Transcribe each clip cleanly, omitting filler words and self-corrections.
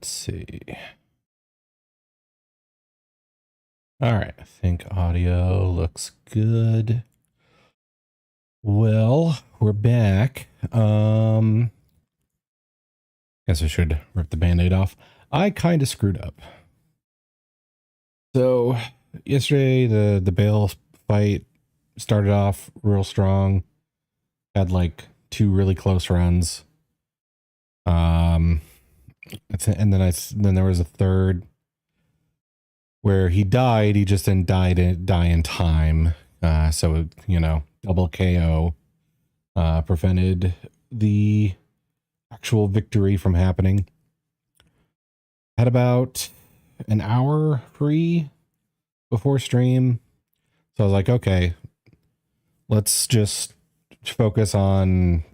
Let's see. All right, I think audio looks good. Well, we're back. Guess I should rip the band-aid off. I kind of screwed up. So yesterday the Bale fight started off real strong. Had like 2 really close runs. And then there was a third where he died. He just didn't die in time. So you know, double KO prevented the actual victory from happening. Had about an hour free before stream, so I was like, okay, let's just focus on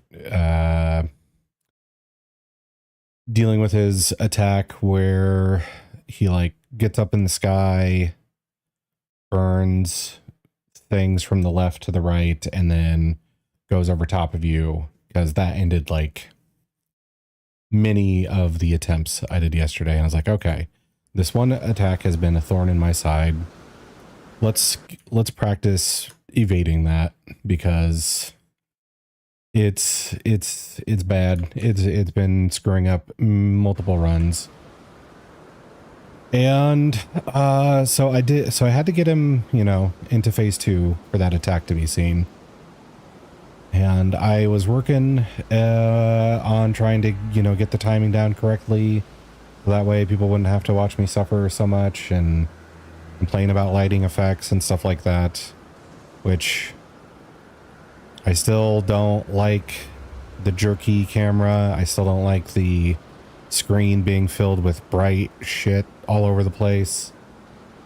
dealing with his attack where he like gets up in the sky, burns things from the left to the right, and then goes over top of you, because that ended like many of the attempts I did yesterday. And I was like, okay, this one attack has been a thorn in my side. Let's practice evading that, because it's bad. It's been screwing up multiple runs. And so I had to get him, you know, into phase 2 for that attack to be seen. And I was working on trying to, you know, get the timing down correctly. So that way people wouldn't have to watch me suffer so much and complain about lighting effects and stuff like that. Which I still don't like the jerky camera. I still don't like the screen being filled with bright shit all over the place.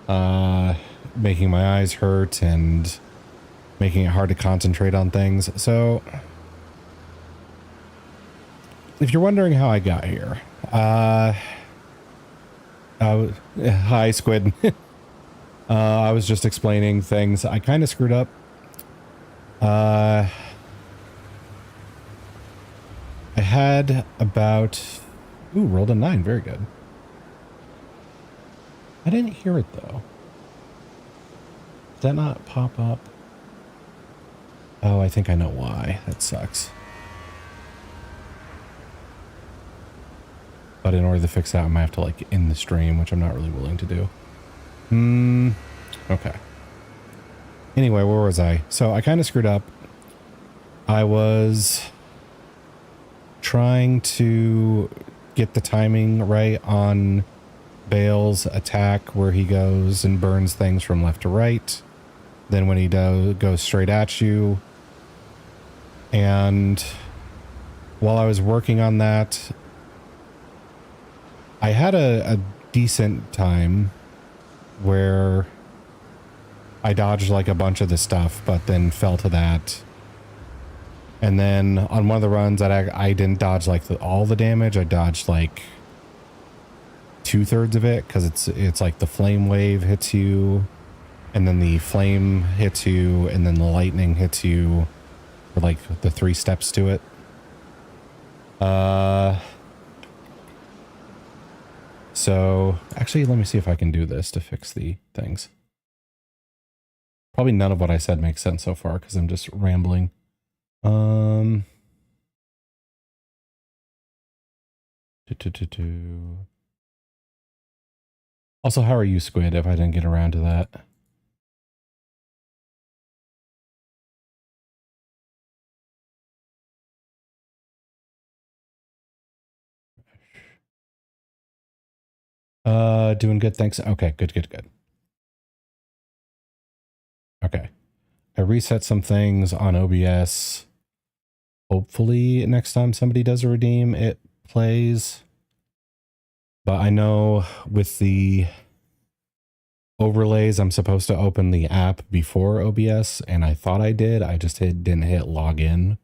Making my eyes hurt and making it hard to concentrate on things. So if you're wondering how I got here, hi Squid. I was just explaining things. I kind of screwed up. I had about, rolled a 9. Very good. I didn't hear it though. Did that not pop up? Oh, I think I know why. That sucks. But in order to fix that, I might have to like end the stream, which I'm not really willing to do. Okay. Anyway, where was I? So I kind of screwed up. I was trying to get the timing right on Bale's attack, where he goes and burns things from left to right. Then when he goes straight at you. And while I was working on that, I had a decent time where I dodged like a bunch of the stuff, but then fell to that. And then on one of the runs that I didn't dodge like all the damage. I dodged like 2/3 of it, because it's like the flame wave hits you, and then the flame hits you, and then the lightning hits you, for like the 3 steps to it. So actually, let me see if I can do this to fix the things. Probably none of what I said makes sense so far, because I'm just rambling. Also, how are you, Squid, if I didn't get around to that? Doing good, thanks. Okay, good. Okay. I reset some things on OBS. Hopefully next time somebody does a redeem, it plays. But I know with the overlays, I'm supposed to open the app before OBS, and I thought I did. I just didn't hit login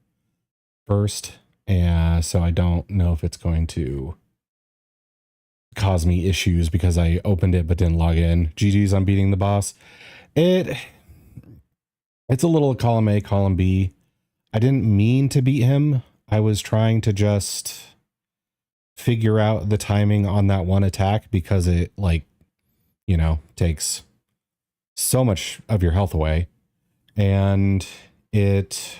first. And so I don't know if it's going to cause me issues because I opened it but didn't log in. GG's on beating the boss. It's a little column A, column B. I didn't mean to beat him. I was trying to just figure out the timing on that one attack because it, like, you know, takes so much of your health away. And it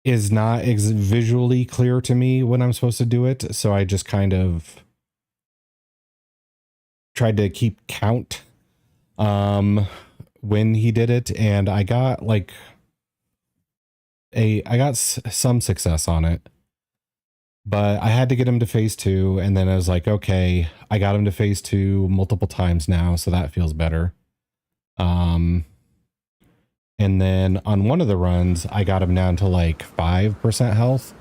is not visually clear to me when I'm supposed to do it. So I just kind of tried to keep count when he did it. And I got like some success on it. But I had to get him to phase 2, and then I was like, okay, I got him to phase 2 multiple times now, so that feels better. And then on one of the runs, I got him down to like 5% health,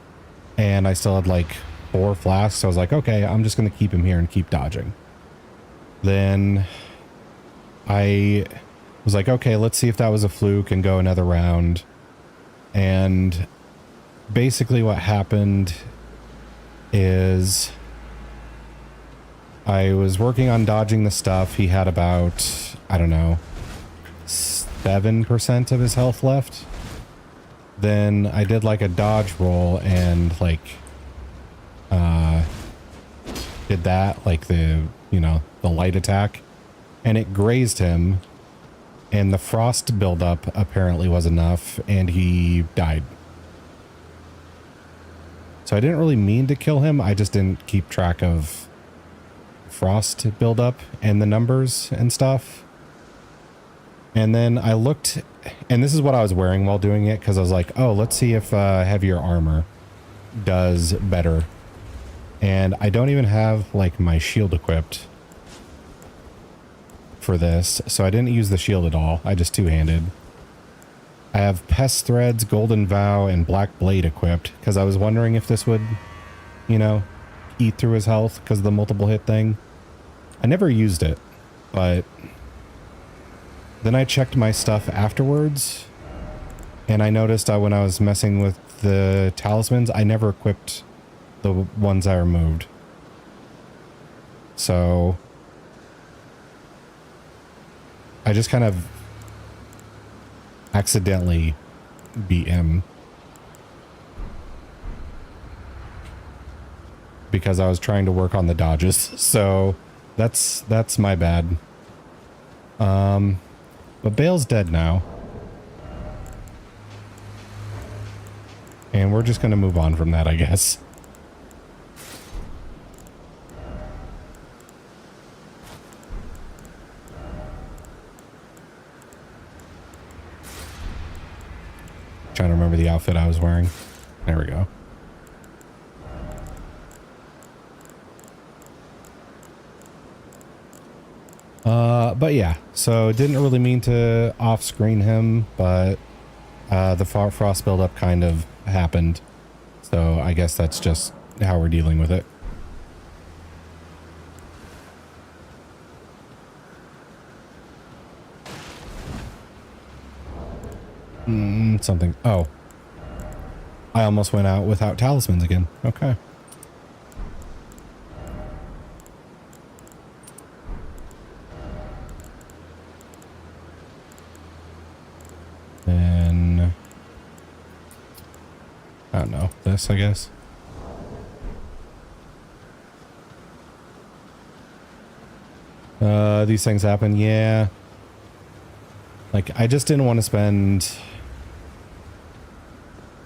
and I still had like 4 flasks, so I was like, okay, I'm just going to keep him here and keep dodging. Then I was like, okay, let's see if that was a fluke and go another round. And basically what happened is I was working on dodging the stuff. He had about, I don't know, 7% of his health left. Then I did like a dodge roll and like did that, like the, you know, the light attack, and it grazed him, and the frost buildup apparently was enough, and he died. So I didn't really mean to kill him. I just didn't keep track of frost buildup and the numbers and stuff. And then I looked, and this is what I was wearing while doing it, because I was like, oh, let's see if heavier armor does better. And I don't even have like my shield equipped for this, so I didn't use the shield at all. I just two-handed. I have Pest Threads, Golden Vow, and Black Blade equipped, because I was wondering if this would, you know, eat through his health because of the multiple hit thing. I never used it, but then I checked my stuff afterwards, and I noticed when I was messing with the talismans, I never equipped the ones I removed. So I just kind of accidentally beat him because I was trying to work on the dodges. So that's my bad. But Bale's dead now. And we're just going to move on from that, I guess. Trying to remember the outfit I was wearing. There we go. But yeah, so didn't really mean to off-screen him, but the frost buildup kind of happened. So I guess that's just how we're dealing with it. Something. Oh. I almost went out without talismans again. Okay. Then I don't know. This, I guess. These things happen. Yeah. Like, I just didn't want to spend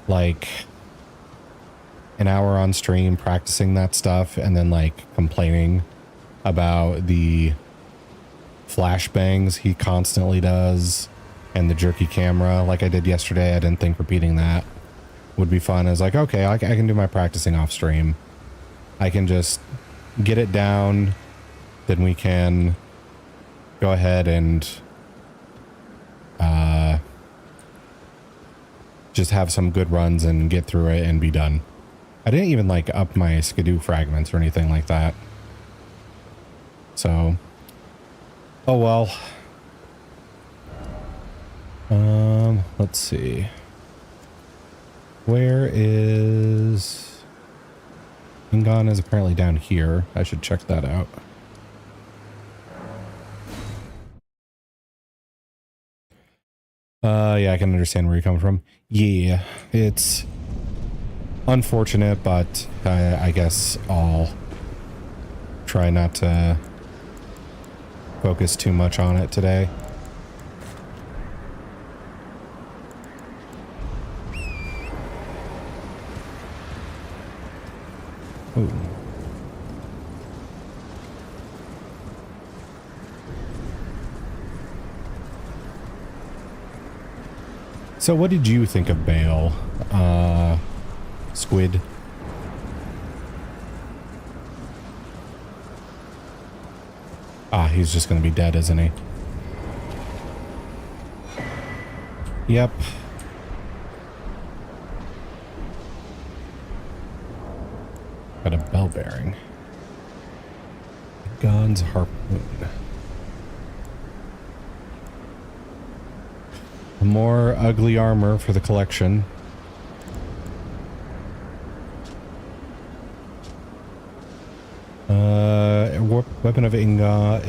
like an hour on stream practicing that stuff and then like complaining about the flashbangs he constantly does and the jerky camera like I did yesterday. I didn't think repeating that would be fun. I was like, okay, I can do my practicing off stream. I can just get it down. Then we can go ahead and just have some good runs and get through it and be done. I didn't even like up my skidoo fragments or anything like that. So, oh well. Let's see. Where is Ingon? Is apparently down here. I should check that out. Yeah, I can understand where you're coming from. Yeah, it's unfortunate, but I guess I'll try not to focus too much on it today. Ooh. So what did you think of Bale, Squid? Ah, he's just gonna be dead, isn't he? Yep. Got a bell bearing. Gon's harpoon. More ugly armor for the collection. Weapon of Egon.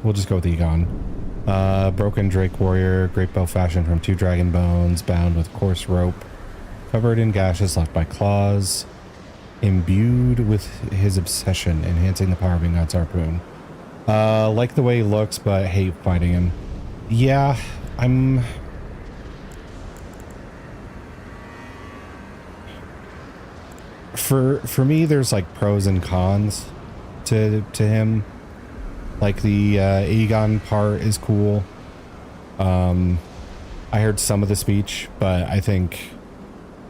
We'll just go with Egon. Broken Drake Warrior, great bow fashioned from 2 dragon bones, bound with coarse rope, covered in gashes left by claws, imbued with his obsession, enhancing the power of Egon's harpoon. Like the way he looks, but hate fighting him. Yeah, I'm... For me, there's like pros and cons to him. Like the Egon part is cool. I heard some of the speech, but I think,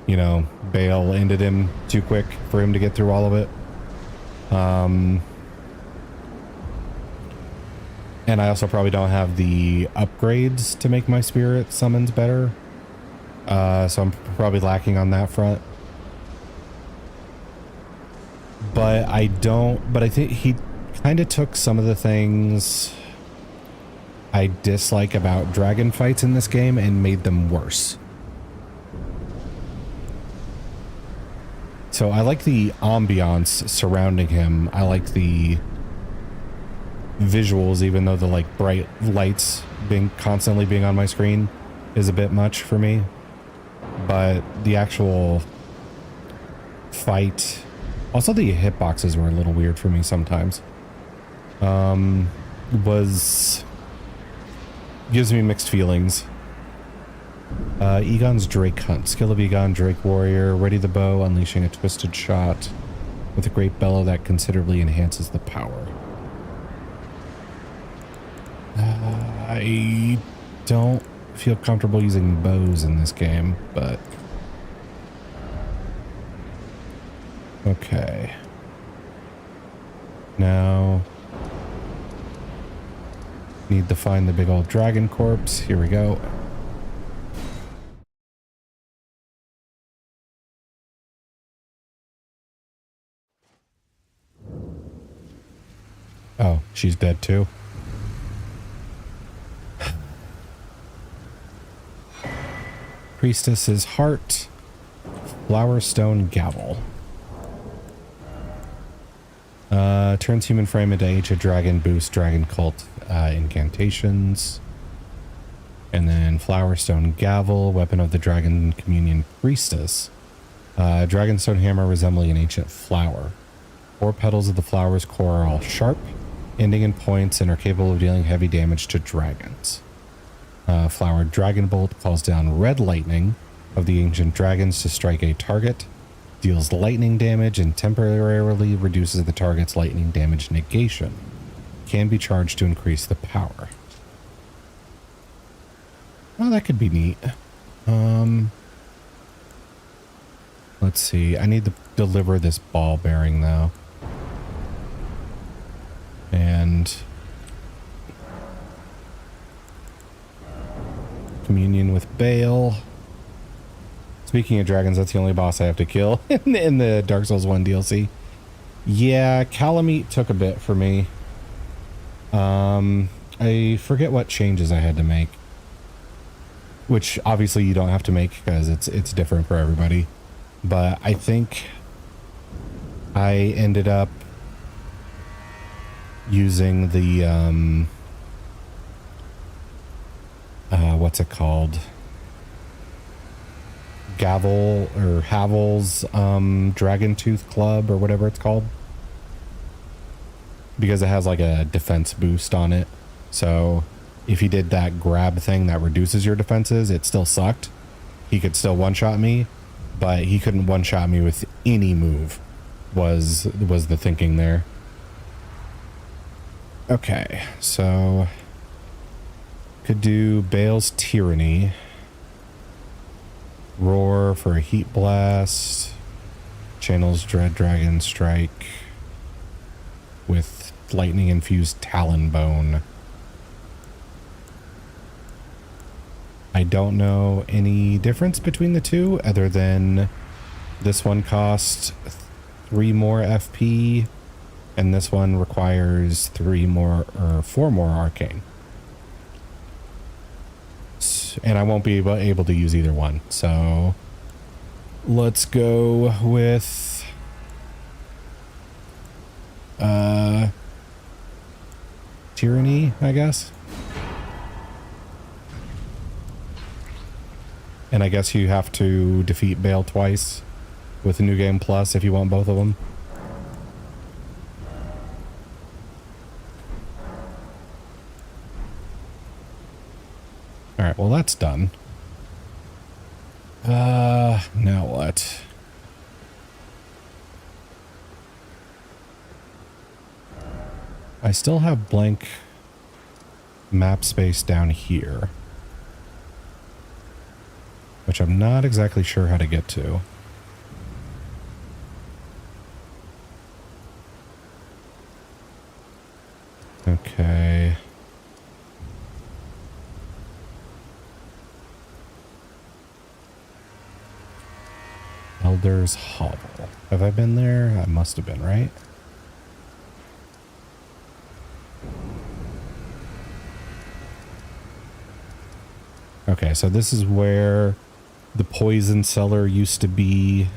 you know, Bale ended him too quick for him to get through all of it. And I also probably don't have the upgrades to make my spirit summons better. So I'm probably lacking on that front. But I think he kind of took some of the things I dislike about dragon fights in this game and made them worse. So I like the ambiance surrounding him. I like the visuals, even though the like bright lights constantly being on my screen is a bit much for me. But the actual fight, also the hitboxes were a little weird for me sometimes. Gives me mixed feelings. Egon's Drake Hunt. Skill of Egon, Drake Warrior. Ready the bow, unleashing a twisted shot with a great bellow that considerably enhances the power. I don't feel comfortable using bows in this game, but... Okay. Now... need to find the big old dragon corpse. Here we go. Oh, she's dead too. Priestess's Heart. Flowerstone Gavel. Turns human frame into ancient dragon, boost dragon cult incantations. And then Flowerstone Gavel, weapon of the Dragon Communion Priestess. Dragonstone hammer resembling an ancient flower. 4 petals of the flower's core are all sharp, ending in points, and are capable of dealing heavy damage to dragons. Flower Dragon Bolt calls down red lightning of the ancient dragons to strike a target, deals lightning damage, and temporarily reduces the target's lightning damage negation. Can be charged to increase the power. Well, that could be neat. Let's see. I need to deliver this ball bearing though. And communion with Bale. Speaking of dragons, that's the only boss I have to kill in the Dark Souls 1 DLC. Yeah, Calamite took a bit for me. I forget what changes I had to make. Which obviously you don't have to make because it's different for everybody. But I think I ended up using the what's it called? Gavel or Havel's Dragon Tooth Club or whatever it's called, because it has like a defense boost on it. So if he did that grab thing that reduces your defenses, it still sucked. He could still one-shot me, but he couldn't one-shot me with any move, was the thinking there. Okay, so could do Bale's Tyranny. Roar for a Heat Blast. Channels Dread Dragon Strike with lightning infused Talon Bone. I don't know any difference between the two other than this one costs 3 more FP and this one requires 4 more arcane. And I won't be able to use either one. So let's go with Tyranny, I guess. And I guess you have to defeat Bale twice with the New Game Plus if you want both of them. All right, well, that's done. Now what? I still have blank map space down here, which I'm not exactly sure how to get to. Okay. Elder's Hovel. Have I been there? I must have been, right? Okay, so this is where the poison cellar used to be.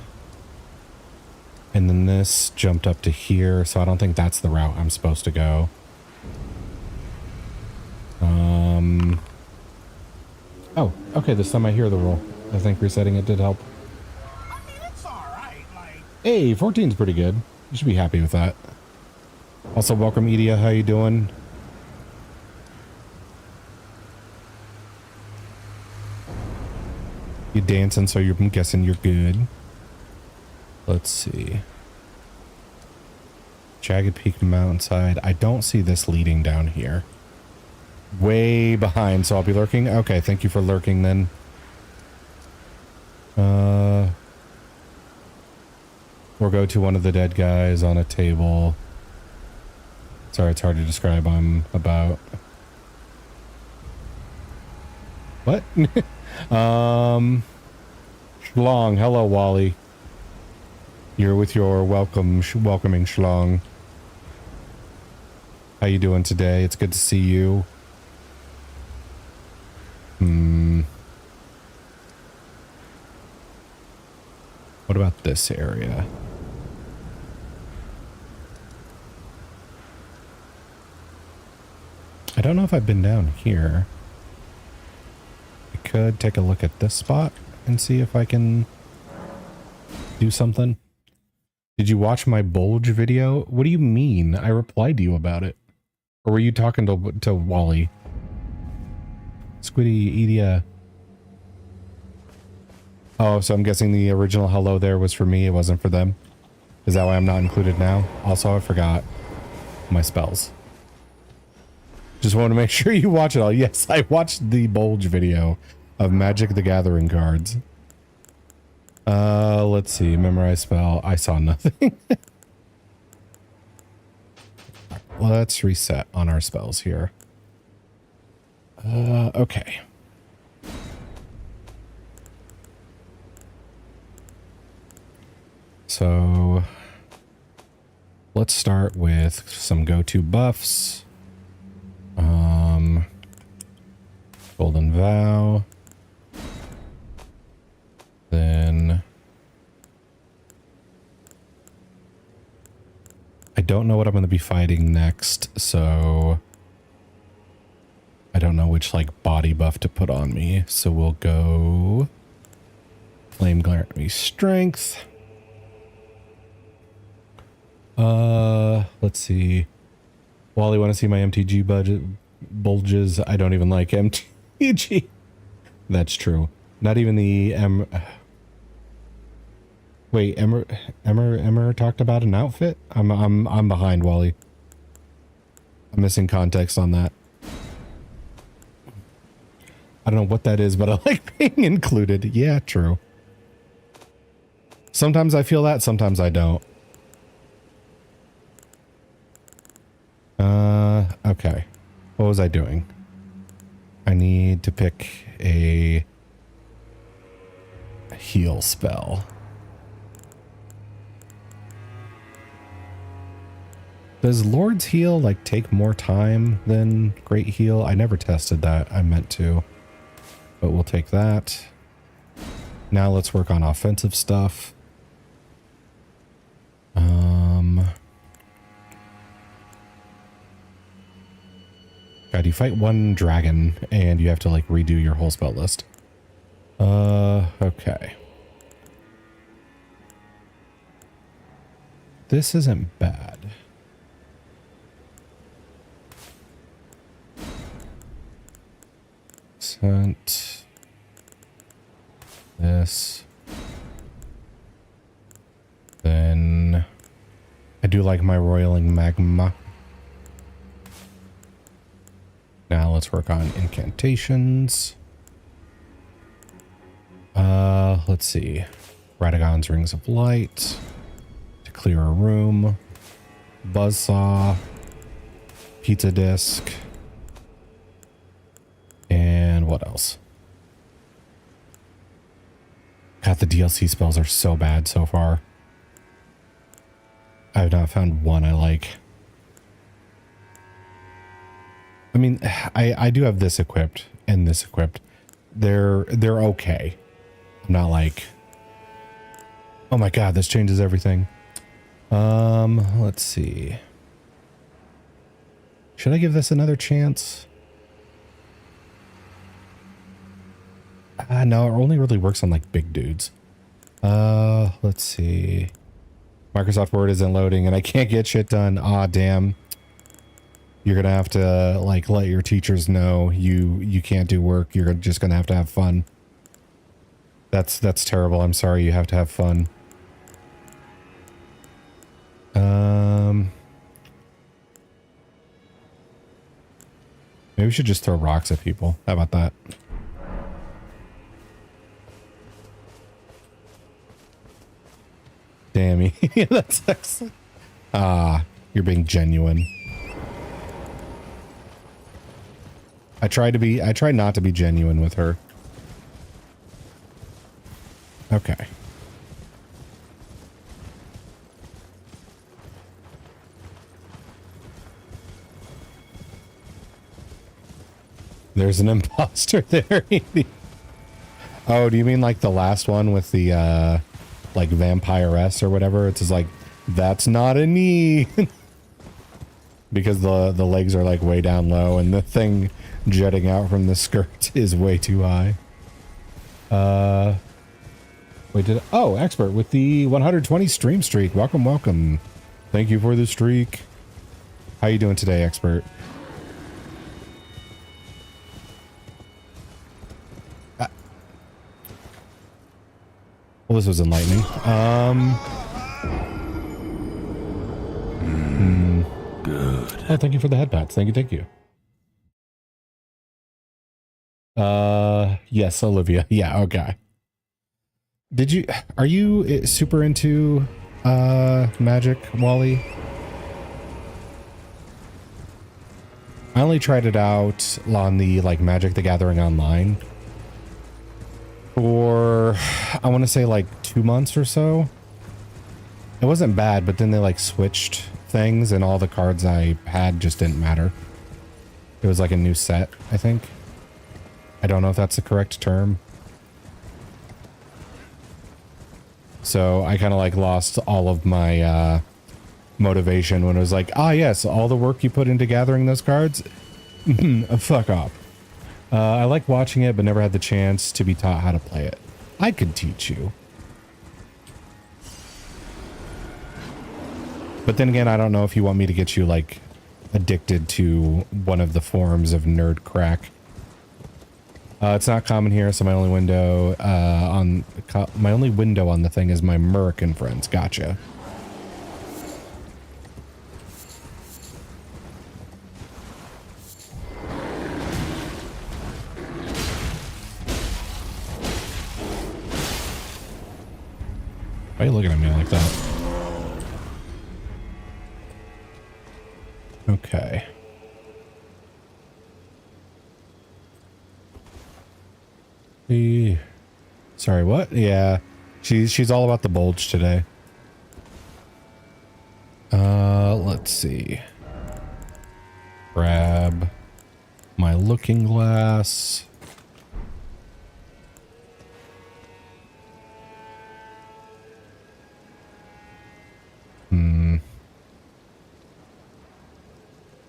And then this jumped up to here, so I don't think that's the route I'm supposed to go. Oh, okay, this time I hear the roll. I think resetting it did help. I mean, it's alright, like... Hey, 14's pretty good. You should be happy with that. Also, welcome, Edia. How you doing? You dancing, so I'm guessing you're good. Let's see. Jagged Peak Mountainside. I don't see this leading down here. Way behind, so I'll be lurking. Okay, thank you for lurking then. Or go to one of the dead guys on a table. Sorry, it's hard to describe. I'm about. What? Schlong. Hello, Wally. You're with your welcoming Schlong. How you doing today? It's good to see you. What about this area? I don't know if I've been down here. I could take a look at this spot and see if I can do something. Did you watch my bulge video? What do you mean? I replied to you about it. Or were you talking to Wally? Squiddy, Edia. Oh, so I'm guessing the original hello there was for me. It wasn't for them. Is that why I'm not included now? Also, I forgot my spells. Just want to make sure you watch it all. Yes, I watched the bulge video of Magic the Gathering cards. Let's see. Memorize spell. I saw nothing. Let's reset on our spells here. Okay. So let's start with some go-to buffs. Golden Vow. Then I don't know what I'm going to be fighting next, so I don't know which like body buff to put on me. So we'll go Flame glare enemy strength. Let's see. Wally, want to see my MTG budget bulges? I don't even like MTG. That's true. Not even the Wait, Emmer talked about an outfit? I'm behind, Wally. I'm missing context on that. I don't know what that is, but I like being included. Yeah, true. Sometimes I feel that, sometimes I don't. Okay. What was I doing? I need to pick a heal spell. Does Lord's Heal like take more time than Great Heal? I never tested that. I meant to, but we'll take that. Now let's work on offensive stuff. God, you fight one dragon and you have to like redo your whole spell list. Okay. This isn't bad. Sent this. Then I do like my roiling magma. Now let's work on incantations. Let's see. Radagon's Rings of Light. To clear a room. Buzzsaw. Pizza disc. And what else? God, the DLC spells are so bad so far. I have not found one I like. I mean, I do have this equipped and this equipped. They're okay. I'm not like, oh my God, this changes everything. Let's see. Should I give this another chance? No, it only really works on like big dudes. Let's see. Microsoft Word isn't loading and I can't get shit done. Aw, damn. You're gonna have to like let your teachers know you can't do work. You're just gonna have to have fun. That's terrible. I'm sorry you have to have fun. Maybe we should just throw rocks at people. How about that? Damn, yeah, that's excellent. Ah, you're being genuine. I try not to be genuine with her. Okay. There's an imposter there. Oh, do you mean like the last one with the like vampiress or whatever? It's just like, that's not a knee. Because the legs are like way down low and the thing jutting out from the skirt is way too high. Wait, oh, Expert with the 120 stream streak. Welcome, welcome. Thank you for the streak. How you doing today, Expert? Well, this was enlightening. Good. Oh, thank you for the head pats. Thank you, thank you. Yes, Olivia. Yeah, okay. Are you super into Magic, Wally? I only tried it out on the like Magic the Gathering Online for I want to say like 2 months or so. It wasn't bad, but then they like switched things and all the cards I had just didn't matter. It was like a new set, I think. I don't know if that's the correct term. So I kind of like lost all of my motivation when it was like, ah, yes, all the work you put into gathering those cards, fuck off. I like watching it, but never had the chance to be taught how to play it. I could teach you. But then again, I don't know if you want me to get you, like, addicted to one of the forms of nerd crack. It's not common here, so my only window on the thing is my American friends. Gotcha. Why are you looking at me like that? Okay. Sorry, what? Yeah. She's all about the bulge today. Let's see. Grab my looking glass.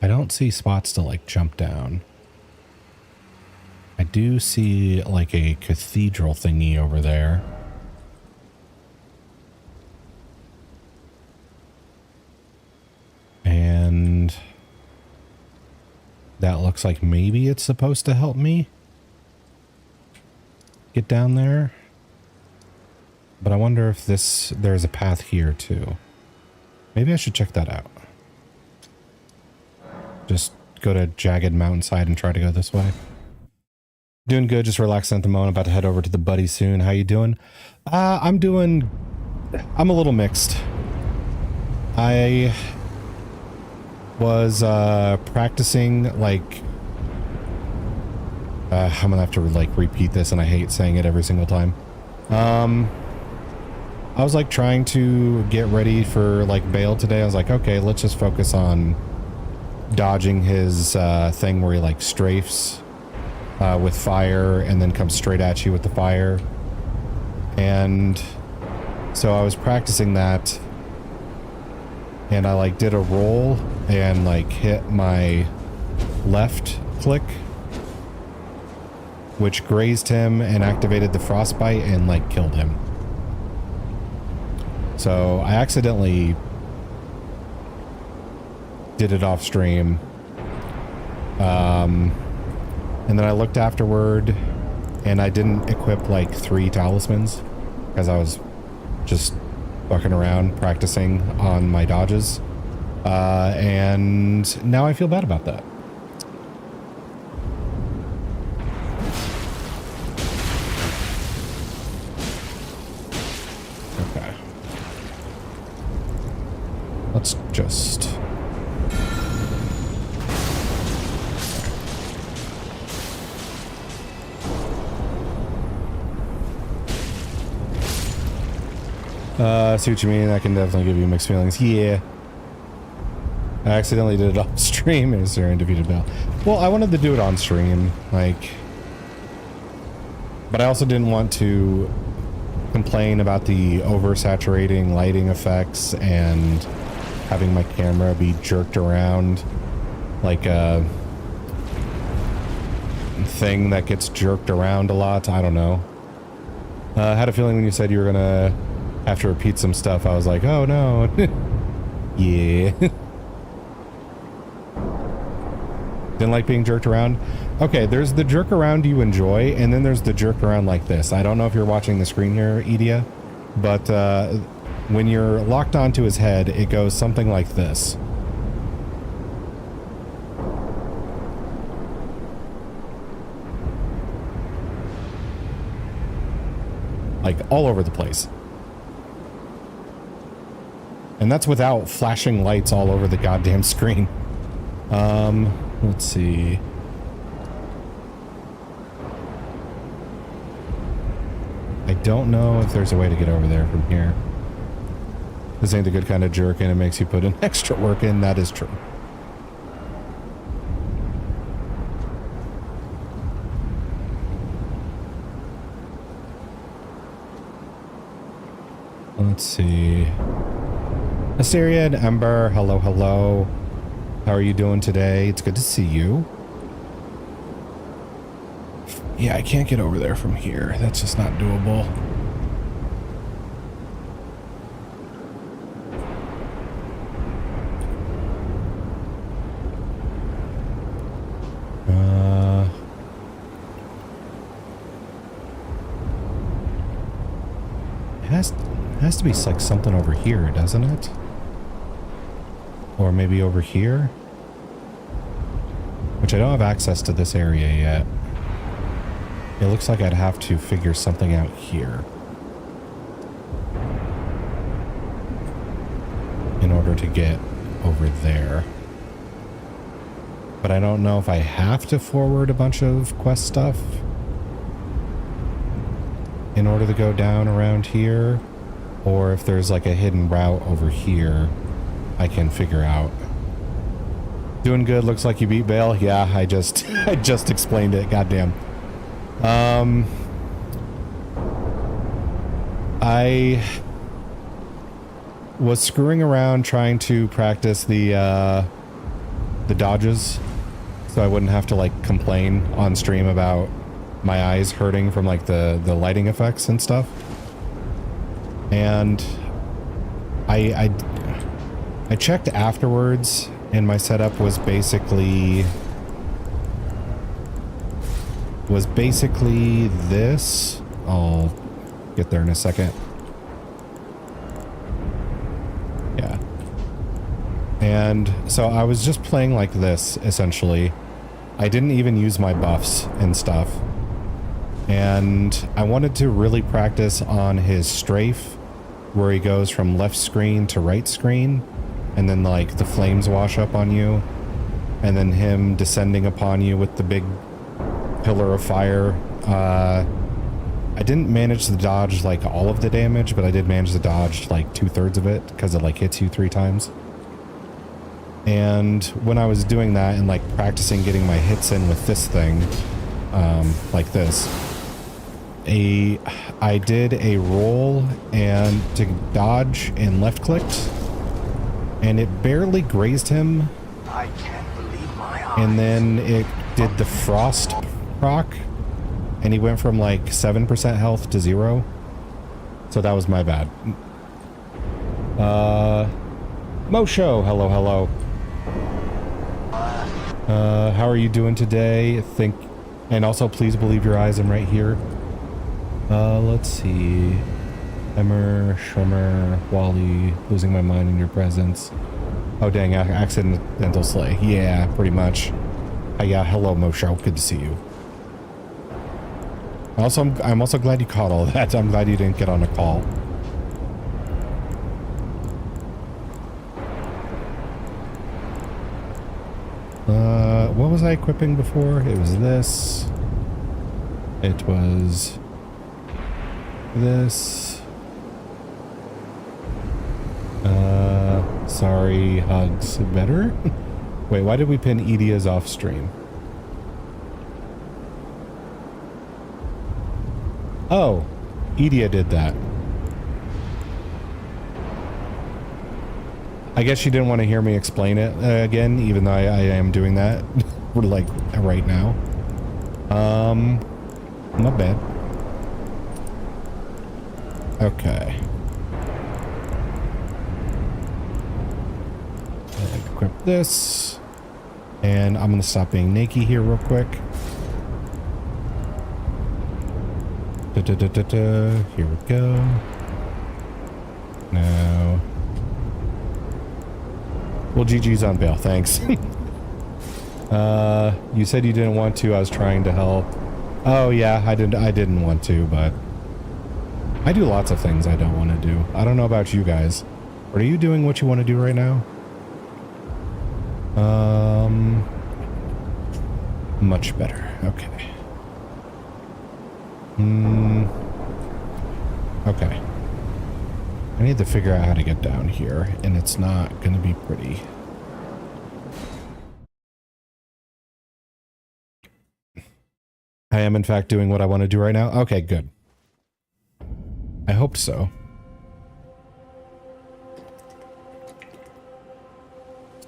I don't see spots to, like, jump down. I do see, like, a cathedral thingy over there. And that looks like maybe it's supposed to help me get down there. But I wonder if there's a path here too. Maybe I should check that out. Just go to jagged mountainside and try to go this way. Doing good, just relaxing at the moment. About to head over to the buddy soon. How you doing? I'm a little mixed. I was practicing, like, I'm gonna have to, like, repeat this, and I hate saying it every single time. I was, like, trying to get ready for, like, Bale today. I was like, okay, let's just focus on dodging his thing where he, like, strafes with fire and then comes straight at you with the fire. And so I was practicing that, and I, like, did a roll and, like, hit my left click, which grazed him and activated the frostbite and, like, killed him. So I accidentally did it off stream. And then I looked afterward and I didn't equip, like, 3 talismans because I was just fucking around practicing on my dodges. And now I feel bad about that. Okay. Let's just... I see what you mean. I can definitely give you mixed feelings. Yeah. I accidentally did it off stream and Asterion defeated Bell. Well, I wanted to do it on stream, like... But I also didn't want to complain about the oversaturating lighting effects and having my camera be jerked around like a thing that gets jerked around a lot. I don't know. I had a feeling when you said you were gonna have to repeat some stuff, I was like, oh no. Yeah. Didn't like being jerked around? Okay, there's the jerk around you enjoy, and then there's the jerk around like this. I don't know if you're watching the screen here, Edia, but when you're locked onto his head, it goes something like this. Like, all over the place. And that's without flashing lights all over the goddamn screen. Let's see. I don't know if there's a way to get over there from here. This ain't the good kind of jerk, and it makes you put in extra work in. That is true. Let's see. Assyria and Ember, hello, hello. How are you doing today? It's good to see you. Yeah, I can't get over there from here. That's just not doable. It has to be like something over here, doesn't it? Or maybe over here? Which I don't have access to this area yet. It looks like I'd have to figure something out here in order to get over there. But I don't know if I have to forward a bunch of quest stuff in order to go down around here, or if there's like a hidden route over here I can figure out. Doing good. Looks like you beat Bale. Yeah, I just explained it. Goddamn. I was screwing around trying to practice the dodges so I wouldn't have to like complain on stream about my eyes hurting from like the lighting effects and stuff. And I checked afterwards and my setup was basically this. I'll get there in a second. Yeah. And so I was just playing like this, essentially. I didn't even use my buffs and stuff. And I wanted to really practice on his strafe, where he goes from left screen to right screen, and then like the flames wash up on you, and then him descending upon you with the big pillar of fire. I didn't manage to dodge like all of the damage, but I did manage to dodge like 2/3 of it because it like hits you 3 times. And when I was doing that and like practicing getting my hits in with this thing, like this, I did a roll and to dodge and left clicked, and it barely grazed him. I can't believe my eyes. And then it did the frost proc, and he went from like 7% health to 0. So that was my bad. Mosho, hello, hello. How are you doing today? And also please believe your eyes, I'm right here. Let's see. Emmer, Shummer, Wally, losing my mind in your presence. Oh dang, accidental slay. Yeah, pretty much. Yeah, hello Mosho, good to see you. Also, I'm also glad you caught all that. I'm glad you didn't get on a call. What was I equipping before? It was this. It was this. Sorry, hugs. Better? Wait, why did we pin Edia's off stream? Oh, Edia did that. I guess she didn't want to hear me explain it again, even though I am doing that like right now. Not bad. Okay. Equip this, and I'm gonna stop being naked here real quick. Here we go. Now. Well, GG's on bail, thanks. You said you didn't want to. I was trying to help. Oh yeah, I didn't want to, but I do lots of things I don't want to do. I don't know about you guys. But are you doing what you want to do right now? Much better. Okay. Okay. I need to figure out how to get down here, and it's not going to be pretty. I am, in fact, doing what I want to do right now. Okay, good. I hoped so.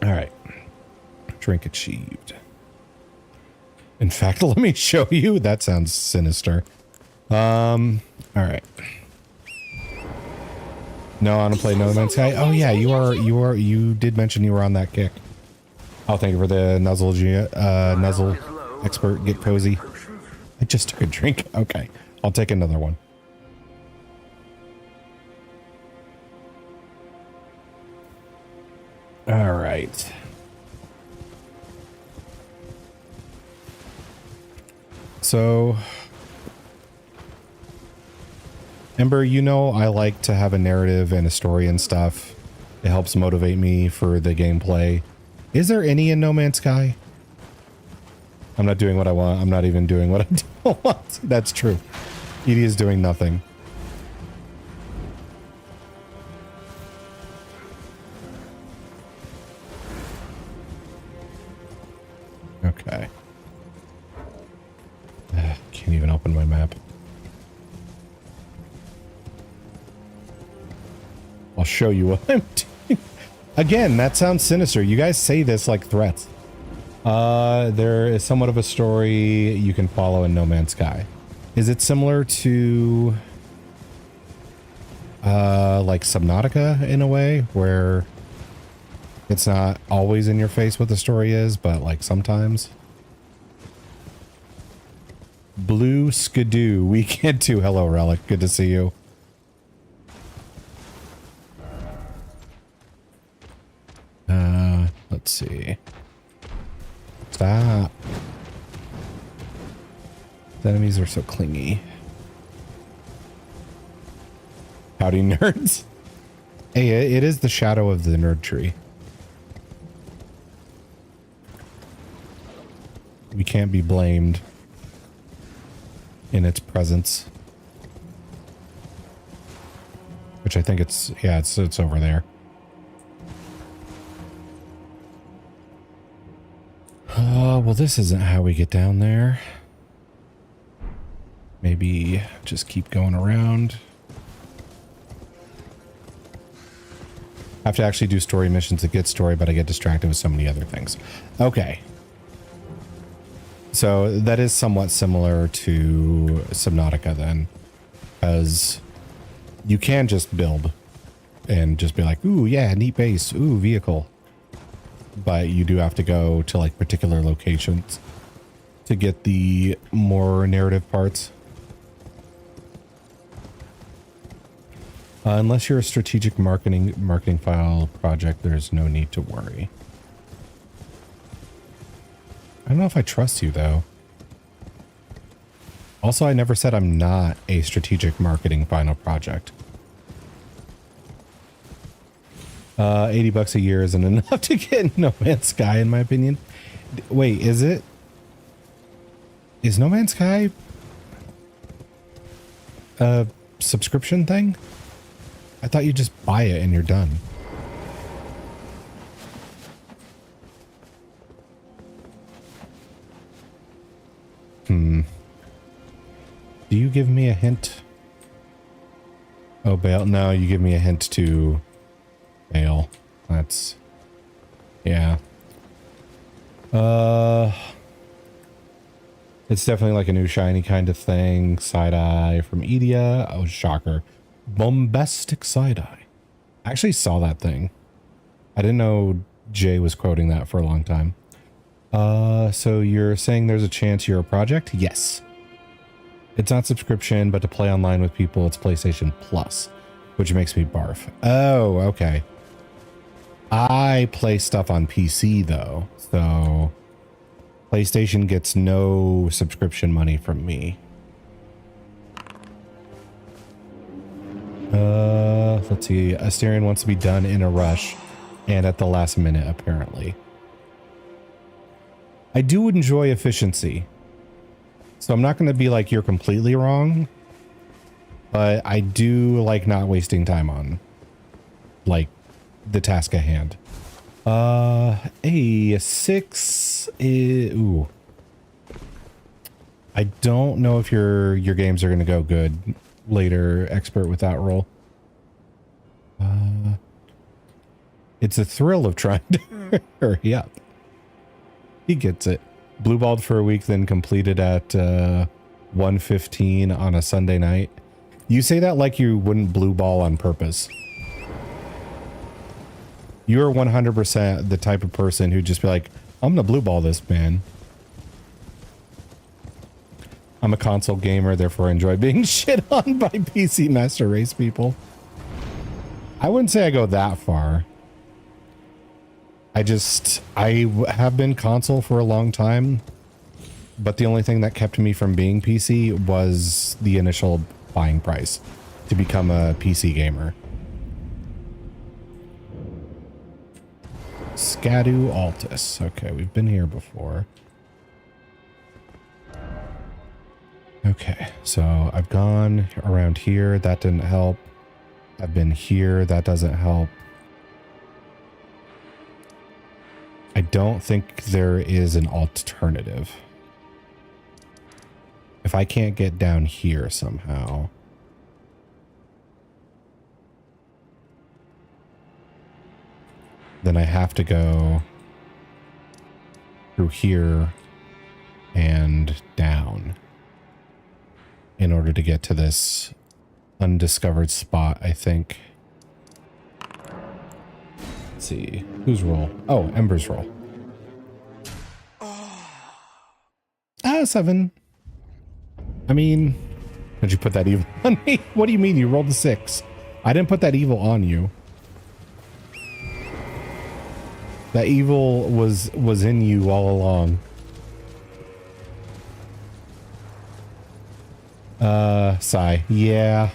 All right. Drink achieved. In fact, let me show you. That sounds sinister. All right. No, I want to play No Man's Sky. Oh yeah, you did mention you were on that kick. Oh, thank you for the nuzzle, nuzzle expert. Get cozy. I just took a drink. Okay, I'll take another one. All right. So, Ember, you know I like to have a narrative and a story and stuff. It helps motivate me for the gameplay. Is there any in No Man's Sky? I'm not doing what I want. I'm not even doing what I don't want. That's true. Edie is doing nothing. Okay. Can't even open my map. I'll show you what I'm doing. Again, that sounds sinister. You guys say this like threats. There is somewhat of a story you can follow in No Man's Sky. Is it similar to like Subnautica in a way, where it's not always in your face what the story is, but like sometimes? Blue Skidoo Weekend 2. Hello, Relic. Good to see you. Let's see. Stop. The enemies are so clingy. Howdy, nerds. Hey, it is the shadow of the Erdtree. We can't be blamed in its presence. Which I think it's, yeah, it's over there. Well, this isn't how we get down there. Maybe just keep going around. I have to actually do story missions to get story, but I get distracted with so many other things. Okay. So that is somewhat similar to Subnautica then, because you can just build and just be like, ooh, yeah, neat base, ooh, vehicle. But you do have to go to like particular locations to get the more narrative parts. Unless you're a strategic marketing file project, there's no need to worry. I don't know if I trust you though. Also, I never said I'm not a strategic marketing final project. 80 bucks a year isn't enough to get No Man's Sky, in my opinion. Wait, is it? Is No Man's Sky a subscription thing? I thought you just buy it and you're done. Do you give me a hint? Oh, Bale. No, you give me a hint to Bale. That's... yeah. It's definitely like a new shiny kind of thing. Side-eye from Edia. Oh, shocker. Bombastic side-eye. I actually saw that thing. I didn't know Jay was quoting that for a long time. So you're saying there's a chance you're a project? Yes. It's not subscription, but to play online with people, it's PlayStation Plus, which makes me barf. Oh, okay. I play stuff on PC though, so PlayStation gets no subscription money from me. Let's see. Asterion wants to be done in a rush and at the last minute, apparently. I do enjoy efficiency. So I'm not going to be like, you're completely wrong, but I do like not wasting time on like the task at hand. A 6 is, ooh. I don't know if your games are going to go good later, expert with that roll. It's a thrill of trying to hurry up. He gets it. Blue balled for a week, then completed at 1:15 on a Sunday night. You say that like you wouldn't blue ball on purpose. You're 100% the type of person who'd just be like, I'm gonna blue ball this, man. I'm a console gamer, therefore I enjoy being shit on by PC Master Race people. I wouldn't say I go that far. I have been console for a long time, but the only thing that kept me from being PC was the initial buying price to become a PC gamer. Scadu Altus. Okay, we've been here before. Okay, so I've gone around here. That didn't help. I've been here. That doesn't help. I don't think there is an alternative. If I can't get down here somehow. Then I have to go through here and down in order to get to this undiscovered spot, I think. Let's see. Whose roll? Oh, Ember's roll. 7. I mean, did you put that evil on me? What do you mean you rolled a 6? I didn't put that evil on you. That evil was in you all along. Sigh. Yeah.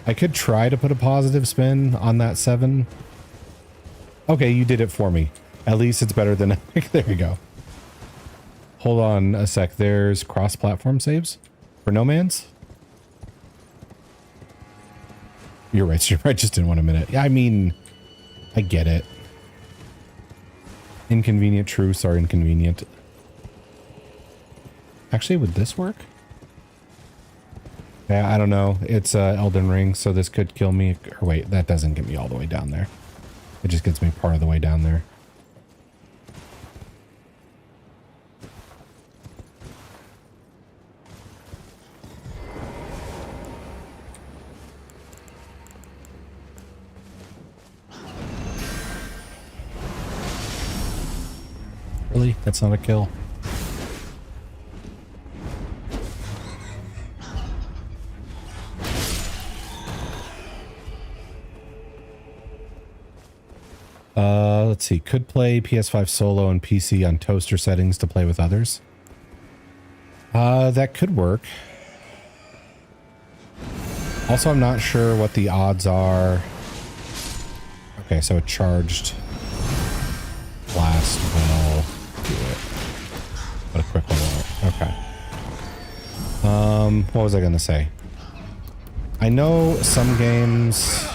I could try to put a positive spin on that 7. Okay, you did it for me. At least it's better than there you go. Hold on a sec. There's cross-platform saves for No Man's. You're right. I just didn't want a minute. Yeah, I mean, I get it. Inconvenient truths are inconvenient. Actually, would this work? Yeah, I don't know. It's Elden Ring, so this could kill me. Or wait, that doesn't get me all the way down there. It just gets me part of the way down there. Really? That's not a kill. Let's see. Could play PS5 solo and PC on toaster settings to play with others. That could work. Also, I'm not sure what the odds are. Okay, so a charged blast will do it. But a quick one won't. Okay. What was I gonna say? I know some games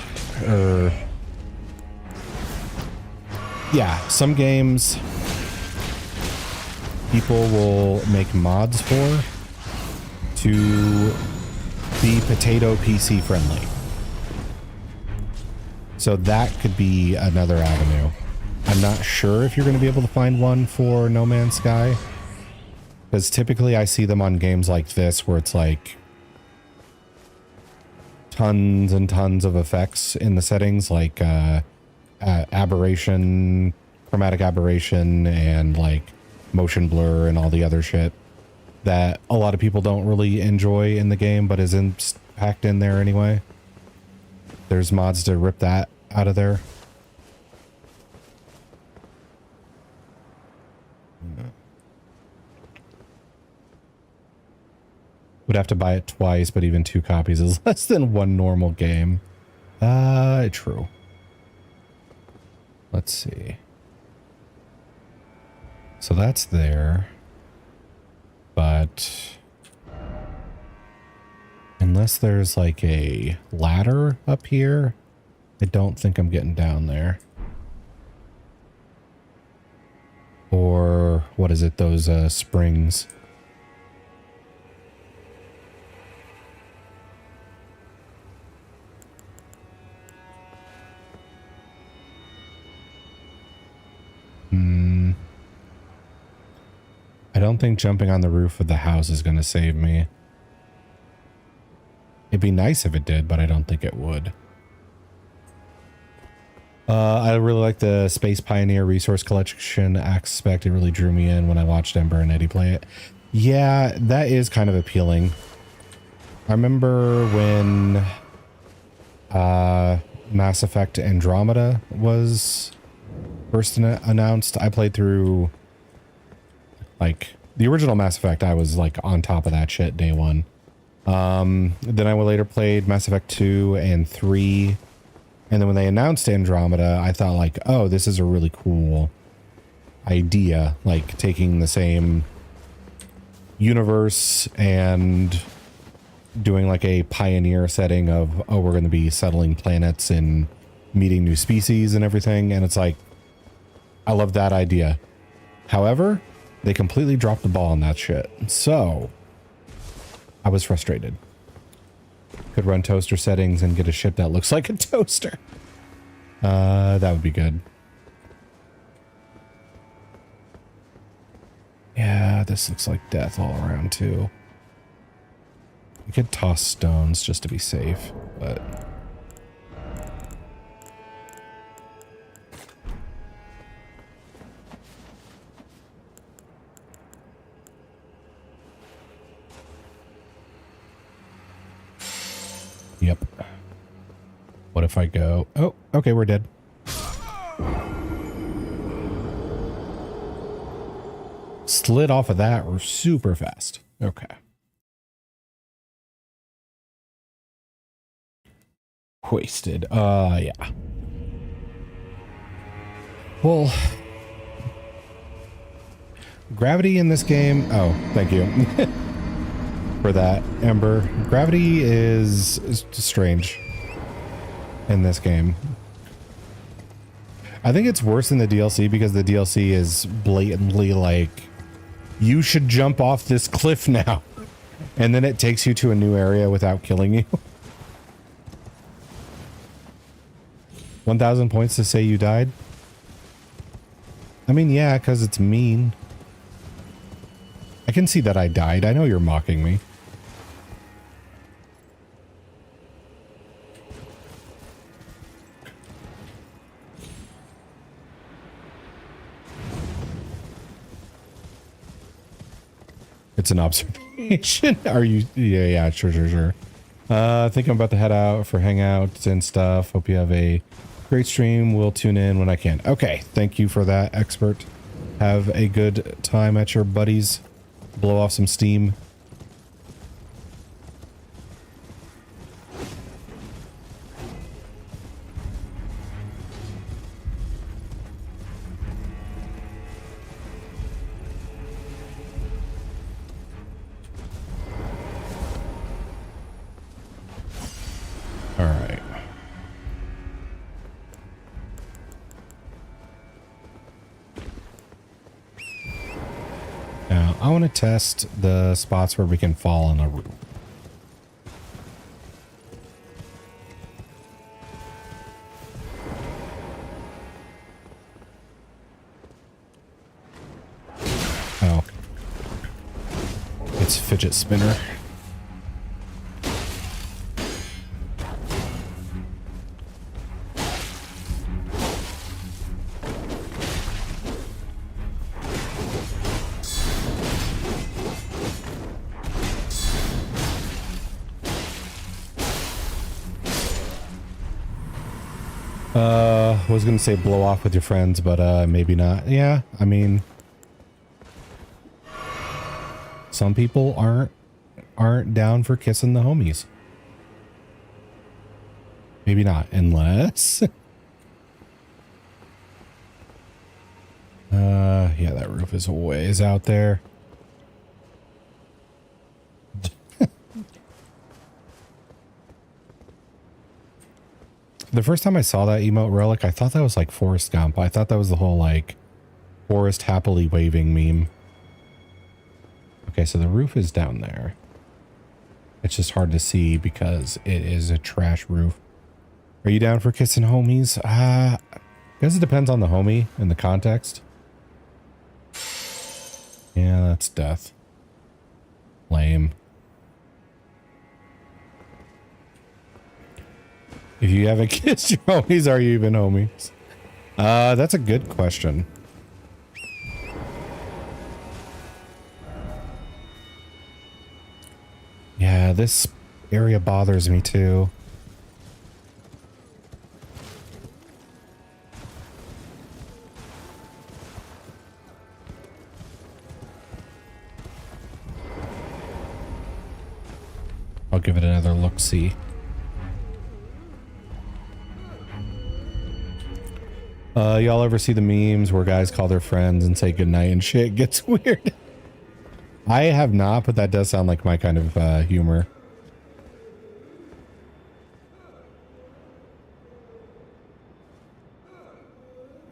yeah, some games people will make mods for to be potato PC friendly. So that could be another avenue. I'm not sure if you're going to be able to find one for No Man's Sky, because typically I see them on games like this where it's like tons and tons of effects in the settings, like aberration, chromatic aberration, and like motion blur and all the other shit that a lot of people don't really enjoy in the game, but isn't packed in there anyway. There's mods to rip that out of there. Would have to buy it twice, but even 2 copies is less than one normal game. True. Let's see. So that's there. But unless there's like a ladder up here, I don't think I'm getting down there. Or what is it, those springs? I don't think jumping on the roof of the house is going to save me. It'd be nice if it did, but I don't think it would. I really like the Space Pioneer resource collection aspect. It really drew me in when I watched Ember and Eddie play it. Yeah, that is kind of appealing. I remember when Mass Effect Andromeda was first announced. I played through like the original Mass Effect. I was like on top of that shit day one. Then I later played Mass Effect 2 and 3. And then when they announced Andromeda, I thought like, oh, this is a really cool idea. Like taking the same universe and doing like a pioneer setting of, oh, we're going to be settling planets and meeting new species and everything. And it's like, I love that idea. However, they completely dropped the ball on that shit. So I was frustrated. Could run toaster settings and get a ship that looks like a toaster. That would be good. Yeah, this looks like death all around too. We could toss stones just to be safe, but... Yep. What if I go... Oh, okay, we're dead. Slid off of that super fast. Okay. Wasted. Yeah. Well... Gravity in this game... Oh, thank you. For that, Ember. Gravity is strange in this game. I think it's worse in the DLC because the DLC is blatantly like, you should jump off this cliff now. And then it takes you to a new area without killing you. 1,000 points to say you died? I mean, yeah, because it's mean. I can see that I died. I know you're mocking me. It's an observation. Are you? Yeah, sure. I think I'm about to head out for hangouts and stuff. Hope you have a great stream. We'll tune in when I can. Okay, thank you for that, expert. Have a good time at your buddies. Blow off some steam. All right. Now, I want to test the spots where we can fall on a roof. Oh. It's fidget spinner. I was gonna say blow off with your friends, but maybe not. Yeah, I mean, some people aren't down for kissing the homies. Maybe not, unless yeah, that roof is a ways out there. The first time I saw that emote relic, I thought that was like Forrest Gump. I thought that was the whole like Forrest happily waving meme. Okay, so the roof is down there. It's just hard to see because it is a trash roof. Are you down for kissing homies? I guess it depends on the homie and the context. Yeah, that's death. Lame. If you haven't kissed your homies, are you even homies? That's a good question. Yeah, this area bothers me too. I'll give it another look-see. Y'all ever see the memes where guys call their friends and say goodnight and shit gets weird? I have not, but that does sound like my kind of humor.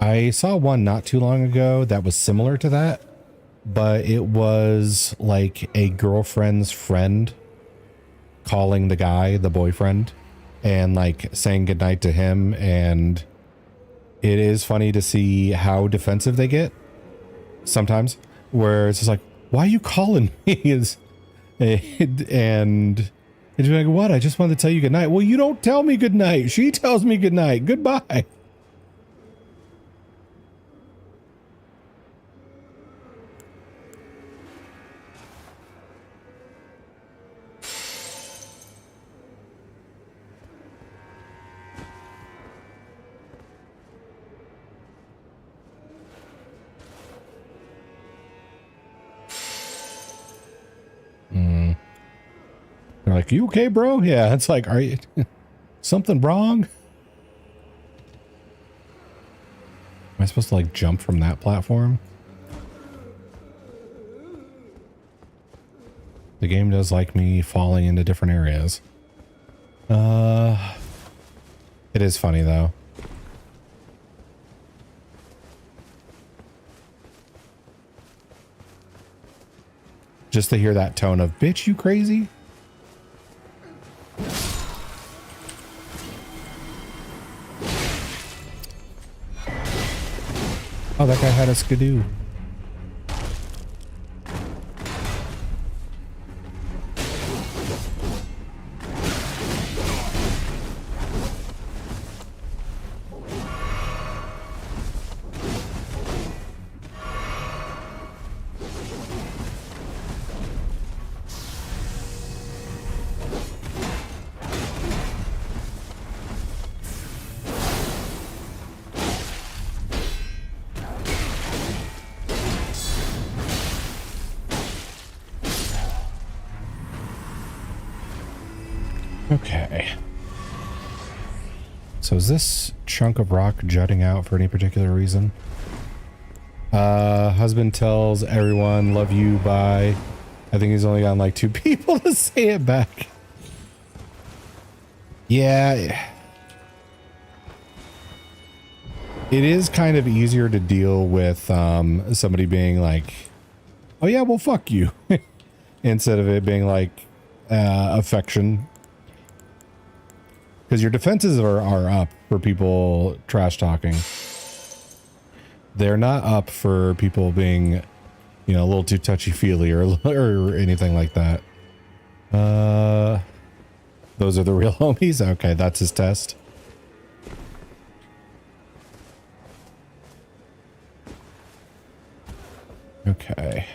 I saw one not too long ago that was similar to that, but it was like a girlfriend's friend calling the guy, the boyfriend, and like saying goodnight to him. And it is funny to see how defensive they get sometimes, where it's just like, why are you calling me? And it's like, what? I just wanted to tell you goodnight. Well, you don't tell me goodnight. She tells me goodnight. Goodbye. They're like, you okay, bro? Yeah, it's like, are you something wrong? Am I supposed to like jump from that platform? The game does like me falling into different areas. It is funny though. Just to hear that tone of, bitch, you crazy? Oh, that guy had a skidoo. Okay. So is this chunk of rock jutting out for any particular reason? Husband tells everyone, love you, bye. I think he's only gotten like 2 people to say it back. Yeah. It is kind of easier to deal with somebody being like, oh yeah, well, fuck you. Instead of it being like affection. Because your defenses are up for people trash talking. They're not up for people being, you know, a little too touchy-feely or anything like that. Those are the real homies? Okay, that's his test. Okay.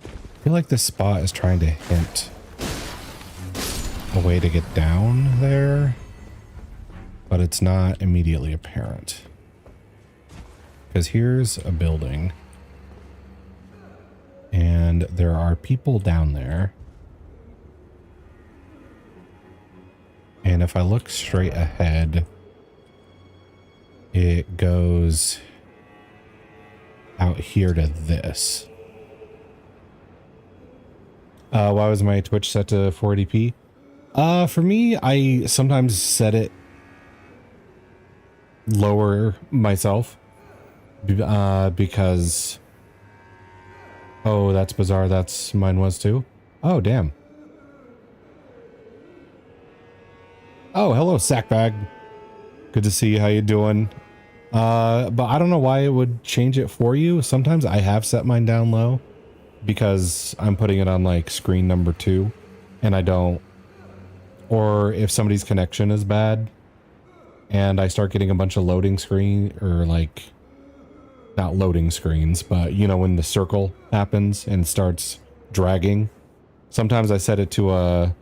I feel like this spot is trying to hint a way to get down there, but it's not immediately apparent. Because here's a building, and there are people down there. And if I look straight ahead, it goes out here to this. Why was my Twitch set to 480p? For me, I sometimes set it lower myself. Because... Oh, that's bizarre. That's mine was too. Oh, damn. Oh, hello, Sackbag. Good to see you. How you doing? But I don't know why it would change it for you. Sometimes I have set mine down low because I'm putting it on like screen number 2 and I don't, or if somebody's connection is bad and I start getting a bunch of loading screen or like not loading screens, but you know, when the circle happens and starts dragging, sometimes I set it to a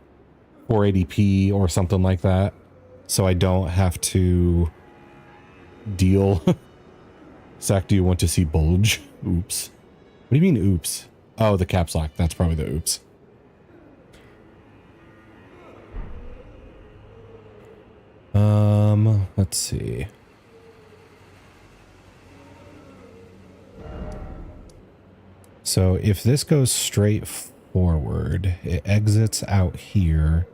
480p or something like that. So I don't have to deal. Zach, do you want to see bulge? Oops. What do you mean oops? Oh, the caps lock. That's probably the oops. Let's see. So if this goes straight forward, it exits out here.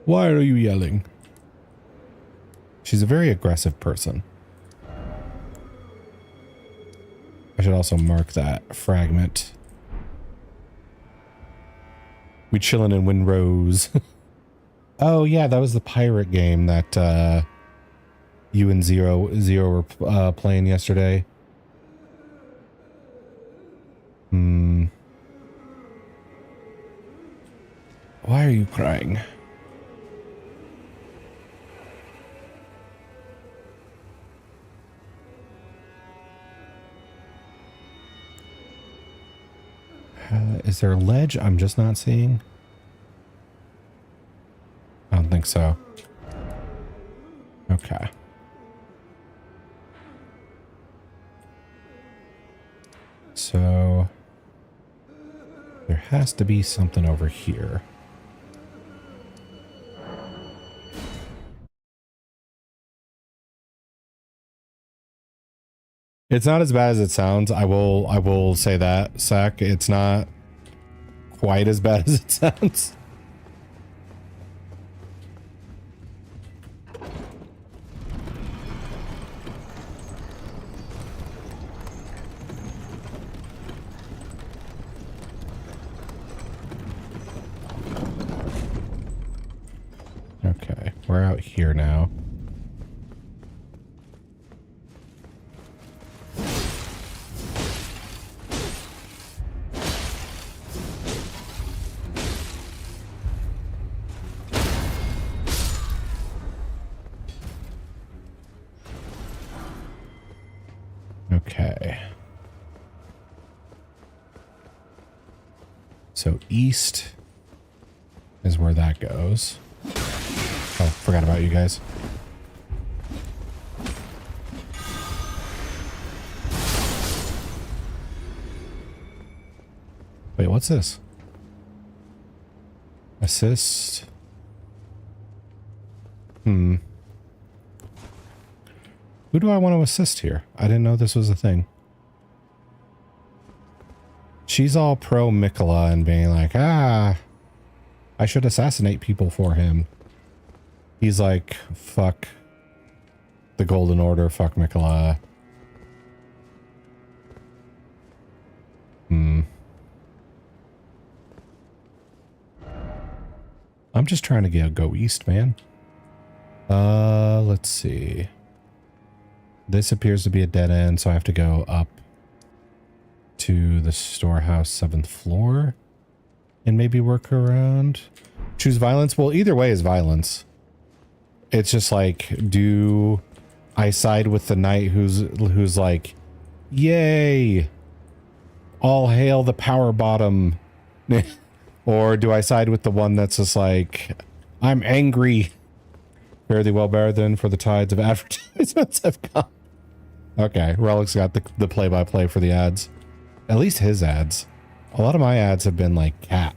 Why are you yelling? She's a very aggressive person. I should also mark that fragment. We chillin' in Windrose. Oh yeah, that was the pirate game that you and Zero were playing yesterday. Why are you crying? Is there a ledge I'm just not seeing? I don't think so. Okay. So there has to be something over here. It's not as bad as it sounds. I will say that, Zach. It's not quite as bad as it sounds. Okay, we're out here now. Okay. So east is where that goes. Oh, forgot about you guys. Wait, what's this? Assist. Who do I want to assist here? I didn't know this was a thing. She's all pro Mikola and being like, I should assassinate people for him. He's like, fuck the Golden Order, fuck Mikola. I'm just trying to go east, man. Let's see. This appears to be a dead end, so I have to go up to the storehouse 7th floor and maybe work around. Choose violence. Well, either way is violence. It's just like, do I side with the knight who's like, yay, all hail the power bottom? Or do I side with the one that's just like, I'm angry? Fare thee well, Baradin, for the tides of advertisements have come. Okay, Relic's got the play-by-play for the ads. At least his ads. A lot of my ads have been like cat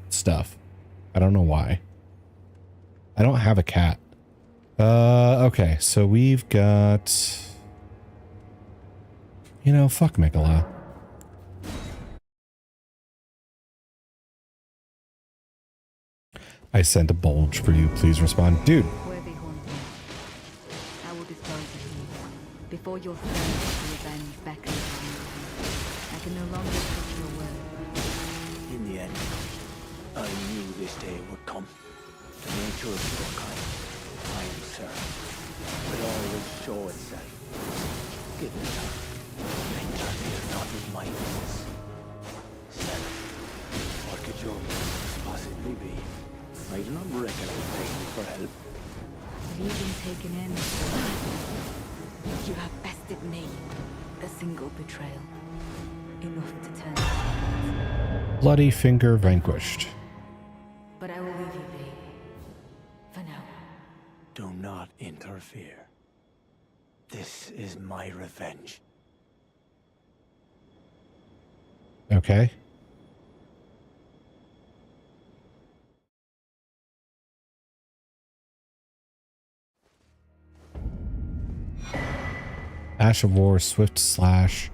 stuff. I don't know why. I don't have a cat. Okay, so we've got... You know, fuck Mikola. I sent a bulge for you. Please respond. Dude. Worthy Haunting, I will dispose of you. Before your thirst for revenge beckons on you, I can no longer trust your word. In the end, I knew this day would come. The nature of your kind, I am certain. will always show itself. Give it time. Interfere not with my business. Self, what could your business possibly be? I do not reckon I would take you for help. Have you been taken in? You have bested me. A single betrayal. Enough to turn the heart. Bloody finger vanquished. But I will leave you be. For now. Do not interfere. This is my revenge. Okay. Ash of War, Swift Slash,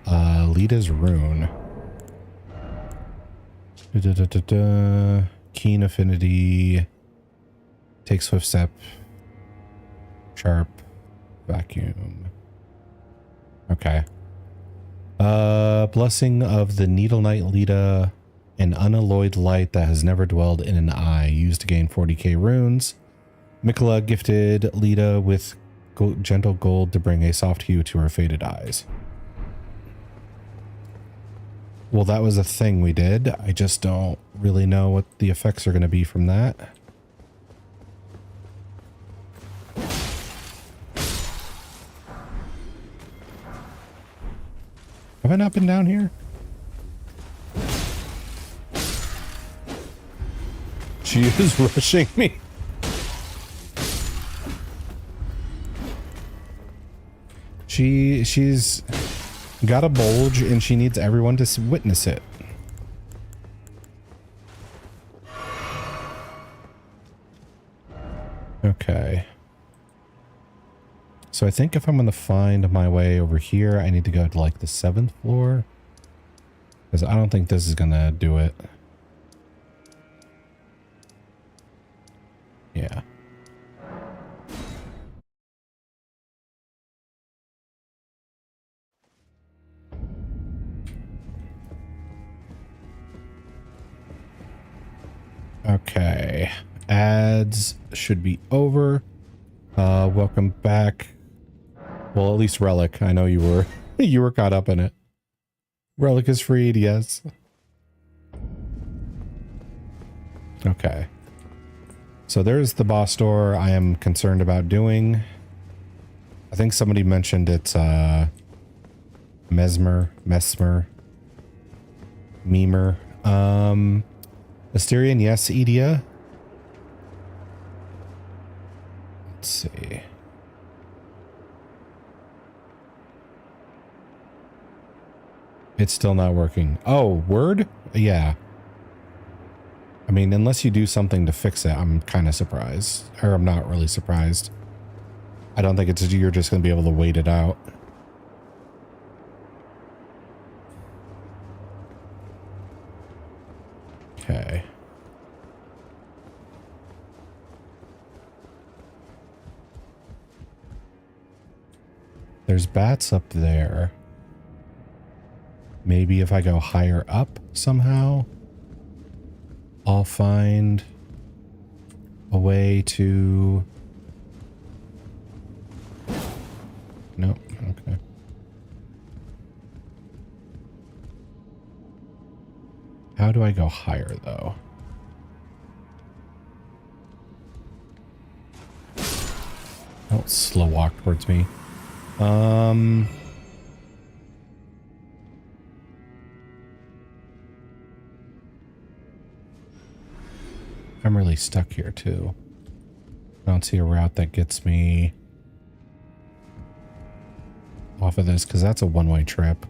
Lita's Rune. Keen Affinity, Take Swift Step, Sharp, Vacuum. Okay. Blessing of the Needle Knight Lita, an unalloyed light that has never dwelled in an eye, used to gain 40k runes. Mikola gifted Lita with gentle gold to bring a soft hue to her faded eyes. Well, that was a thing we did. I just don't really know what the effects are going to be from that. Have I not been down here? She is rushing me. She's got a bulge and she needs everyone to witness it. Okay. So I think if I'm going to find my way over here, I need to go to like the 7th floor. Because I don't think this is going to do it. Yeah. Okay. Ads should be over. Welcome back. Well, at least Relic. I know you were you were caught up in it. Relic is freed, yes. Okay. So there's the boss door I am concerned about doing. I think somebody mentioned it's Mesmer. Memer. Asterion, yes, Edia. Let's see. It's still not working. Oh, word? Yeah. I mean, unless you do something to fix it, I'm kind of surprised. Or I'm not really surprised. I don't think it's you're just going to be able to wait it out. Okay. There's bats up there. Maybe if I go higher up somehow, I'll find a way to... Nope. Okay. How do I go higher though? Don't slow walk towards me. I'm really stuck here too. I don't see a route that gets me off of this because that's a one-way trip.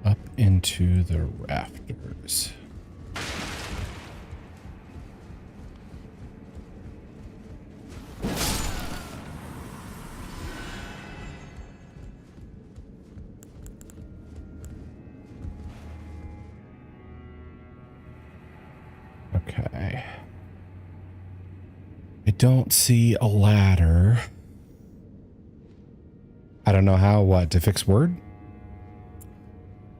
Up into the rafters. Okay. I don't see a ladder. I don't know how, what, to fix Word?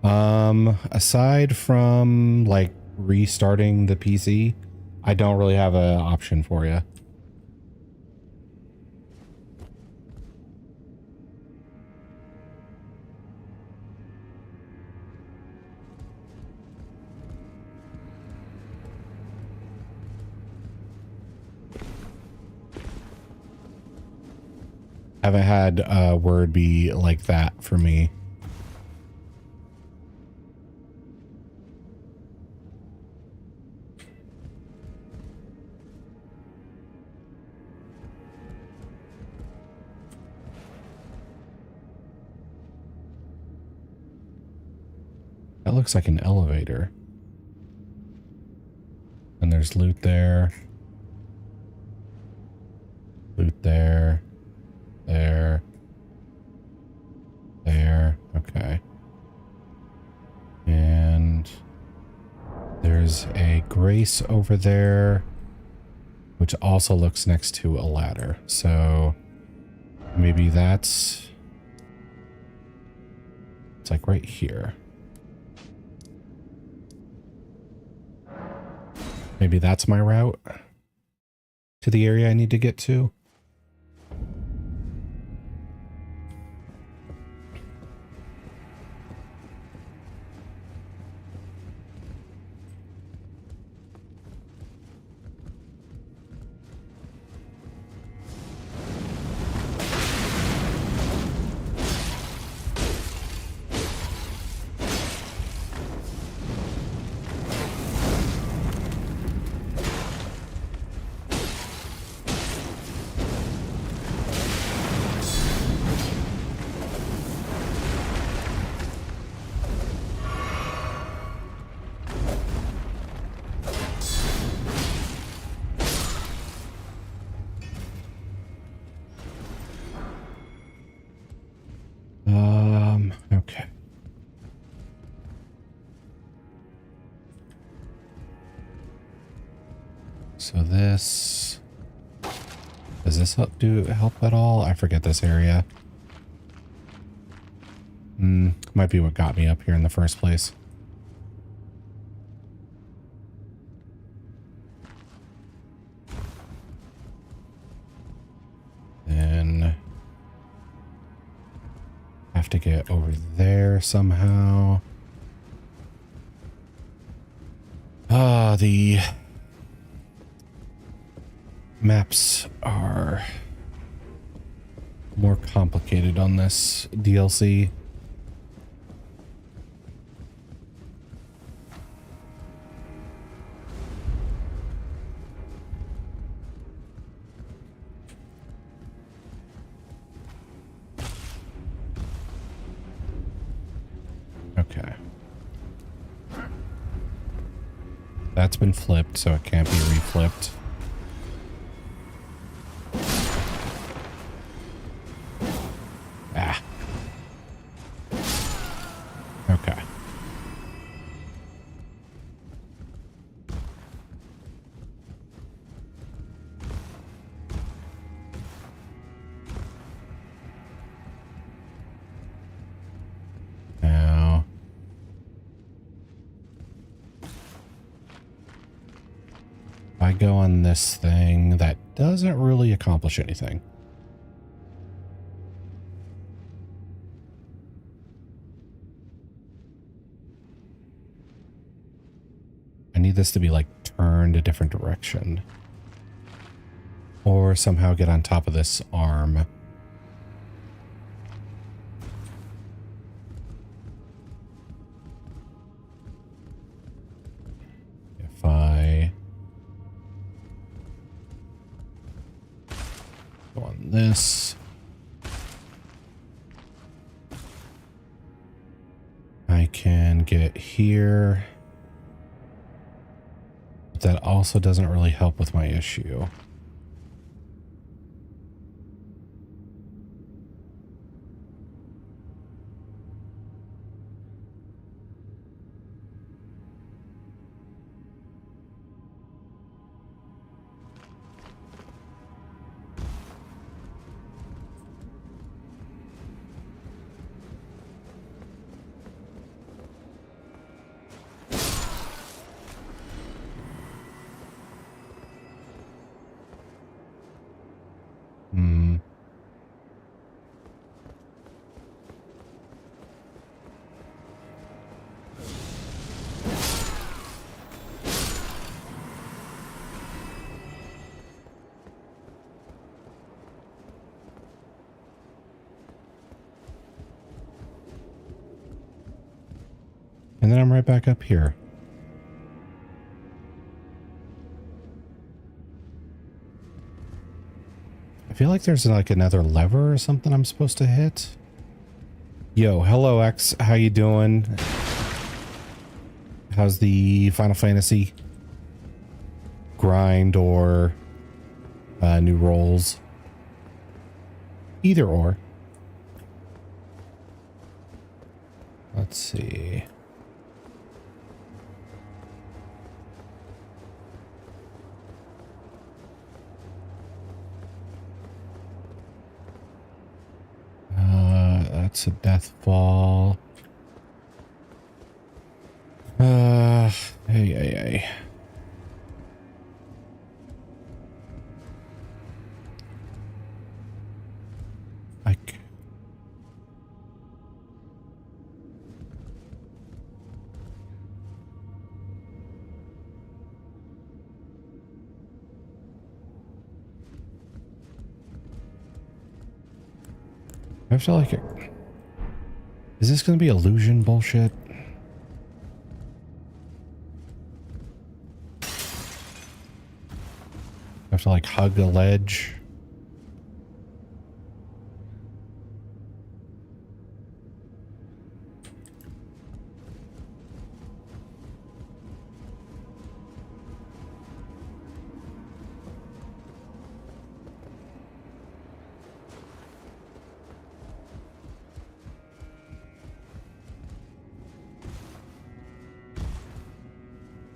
Aside from like restarting the PC, I don't really have an option for you. Haven't had Word be like that for me. That looks like an elevator. And there's loot there. Loot there. There. There. Okay. And there's a Grace over there, which also looks next to a ladder. So maybe it's like right here. Maybe that's my route to the area I need to get to. Okay. So this, does this help at all? I forget this area. Might be what got me up here in the first place. Then have to get over there somehow. The maps are more complicated on this DLC. Okay. That's been flipped, so it can't be reflipped. Ah. Okay. Now. If I go on this thing, that doesn't really accomplish anything. I need this to be like turned a different direction. Or somehow get on top of this arm. If I go on this. I can get here. But that also doesn't really help with my issue. And then I'm right back up here. I feel like there's like another lever or something I'm supposed to hit. Yo, hello X, how you doing? How's the Final Fantasy grind or new roles? Either or. Let's see. That's a death fall. Hey. I feel like it. Is this going to be illusion bullshit? I have to like hug a ledge.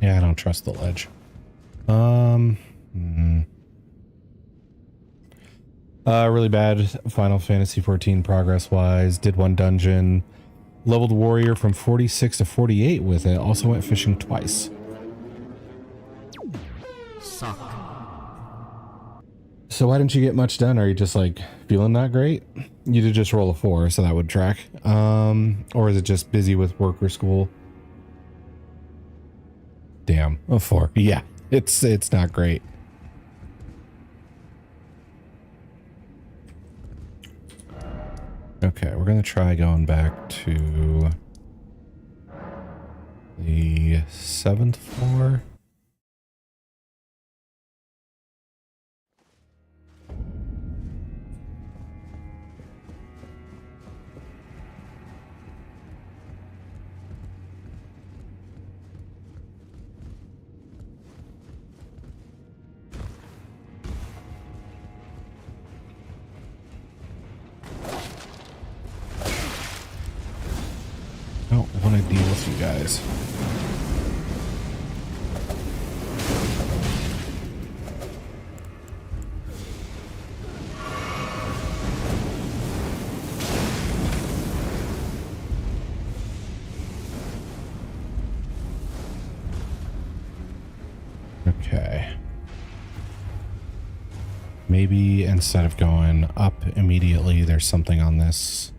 Yeah, I don't trust the ledge. Really bad Final Fantasy 14 progress-wise. Did one dungeon. Leveled warrior from 46 to 48 with it. Also went fishing twice. Suck. So why didn't you get much done? Are you just like feeling not great? You did just roll a 4, so that would track. Or is it just busy with work or school? Damn, a 4. Yeah, it's not great. Okay, we're gonna try going back to the 7th floor. I don't want to deal with you guys. Okay. Maybe instead of going up immediately, there's something on this.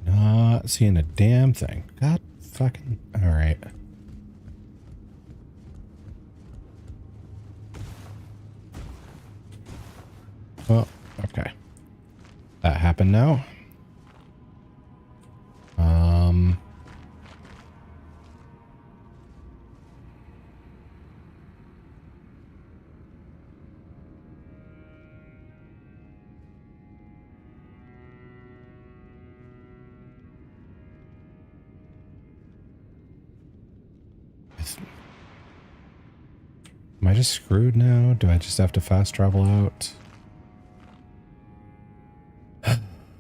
Not seeing a damn thing. God fucking. All right. Well, okay. That happened now. Am I just screwed now? Do I just have to fast travel out?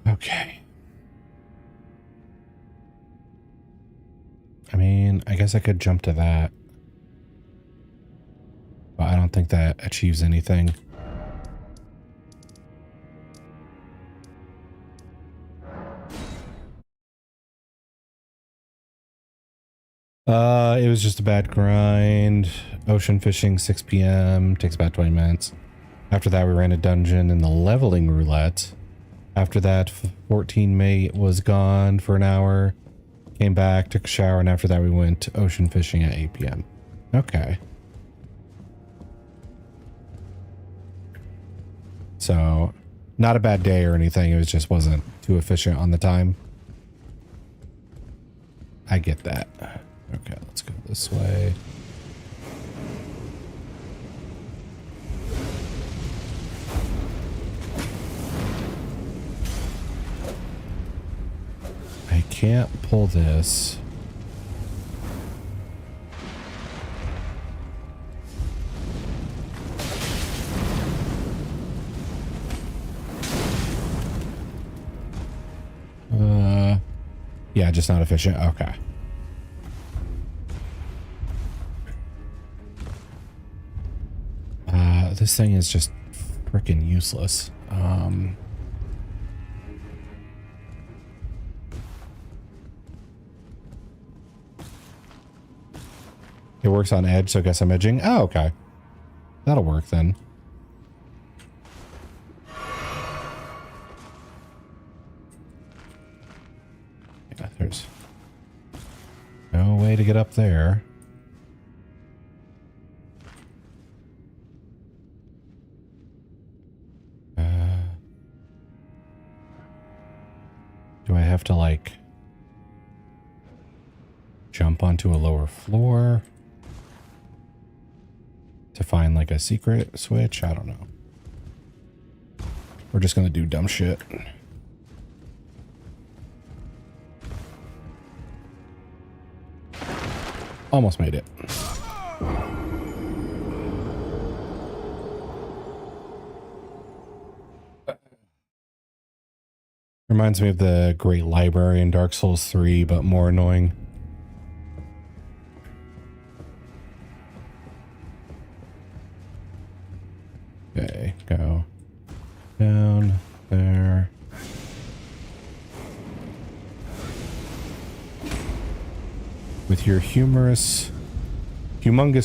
Okay. I mean, I guess I could jump to that. But I don't think that achieves anything. It was just a bad grind. Ocean fishing, 6 p.m. Takes about 20 minutes. After that, we ran a dungeon in the leveling roulette. After that, 14 mate was gone for an hour. Came back, took a shower, and after that, we went ocean fishing at 8 p.m. Okay. So not a bad day or anything. It was just wasn't too efficient on the time. I get that. Okay, let's go this way. I can't pull this. Yeah, just not efficient. Okay. This thing is just freaking useless. It works on edge, so I guess I'm edging. Oh, okay. That'll work then. Yeah, there's no way to get up there. Do I have to like jump onto a lower floor to find like a secret switch? I don't know. We're just gonna do dumb shit. Almost made it. Reminds me of the Great Library in Dark Souls 3, but more annoying. Okay, go down there. With your humongous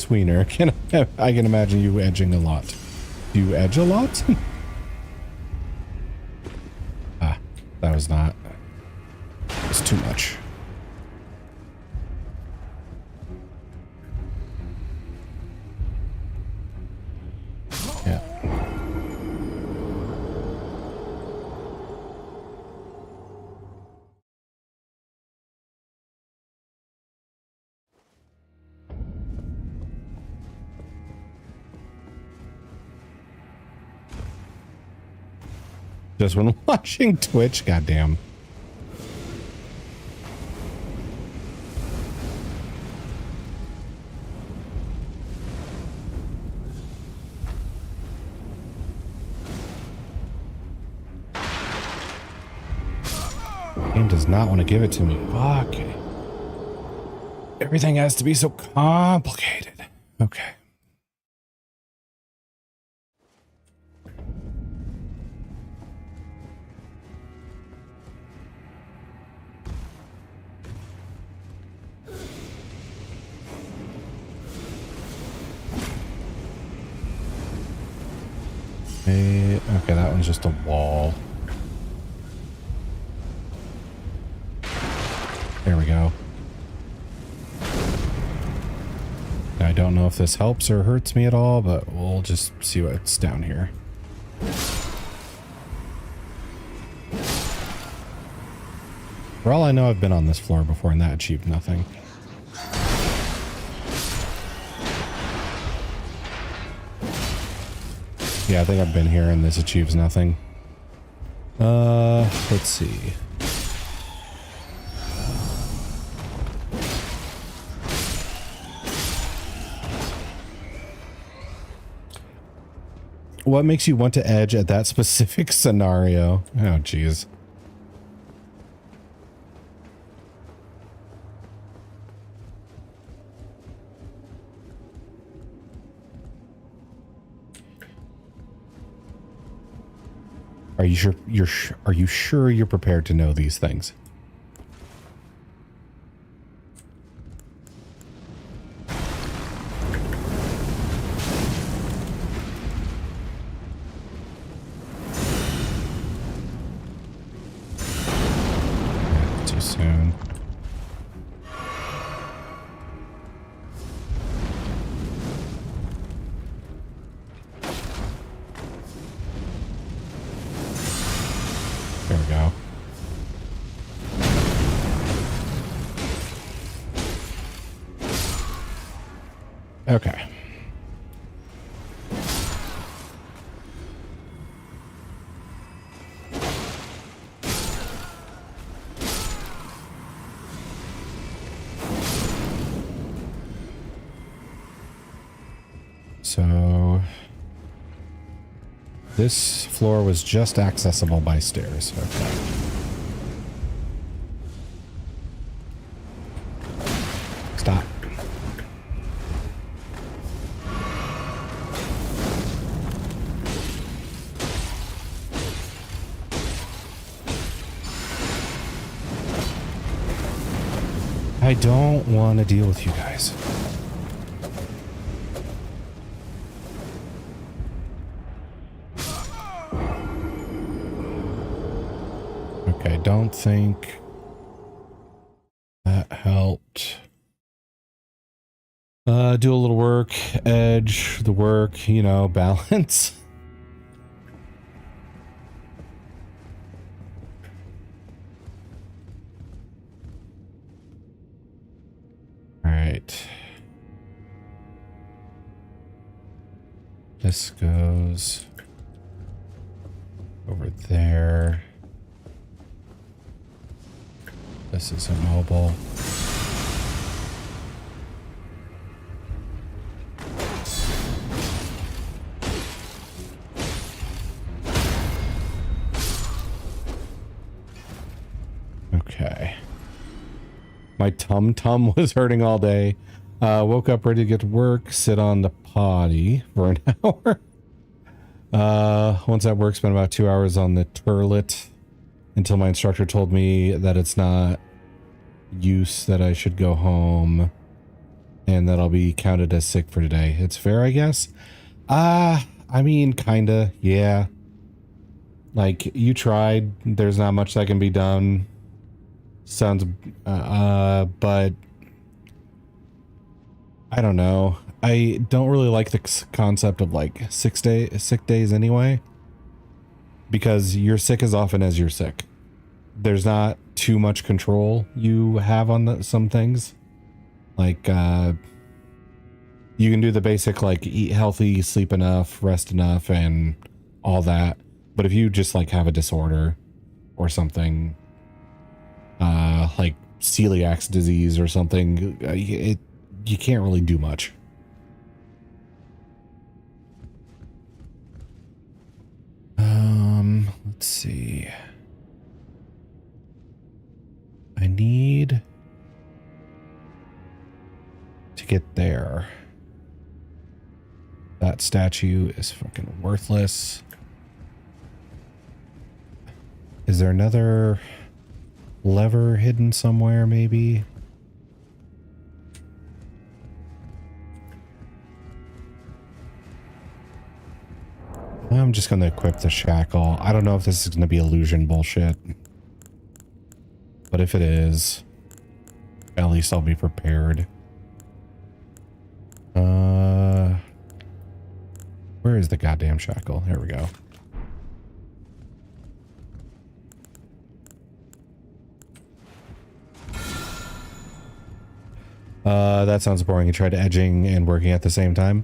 wiener, I can imagine you edging a lot. Do you edge a lot? That was not. It's too much. Yeah. Just when watching Twitch, goddamn. Game does not want to give it to me. Fuck. Everything has to be so complicated. Okay. Okay, that one's just a wall. There we go. I don't know if this helps or hurts me at all, but we'll just see what's down here. For all I know, I've been on this floor before and that achieved nothing. Yeah, I think I've been here and this achieves nothing. Let's see. What makes you want to edge at that specific scenario? Oh, jeez. Are you sure you're prepared to know these things? Too soon. Okay. So this floor was just accessible by stairs. Okay. Stop. I don't want to deal with you guys. Okay, don't think that helped. Do a little work, edge, the work, you know, balance. All right. This goes over there. This is immobile. Okay. My tum-tum was hurting all day. Woke up ready to get to work, sit on the potty for an hour. Once at work, spent about 2 hours on the toilet until my instructor told me that it's not use, that I should go home and that I'll be counted as sick for today. It's fair, I guess. I mean, kinda, yeah. Like, you tried. There's not much that can be done. Sounds, but I don't know. I don't really like the concept of like sick days anyway, because you're sick as often as you're sick. There's not too much control you have on some things. Like, you can do the basic, like, eat healthy, sleep enough, rest enough, and all that. But if you just like have a disorder or something, like celiac disease or something, you can't really do much. Let's see. I need to get there. That statue is fucking worthless. Is there another lever hidden somewhere, maybe? I'm just going to equip the shackle. I don't know if this is going to be illusion bullshit. But if it is, at least I'll be prepared. Where is the goddamn shackle? There we go. That sounds boring. You tried edging and working at the same time.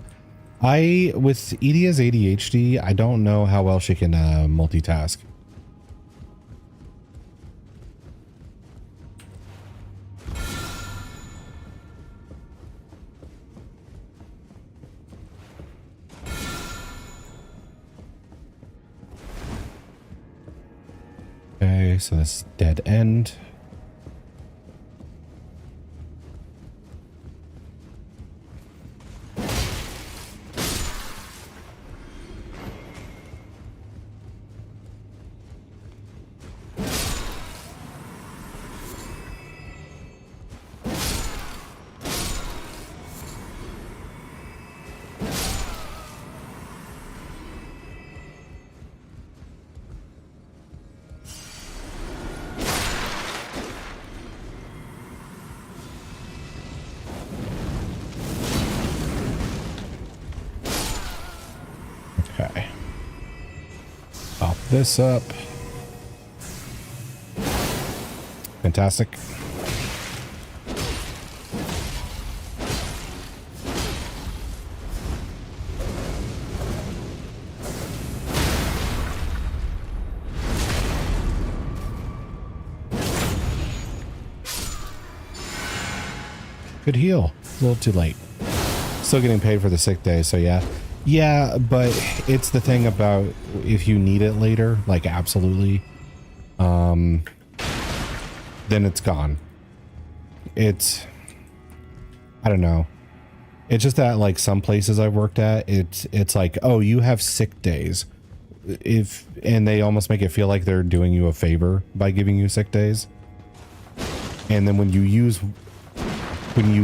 With Edia's ADHD, I don't know how well she can multitask. Okay, so this is dead end. Okay. Pop this up. Fantastic. could heal. A little too late. Still getting paid for the sick day, so yeah. Yeah, but it's the thing about if you need it later, like absolutely, then it's gone. It's, I don't know. It's just that like some places I've worked at, it's like, oh, you have sick days. And they almost make it feel like they're doing you a favor by giving you sick days. And then when you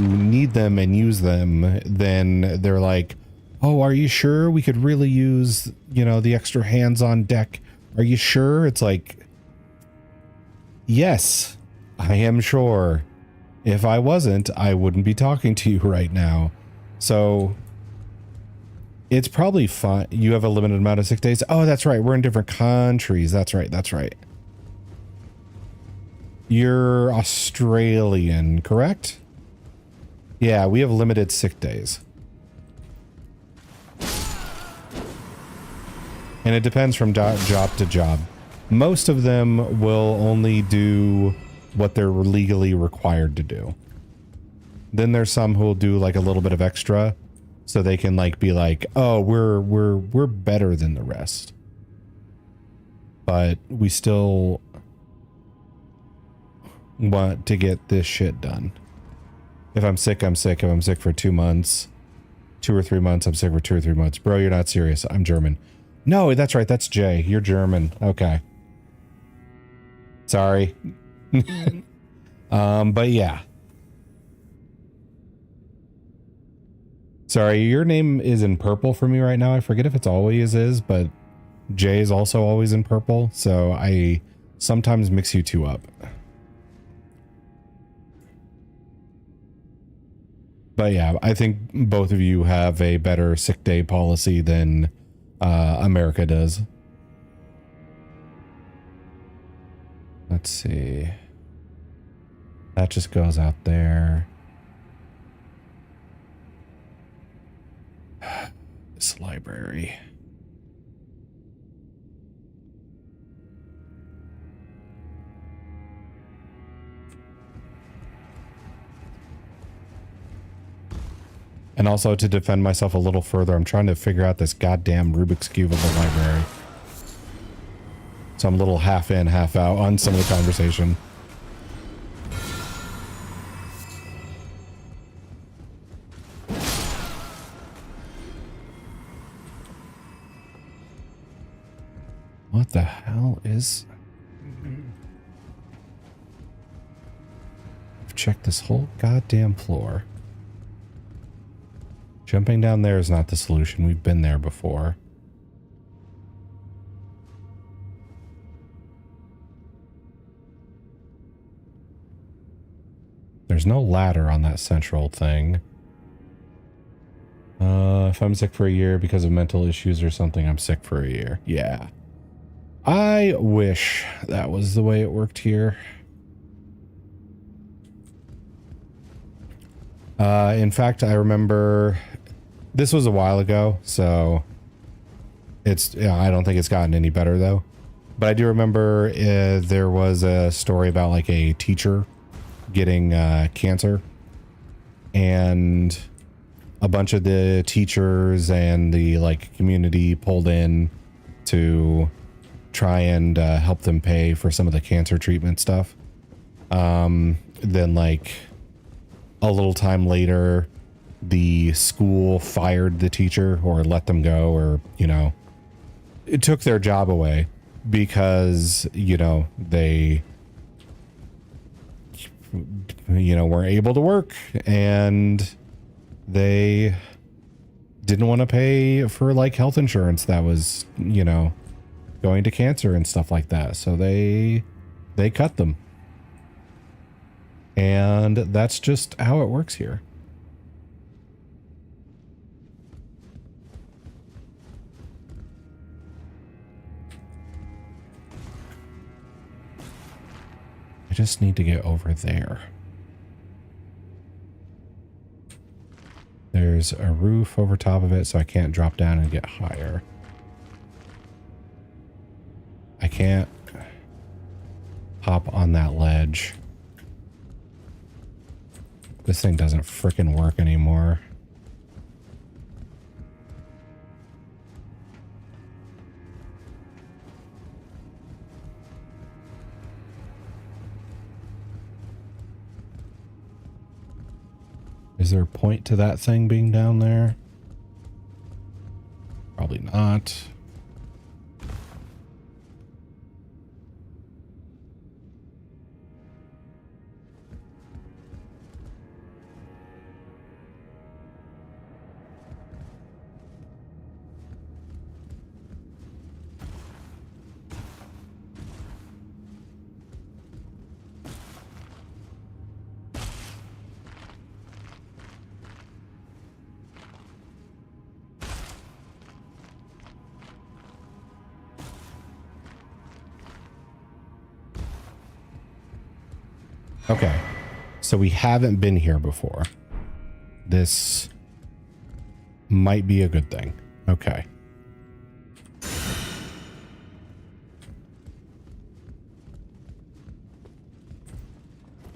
need them and use them, then they're like, oh, are you sure we could really use, you know, the extra hands on deck? Are you sure? It's like, yes, I am sure. If I wasn't, I wouldn't be talking to you right now. So it's probably fine. You have a limited amount of sick days. Oh, that's right. We're in different countries. That's right. That's right. You're Australian, correct? Yeah, we have limited sick days. And it depends from job to job. Most of them will only do what they're legally required to do. Then there's some who will do like a little bit of extra so they can like be like, oh, we're better than the rest. But we still want to get this shit done. If I'm sick, I'm sick. If I'm sick for 2 months, 2 or 3 months, I'm sick for 2 or 3 months. Bro, you're not serious. I'm German. No, that's right. That's Jay. You're German. Okay. Sorry. But yeah. Sorry, your name is in purple for me right now. I forget if it's always is, but Jay is also always in purple. So I sometimes mix you two up. But yeah, I think both of you have a better sick day policy than America does. Let's see. That just goes out there. This library. And also to defend myself a little further, I'm trying to figure out this goddamn Rubik's Cube of the library. So I'm a little half in, half out on some of the conversation. What the hell is... I've checked this whole goddamn floor. Jumping down there is not the solution. We've been there before. There's no ladder on that central thing. If I'm sick for a year because of mental issues or something, I'm sick for a year. Yeah. I wish that was the way it worked here. In fact, I remember this was a while ago, so it's, I don't think it's gotten any better though. But I do remember there was a story about like a teacher getting cancer, and a bunch of the teachers and the like community pulled in to try and help them pay for some of the cancer treatment stuff. Then like a little time later, the school fired the teacher or let them go, or, you know, it took their job away because, you know, they, you know, weren't able to work and they didn't want to pay for like health insurance that was, you know, going to cancer and stuff like that. So they cut them. And that's just how it works here. I just need to get over there. There's a roof over top of it, so I can't drop down and get higher. I can't hop on that ledge. This thing doesn't frickin' work anymore. Is there a point to that thing being down there? Probably not. Okay, so we haven't been here before. This might be a good thing. Okay.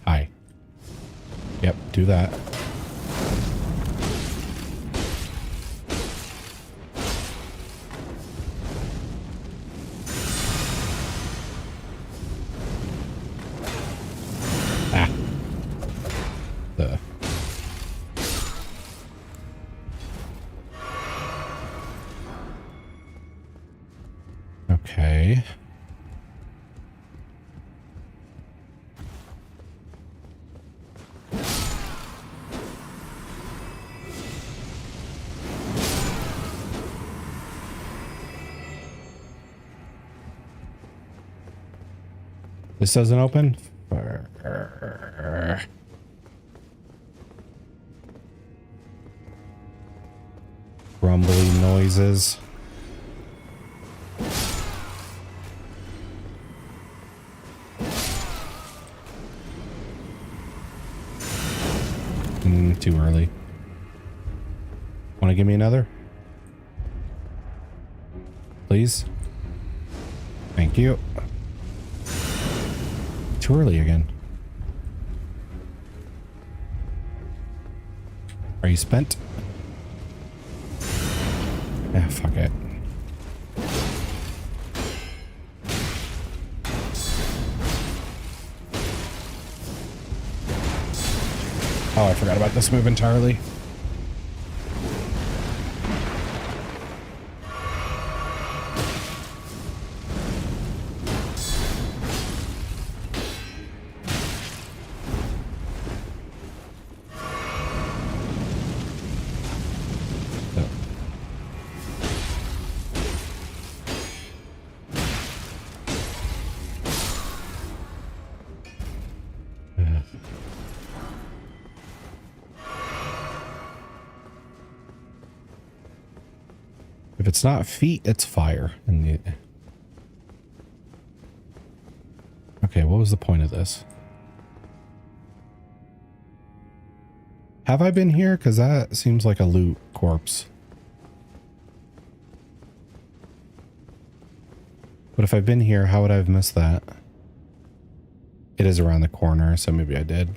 Hi. Yep, do that. Okay. This doesn't open? Rumbly noises. Too early. Want to give me another? Please? Thank you. Too early again. Are you spent? Yeah, fuck it. Oh, I forgot about this move entirely. If it's not feet, it's fire. Okay, what was the point of this? Have I been here? Because that seems like a loot corpse. But if I've been here, how would I have missed that? It is around the corner, so maybe I did.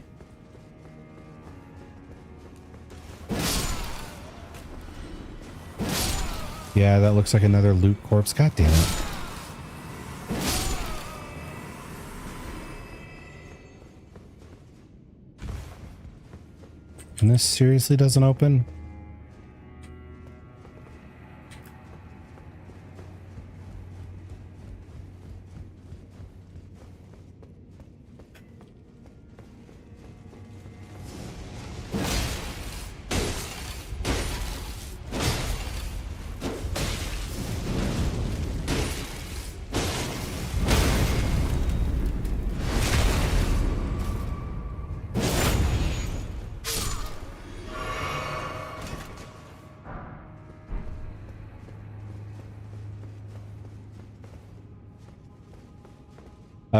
Yeah, that looks like another loot corpse. God damn it. And this seriously doesn't open?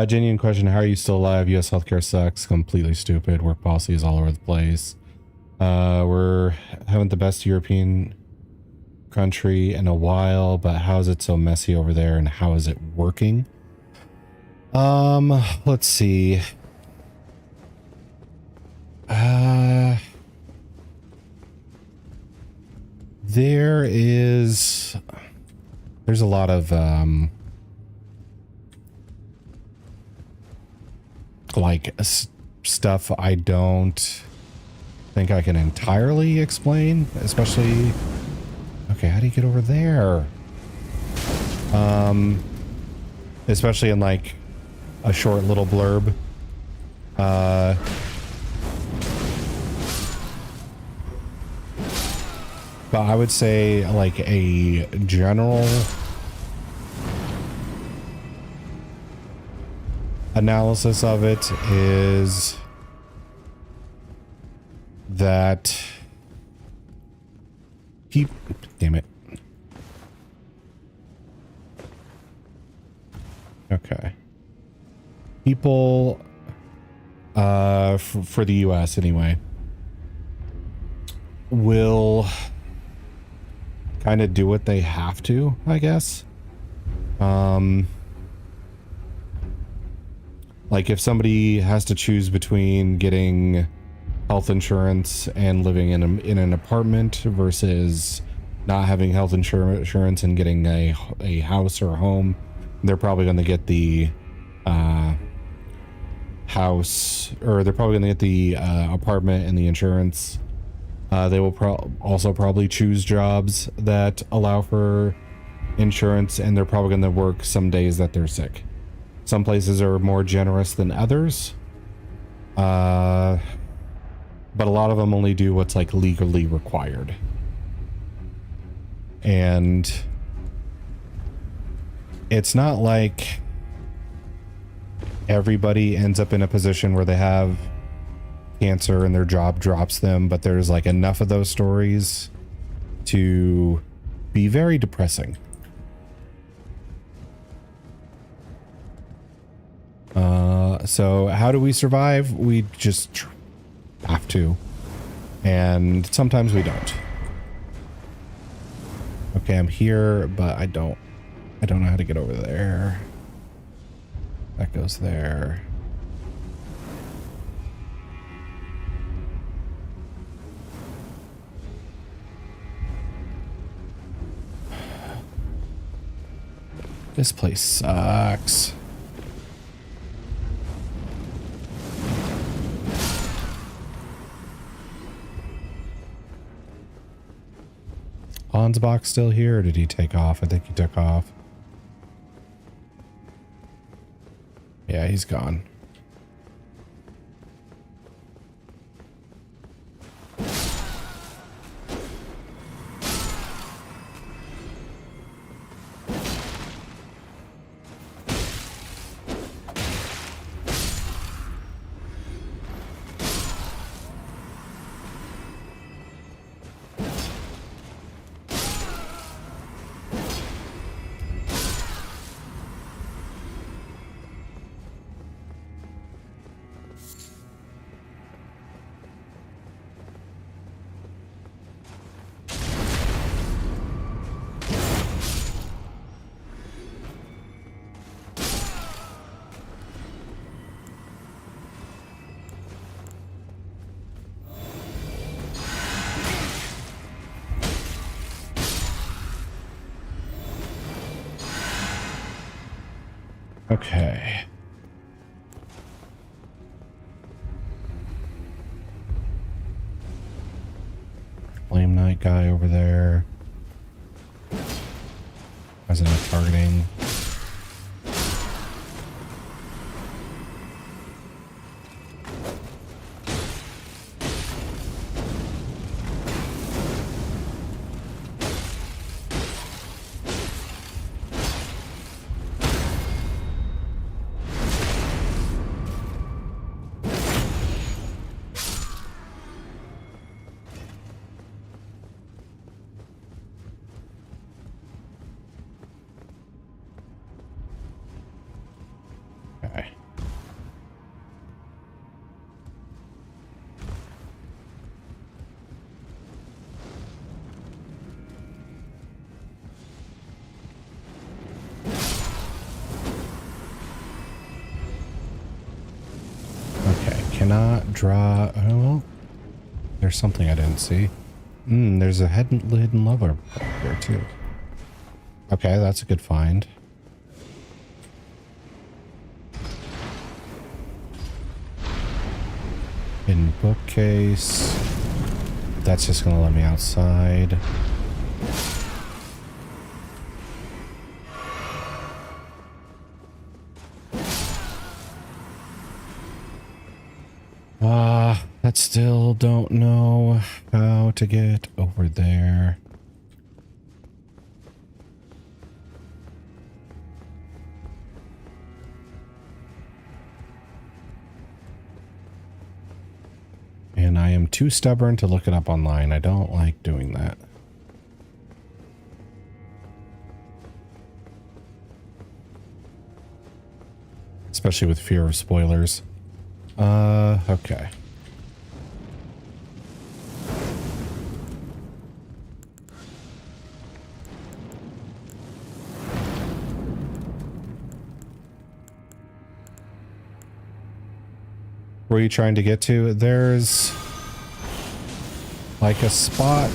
Genuine question. How are you still alive? US healthcare sucks. Completely stupid. Work policy is all over the place. We're having the best European country in a while, but how is it so messy over there and how is it working? Let's see. there's a lot of like stuff I don't think I can entirely explain, especially okay, how do you get over there? Especially in like a short little blurb. But I would say like a general analysis of it is that damn it. Okay. People for the US anyway will kind of do what they have to, I guess. Like if somebody has to choose between getting health insurance and living in an apartment versus not having health insurance and getting a house or a home, they're probably going to get the house, or they're probably going to get the apartment and the insurance. They will also probably choose jobs that allow for insurance, and they're probably going to work some days that they're sick. Some places are more generous than others. But a lot of them only do what's like legally required. And it's not like everybody ends up in a position where they have cancer and their job drops them, but there's like enough of those stories to be very depressing. So how do we survive? We just have to, and sometimes we don't. Okay, I'm here, but I don't know how to get over there. That goes there. This place sucks. Han's box still here, or did he take off? I think he took off. Yeah, he's gone. Okay. Flame Knight guy over there. As in targeting. Cannot draw. Oh, there's something I didn't see. There's a hidden lever back here too. Okay, that's a good find. Hidden bookcase. That's just gonna let me outside. I still don't know how to get over there. And I am too stubborn to look it up online. I don't like doing that. Especially with fear of spoilers. Okay. Where are you trying to get to? There's like a spot.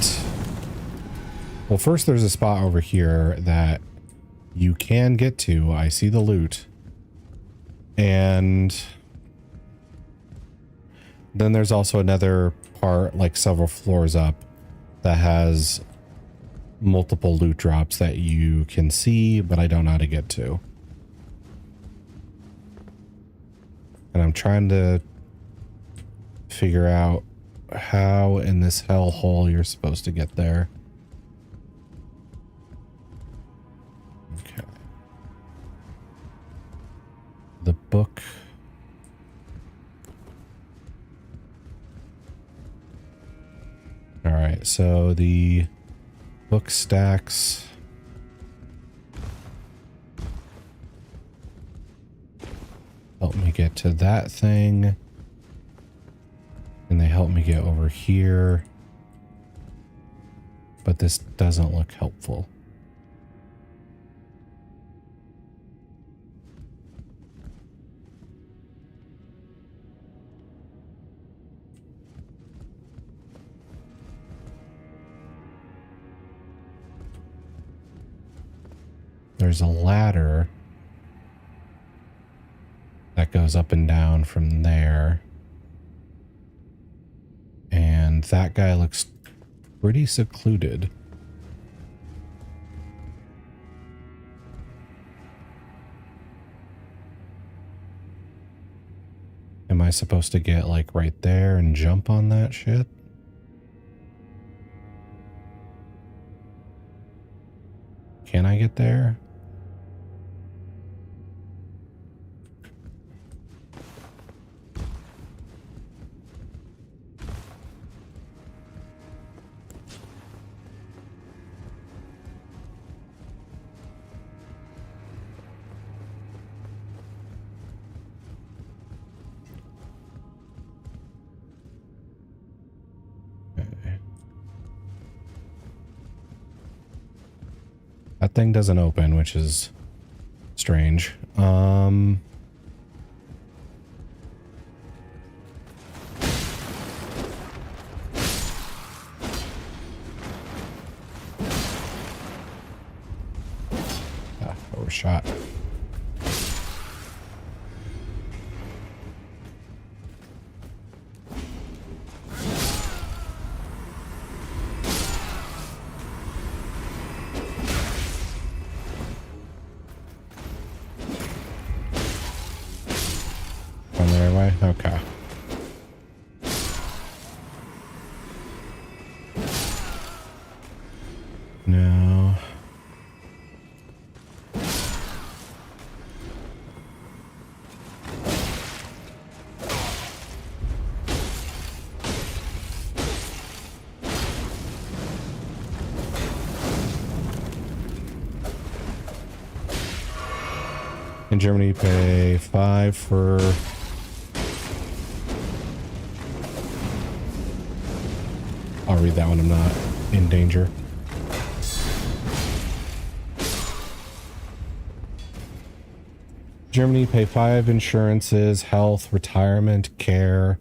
Well, first there's a spot over here that you can get to. I see the loot. And then there's also another part, like several floors up, that has multiple loot drops that you can see, but I don't know how to get to. And I'm trying to figure out how in this hellhole you're supposed to get there. Okay. The book. All right, so the book stacks. Help me get to that thing. And they help me get over here. But this doesn't look helpful. There's a ladder that goes up and down from there. And that guy looks pretty secluded. Am I supposed to get like right there and jump on that shit? Can I get there? That thing doesn't open, which is strange. Oh, overshot. Okay. No. In Germany, you pay 5 for... I'll read that one. I'm not in danger. Germany, pay 5 insurances: health, retirement, care,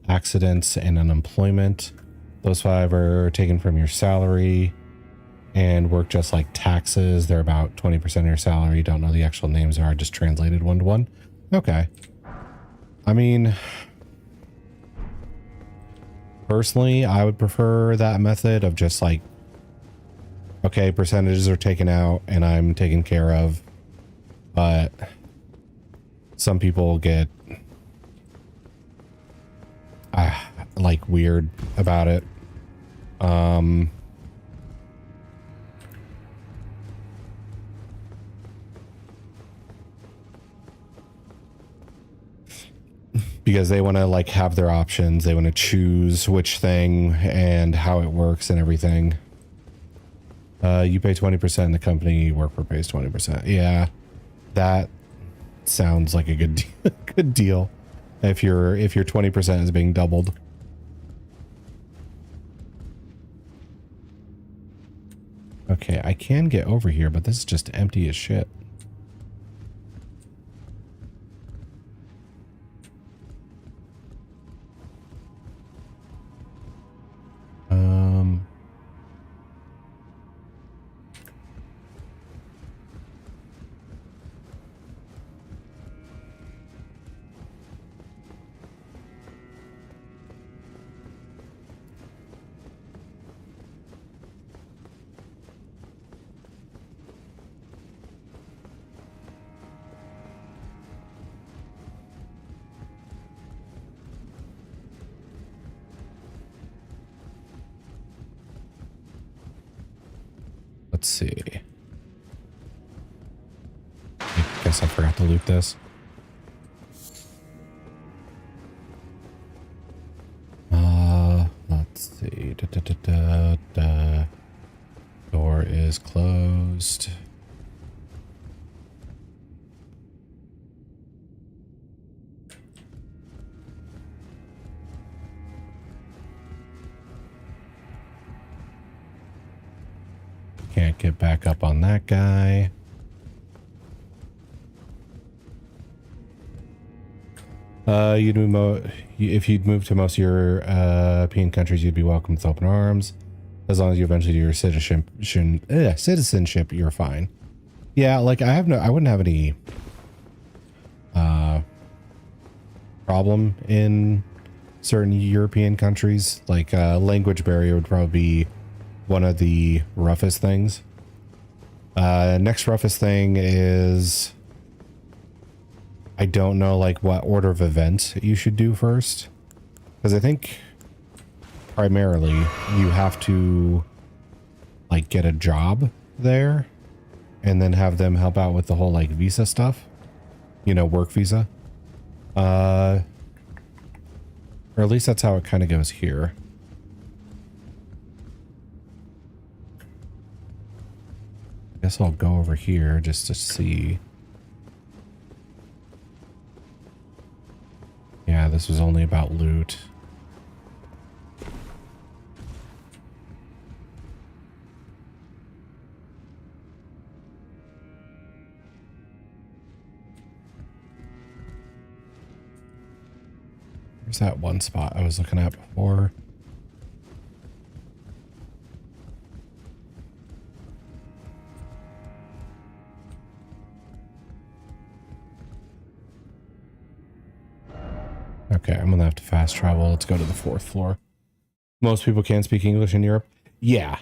accidents, and unemployment. Those 5 are taken from your salary and work just like taxes. They're about 20% of your salary. Don't know the actual names are just translated 1-to-1. Okay. I mean, personally, I would prefer that method of just like, okay, percentages are taken out and I'm taken care of. But some people get like weird about it. Because they want to like have their options. They want to choose which thing and how it works and everything. You pay 20% and the company you work for pays 20%. Yeah, that sounds like a good good deal. If your 20% is being doubled. Okay, I can get over here, but this is just empty as shit. Let's see. I guess I forgot to loot this. Let's see. Door is closed. Can't get back up on that guy. If you'd move to most European countries, you'd be welcomed with open arms. As long as you eventually do your citizenship, you're fine. Yeah, like I wouldn't have any problem in certain European countries. Like language barrier would probably be one of the roughest things. Next roughest thing is, I don't know like what order of events you should do first, because I think primarily you have to like get a job there and then have them help out with the whole like visa stuff, you know, work visa. Or at least that's how it kind of goes here. Guess I'll go over here just to see. Yeah, this was only about loot. There's that one spot I was looking at before. Okay, I'm gonna have to fast travel. Let's go to the 4th floor. Most people can't speak English in Europe. Yeah,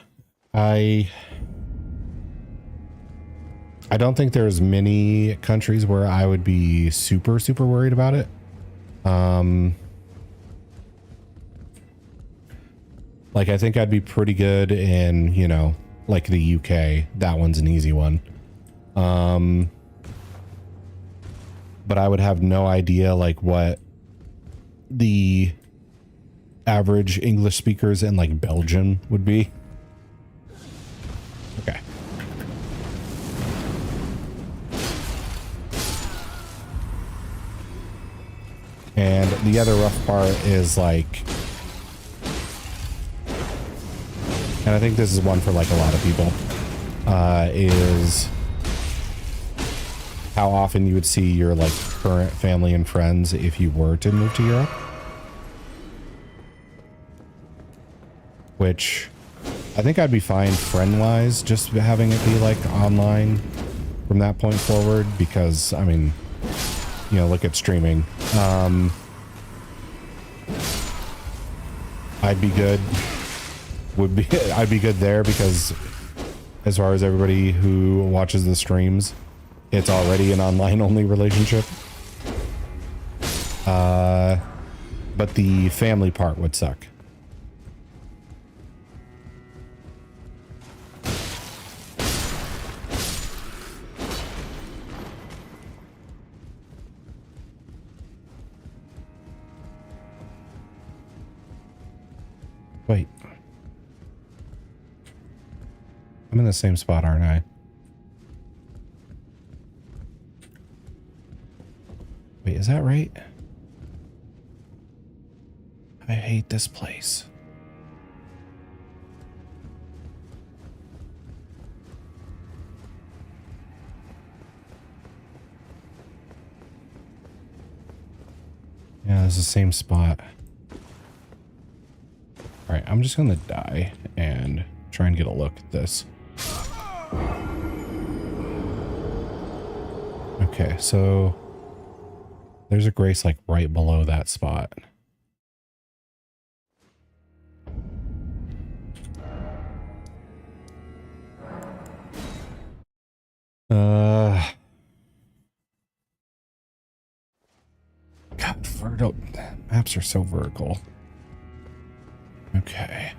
I don't think there's many countries where I would be super worried about it. Like I think I'd be pretty good in, you know, like the UK. That one's an easy one. But I would have no idea like what the average English speakers in like Belgium would be. Okay. And the other rough part is like, and I think this is one for like a lot of people, is how often you would see your like current family and friends if you were to move to Europe. which I think I'd be fine friend-wise, just having it be like online from that point forward, because I mean, you know, look at streaming. I'd be good. I'd be good there, because as far as everybody who watches the streams, it's already an online only relationship. But the family part would suck. Wait. I'm in the same spot, aren't I? Wait, is that right? I hate this place. Yeah, it's the same spot. Alright, I'm just gonna die and try and get a look at this. Okay, so there's a grace like right below that spot. God, maps are so vertical. Okay.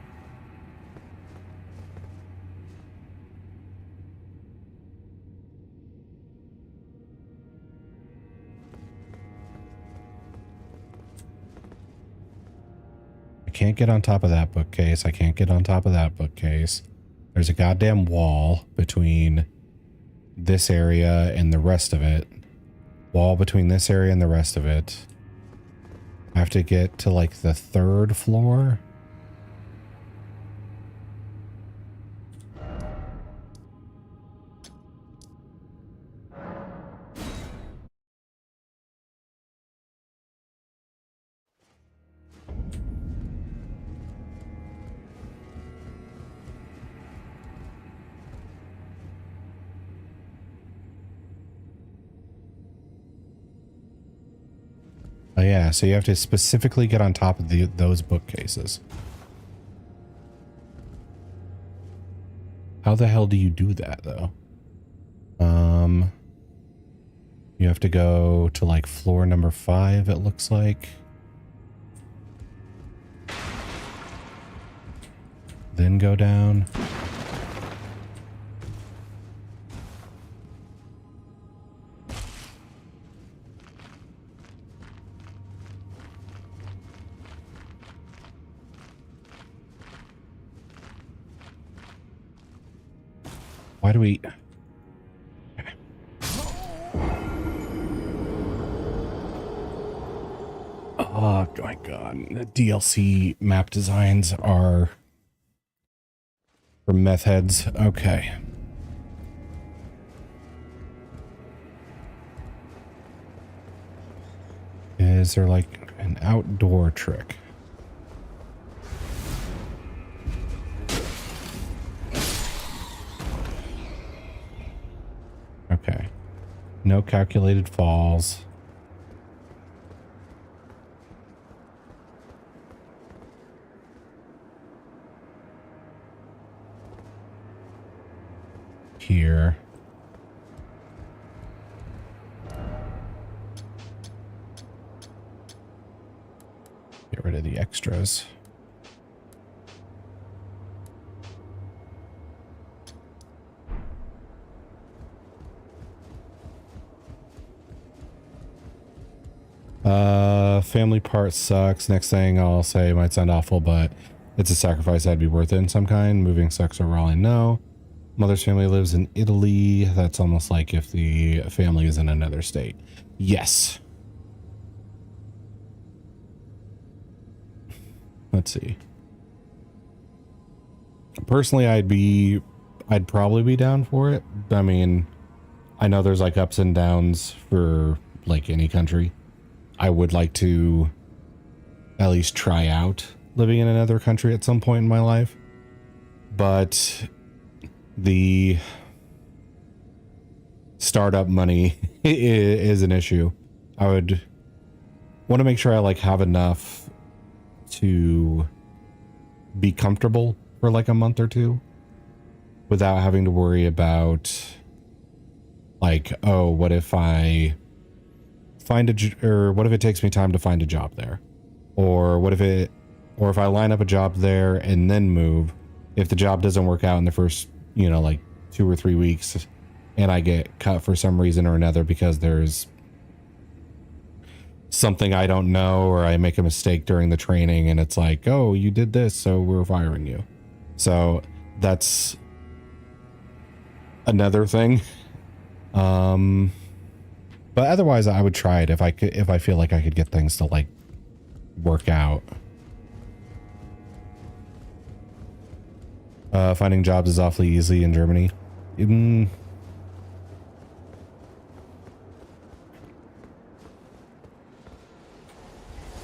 I can't get on top of that bookcase. I can't get on top of that bookcase. There's a goddamn wall between this area and the rest of it. Wall between this area and the rest of it. I have to get to like the 3rd floor. Oh yeah, so you have to specifically get on top of those bookcases. How the hell do you do that though? You have to go to like floor number 5, it looks like. Then go down. Why do we... Oh my god. The DLC map designs are for meth heads. Okay. Is there like an outdoor trick? Okay. No calculated falls. Here. Get rid of the extras. Family part sucks. Next thing I'll say might sound awful, but it's a sacrifice that'd be worth it in some kind. Moving sucks overall, I know. Mother's family lives in Italy. That's almost like if the family is in another state. Yes. Let's see. Personally, I'd probably be down for it. I mean, I know there's like ups and downs for like any country. I would like to at least try out living in another country at some point in my life, but the startup money is an issue. I would want to make sure I like have enough to be comfortable for like a month or two without having to worry about like, oh, what if I find or what if it takes me time to find a job there? Or what if if I line up a job there and then move, if the job doesn't work out in the first, you know, like 2 or 3 weeks and I get cut for some reason or another because there's something I don't know, or I make a mistake during the training and it's like, oh, you did this, so we're firing you. So that's another thing. But otherwise I would try it if I feel like I could get things to like work out. Finding jobs is awfully easy in Germany.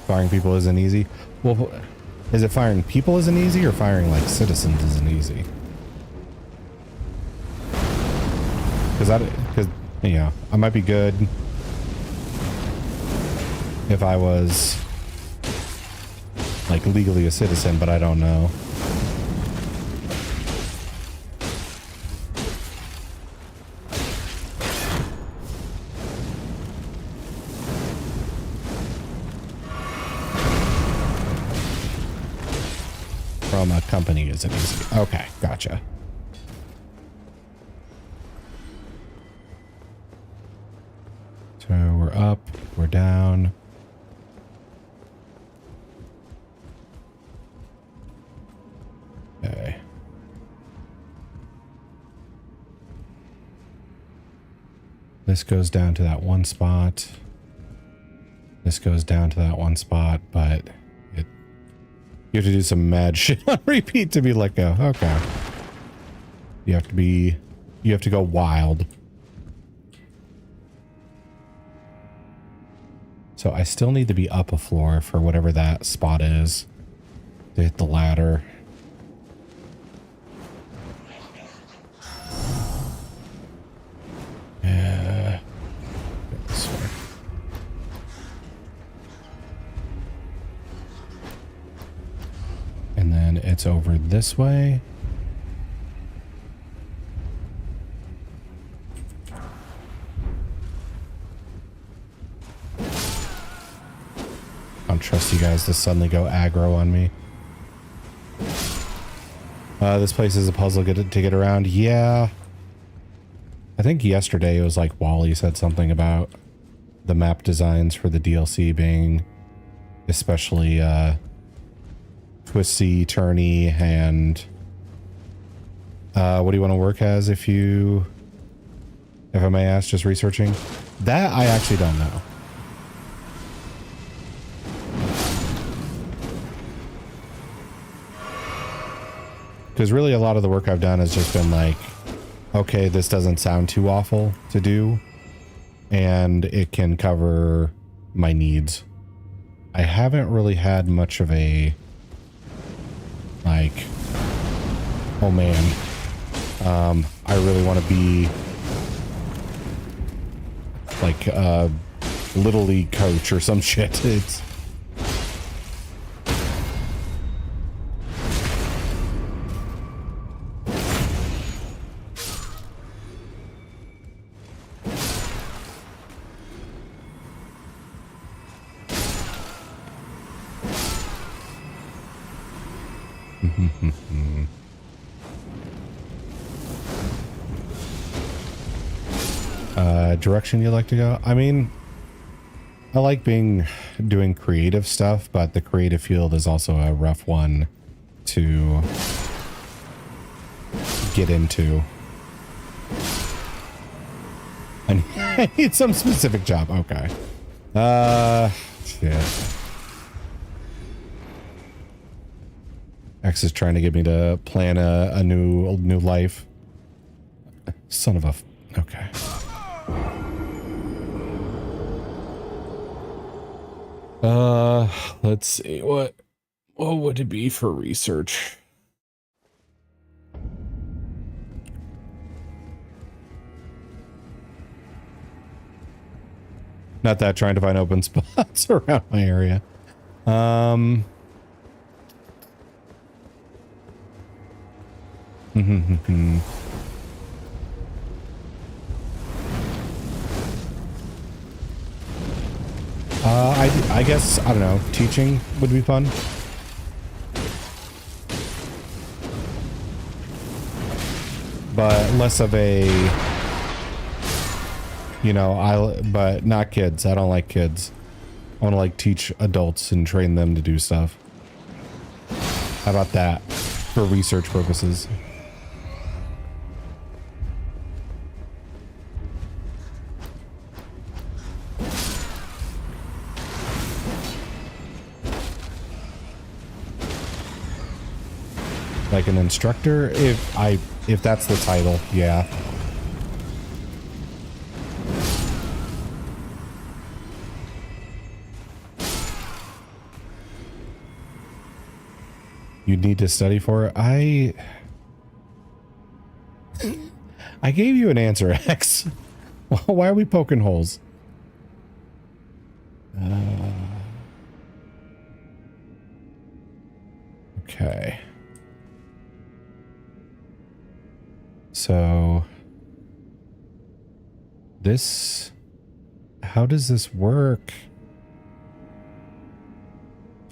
Firing people isn't easy. Well, is it firing people isn't easy or firing like citizens isn't easy? Because you know, I might be good if I was like legally a citizen, but I don't know. From a company isn't easy. Okay, gotcha. So we're up, we're down. Okay. This goes down to that one spot. This goes down to that one spot, but you have to do some mad shit on repeat to be let go. Okay. You have to go wild. So I still need to be up a floor for whatever that spot is to hit the ladder. Yeah. This way. And then it's over this way. I don't trust you guys to suddenly go aggro on me. This place is a puzzle to get around. Yeah. I think yesterday it was like Wally said something about the map designs for the DLC being especially twisty, turny, and what do you want to work as if I may ask, just researching? That I actually don't know. Because really a lot of the work I've done has just been like, okay, this doesn't sound too awful to do, and it can cover my needs. I haven't really had much of a, like, oh man, I really want to be like a little league coach or some shit. It's direction you'd like to go? I mean, I like doing creative stuff, but the creative field is also a rough one to get into. I need some specific job. Okay. Shit. X is trying to get me to plan a new life. Son of a... Okay. Let's see. What What would it be for research? Not that trying to find open spots around my area. I guess, I don't know, teaching would be fun. But less of a, you know, but not kids. I don't like kids. I want to like teach adults and train them to do stuff. How about that for research purposes? Like an instructor, if that's the title, yeah. You need to study for it. I gave you an answer, X. Why are we poking holes? Okay. So this, how does this work?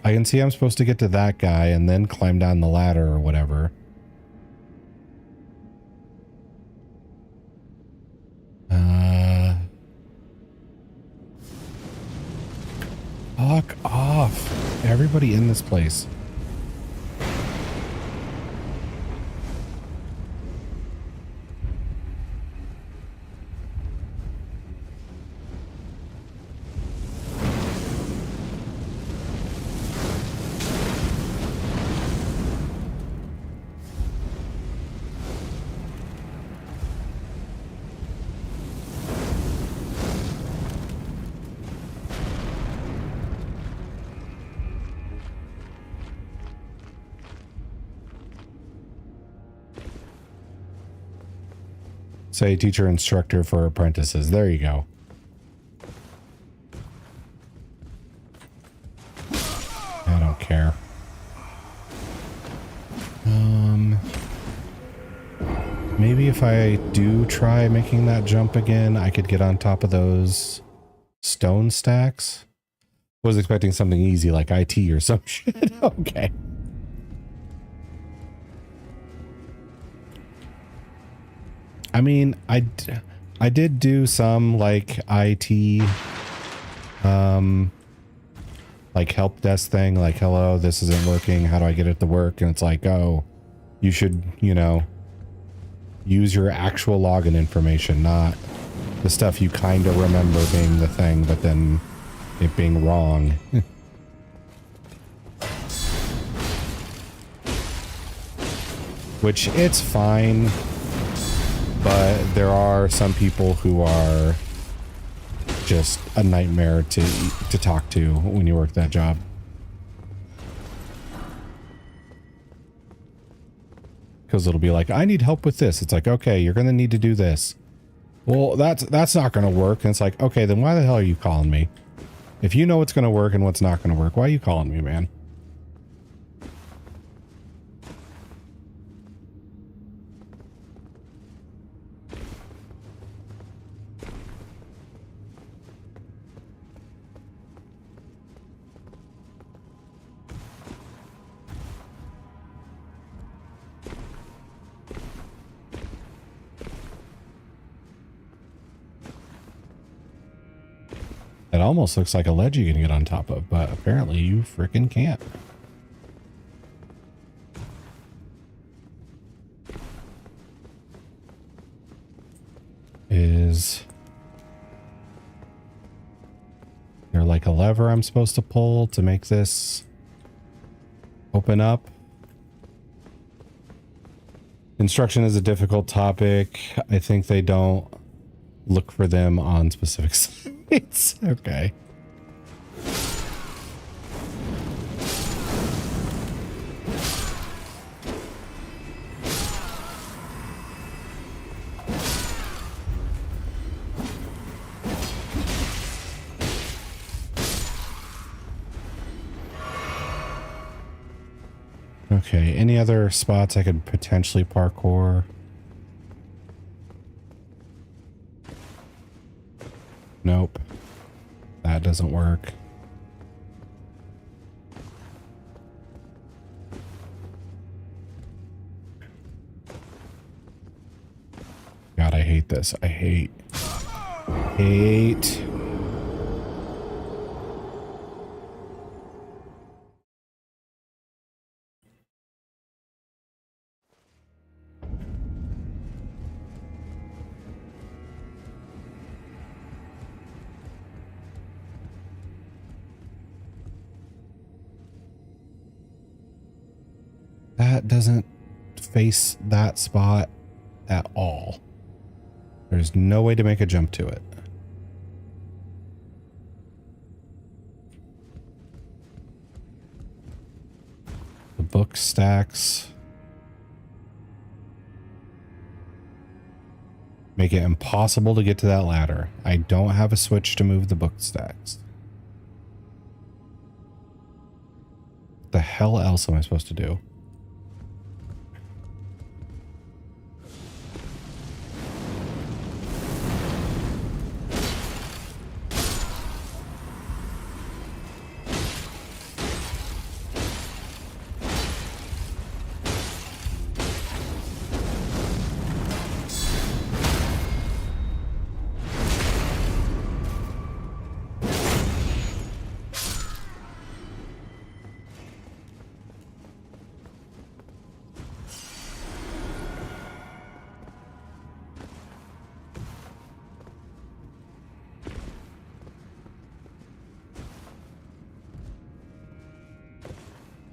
I can see I'm supposed to get to that guy and then climb down the ladder or whatever. Fuck off. Everybody in this place. Say teacher instructor for apprentices. There you go. I don't care. Maybe if I do try making that jump again, I could get on top of those stone stacks. Was expecting something easy like IT or some shit. Okay. I mean, I did do some like IT, like help desk thing, like, hello, this isn't working. How do I get it to work? And it's like, oh, you should, you know, use your actual login information, not the stuff you kind of remember being the thing, but then it being wrong. Which it's fine. But there are some people who are just a nightmare to talk to when you work that job. Because it'll be like, I need help with this. It's like, okay, you're going to need to do this. Well, that's not going to work. And it's like, okay, then why the hell are you calling me? If you know what's going to work and what's not going to work, why are you calling me, man? It almost looks like a ledge you can get on top of, but apparently you freaking can't. Is there like a lever I'm supposed to pull to make this open up? Instruction is a difficult topic. I think they don't look for them on specific sites. Okay. Okay, any other spots I could potentially parkour? Nope. That doesn't work. God, I hate this. I hate. That doesn't face that spot at all. There's no way to make a jump to it. The book stacks make it impossible to get to that ladder. I don't have a switch to move the book stacks. What the hell else am I supposed to do?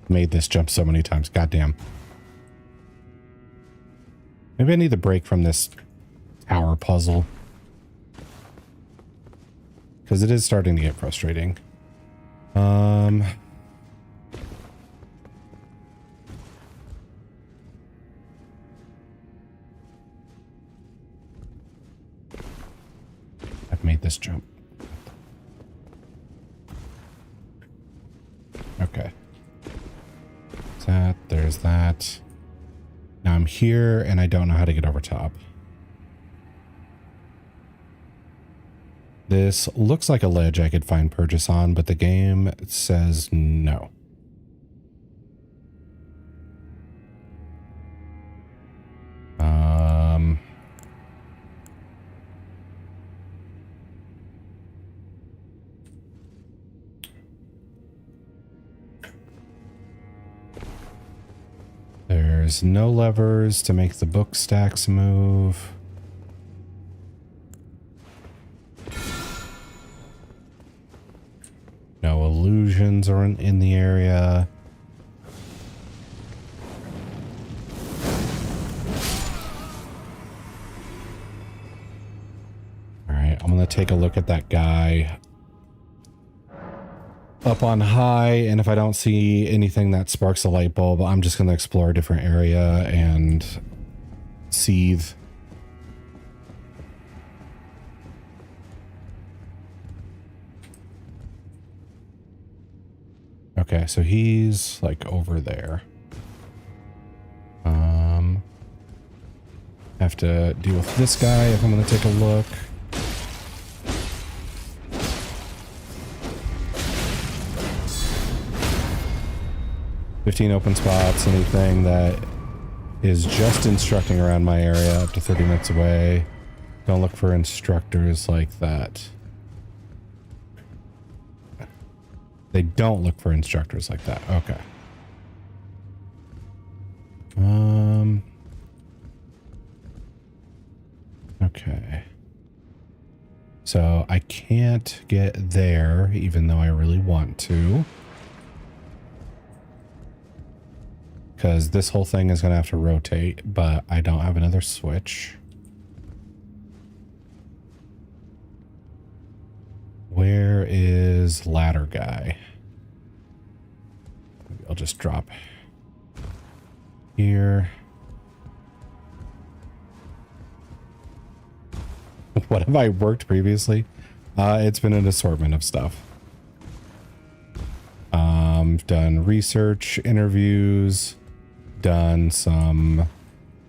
Made this jump so many times. Goddamn. Maybe I need to break from this tower puzzle, because it is starting to get frustrating. I've made this jump. Okay. That, there's that. Now I'm here and I don't know how to get over top. This looks like a ledge I could find purchase on, but the game says no. There's no levers to make the book stacks move. No illusions are in the area. All right, I'm gonna take a look at that guy up on high, and if I don't see anything that sparks a light bulb, I'm just gonna explore a different area and seethe. Okay, so he's like over there. Have to deal with this guy if I'm gonna take a look. $15 open spots, anything that is just instructing around my area up to 30 minutes away. Don't look for instructors like that. They don't look for instructors like that. Okay. Okay. So I can't get there, even though I really want to. Because this whole thing is going to have to rotate, but I don't have another switch. Where is ladder guy? Maybe I'll just drop here. What have I worked previously? It's been an assortment of stuff. Done research, interviews, done some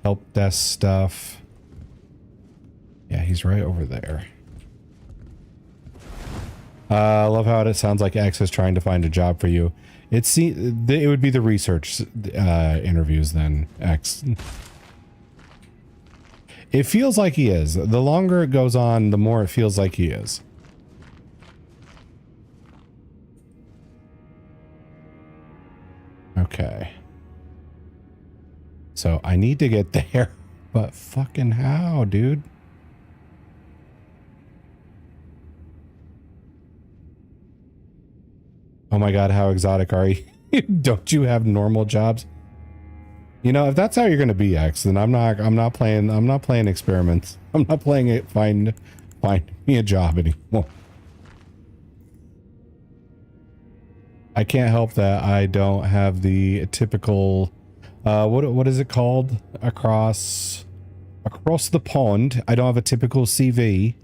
help desk stuff. Yeah, he's right over there. I love how it sounds like X is trying to find a job for you. It would be the research interviews then, X. It feels like he is. The longer it goes on, the more it feels like he is. Okay. So I need to get there, but fucking how, dude? Oh my god, how exotic are you? Don't you have normal jobs? You know, if that's how you're gonna be, X, then I'm not playing experiments. I'm not playing it find me a job anymore. I can't help that I don't have the typical what is it called? Across the pond. I don't have a typical CV.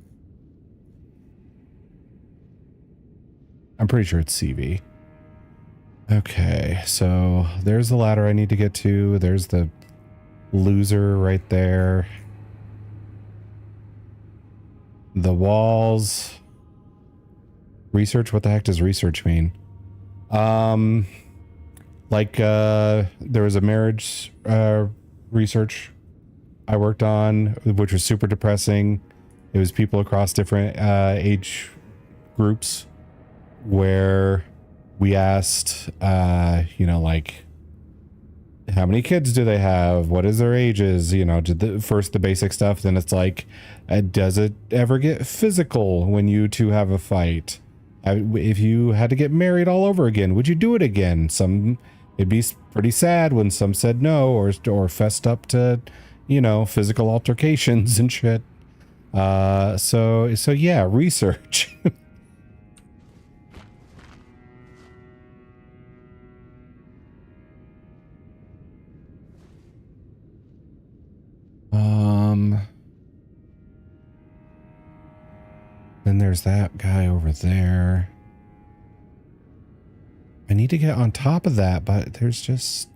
I'm pretty sure it's CV. Okay, so there's the ladder I need to get to. There's the loser right there. The walls. Research? What the heck does research mean? Like, there was a marriage research I worked on, which was super depressing. It was people across different age groups where we asked, you know, like, how many kids do they have? What is their ages? You know, first the basic stuff. Then it's like, does it ever get physical when you two have a fight? If you had to get married all over again, would you do it again? It'd be pretty sad when some said no or fessed up to, you know, physical altercations and shit. So yeah, research. Then there's that guy over there. I need to get on top of that, but there's just...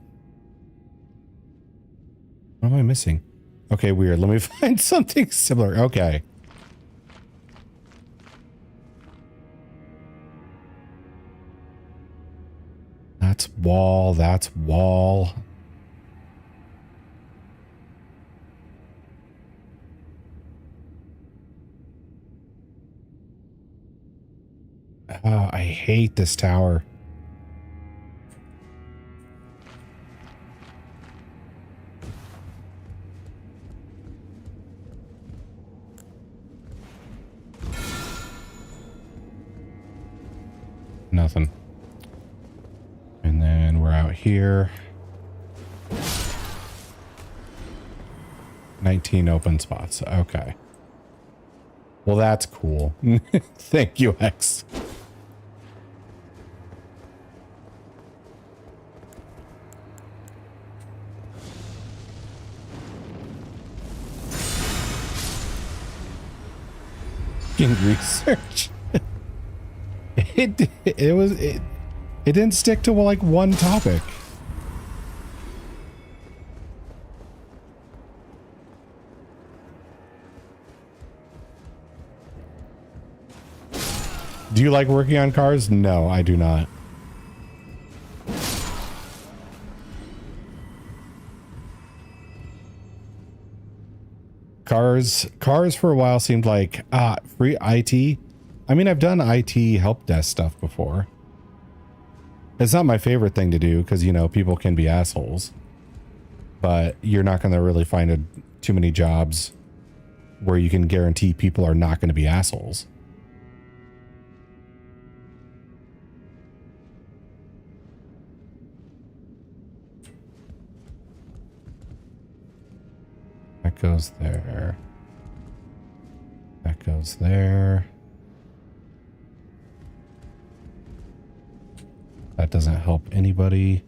What am I missing? Okay, weird. Let me find something similar. Okay. That's wall. That's wall. Oh, I hate this tower. Nothing. And then we're out here. 19 open spots. Okay. Well, that's cool. Thank you, X. Research. It didn't stick to like one topic. Do you like working on cars? No, I do not. Cars for a while seemed like free IT. I mean, I've done IT help desk stuff before. It's not my favorite thing to do because, you know, people can be assholes. But you're not going to really find too many jobs where you can guarantee people are not going to be assholes. That goes there. That goes there. That doesn't help anybody.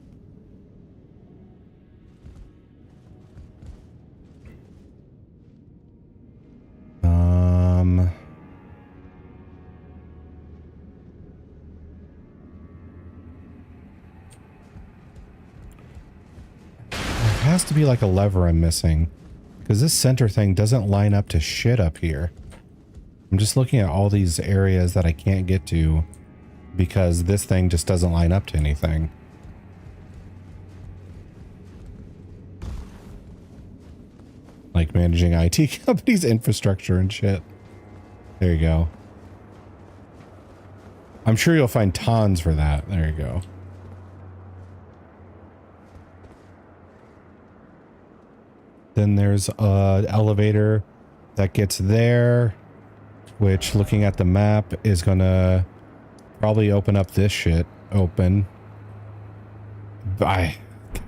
has to be like a lever I'm missing. Because this center thing doesn't line up to shit up here. I'm just looking at all these areas that I can't get to because this thing just doesn't line up to anything. Like managing IT companies' infrastructure and shit. There you go. I'm sure you'll find tons for that. There you go. Then there's an elevator that gets there, which looking at the map is gonna probably open up this shit open. God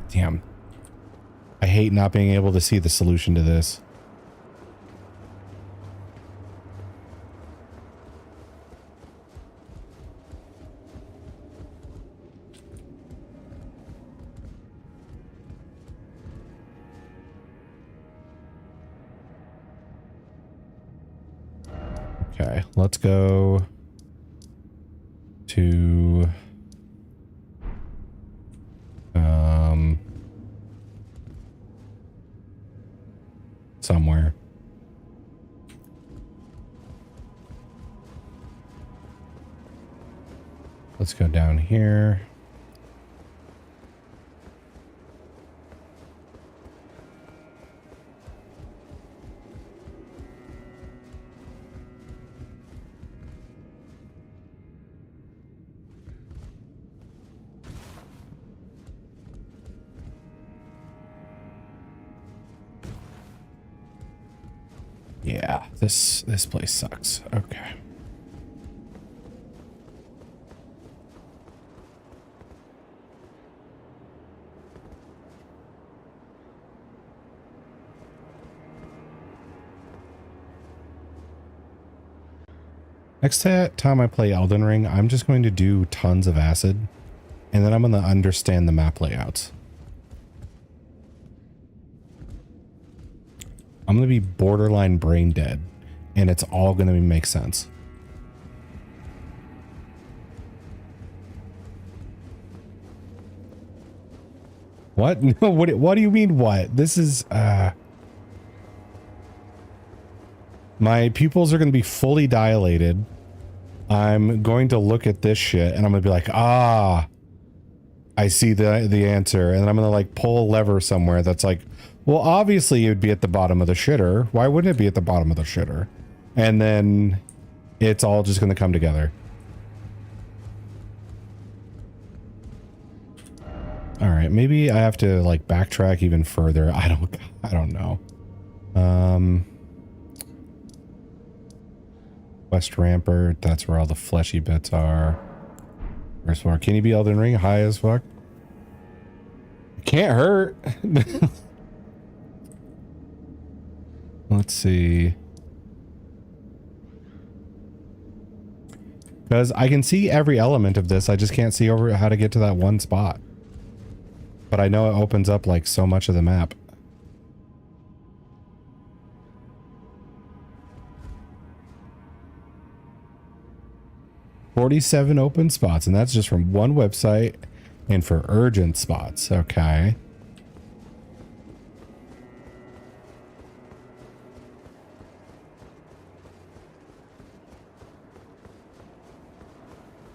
damn. I hate not being able to see the solution to this. Okay, let's go to somewhere. Let's go down here. Yeah, this place sucks. Okay. Next time I play Elden Ring, I'm just going to do tons of acid, and then I'm going to understand the map layouts. I'm going to be borderline brain dead, and it's all going to make sense. What? No, what do you mean what? This is, my pupils are going to be fully dilated. I'm going to look at this shit, and I'm going to be like, ah, I see the answer. And then I'm going to like pull a lever somewhere that's like, well, obviously it would be at the bottom of the shitter. Why wouldn't it be at the bottom of the shitter? And then it's all just going to come together. All right, maybe I have to like backtrack even further. I don't know. West Rampart, that's where all the fleshy bits are. First floor. Can you be Elden Ring? High as fuck. Can't hurt. Let's see. Because I can see every element of this. I just can't see over how to get to that one spot. But I know it opens up like so much of the map. $47 open spots, and that's just from one website and for urgent spots. Okay.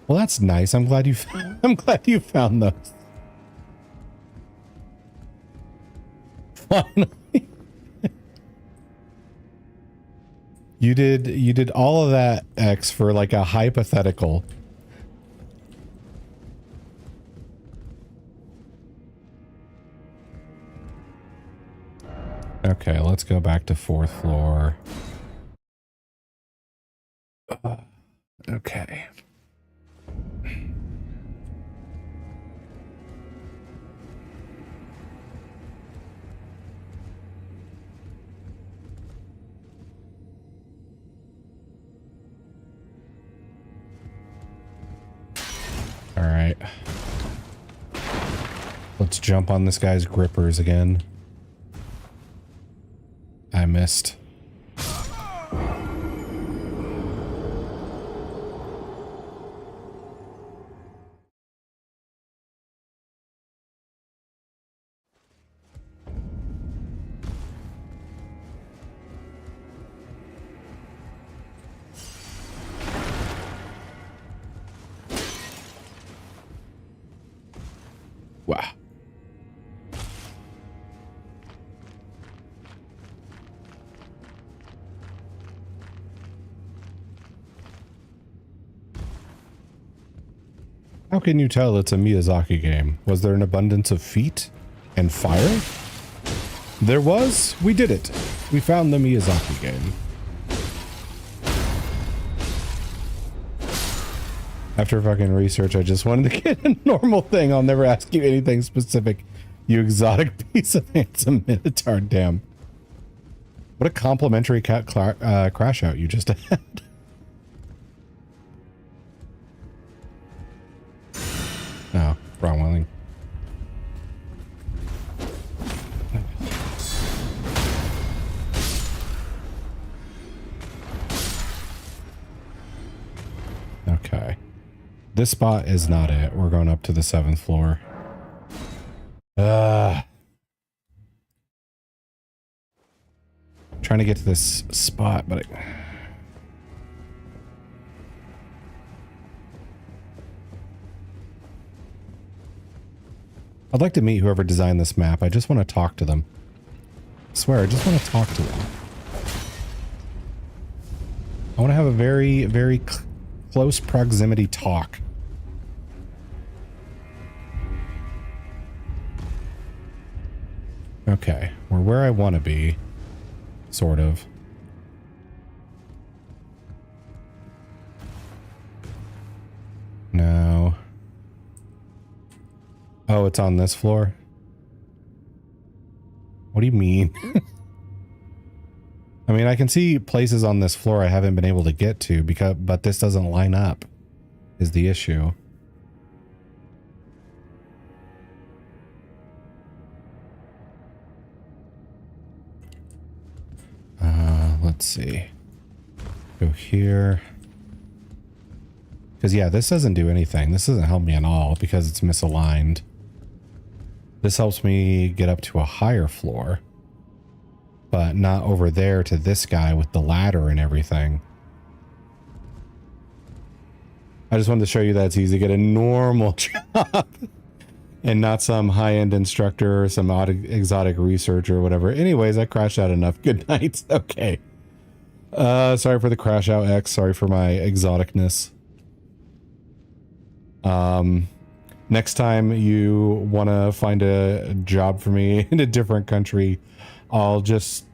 Well, that's nice. I'm glad you found those. Finally. You did all of that, X, for like a hypothetical. Okay, let's go back to 4th floor. Okay. All right. Let's jump on this guy's grippers again. I missed. How can you tell it's a Miyazaki game? Was there an abundance of feet and fire? There was. We did it. We found the Miyazaki game. After fucking research, I just wanted to get a normal thing. I'll never ask you anything specific. You exotic piece of handsome minotaur. Damn. What a complimentary cat crash out you just had. Oh, wrong one. Okay. This spot is not it. We're going up to the 7th floor. Trying to get to this spot, but I'd like to meet whoever designed this map. I just want to talk to them. I swear, I just want to talk to them. I want to have a very, very close proximity talk. Okay, we're where I want to be. Sort of. No. Oh, it's on this floor? What do you mean? I mean, I can see places on this floor I haven't been able to get to but this doesn't line up is the issue. Let's see. Go here. Because yeah, this doesn't do anything. This doesn't help me at all because it's misaligned. This helps me get up to a higher floor, but not over there to this guy with the ladder and everything. I just wanted to show you that it's easy to get a normal job and not some high-end instructor or some odd exotic researcher or whatever. Anyways, I crashed out enough. Good night. Okay. Sorry for the crash out, X. Sorry for my exoticness. Next time you want to find a job for me in a different country, I'll just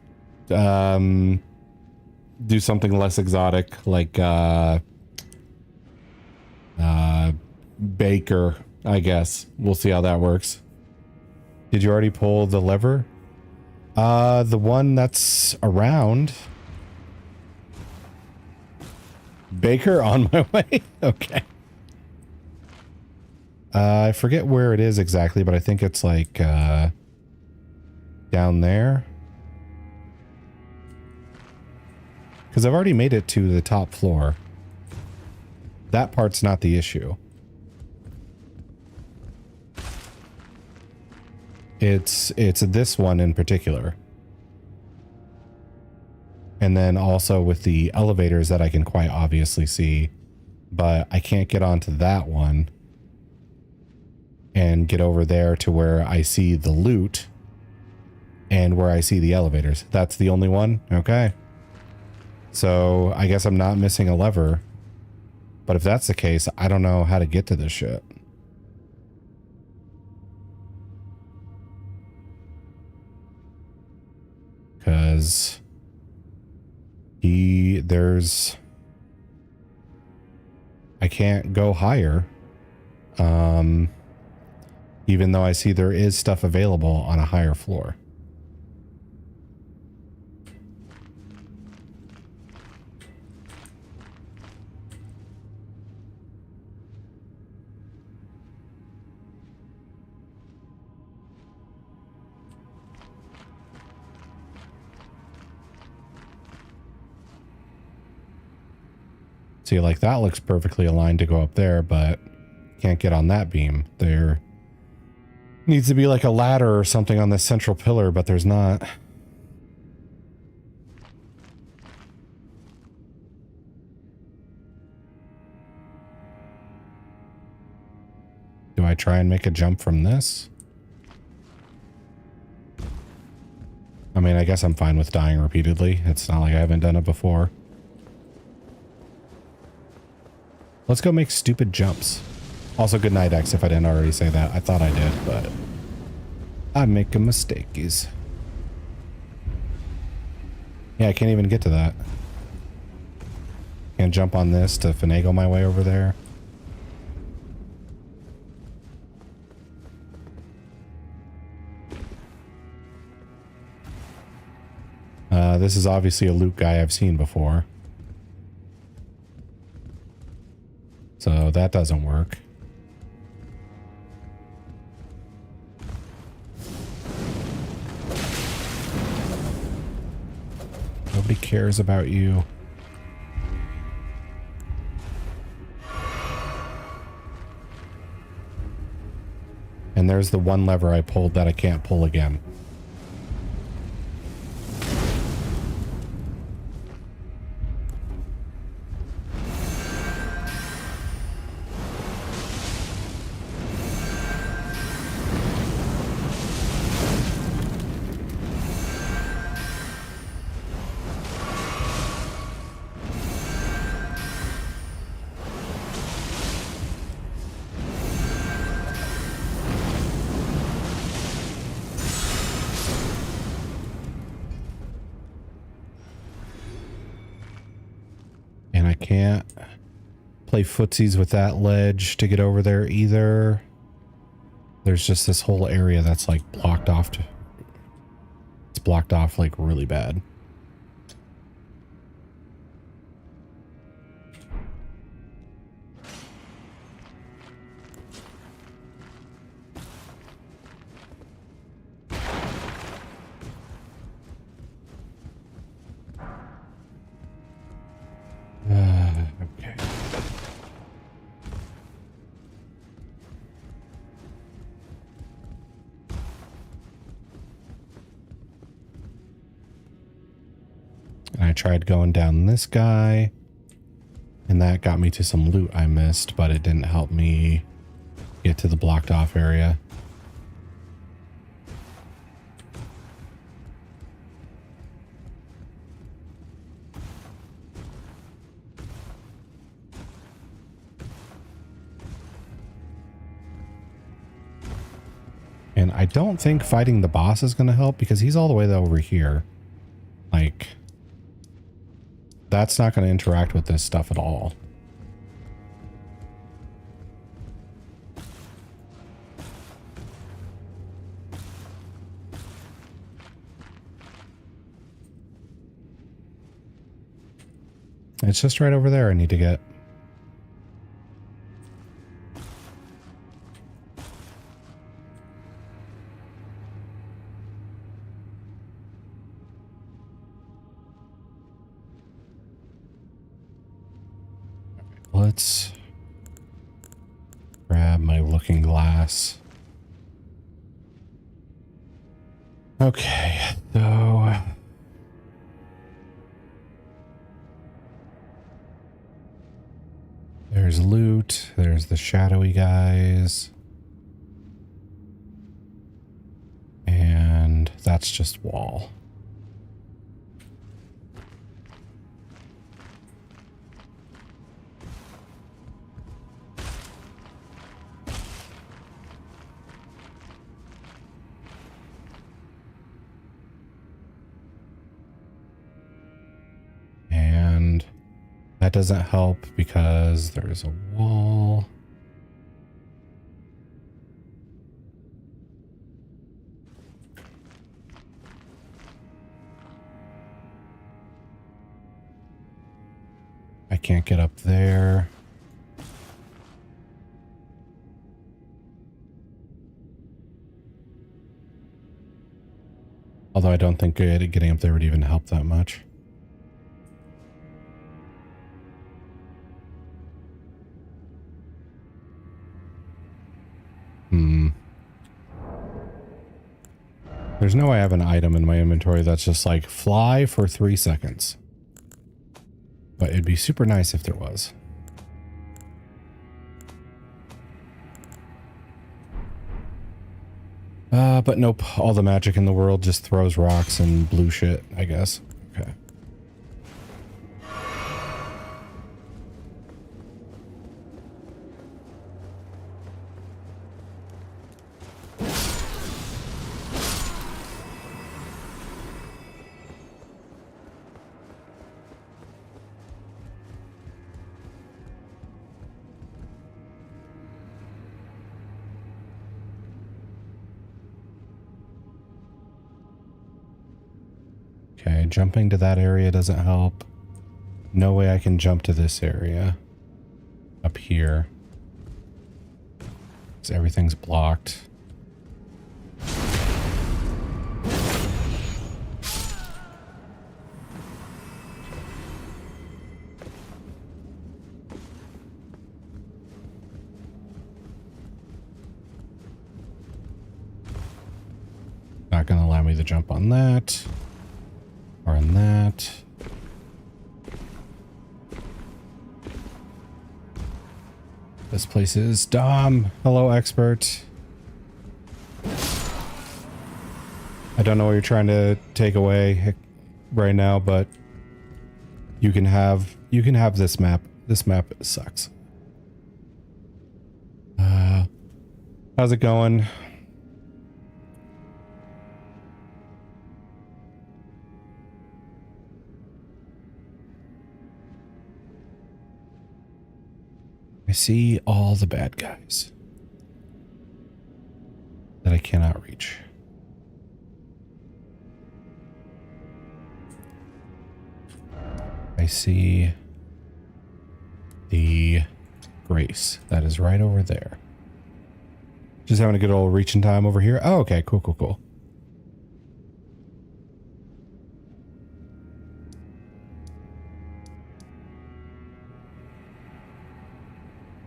do something less exotic, like baker, I guess. We'll see how that works. Did you already pull the lever? The one that's around. Baker, on my way. Okay. I forget where it is exactly, but I think it's like down there. Because I've already made it to the top floor. That part's not the issue. It's this one in particular. And then also with the elevators that I can quite obviously see, but I can't get onto that one and get over there to where I see the loot and where I see the elevators. That's the only one? Okay. So I guess I'm not missing a lever, but if that's the case, I don't know how to get to this shit. Because I can't go higher. Even though I see there is stuff available on a higher floor. See, like that looks perfectly aligned to go up there, but can't get on that beam. There needs to be like a ladder or something on this central pillar, but there's not. Do I try and make a jump from this? I mean, I guess I'm fine with dying repeatedly. It's not like I haven't done it before. Let's go make stupid jumps. Also, good night, X, if I didn't already say that. I thought I did, but I make a mistakes. Yeah, I can't even get to that. Can't jump on this to finagle my way over there. This is obviously a loot guy I've seen before. So that doesn't work. Nobody cares about you. And there's the one lever I pulled that I can't pull again. And I can't play footsies with that ledge to get over there either. There's just this whole area that's like blocked off. It's blocked off like really bad. Okay. And I tried going down this guy, and that got me to some loot I missed, but it didn't help me get to the blocked off area. And I don't think fighting the boss is going to help because he's all the way over here. Like, that's not going to interact with this stuff at all. It's just right over there I need to get. Let's grab my looking glass. Okay, so there's loot, there's the shadowy guys, and that's just wall. And that doesn't help because there's a wall. I can't get up there. Although I don't think getting up there would even help that much. There's no way I have an item in my inventory that's just like fly for 3 seconds. But it'd be super nice if there was. But nope. All the magic in the world just throws rocks and blue shit, I guess. Okay. Okay, jumping to that area doesn't help. No way I can jump to this area. Up here. Because everything's blocked. Not going to allow me to jump on that. Or on that. This place is dumb. Hello, expert. I don't know what you're trying to take away right now, but you can have this map. This map sucks. How's it going? I see all the bad guys that I cannot reach. I see the Grace that is right over there. Just having a good old reaching time over here. Oh, okay. Cool, cool, cool.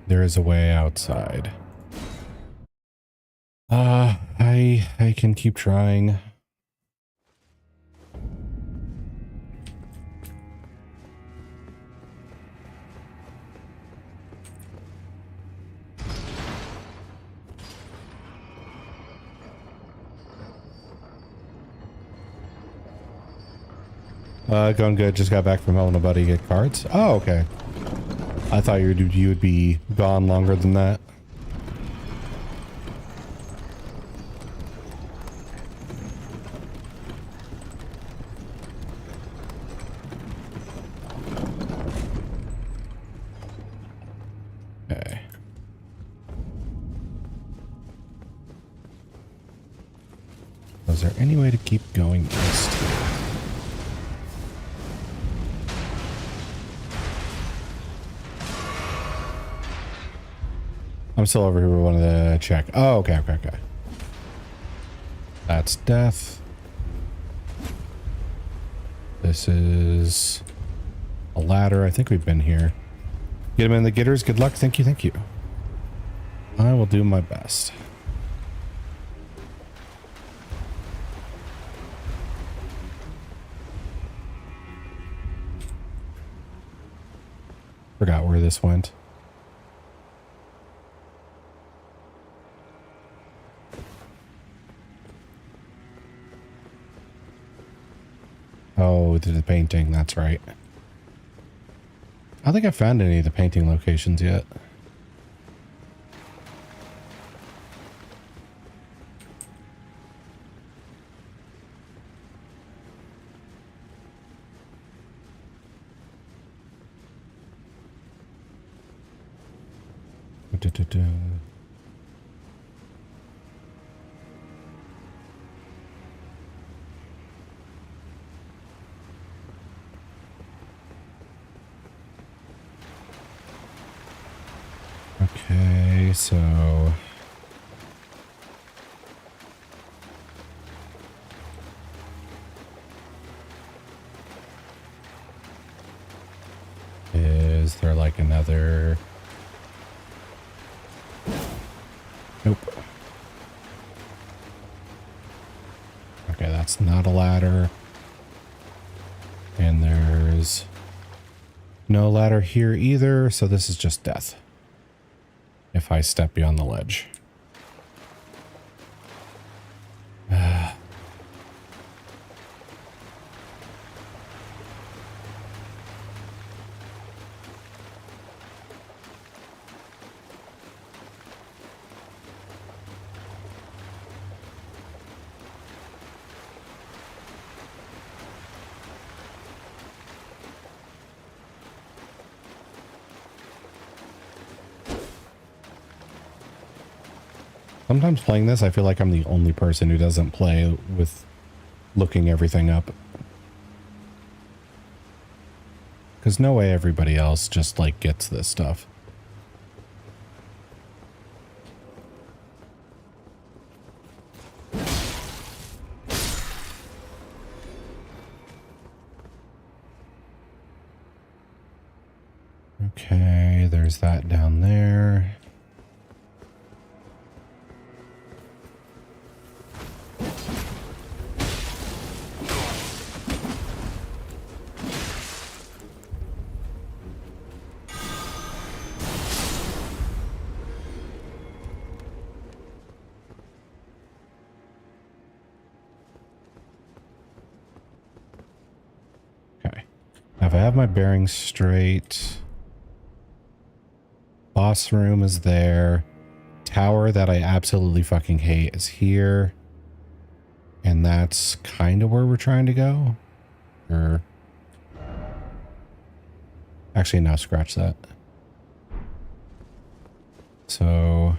There is a way outside. I can keep trying. Going good. Just got back from helping a buddy get cards. Oh, okay. I thought you would be gone longer than that. Okay. Was there any way to keep going east? I'm still over here with one of the check. Oh, okay, okay, okay. That's death. This is a ladder. I think we've been here. Get him in the getters. Good luck. Thank you, thank you. I will do my best. Forgot where this went. Oh, to the painting, that's right. I don't think I found any of the painting locations yet. Okay, so is there like another? Nope. Okay, that's not a ladder. And there's no ladder here either, so this is just death. If I step beyond the ledge. Sometimes playing this, I feel like I'm the only person who doesn't play with looking everything up. Because no way everybody else just, like, gets this stuff. Okay, there's that down there. Okay. Now if I have my bearings straight, boss room is there. Tower that I absolutely fucking hate is here. And that's kind of where we're trying to go. Or actually, no, scratch that. So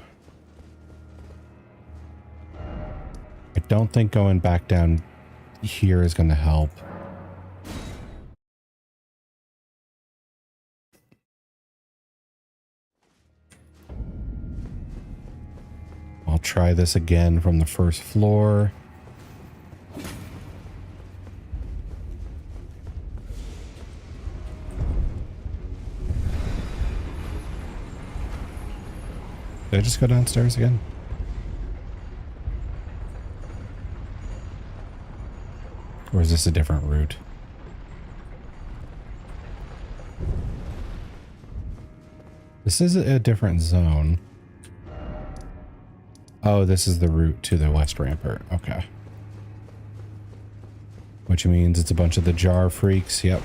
I don't think going back down here is going to help. I'll try this again from the first floor. Did I just go downstairs again? Or is this a different route? This is a different zone. Oh, this is the route to the West Rampart. Okay. Which means it's a bunch of the jar freaks. Yep.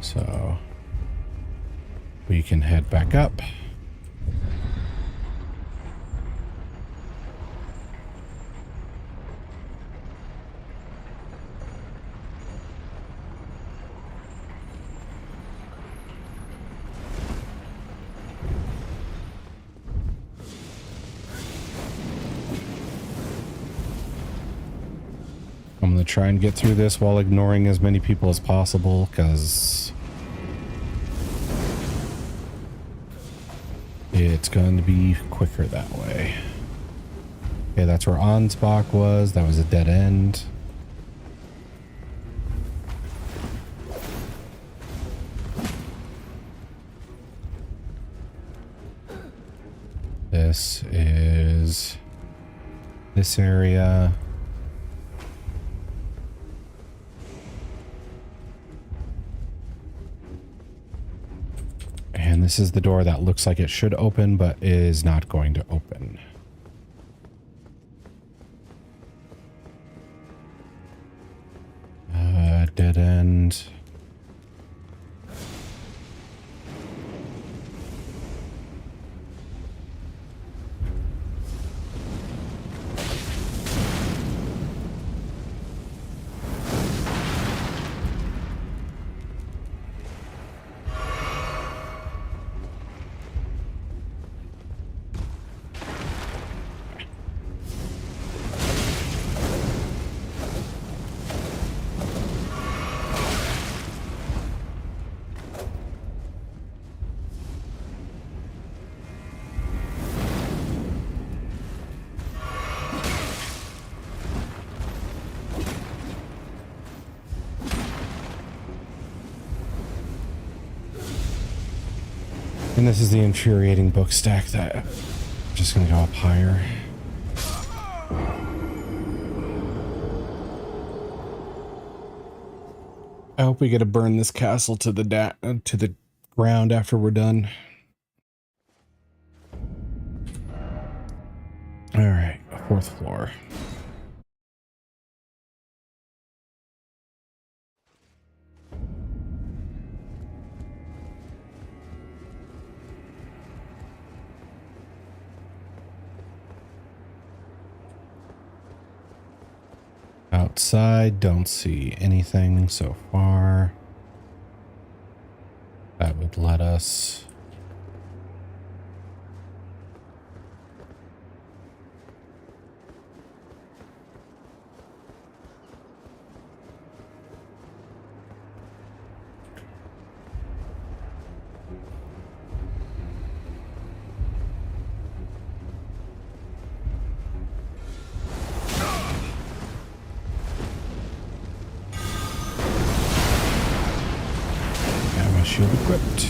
So we can head back up. I'm going to try and get through this while ignoring as many people as possible, because it's going to be quicker that way. Okay, that's where Ansbach was. That was a dead end. This is this area. And this is the door that looks like it should open, but is not going to open. Dead end. And this is the infuriating book stack that I'm just going to go up higher. I hope we get to burn this castle to the ground after we're done. All right, fourth floor. Outside, don't see anything so far. That would let us... Shield equipped.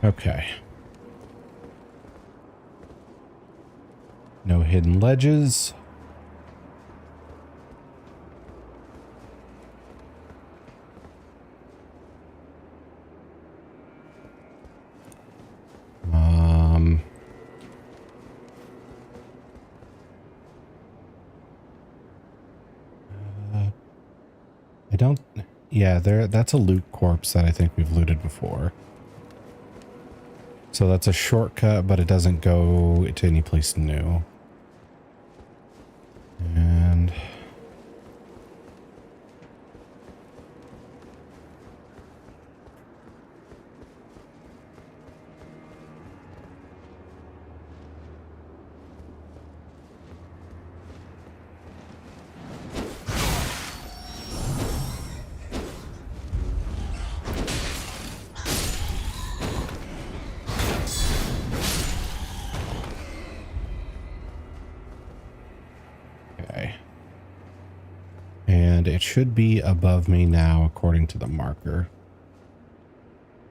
Okay. No hidden ledges. I don't. Yeah, that's a loot corpse that I think we've looted before. So that's a shortcut, but it doesn't go to any place new. And okay. And it should be above me now, according to the marker.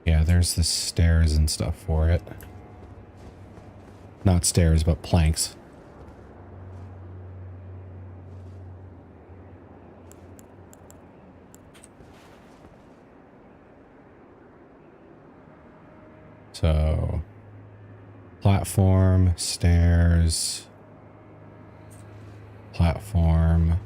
Yeah, there's the stairs and stuff for it. Not stairs, but planks. So, platform, stairs, platform.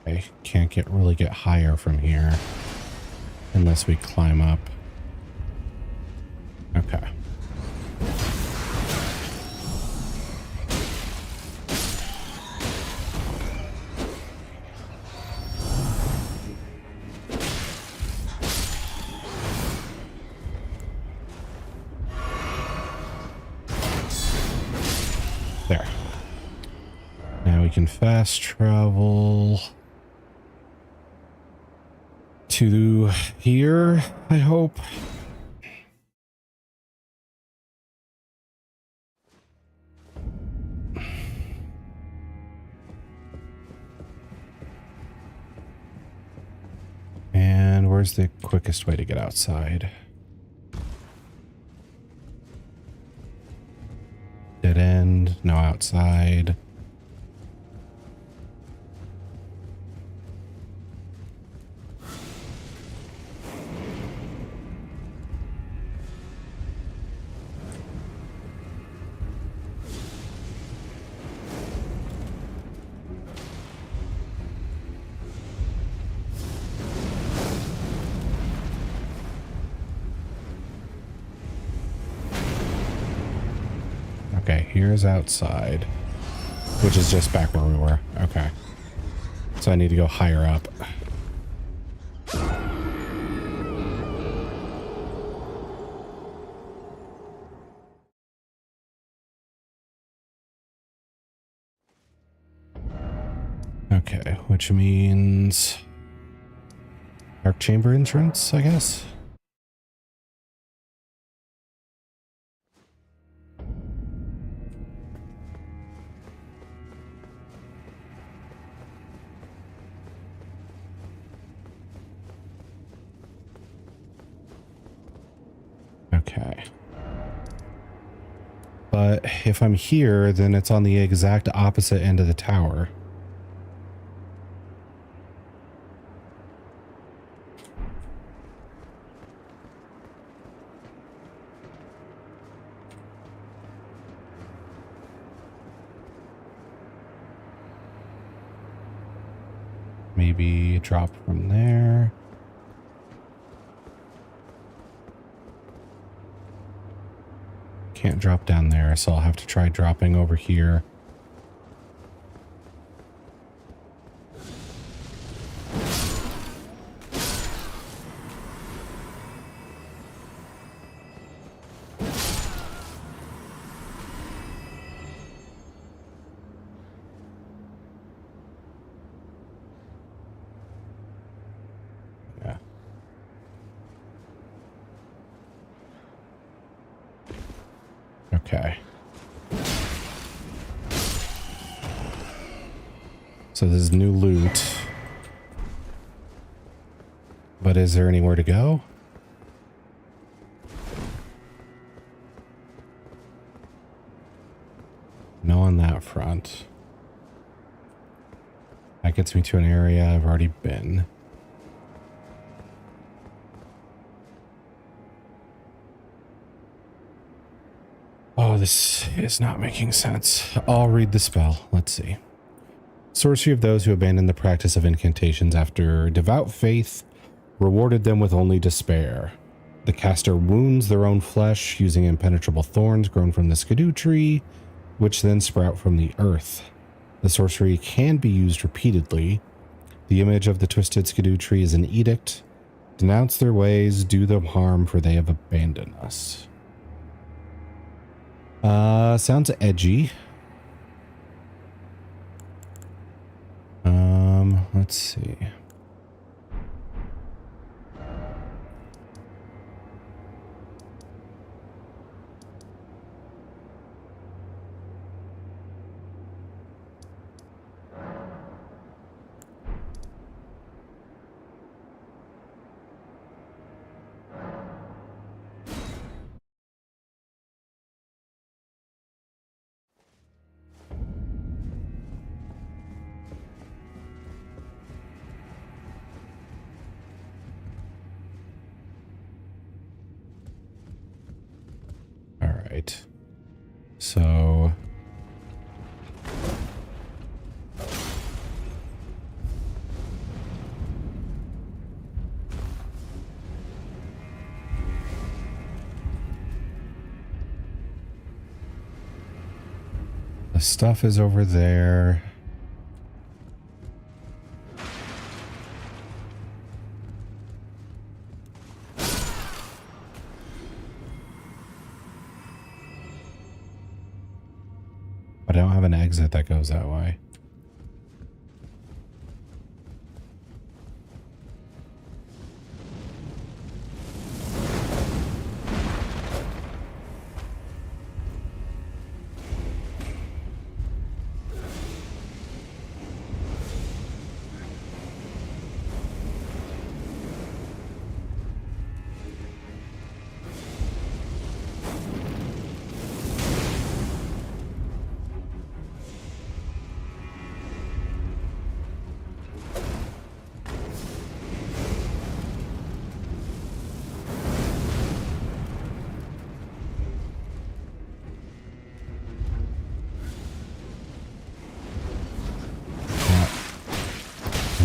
I can't really get higher from here unless we climb up. Okay. There. Now we can fast travel to here, I hope. And where's the quickest way to get outside? Dead end, no outside. Okay, here's outside, which is just back where we were. Okay. So I need to go higher up. Okay, which means dark chamber entrance, I guess. Okay. But if I'm here, then it's on the exact opposite end of the tower. Maybe drop from there. Can't drop down there, so I'll have to try dropping over here. Okay. So this is new loot. But is there anywhere to go? No on that front. That gets me to an area I've already been. Oh, this is not making sense. I'll read the spell. Let's see. Sorcery of those who abandon the practice of incantations after devout faith rewarded them with only despair. The caster wounds their own flesh using impenetrable thorns grown from the skidoo tree, which then sprout from the earth. The sorcery can be used repeatedly. The image of the twisted skidoo tree is an edict. Denounce their ways, do them harm, for they have abandoned us. Sounds edgy. Let's see. Right. So the stuff is over there. But I don't have an exit that goes that way.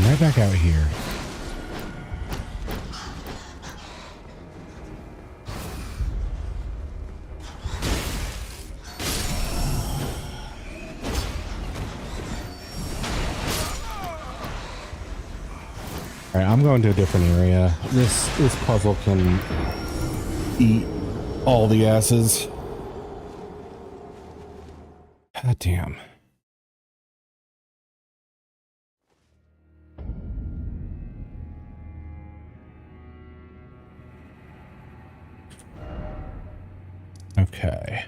Right back out here. All right, I'm going to a different area. This puzzle can eat all the asses. God damn. Okay.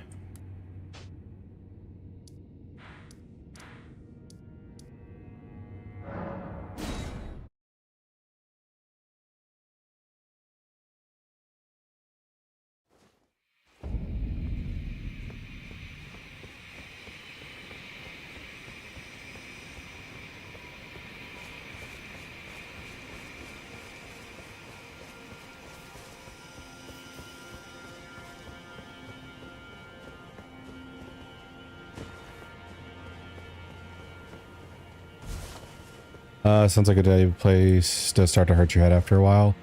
Sounds like a place to start to hurt your head after a while.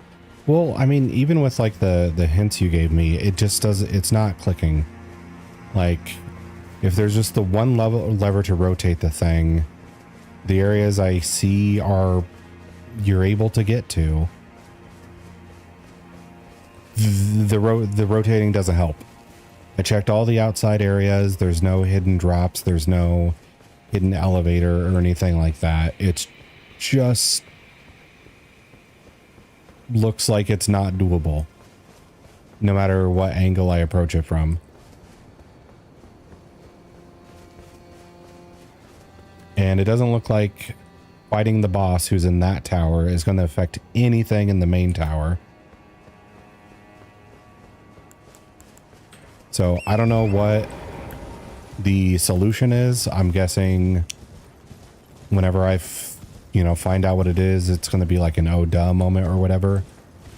Well, I mean, even with like the hints you gave me, it just does, it's not clicking. Like, if there's just the one lever to rotate the thing, the areas I see are, you're able to get to. The rotating doesn't help. I checked all the outside areas. There's no hidden drops. There's no hidden elevator or anything like that. It's just looks like it's not doable, no matter what angle I approach it from. And it doesn't look like fighting the boss who's in that tower is going to affect anything in the main tower. So I don't know what the solution is. I'm guessing whenever I find out what it is, it's going to be like an oh duh moment or whatever.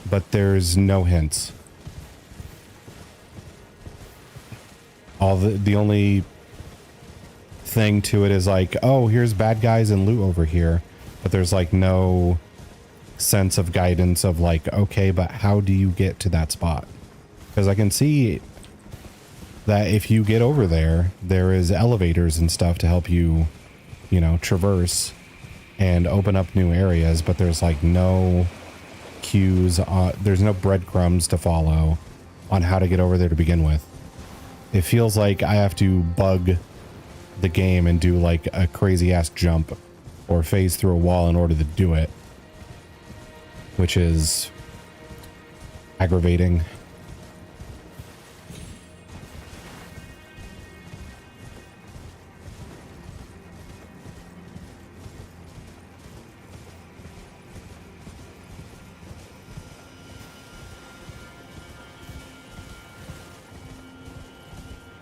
But there's no hints. The only thing to it is like, oh, here's bad guys and loot over here. But there's like no sense of guidance of like, okay, but how do you get to that spot? Because I can see that if you get over there, there is elevators and stuff to help you, traverse and open up new areas, but there's like no cues, there's no breadcrumbs to follow on how to get over there to begin with. It feels like I have to bug the game and do like a crazy ass jump or phase through a wall in order to do it, which is aggravating.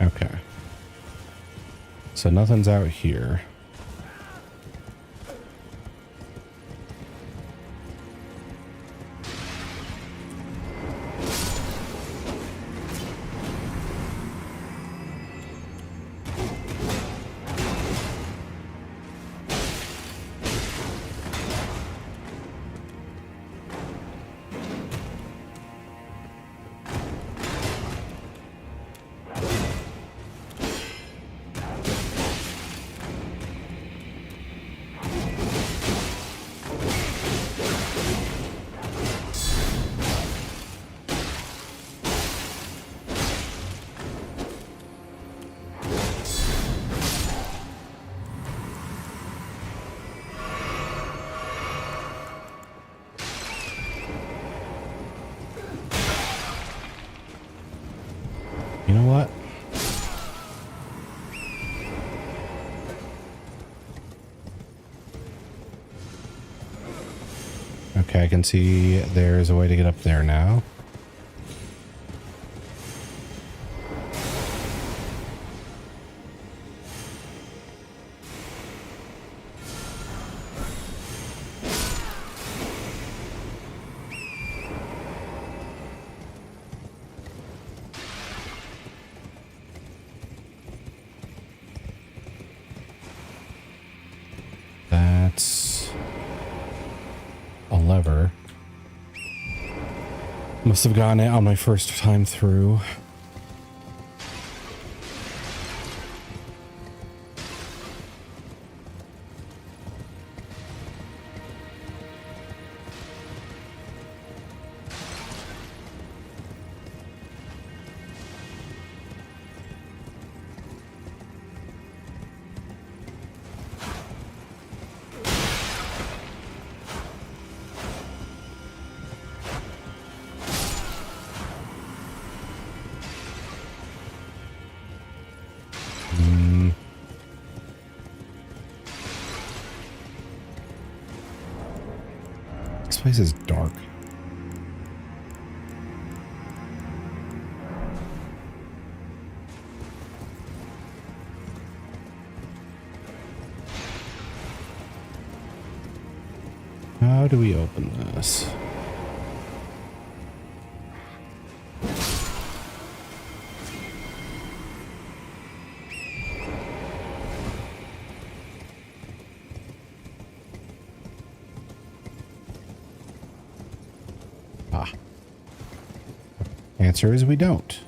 Okay. So nothing's out here. You know what? Okay, I can see there's a way to get up there now. That's a lever. Must have gotten it on my first time through. This place is dark. How do we open this? Answer is we don't.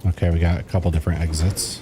Okay, we got a couple different exits.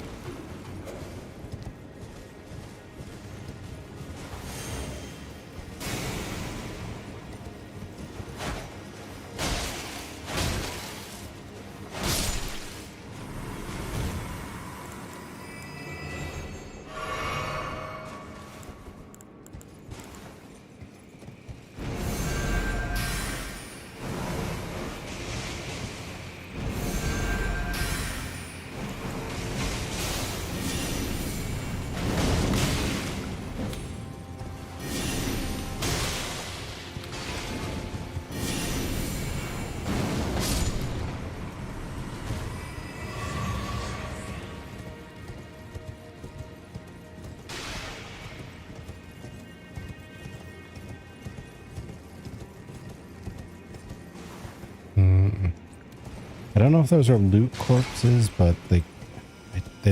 I don't know if those are loot corpses, but they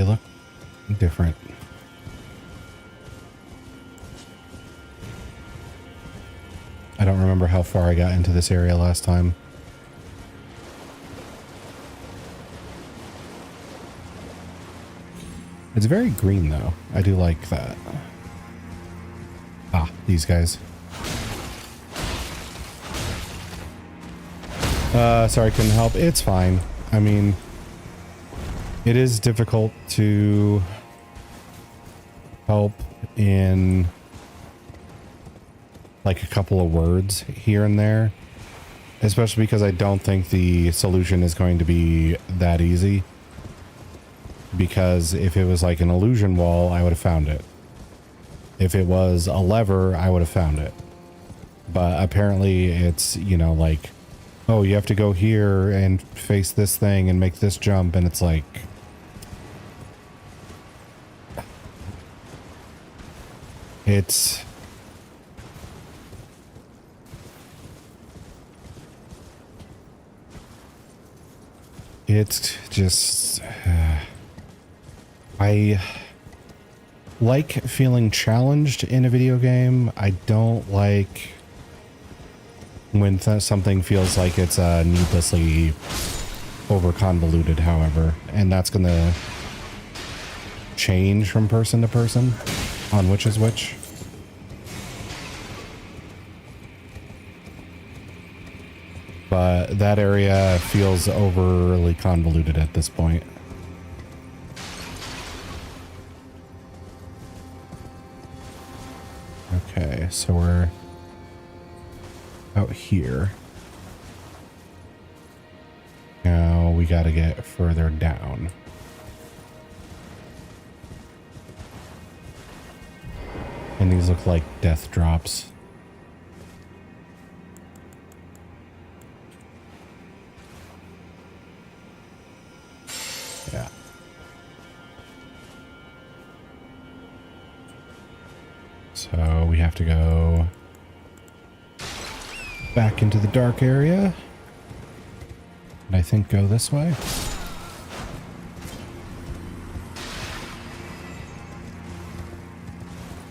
look different. I don't remember how far I got into this area last time. It's very green though. I do like that. Ah, these guys. Sorry, couldn't help. It's fine. I mean, it is difficult to help in like a couple of words here and there, especially because I don't think the solution is going to be that easy. Because if it was like an illusion wall, I would have found it. If it was a lever, I would have found it. But apparently it's, you know, like, oh, you have to go here and face this thing and make this jump. And it's like, it's just, I like feeling challenged in a video game. I don't like when something feels like it's needlessly over convoluted, however, and that's gonna change from person to person on which is which. But that area feels overly convoluted at this point. Okay, so we're out here. Now we gotta get further down. And these look like death drops. Yeah. So we have to go back into the dark area. And I think go this way.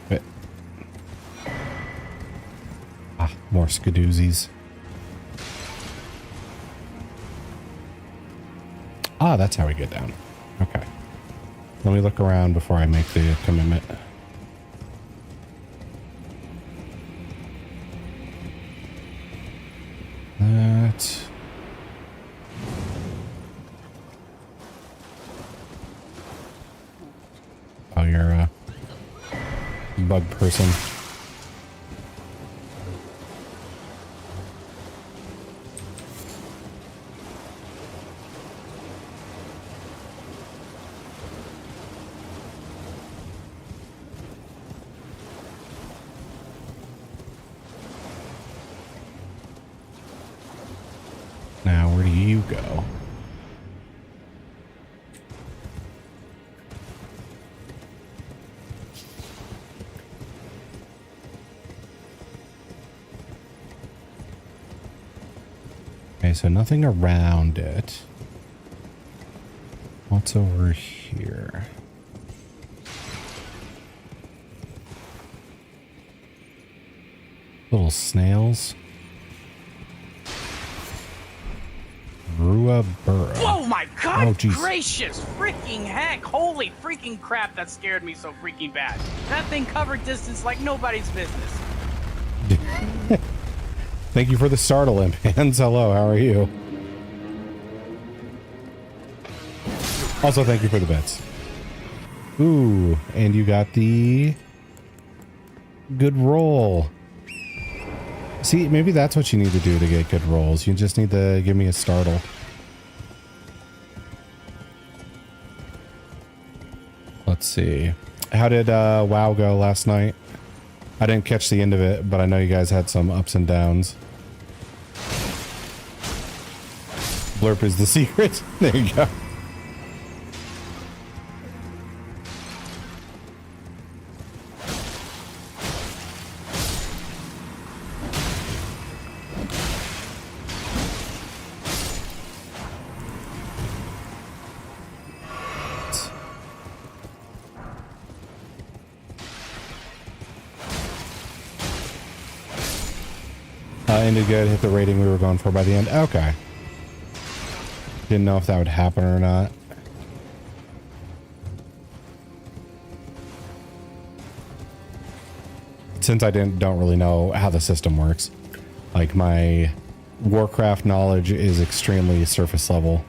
Wait. Ah, more skadoozies. Ah, that's how we get down. Okay. Let me look around before I make the commitment. That. Oh, you're a bug person. Now, where do you go? Okay, so nothing around it. What's over here? Little snails. Rua Burrow. Oh my god, Oh, jeez. gracious freaking heck, holy freaking crap, that scared me so freaking bad. That thing covered distance like nobody's business. Thank you for the startle, imp hands. Hello, how are you? Also, thank you for the bets. Ooh, and you got the good roll. See, maybe that's what you need to do to get good rolls. You just need to give me a startle. Let's see. How did WoW go last night? I didn't catch the end of it, but I know you guys had some ups and downs. Blurp is the secret. There you go. Ended good, hit the rating we were going for by the end. Okay. Didn't know if that would happen or not. Since I don't really know how the system works. Like, my Warcraft knowledge is extremely surface level.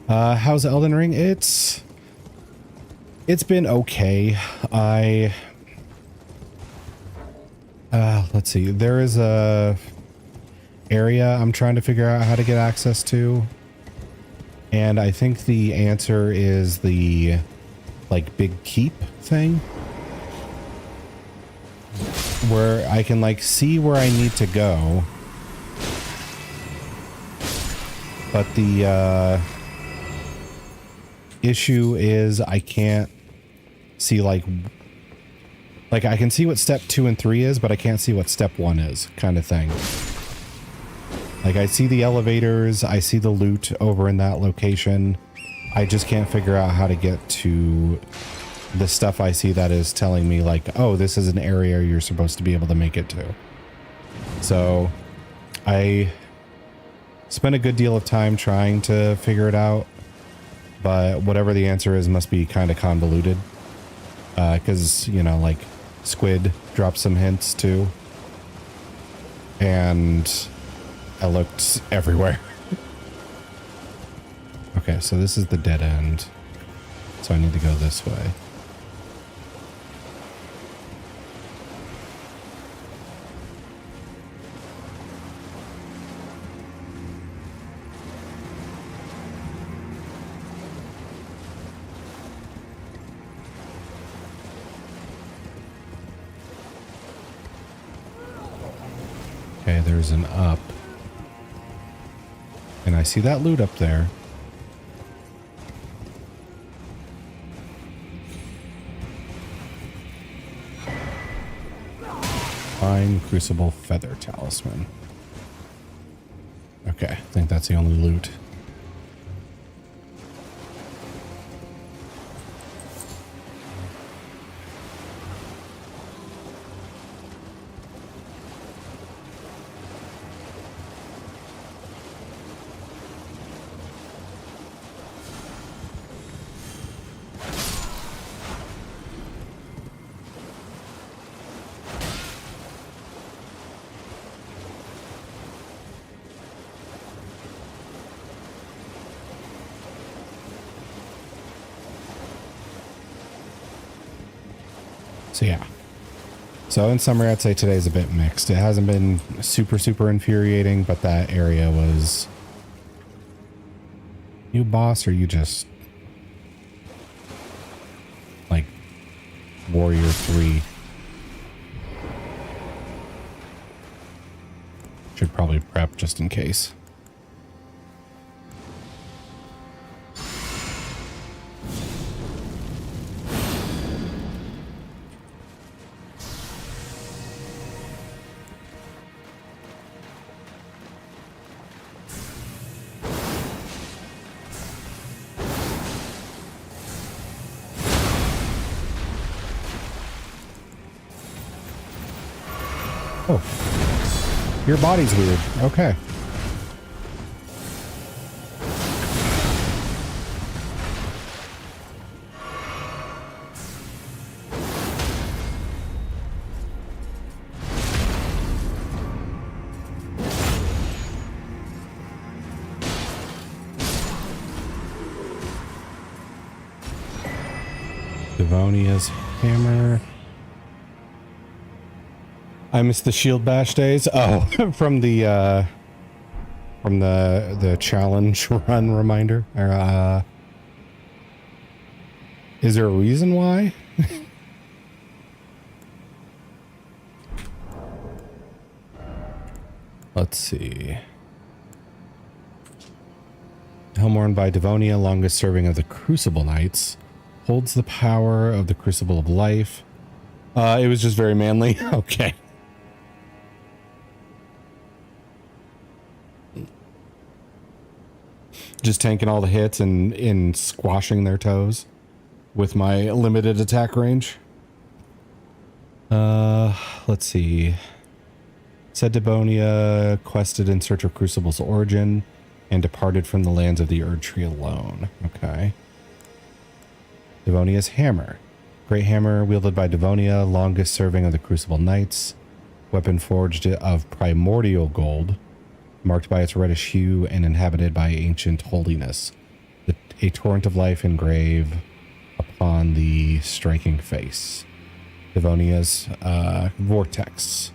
How's Elden Ring? It's been okay. Let's see. There is a area I'm trying to figure out how to get access to. And I think the answer is the, like, big keep thing. Where I can, like, see where I need to go. But the, issue is I can't see, like I can see what step 2 and 3 is, but I can't see what step 1 is, kind of thing. Like, I see the elevators, I see the loot over in that location. I just can't figure out how to get to the stuff I see that is telling me, like, oh, this is an area you're supposed to be able to make it to. So I spent a good deal of time trying to figure it out, but whatever the answer is must be kind of convoluted. Because, you know, like, Squid dropped some hints too. And I looked everywhere. Okay, so this is the dead end. So I need to go this way. Okay, there's an up. And I see that loot up there. Fine Crucible Feather Talisman. Okay, I think that's the only loot. So yeah. So in summary, I'd say today's a bit mixed. It hasn't been super infuriating, but that area was... You boss, or you just... like... Warrior 3? Should probably prep just in case. Oh. Your body's weird. Okay. Devonia's hammer. I missed the shield bash days. Oh, from the challenge run reminder. Is there a reason why? Let's see. Helmorn by Devonia, longest serving of the Crucible Knights, holds the power of the Crucible of Life. It was just very manly. Okay. Just tanking all the hits and in squashing their toes with my limited attack range. Let's see. Said Debonia quested in search of Crucible's origin and departed from the lands of the Erdtree alone. Okay. Devonia's hammer. Great hammer wielded by Devonia, longest serving of the Crucible Knights. Weapon forged of primordial gold, marked by its reddish hue and inhabited by ancient holiness. A torrent of life engrave upon the striking face. Devonia's vortex.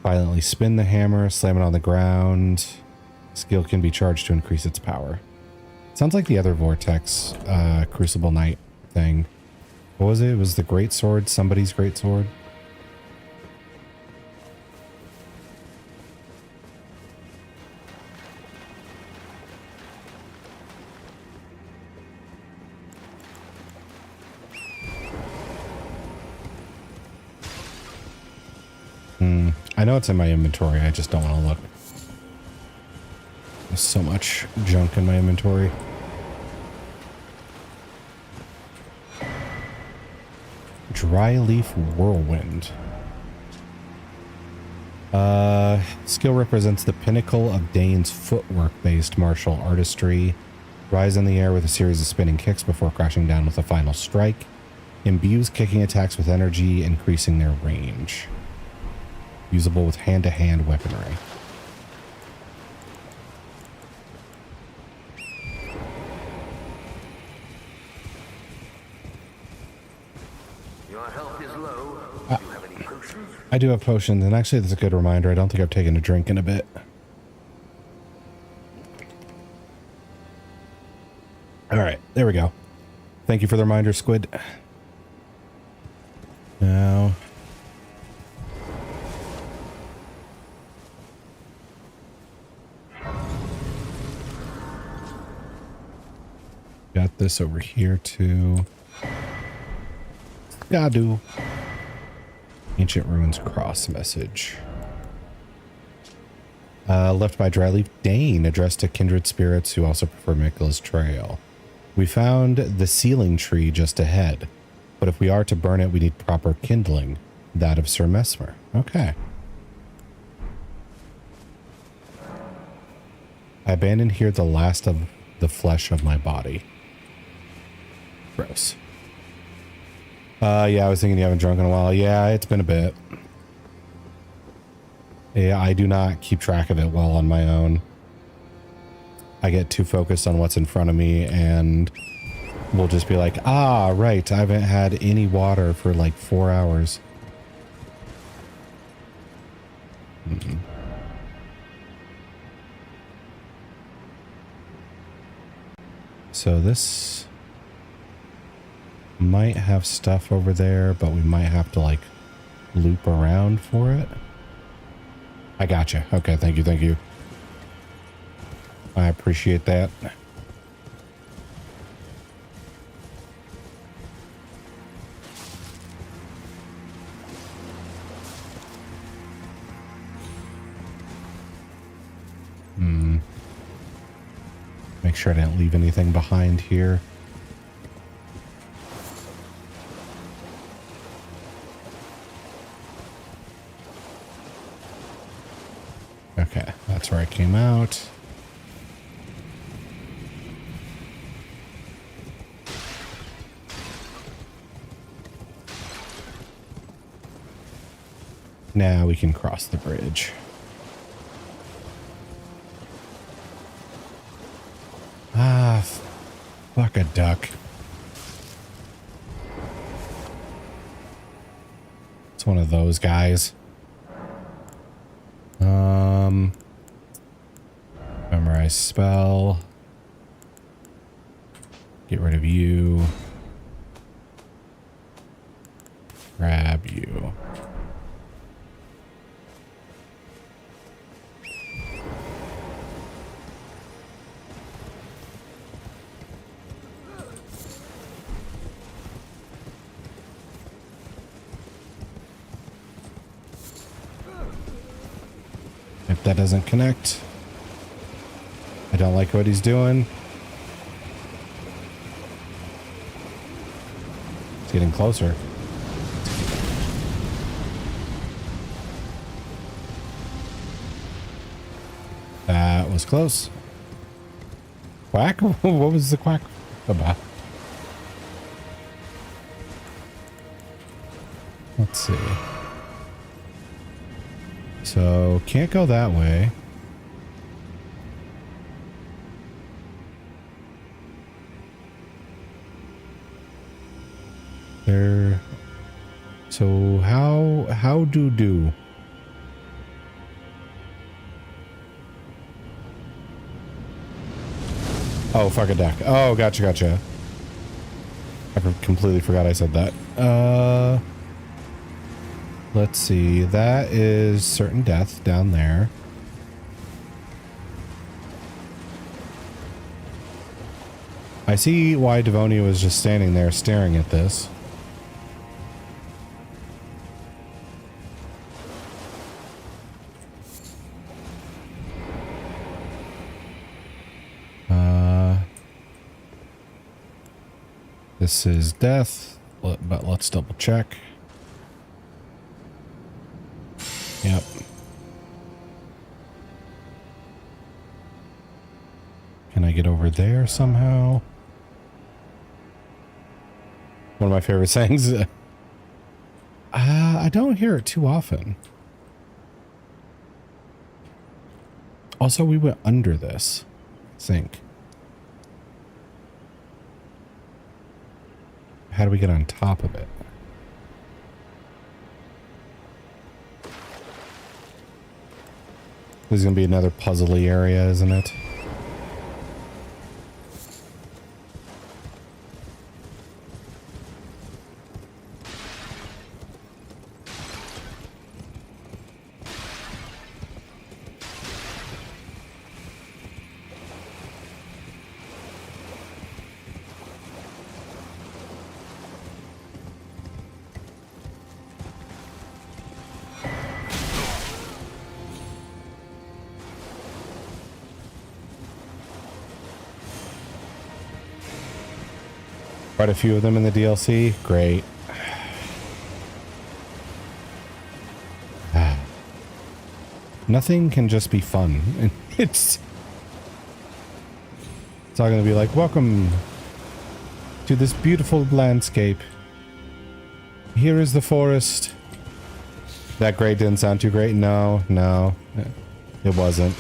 Violently spin the hammer, slam it on the ground. Skill can be charged to increase its power. Sounds like the other vortex Crucible Knight thing. What was it? It was the great sword, somebody's great sword. I know it's in my inventory. I just don't want to look. There's so much junk in my inventory. Dry leaf whirlwind. Skill represents the pinnacle of Dane's footwork-based martial artistry. Rise in the air with a series of spinning kicks before crashing down with a final strike. Imbues kicking attacks with energy, increasing their range. Usable with hand-to-hand weaponry. Your health is low. Do you have any potions? I do have potions, and actually that's a good reminder. I don't think I've taken a drink in a bit. Alright, there we go. Thank you for the reminder, Squid. Now... got this over here too. Gadu. Ancient Ruins Cross message. Left by Dryleaf Dane, addressed to kindred spirits who also prefer Mikla's Trail. We found the sealing tree just ahead, but if we are to burn it, we need proper kindling, that of Sir Mesmer. Okay. I abandoned here the last of the flesh of my body. Gross. Yeah, I was thinking you haven't drunk in a while. Yeah, it's been a bit. Yeah, I do not keep track of it well on my own. I get too focused on what's in front of me and we'll just be like, ah, right, I haven't had any water for like 4 hours. So this might have stuff over there, but we might have to like loop around for it. I gotcha. Okay, thank you, thank you. I appreciate that. Make sure I didn't leave anything behind here. Okay, that's where I came out. Now we can cross the bridge. Ah, fuck a duck. It's one of those guys. Memorize spell. Get rid of you. Grab you. If that doesn't connect, I don't like what he's doing. It's getting closer. was close. Quack? What was the quack about? Let's see. So, can't go that way. There. So, how do? Oh, fuck a deck. Oh, gotcha. I completely forgot I said that. Let's see. That is certain death down there. I see why Devonia was just standing there staring at this. This is death, but let's double check. Yep. Can I get over there somehow? One of my favorite sayings. I don't hear it too often. Also, we went under this sink. How do we get on top of it? This is going to be another puzzly area, isn't it? Quite a few of them in the DLC. Great. Nothing can just be fun. It's all going to be like, welcome to this beautiful landscape. Here is the forest. That great didn't sound too great. No, it wasn't.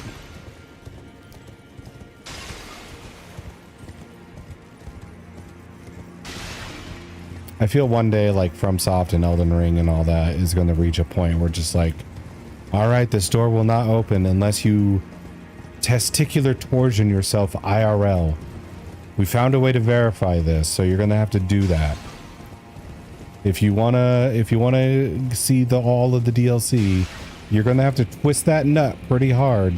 I feel one day, like, FromSoft and Elden Ring and all that is going to reach a point where just like, all right, this door will not open unless you testicular torsion yourself IRL. We found a way to verify this, so you're going to have to do that. If you wanna see all of the DLC, you're going to have to twist that nut pretty hard.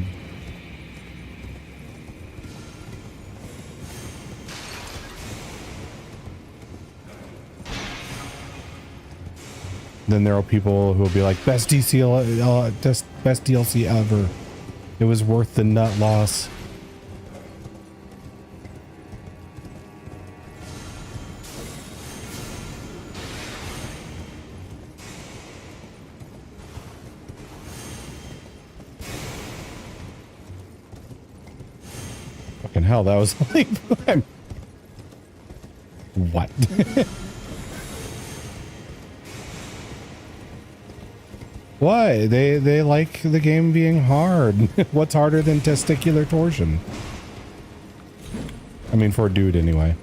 Then there are people who will be like, best DLC ever. It was worth the nut loss. Fucking hell, that was like... What? Why? They like the game being hard. What's harder than testicular torsion? I mean, for a dude anyway.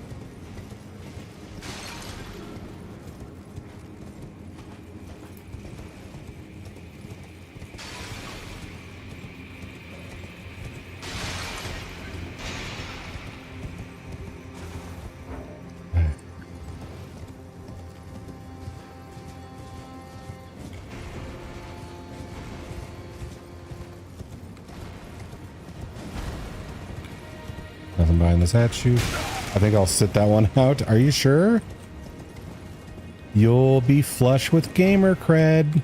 Nothing behind this hatch chute. I think I'll sit that one out. Are you sure? You'll be flush with gamer cred.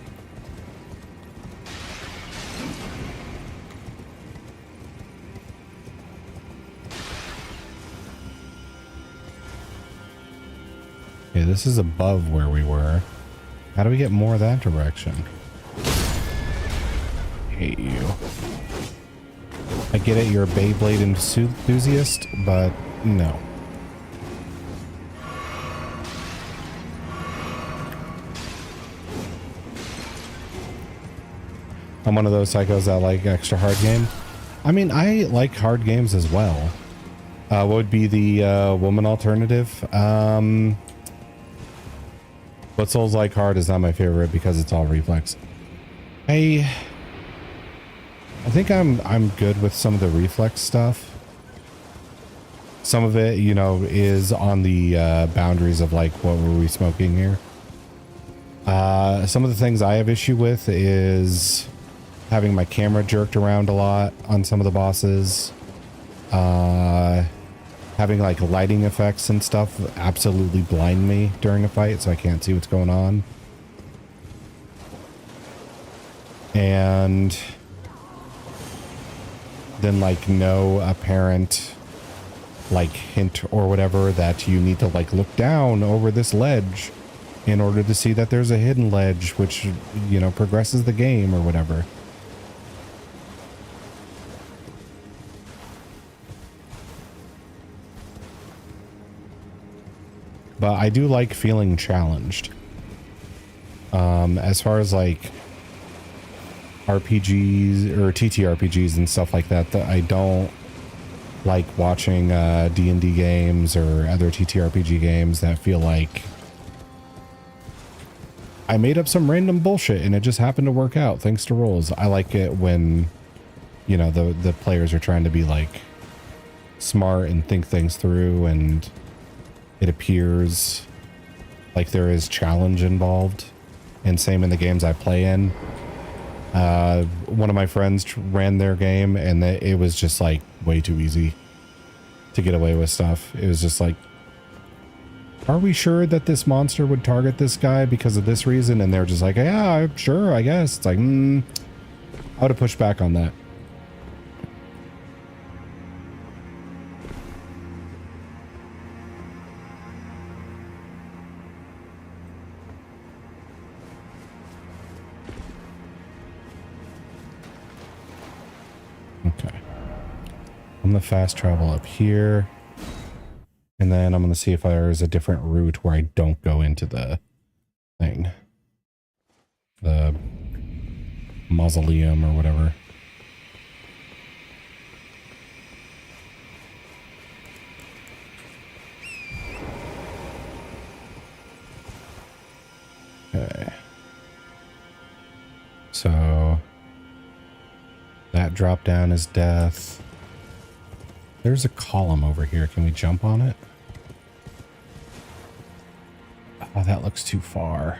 Okay, this is above where we were. How do we get more that direction? Hate you. I get it, you're a Beyblade enthusiast, but no. I'm one of those psychos that like extra hard game. I mean, I like hard games as well. What would be the woman alternative? But Souls Like Hard is not my favorite because it's all reflex. I think I'm good with some of the reflex stuff. Some of it, you know, is on the boundaries of like, what were we smoking here? Some of the things I have issue with is having my camera jerked around a lot on some of the bosses. Having like lighting effects and stuff absolutely blind me during a fight, so I can't see what's going on. And then like no apparent like hint or whatever that you need to like look down over this ledge in order to see that there's a hidden ledge, which, you know, progresses the game or whatever. But I do like feeling challenged. As far as like RPGs or TTRPGs and stuff like that, I don't like watching D&D games or other TTRPG games that feel like I made up some random bullshit and it just happened to work out thanks to rolls. I like it when, you know, the players are trying to be like smart and think things through, and it appears like there is challenge involved. And same in the games I play in. One of my friends ran their game and it was just like way too easy to get away with stuff. It was just like, are we sure that this monster would target this guy because of this reason? And they're just like, yeah, I'm sure, I guess. It's like, I would have pushed back on that. Okay. I'm gonna fast travel up here. And then I'm gonna see if there's a different route where I don't go into the thing. The mausoleum or whatever. Okay. So that drop down is death. There's a column over here. Can we jump on it? Oh, that looks too far.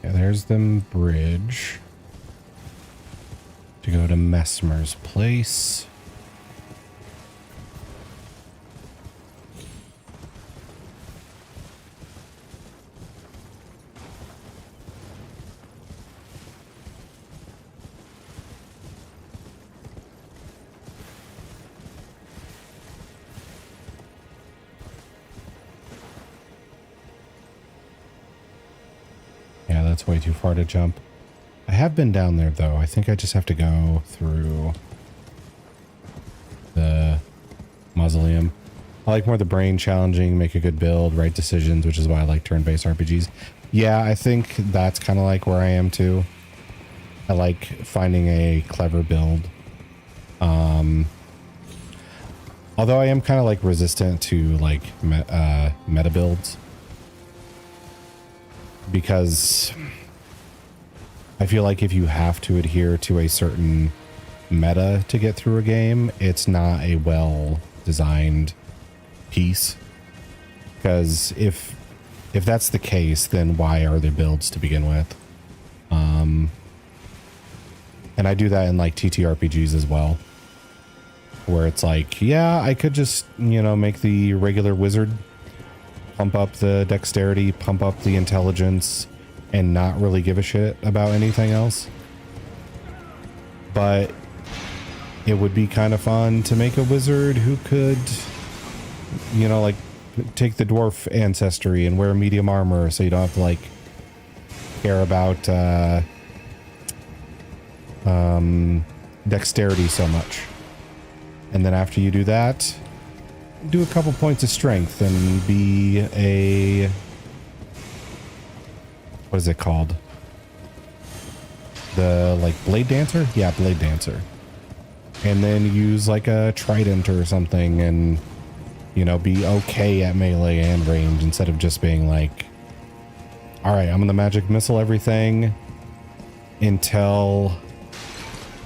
There's the bridge to go to Messmer's place. That's way too far to jump. I have been down there though. I think I just have to go through the mausoleum. I like more the brain challenging, make a good build, right decisions, which is why I like turn-based RPGs. Yeah, I think that's kind of like where I am too. I like finding a clever build. Although I am kind of like resistant to like meta builds. Because I feel like if you have to adhere to a certain meta to get through a game, it's not a well designed piece. Because if if that's the case, then why are there builds to begin with? And I do that in like TTRPGs as well, where it's like, yeah, I could just, you know, make the regular wizard, pump up the dexterity, pump up the intelligence, and not really give a shit about anything else. But it would be kind of fun to make a wizard who could, you know, like take the dwarf ancestry and wear medium armor, so you don't have to like care about dexterity so much. And then after you do that, do a couple points of strength and be a, what is it called? The like blade dancer? Yeah, blade dancer. And then use like a trident or something and, you know, be okay at melee and range instead of just being like, all right, I'm gonna magic missile everything until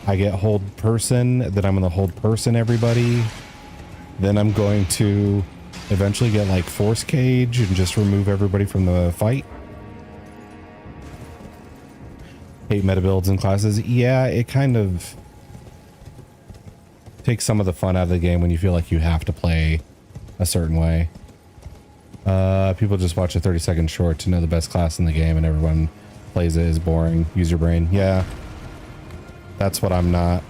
I get hold person, then I'm gonna hold person everybody. Then I'm going to eventually get like force cage and just remove everybody from the fight. Hate meta builds and classes. Yeah, it kind of takes some of the fun out of the game when you feel like you have to play a certain way. People just watch a 30-second short to know the best class in the game and everyone plays it is boring. Use your brain. Yeah. That's what I'm not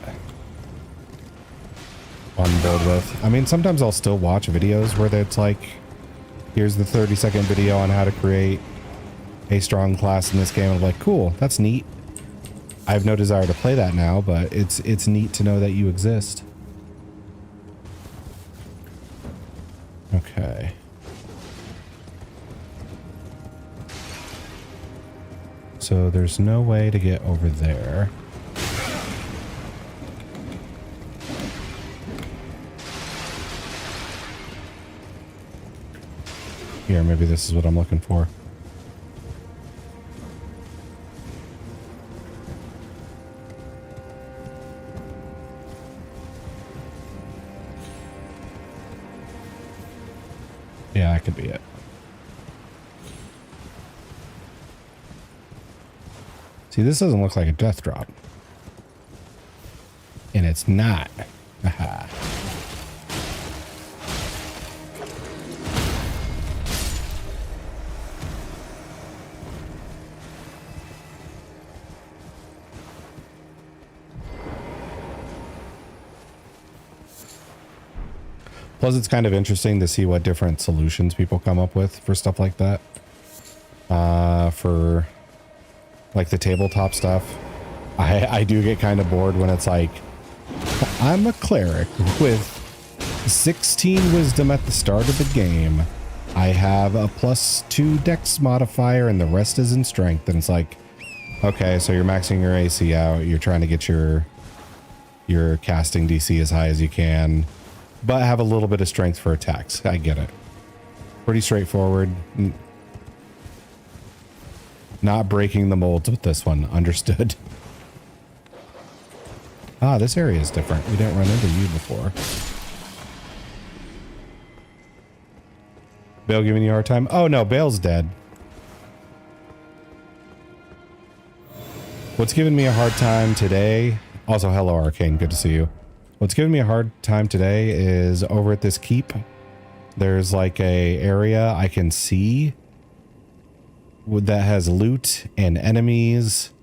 on board with. I mean, sometimes I'll still watch videos where it's like, here's the 30-second video on how to create a strong class in this game. I'm like, cool, that's neat. I have no desire to play that now, but it's neat to know that you exist. Okay. So there's no way to get over there. Here, maybe this is what I'm looking for. Yeah, that could be it. See, this doesn't look like a death drop. And it's not. Aha. Plus, it's kind of interesting to see what different solutions people come up with for stuff like that. For like the tabletop stuff, I do get kind of bored when it's like, I'm a cleric with 16 wisdom at the start of the game. I have a +2 dex modifier and the rest is in strength. And it's like, okay, so you're maxing your AC out. You're trying to get your casting DC as high as you can, but have a little bit of strength for attacks. I get it. Pretty straightforward. Not breaking the molds with this one. Understood. Ah, this area is different. We didn't run into you before. Bale giving you a hard time? Oh no, Bale's dead. What's giving me a hard time today? Also, hello Arcane, good to see you. What's giving me a hard time today is over at this keep. There's like a area I can see that has loot and enemies,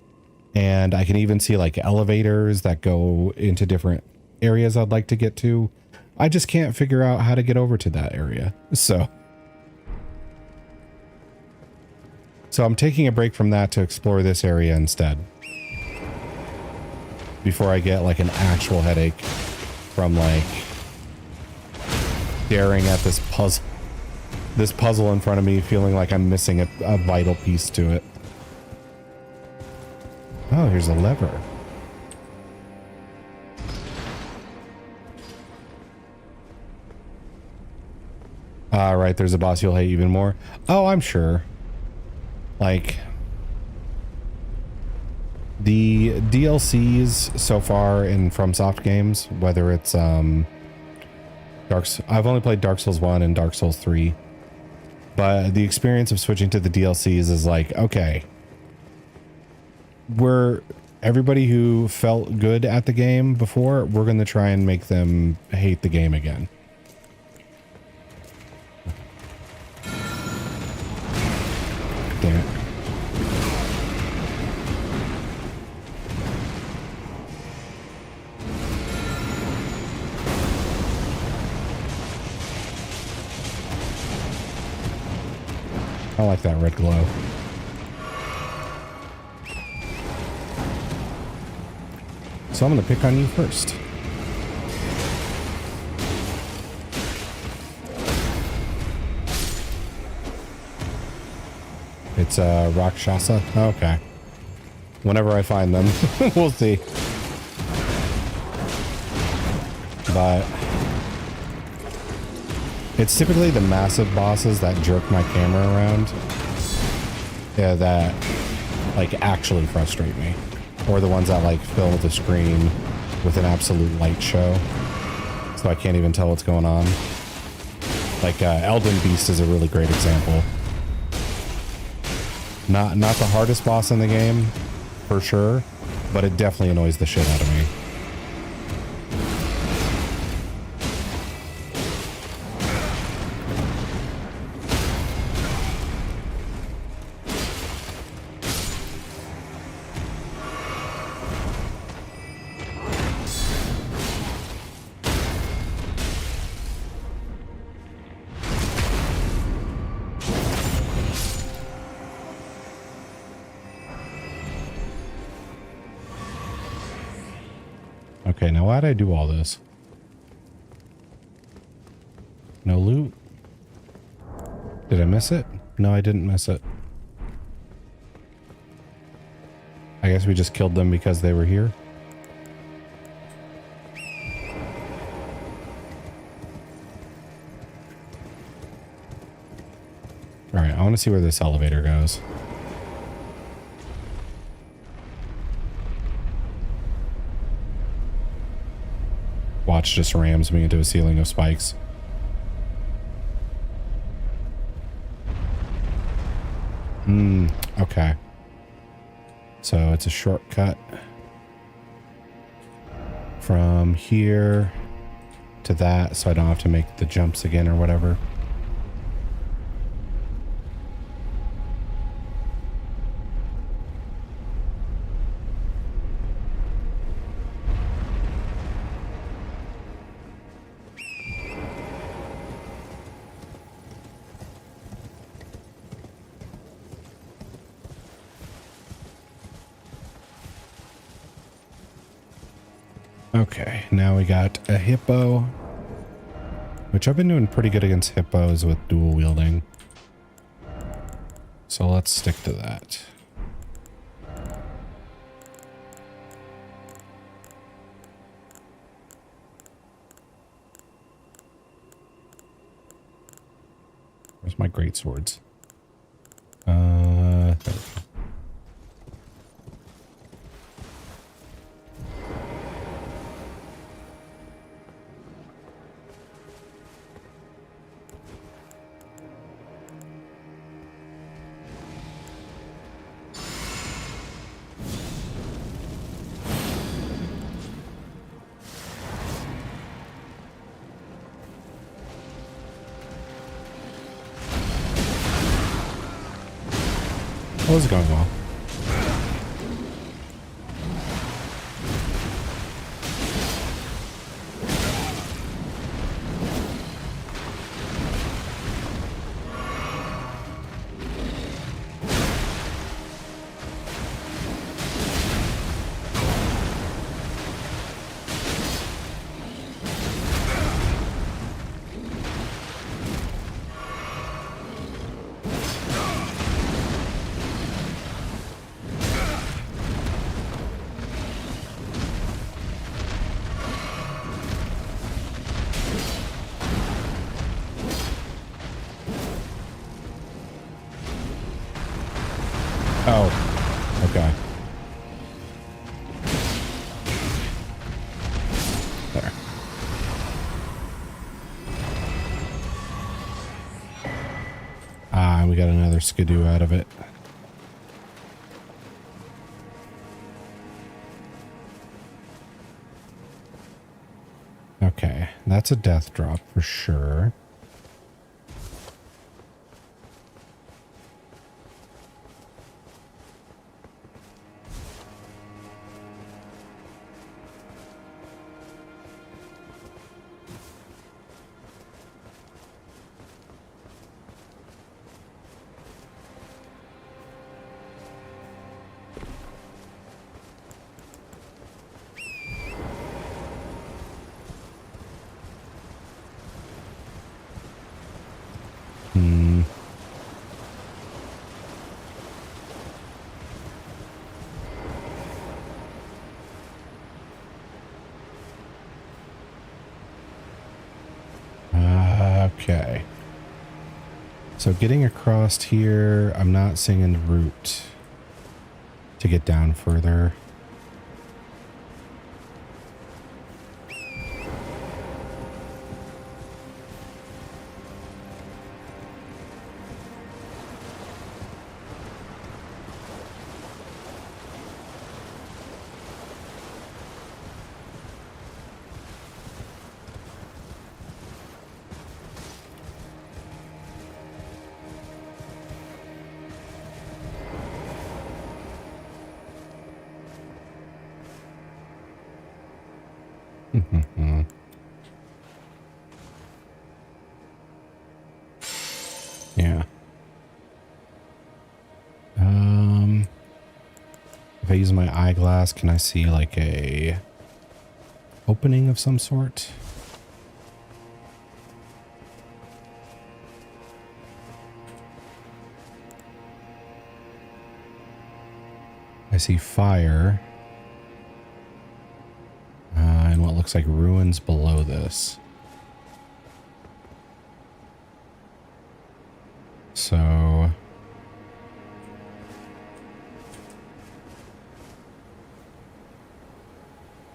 and I can even see like elevators that go into different areas I'd like to get to. I just can't figure out how to get over to that area. So I'm taking a break from that to explore this area instead, before I get like an actual headache from like staring at this puzzle in front of me, feeling like I'm missing a vital piece to it. Oh, here's a lever. Right, there's a boss you'll hate even more. Oh, I'm sure. Like, the DLCs so far in FromSoft games, whether it's I've only played Dark Souls 1 and Dark Souls 3. But the experience of switching to the DLCs is like, okay, everybody who felt good at the game before, we're going to try and make them hate the game again. Damn it. I like that red glow. So I'm going to pick on you first. It's Rakshasa. Okay. Whenever I find them, we'll see. But it's typically the massive bosses that jerk my camera around. Yeah, that like actually frustrate me. Or the ones that like fill the screen with an absolute light show. So I can't even tell what's going on. Like Elden Beast is a really great example. Not the hardest boss in the game, for sure, but it definitely annoys the shit out of me. Okay, now why'd I do all this? No loot? Did I miss it? No, I didn't miss it. I guess we just killed them because they were here. Alright, I want to see where this elevator goes. Watch just rams me into a ceiling of spikes. Okay. So it's a shortcut from here to that, so I don't have to make the jumps again or whatever. Okay, now we got a hippo, which I've been doing pretty good against hippos with dual wielding. So let's stick to that. Where's my great swords? There we go. Oh, it's going well. Oh, okay. There. fine. We got another skidoo out of it. Okay, that's a death drop for sure. Okay. So getting across here, I'm not seeing a route to get down further. Yeah. If I use my eyeglass, can I see like a opening of some sort? I see fire. And what looks like ruins below this. So...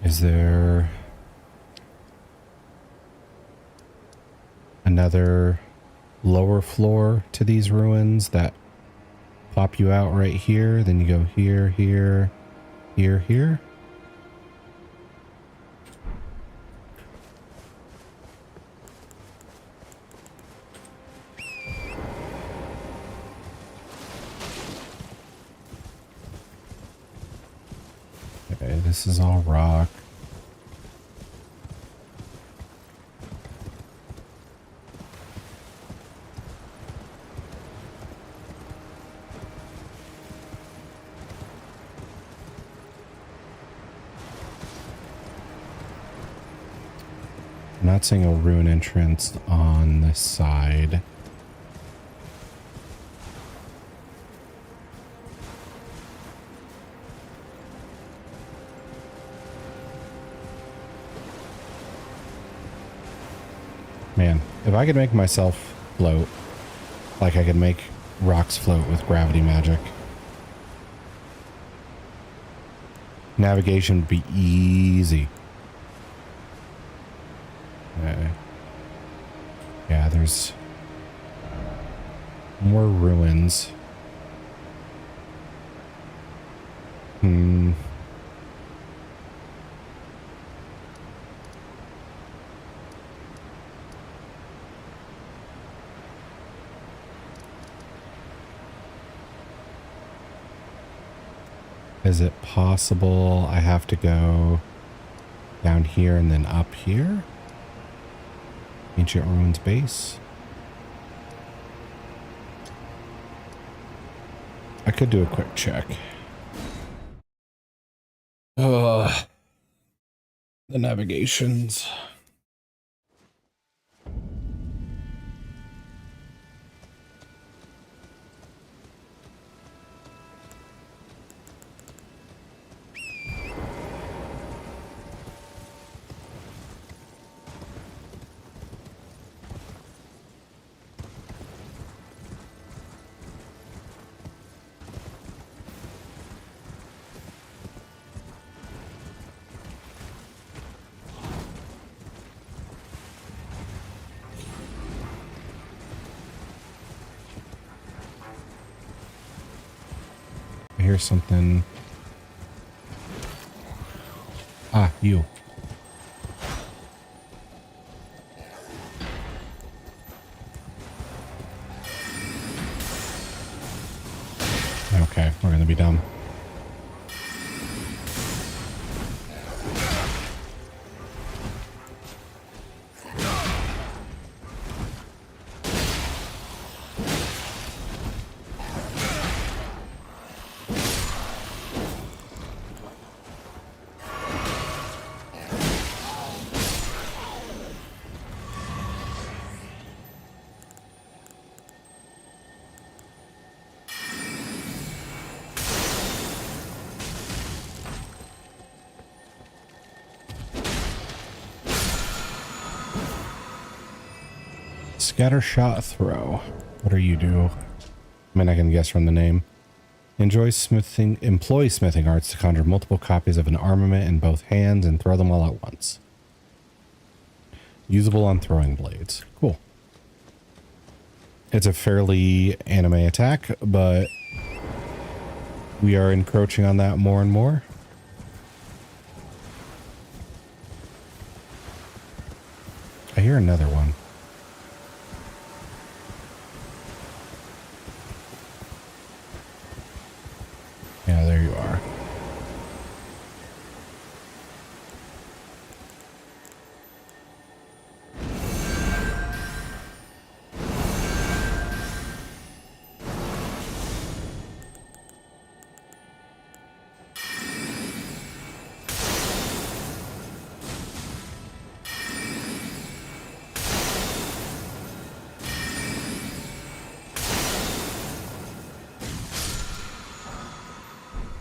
is there another lower floor to these ruins that pop you out right here? Then you go here, here, here, here. Okay, this is all rock. I'm not seeing a ruin entrance on this side. Man, if I could make myself float, like I could make rocks float with gravity magic, navigation would be easy. Okay. Yeah, there's more ruins. Is it possible I have to go down here and then up here? Ancient Ruins base? I could do a quick check. Ugh. The navigations. hear something. Ah, you. Okay, we're gonna be dumb. Scatter shot throw. What do you do? I mean, I can guess from the name. Employ smithing arts to conjure multiple copies of an armament in both hands and throw them all at once. Usable on throwing blades. Cool. It's a fairly anime attack, but we are encroaching on that more and more. I hear another one. Yeah, there you are.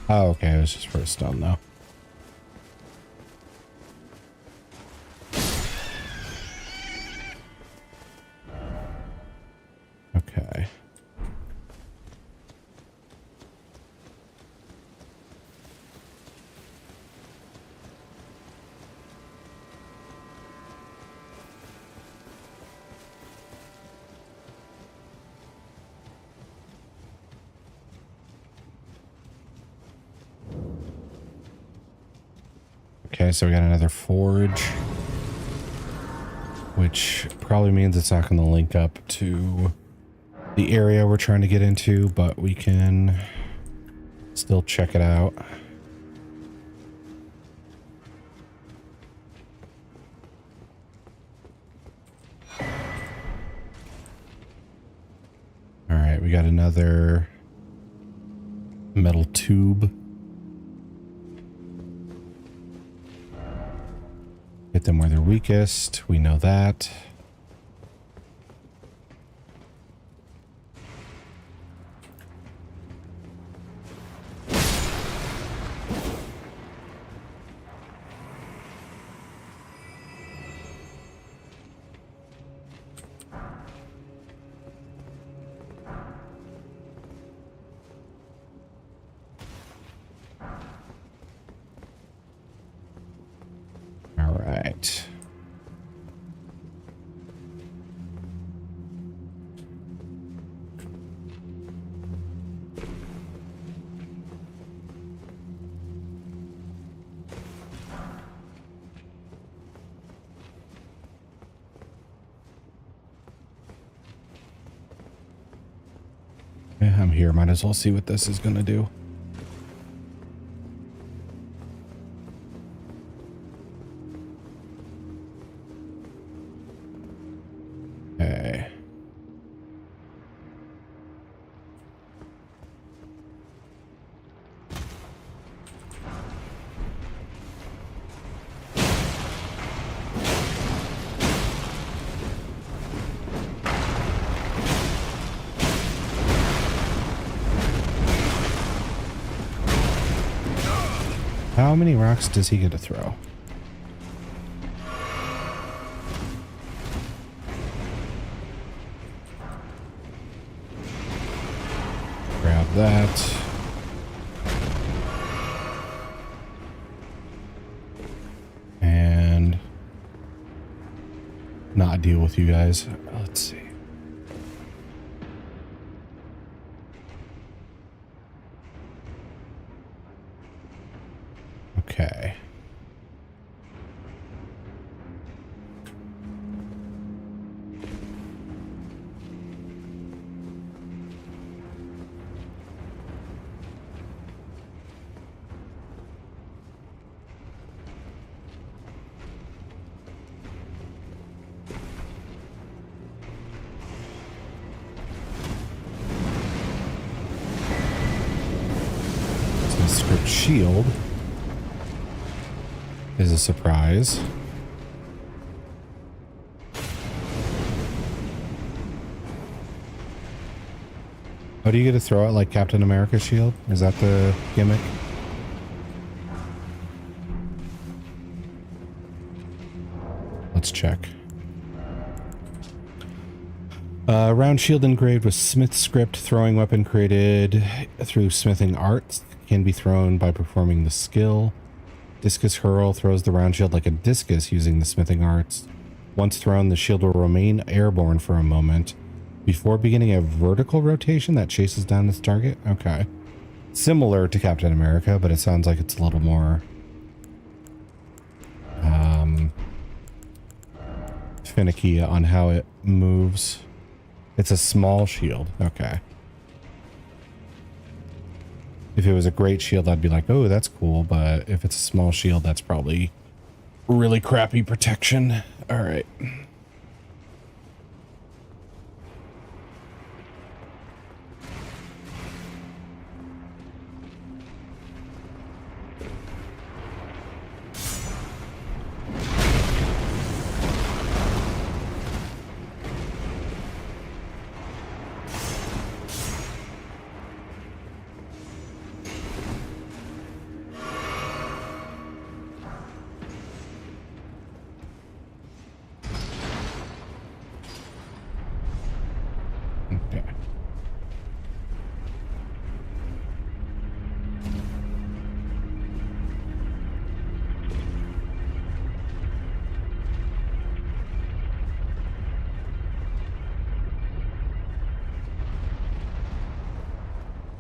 Oh, okay, it was just for a stun though. Okay. Okay, so we got another forge, which probably means it's not going to link up to the area we're trying to get into, but we can still check it out. All right, we got another metal tube. Hit them where they're weakest. We know that. All right. Yeah, I'm here. Might as well see what this is gonna do. Okay. How many rocks does he get to throw? Grab that. And not deal with you guys. Let's see. the script shield is a surprise. Oh, do you get to throw it like Captain America's shield? Is that the gimmick? Let's check. Round shield engraved with Smith script. Throwing weapon created through smithing arts. Can be thrown by performing the skill. Discus hurl throws the round shield like a discus using the smithing arts. Once thrown, the shield will remain airborne for a moment before beginning a vertical rotation that chases down its target. Okay. Similar to Captain America, but it sounds like it's a little more finicky on how it moves. It's a small shield. Okay. If it was a great shield, I'd be like, oh, that's cool. But if it's a small shield, that's probably really crappy protection. All right.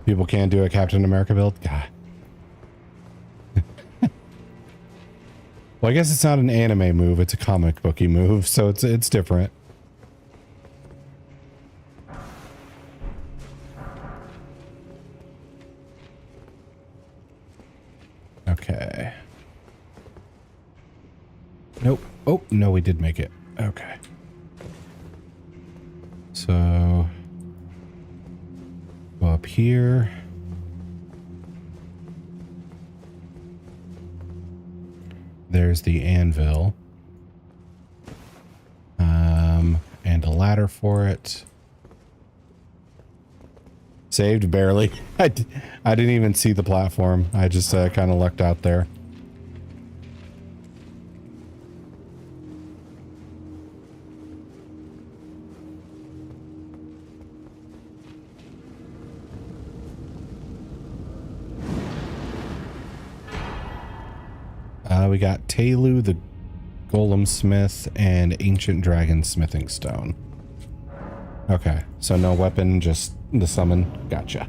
People can't do a Captain America build? God. Well, I guess it's not an anime move, it's a comic booky move, so it's different. Okay. Nope. Oh, no, we did make it. Okay. So go up here. There's the anvil. And a ladder for it. Saved barely. I didn't even see the platform. I just kind of lucked out there. We got Telu, the Golem Smith, and Ancient Dragon Smithing Stone. Okay, so no weapon, just the summon. Gotcha.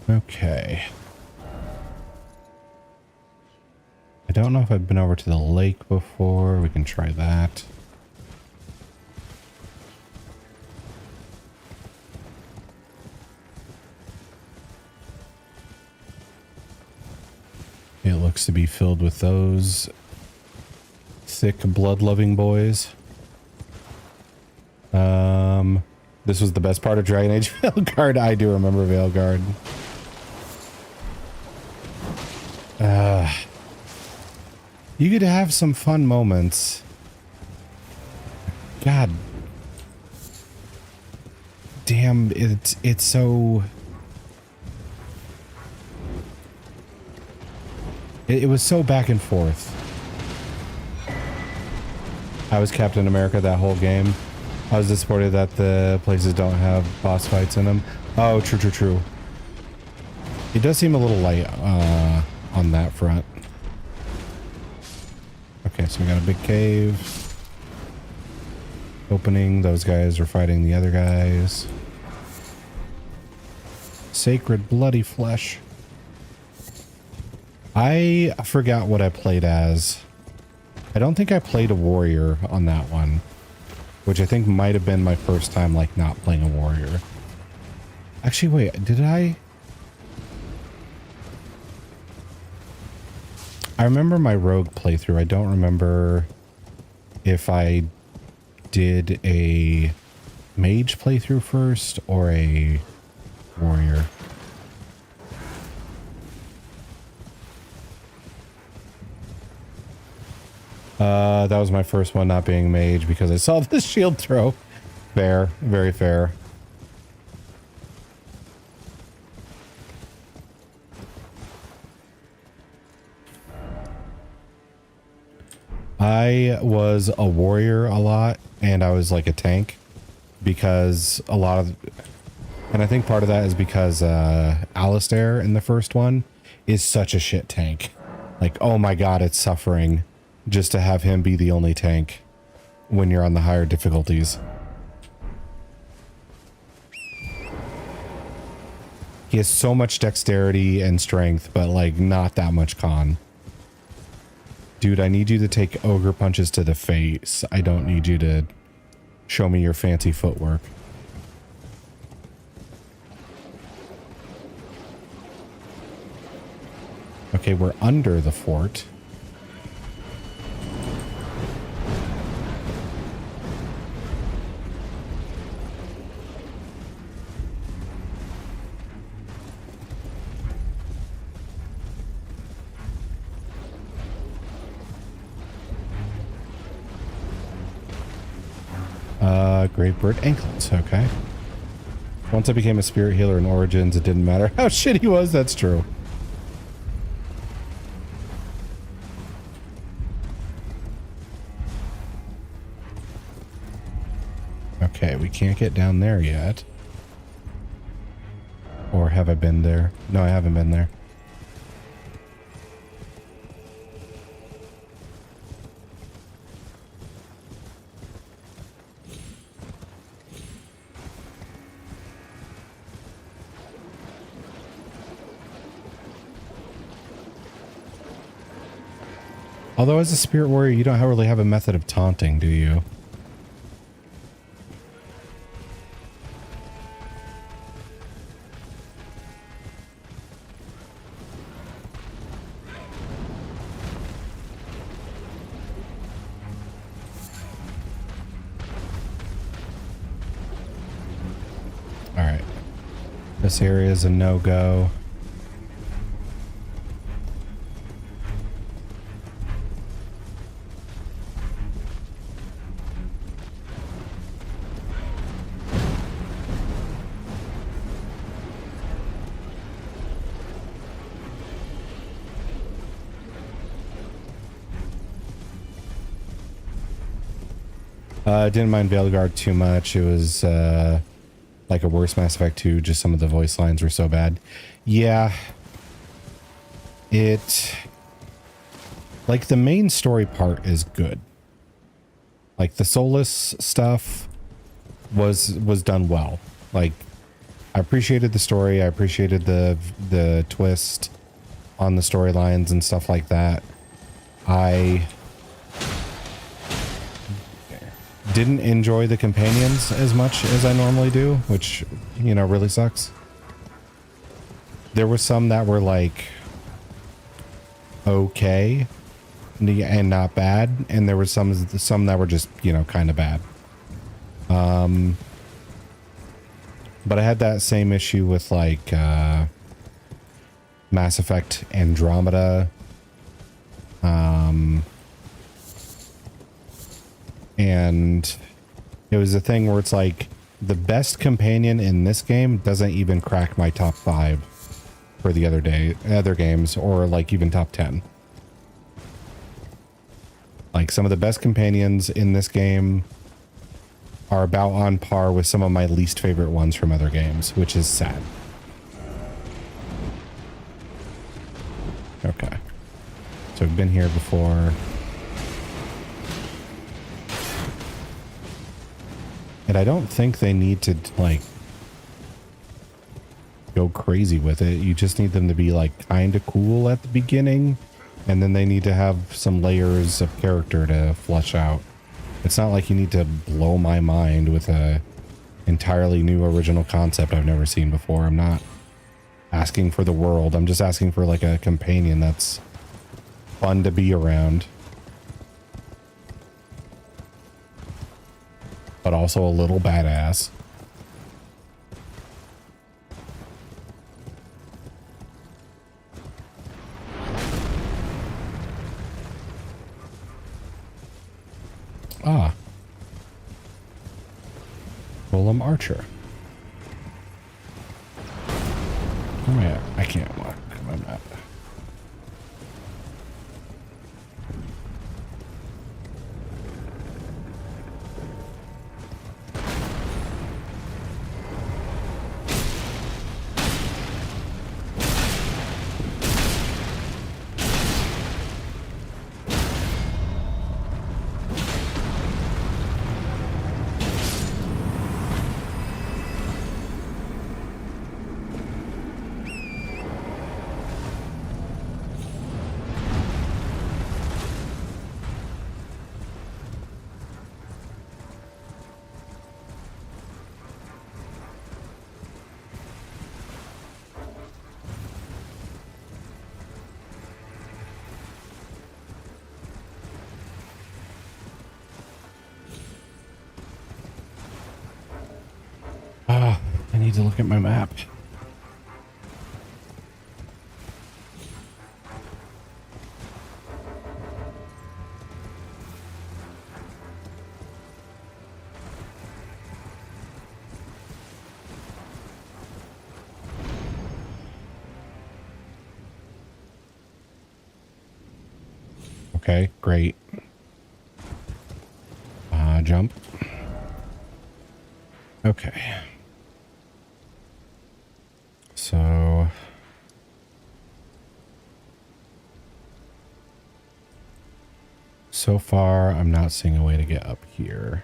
Okay. I don't know if I've been over to the lake before. We can try that. It looks to be filled with those thick blood-loving boys. This was the best part of Dragon Age Veilguard. I do remember Veilguard. You could have some fun moments. God damn, it's so... It was so back and forth. I was Captain America that whole game. I was disappointed that the places don't have boss fights in them. Oh, true. It does seem a little light on that front. Okay, so we got a big cave. Opening. Those guys are fighting the other guys. Sacred bloody flesh. I forgot what I played as. I don't think I played a warrior on that one, which I think might have been my first time like not playing a warrior. Actually, wait, did I? I remember my rogue playthrough. I don't remember if I did a mage playthrough first or a warrior. That was my first one not being mage because I saw this shield throw. Fair, very fair. I was a warrior a lot, and I was like a tank because a lot of, and I think part of that is because Alistair in the first one is such a shit tank. Like, oh my god, it's suffering just to have him be the only tank when you're on the higher difficulties. He has so much dexterity and strength, but like not that much con. Dude, I need you to take ogre punches to the face. I don't need you to show me your fancy footwork. Okay, we're under the fort. Great bird anklets, okay. Once I became a spirit healer in Origins, it didn't matter how shit he was, that's true. Okay, we can't get down there yet. Or have I been there? No, I haven't been there. Although as a spirit warrior, you don't really have a method of taunting, do you? All right. This area is a no-go. I didn't mind Veilguard too much. It was like a worse Mass Effect 2, just some of the voice lines were so bad. Yeah. Like, the main story part is good. Like, the Soulless stuff was done well. Like, I appreciated the story. I appreciated the twist on the storylines and stuff like that. I didn't enjoy the companions as much as I normally do, which, you know, really sucks. There were some that were like okay and not bad, and there were some that were just, you know, kind of bad. But I had that same issue with like Mass Effect Andromeda. And it was a thing where it's like the best companion in this game doesn't even crack my top 5 for the other games, or like even top 10. Like, some of the best companions in this game are about on par with some of my least favorite ones from other games, which is sad. Okay. So we've been here before. And I don't think they need to, like, go crazy with it. You just need them to be, like, kind of cool at the beginning. And then they need to have some layers of character to flesh out. It's not like you need to blow my mind with a entirely new original concept I've never seen before. I'm not asking for the world. I'm just asking for, like, a companion that's fun to be around. But also a little badass. Ah. Golem Archer. Oh yeah, I can't walk. I'm not. Ah, I need to look at my map. Okay, great. Jump. Okay. So far, I'm not seeing a way to get up here.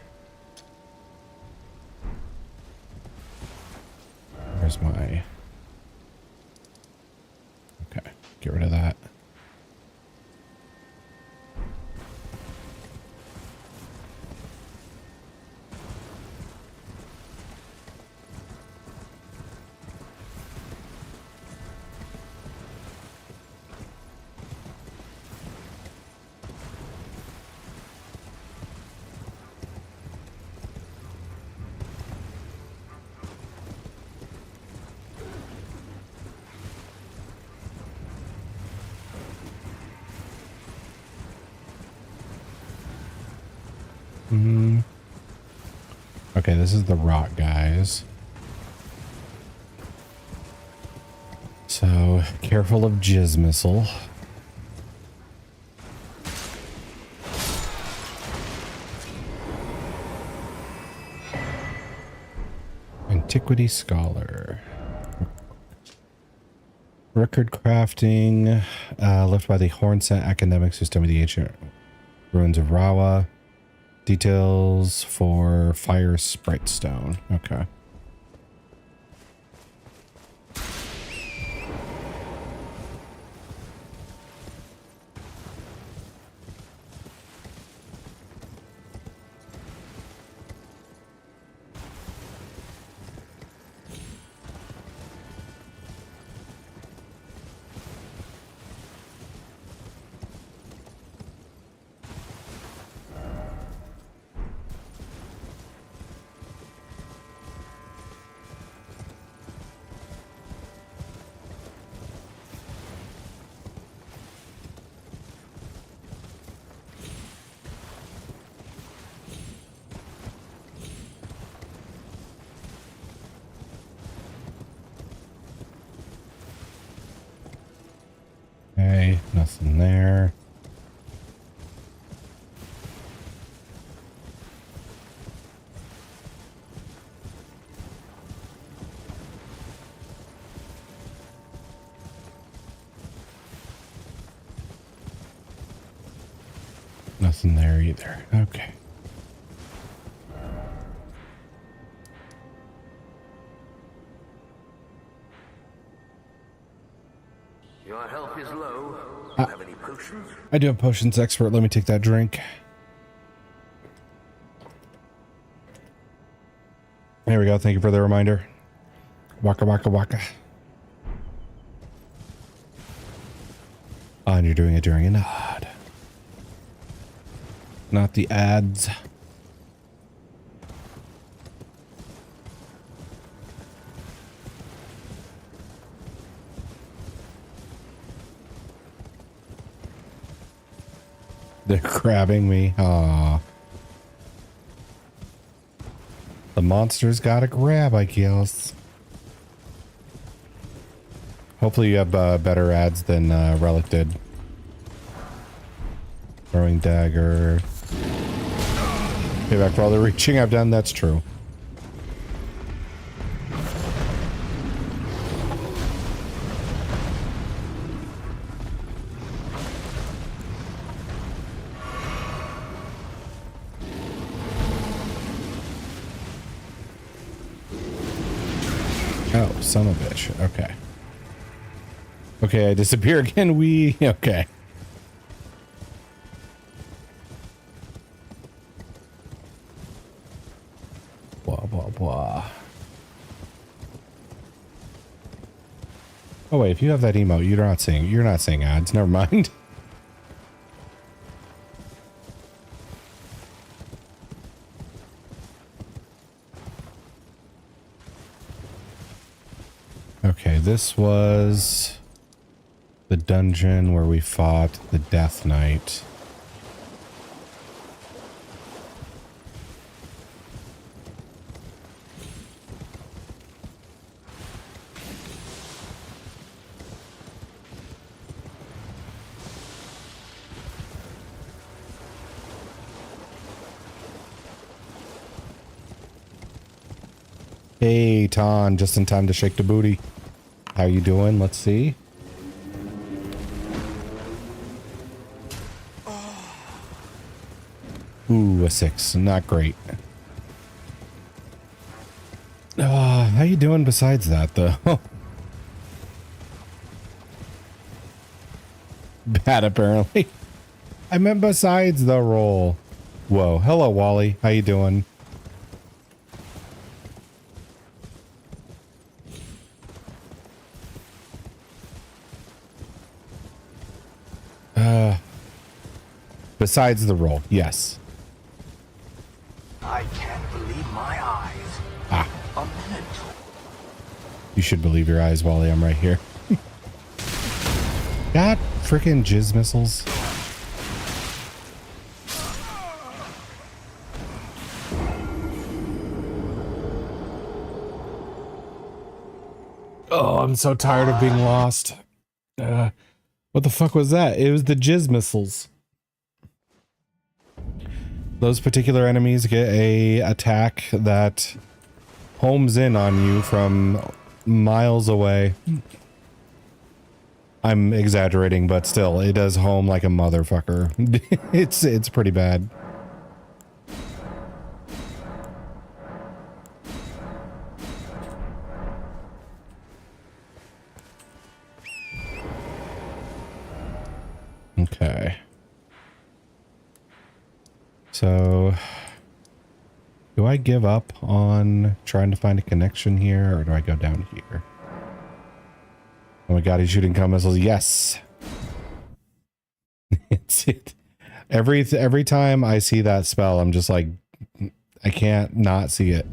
Where's my... Okay, get rid of that. Okay, this is the rock guys. So, careful of Jizz Missile. Antiquity Scholar. Record crafting, left by the Hornset academic system of the ancient ruins of Rawa. Details for Fire Sprite Stone. Okay. Okay, nothing there. Nothing there either. Okay. Your health is low. Do you have any potions? I do have potions expert. Let me take that drink. There we go. Thank you for the reminder. Waka waka waka. Oh, and you're doing it during an ad. Not the ads. They're grabbing me. Aw. The monster's got a grab, I guess. Hopefully you have better ads than Relic did. Throwing dagger. Payback for all the reaching I've done, that's true. Oh, son of a bitch. Okay. Okay, I disappear again. Okay. Blah, blah, blah. Oh, wait, if you have that emote, you're not seeing ads. Never mind. Okay, this was the dungeon where we fought the Death Knight. Hey, Ton, just in time to shake the booty. How you doing? Let's see. Ooh, a 6. Not great. How you doing besides that, though? Bad, apparently. I meant besides the roll. Whoa. Hello, Wally. How you doing? Besides the roll, yes. I can't believe my eyes. Ah. A minute. You should believe your eyes, Wally. I'm right here. God, freaking jizz missiles. Oh, I'm so tired of being lost. What the fuck was that? It was the jizz missiles. Those particular enemies get a attack that homes in on you from miles away. I'm exaggerating, but still, it does home like a motherfucker. It's pretty bad. Okay. So, do I give up on trying to find a connection here, or do I go down here? Oh my god, he's shooting comm missiles. Yes. It's it. Every time I see that spell, I'm just like, I can't not see it.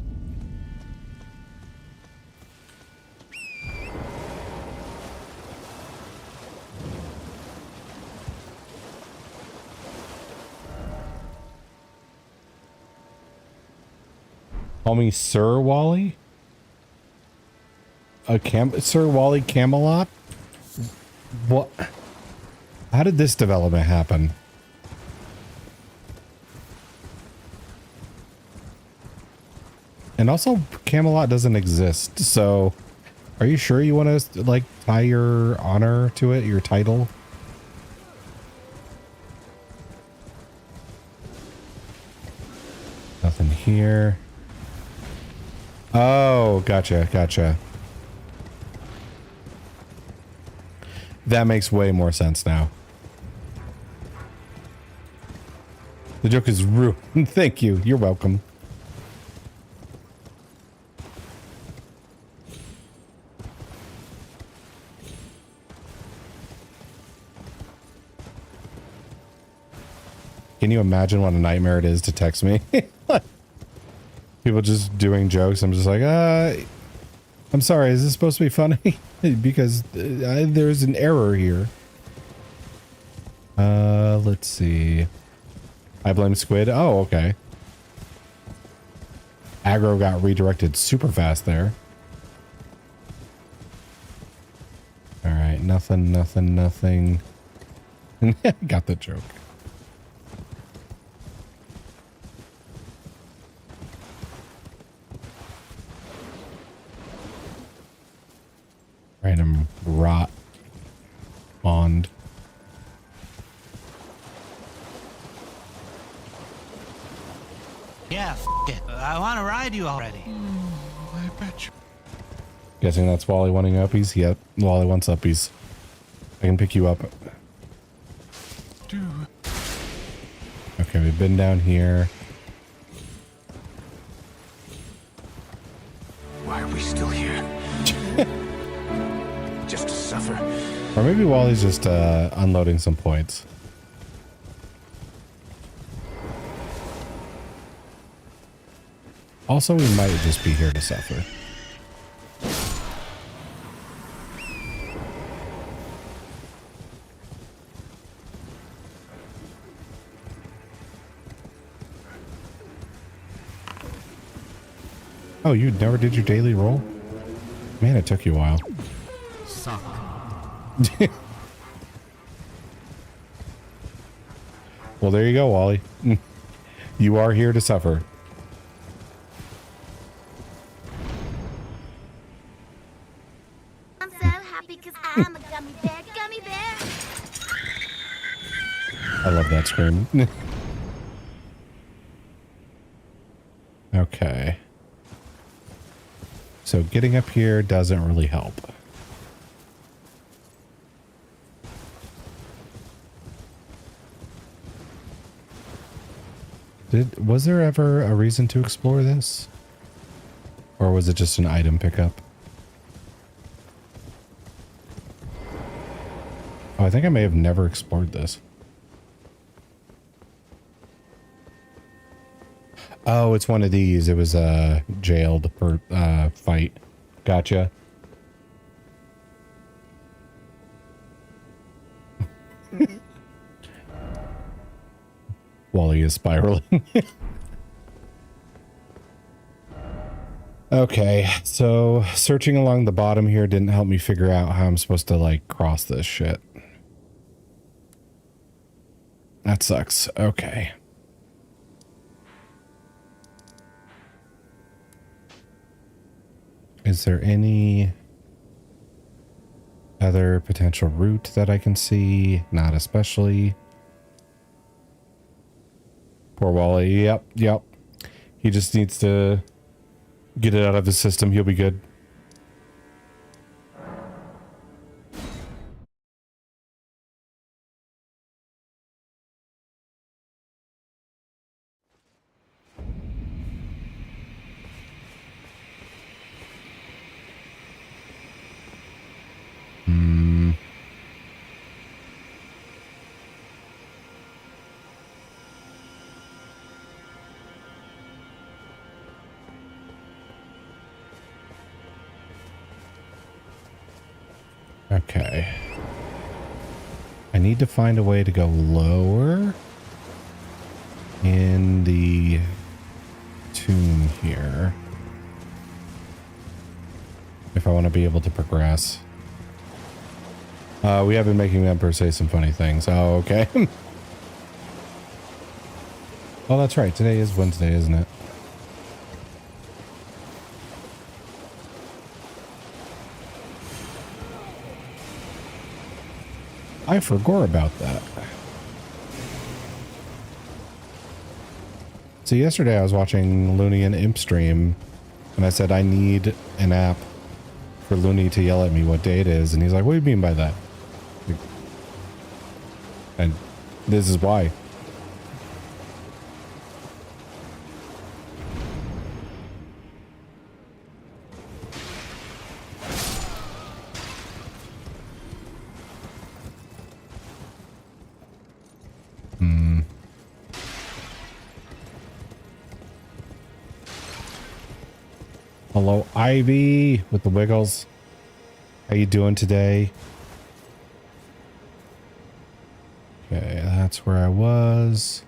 Call me Sir Wally? Sir Wally Camelot? What? How did this development happen? And also, Camelot doesn't exist, so are you sure you want to, like, tie your honor to it, your title? Nothing here. Oh, gotcha, gotcha. That makes way more sense now. The joke is ruined. Thank you. You're welcome. Can you imagine what a nightmare it is to text me? People just doing jokes. I'm just like, I'm sorry, is this supposed to be funny? Because there's an error here. Let's see. I blame Squid. Oh, okay. Aggro got redirected super fast there. All right, nothing. Got the joke. Random rot bond. Yeah, it. I want to ride you already. I bet you. Guessing that's Wally wanting uppies? Yep, Wally wants uppies. I can pick you up. Okay, we've been down here. Why are we still here? Just to suffer. Or maybe Wally's just unloading some points. Also, we might just be here to suffer. Oh, you never did your daily roll? Man, it took you a while. Suck. Well, there you go, Wally. You are here to suffer. I'm so happy because I'm a gummy bear, gummy bear. I love that scream. Okay. So getting up here doesn't really help. Was there ever a reason to explore this? Or was it just an item pickup? Oh, I think I may have never explored this. Oh, it's one of these. It was jailed for fight. Gotcha. Wally is spiraling. Okay, so searching along the bottom here didn't help me figure out how I'm supposed to like cross this shit. That sucks. Okay. Is there any other potential route that I can see? Not especially. Poor Wally. Yep. He just needs to get it out of his system. He'll be good. Okay. I need to find a way to go lower in the tomb here if I want to be able to progress. We have been making Emperor say some funny things. Oh, okay. Oh, that's right. Today is Wednesday, isn't it? I forgot about that. So yesterday I was watching Looney and Imp stream, and I said I need an app for Looney to yell at me what day it is, and he's like, "What do you mean by that?" And this is why. Hello, Ivy with the wiggles. How you doing today? Okay, that's where I was.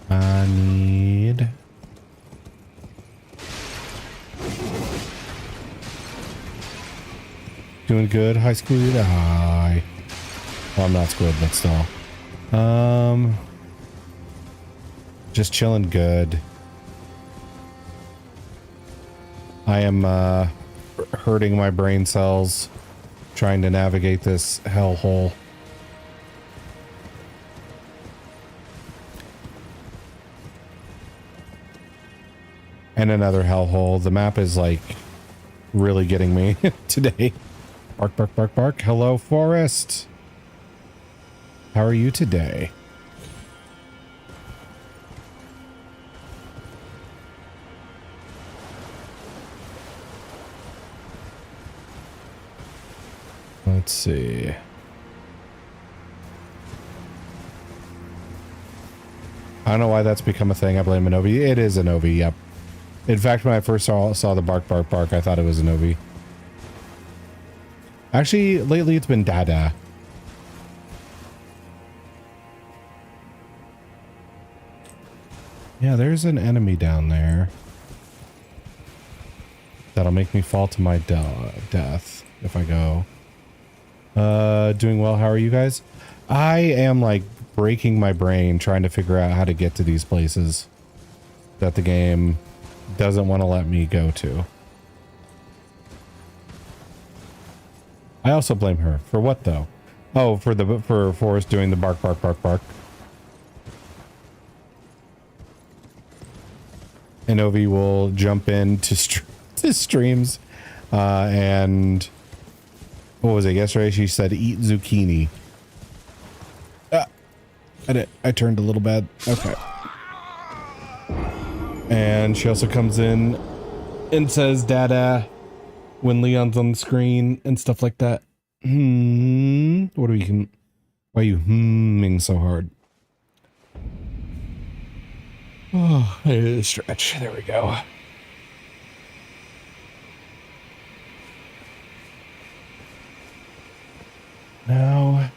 I need... Doing good. Hi, Squid. Hi. Well, I'm not Squid, but still. Just chilling good. I am hurting my brain cells trying to navigate this hellhole. And another hellhole. The map is like really getting me today. Bark, bark, bark, bark. Hello, Forest. How are you today? Let's see. I don't know why that's become a thing. I blame Anovi. It is Anovi, yep. In fact, when I first saw the bark, bark, bark, I thought it was Anovi. Actually, lately it's been Dada. Yeah, there's an enemy down there. That'll make me fall to my death if I go. Doing well. How are you guys? I am like breaking my brain trying to figure out how to get to these places that the game doesn't want to let me go to. I also blame her. For what though? Oh, for Forrest doing the bark, bark, bark, bark. And Ovi will jump in to streams. And what was it? Yesterday she said eat zucchini. I turned a little bad. Okay. And she also comes in and says Dada when Leon's on the screen and stuff like that. What are we why are you humming so hard? Oh, I need to stretch. There we go. Now,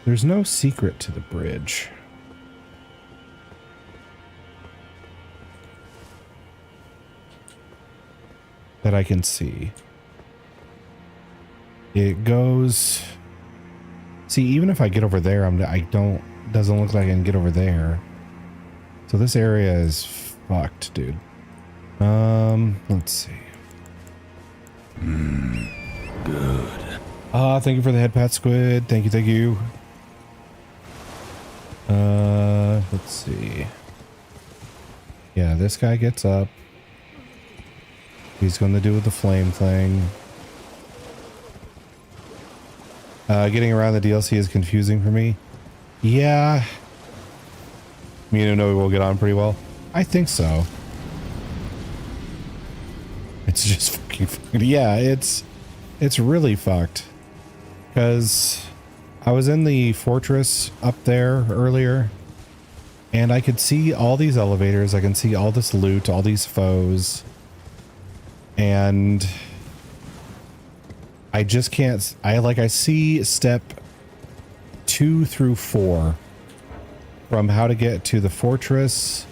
there's no secret to the bridge. That I can see. It goes... See, even if I get over there, doesn't look like I can get over there. So this area is fucked, dude. Let's see. Good. Thank you for the head pat, Squid. Thank you, thank you. Let's see. Yeah, this guy gets up. He's going to do the flame thing. Getting around the DLC is confusing for me. Yeah. Me and Uno will get on pretty well. I think so. It's just fucking yeah, it's really fucked. Because I was in the fortress up there earlier, and I could see all these elevators, I can see all this loot, all these foes, and I just can't, I see step 2 through 4 from how to get to the fortress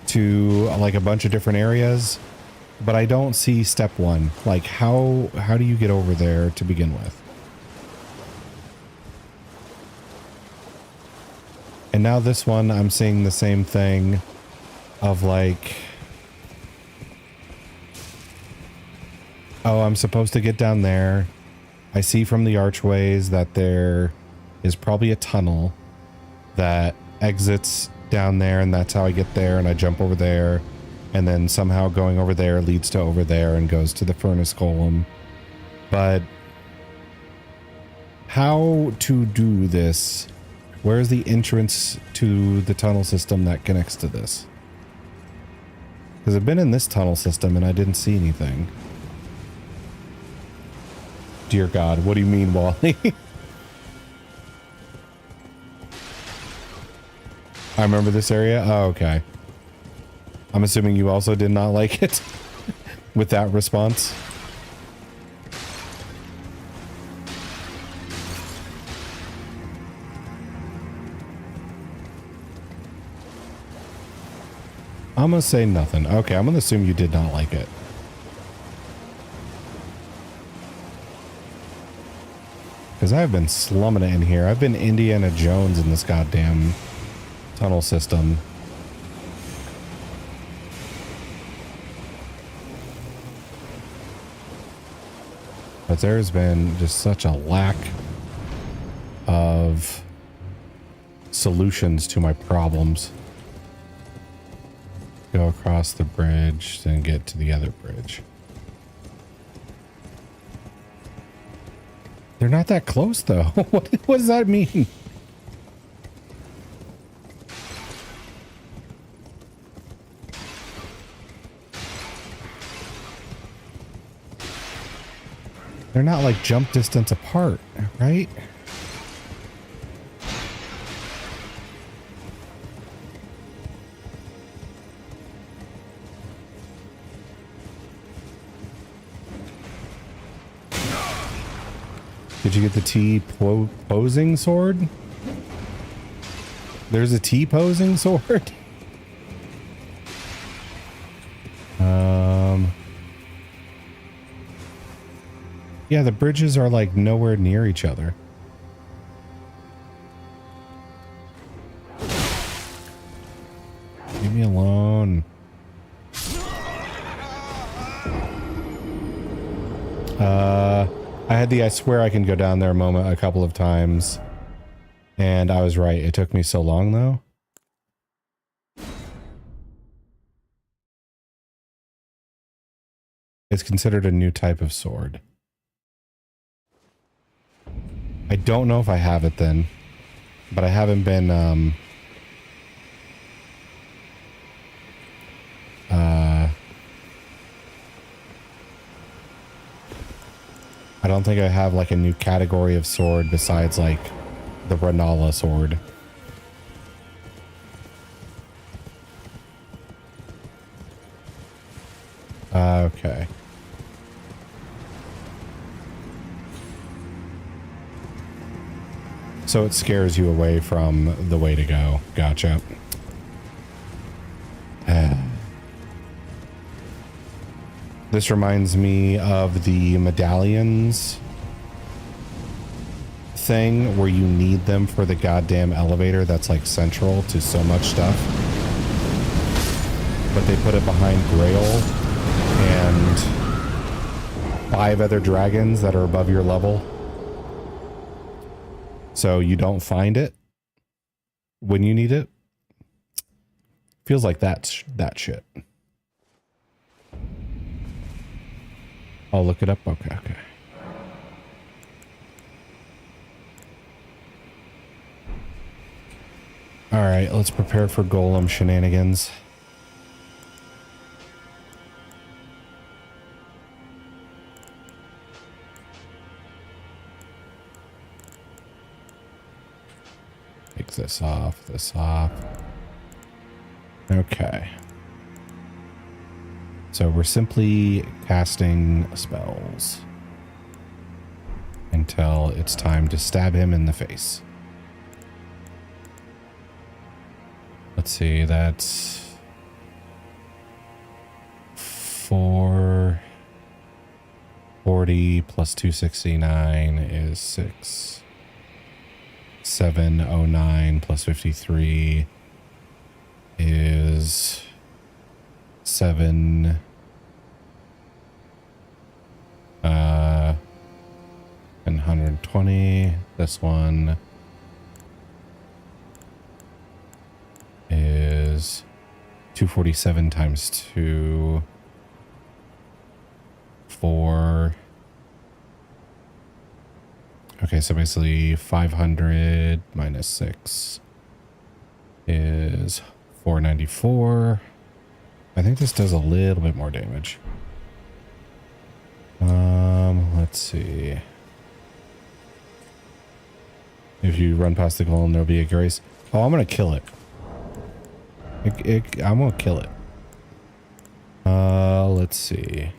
to like a bunch of different areas, but I don't see step 1. Like how do you get over there to begin with? And now this one, I'm seeing the same thing of like, oh, I'm supposed to get down there. I see from the archways that there is probably a tunnel that exits down there, and that's how I get there, and I jump over there, and then somehow going over there leads to over there and goes to the furnace golem. But how to do this? Where's the entrance to the tunnel system that connects to this? Because I've been in this tunnel system and I didn't see anything. Dear God, what do you mean, Wally? I remember this area? Oh, okay. I'm assuming you also did not like it with that response. I'm gonna say nothing. Okay, I'm gonna assume you did not like it. Because I've been slumming it in here. I've been Indiana Jones in this goddamn tunnel system. But there's been just such a lack of solutions to my problems. Go across the bridge, then get to the other bridge. They're not that close, though. What does that mean? They're not like jump distance apart, right? Did you get the T-posing sword? There's a T-posing sword? Yeah, the bridges are like nowhere near each other. Leave me alone. I had the I swear I can go down there moment a couple of times. And I was right. It took me so long though. It's considered a new type of sword. I don't know if I have it then, but I haven't been, I don't think I have like a new category of sword besides like the Renala sword. Okay. So it scares you away from the way to go. Gotcha. This reminds me of the medallions thing where you need them for the goddamn elevator that's like central to so much stuff. But they put it behind Grail and 5 other dragons that are above your level. So you don't find it when you need it. Feels like that's that shit. I'll look it up. Okay. All right, let's prepare for golem shenanigans. Take this off. Okay. So we're simply casting spells until it's time to stab him in the face. Let's see, that's 440 plus 269 is 6. 709 plus 53 is 7. And 120. This one is 247 times 2. 4. Okay, so basically 500 minus 6 is 494. I think this does a little bit more damage. Let's see. If you run past the golem, there'll be a grace. Oh, I'm gonna kill it. I'm gonna kill it. Let's see.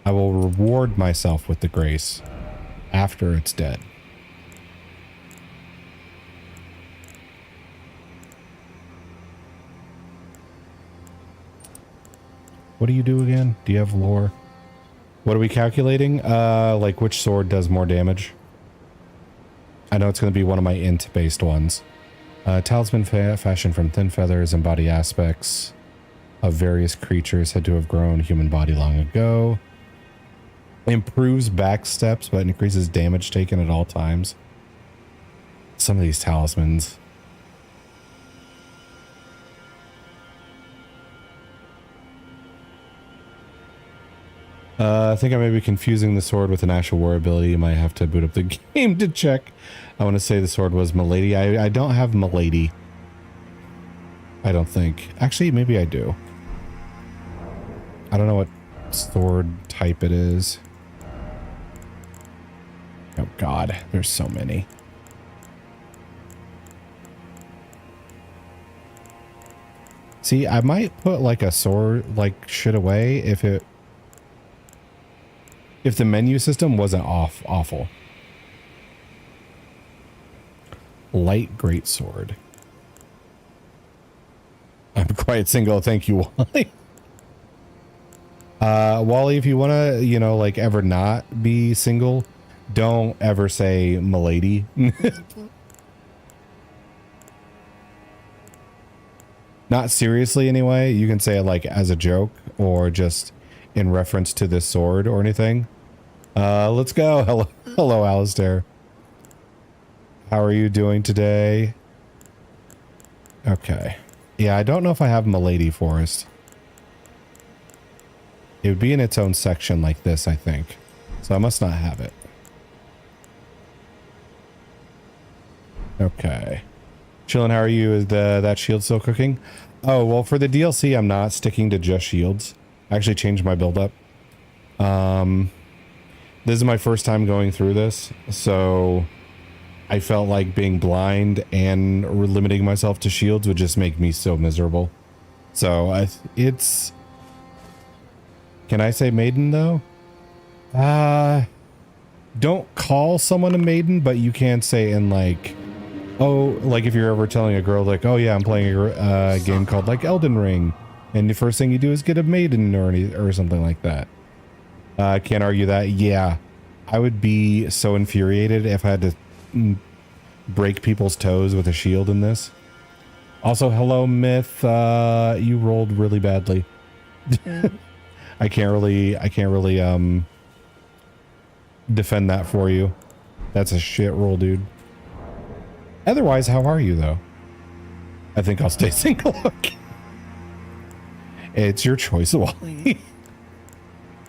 I will reward myself with the grace after it's dead. What do you do again? Do you have lore? What are we calculating? Like which sword does more damage? I know it's going to be one of my int-based ones. Talisman fashioned from thin feathers and body aspects of various creatures had to have grown human body long ago. Improves back steps, but increases damage taken at all times. Some of these talismans. I think I may be confusing the sword with an actual war ability. You might have to boot up the game to check. I want to say the sword was Milady. I don't have Milady. I don't think. Actually, maybe I do. I don't know what sword type it is. Oh god, there's so many. See, I might put like a sword like shit away if the menu system wasn't awful. Light greatsword. I'm quite single, thank you, Wally. Wally, if you want to, you know, like ever not be single, don't ever say milady. Not seriously anyway. You can say it like as a joke or just in reference to this sword or anything. Let's go. Hello, Alistair. How are you doing today? Okay. Yeah, I don't know if I have Milady Forest. It would be in its own section like this, I think. So I must not have it. Okay. Chillin', how are you? Is that shield still cooking? Oh, well, for the DLC, I'm not sticking to just shields. I actually changed my build up. This is my first time going through this, so I felt like being blind and limiting myself to shields would just make me so miserable. So it's... Can I say maiden, though? Don't call someone a maiden, but you can say in like... Oh, like if you're ever telling a girl like, oh yeah, I'm playing a game called like Elden Ring, and the first thing you do is get a maiden or something like that. Can't argue that. Yeah, I would be so infuriated if I had to break people's toes with a shield in this. Also, hello, Myth. You rolled really badly. I can't really defend that for you. That's a shit roll, dude. Otherwise, how are you, though? I think I'll stay single. Okay. It's your choice, Wally.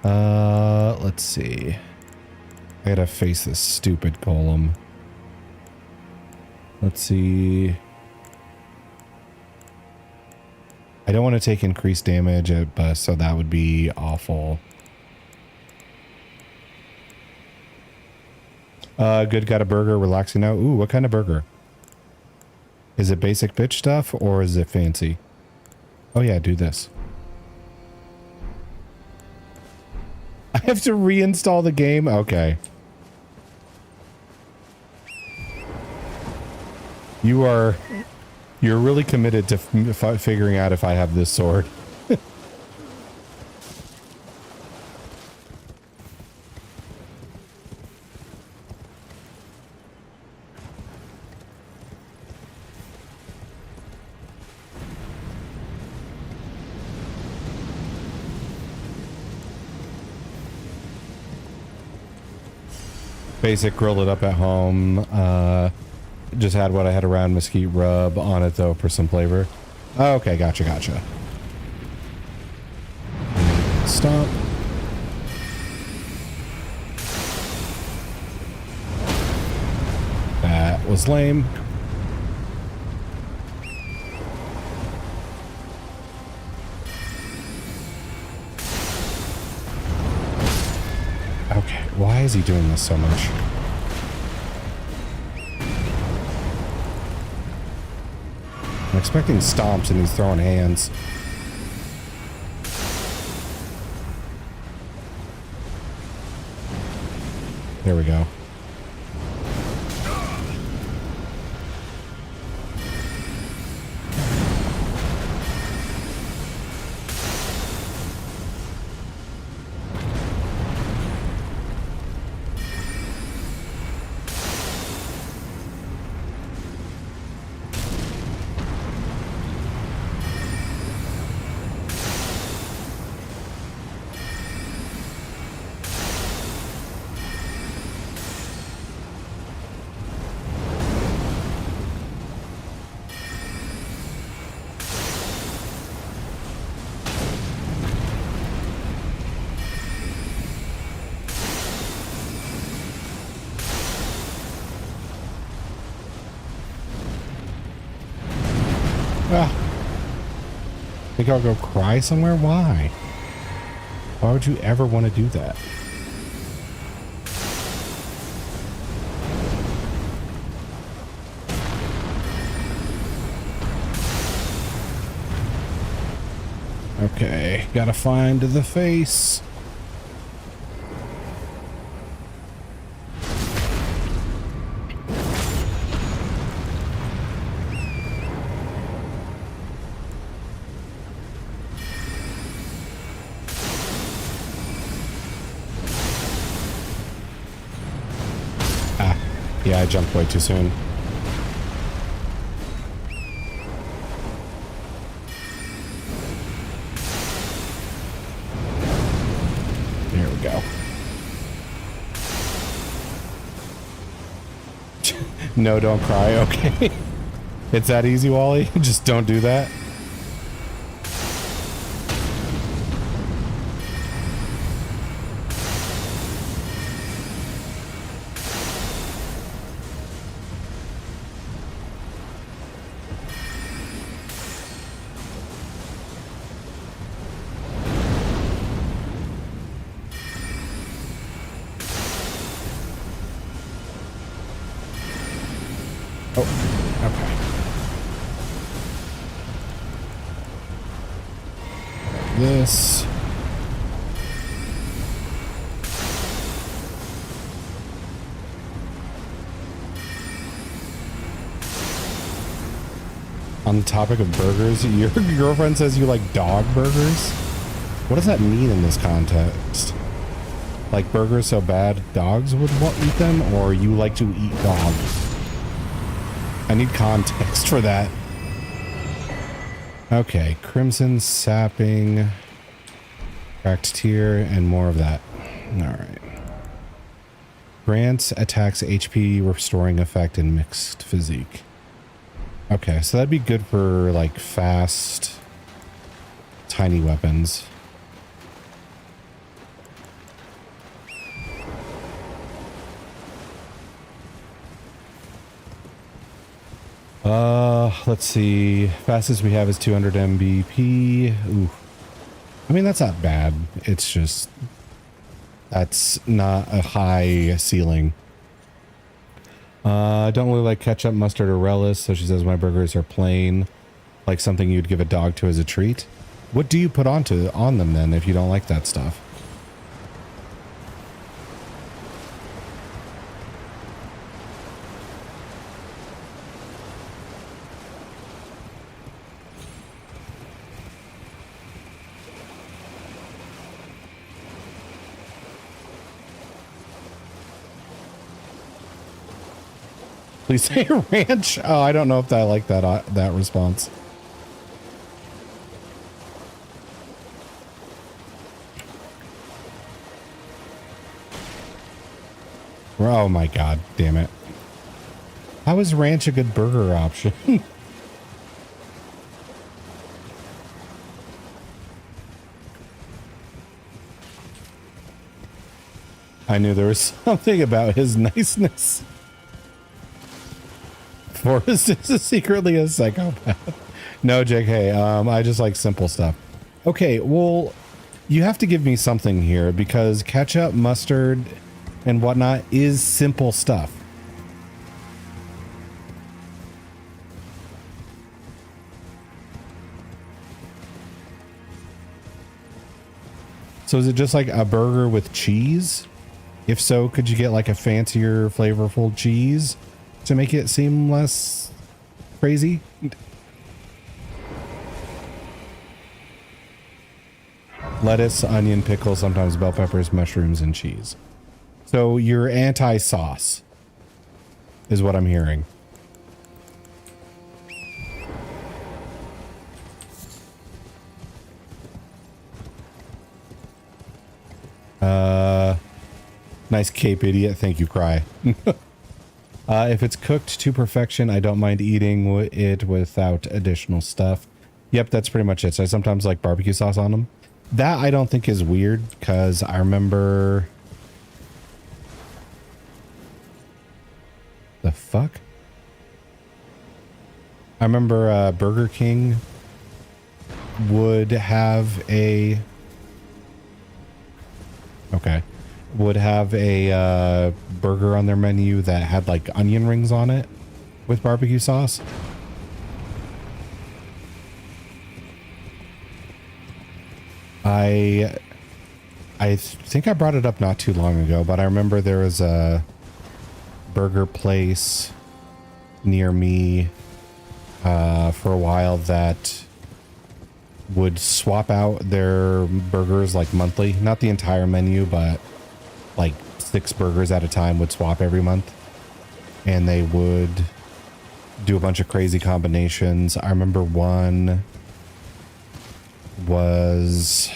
Let's see. I gotta face this stupid golem. Let's see. I don't want to take increased damage, but so that would be awful. Good, got a burger, relaxing now. Ooh, what kind of burger? Is it basic bitch stuff or is it fancy? Oh yeah, do this. I have to reinstall the game? Okay. You're really committed to figuring out if I have this sword. Basic, grilled it up at home. Just had what I had around mesquite rub on it though for some flavor. Okay, gotcha. Stop. That was lame. Okay, why is he doing this so much? I'm expecting stomps and he's throwing hands. There we go. Ah. Think I'll go cry somewhere? Why? Why would you ever want to do that? Okay, gotta find the face. Yeah, I jumped way too soon. There we go. No, don't cry. Okay. It's that easy, Wally. Just don't do that. Oh, okay. This. On the topic of burgers, your girlfriend says you like dog burgers? What does that mean in this context? Like burgers so bad dogs would eat them, or you like to eat dogs? I need context for that. Okay, crimson sapping, cracked tear, and more of that. All right. Grants attacks HP restoring effect in mixed physique. Okay, so that'd be good for like fast, tiny weapons. Let's see. Fastest we have is 200 mbp. Ooh. I mean, that's not bad. It's just, that's not a high ceiling. I don't really like ketchup, mustard, or relish, so she says my burgers are plain, like something you'd give a dog to as a treat. What do you put on them then if you don't like that stuff? Please say ranch. Oh, I don't know if I like that response. Oh my god, damn it. How is ranch a good burger option? I knew there was something about his niceness. Forrest is secretly a psychopath. No, JK, I just like simple stuff. Okay, well, you have to give me something here because ketchup, mustard, and whatnot is simple stuff. So is it just like a burger with cheese? If so, could you get like a fancier, flavorful cheese to make it seem less crazy? Lettuce, onion, pickle, sometimes bell peppers, mushrooms, and cheese. So you're anti-sauce is what I'm hearing. Nice cape, idiot. Thank you, Cry. If it's cooked to perfection, I don't mind eating it without additional stuff. Yep, that's pretty much it. So I sometimes like barbecue sauce on them. That I don't think is weird, because I remember... The fuck? I remember Burger King would have a... Okay. Would have a burger on their menu that had like onion rings on it with barbecue sauce. I think I brought it up not too long ago, but I remember there was a burger place near me for a while that would swap out their burgers like monthly. Not the entire menu, but like 6 burgers at a time would swap every month. And they would do a bunch of crazy combinations. I remember one was...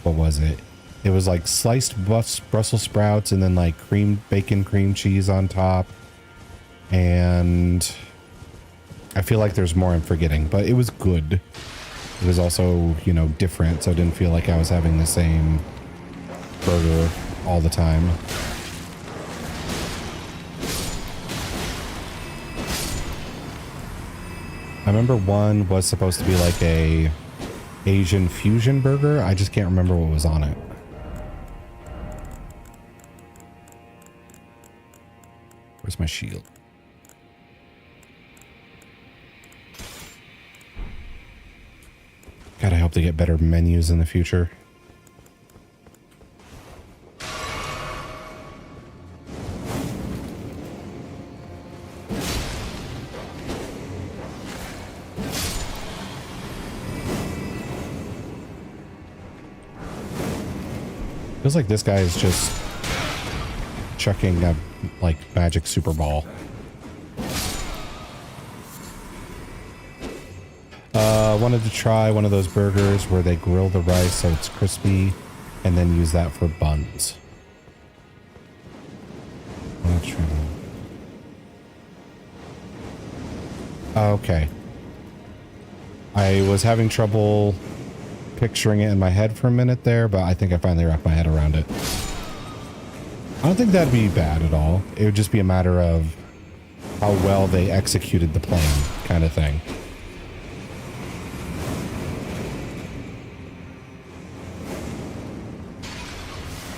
What was it? It was like sliced Brussels sprouts and then like bacon cream cheese on top. And I feel like there's more I'm forgetting, but it was good. It was also, you know, different, so I didn't feel like I was having the same burger all the time. I remember one was supposed to be like a Asian fusion burger. I just can't remember what was on it. Where's my shield? God, I hope they get better menus in the future. Feels like this guy is just chucking a like magic super ball. Wanted to try one of those burgers where they grill the rice so it's crispy and then use that for buns. Okay. I was having trouble picturing it in my head for a minute there, but I think I finally wrapped my head around it. I don't think that'd be bad at all. It would just be a matter of how well they executed the plan, kind of thing.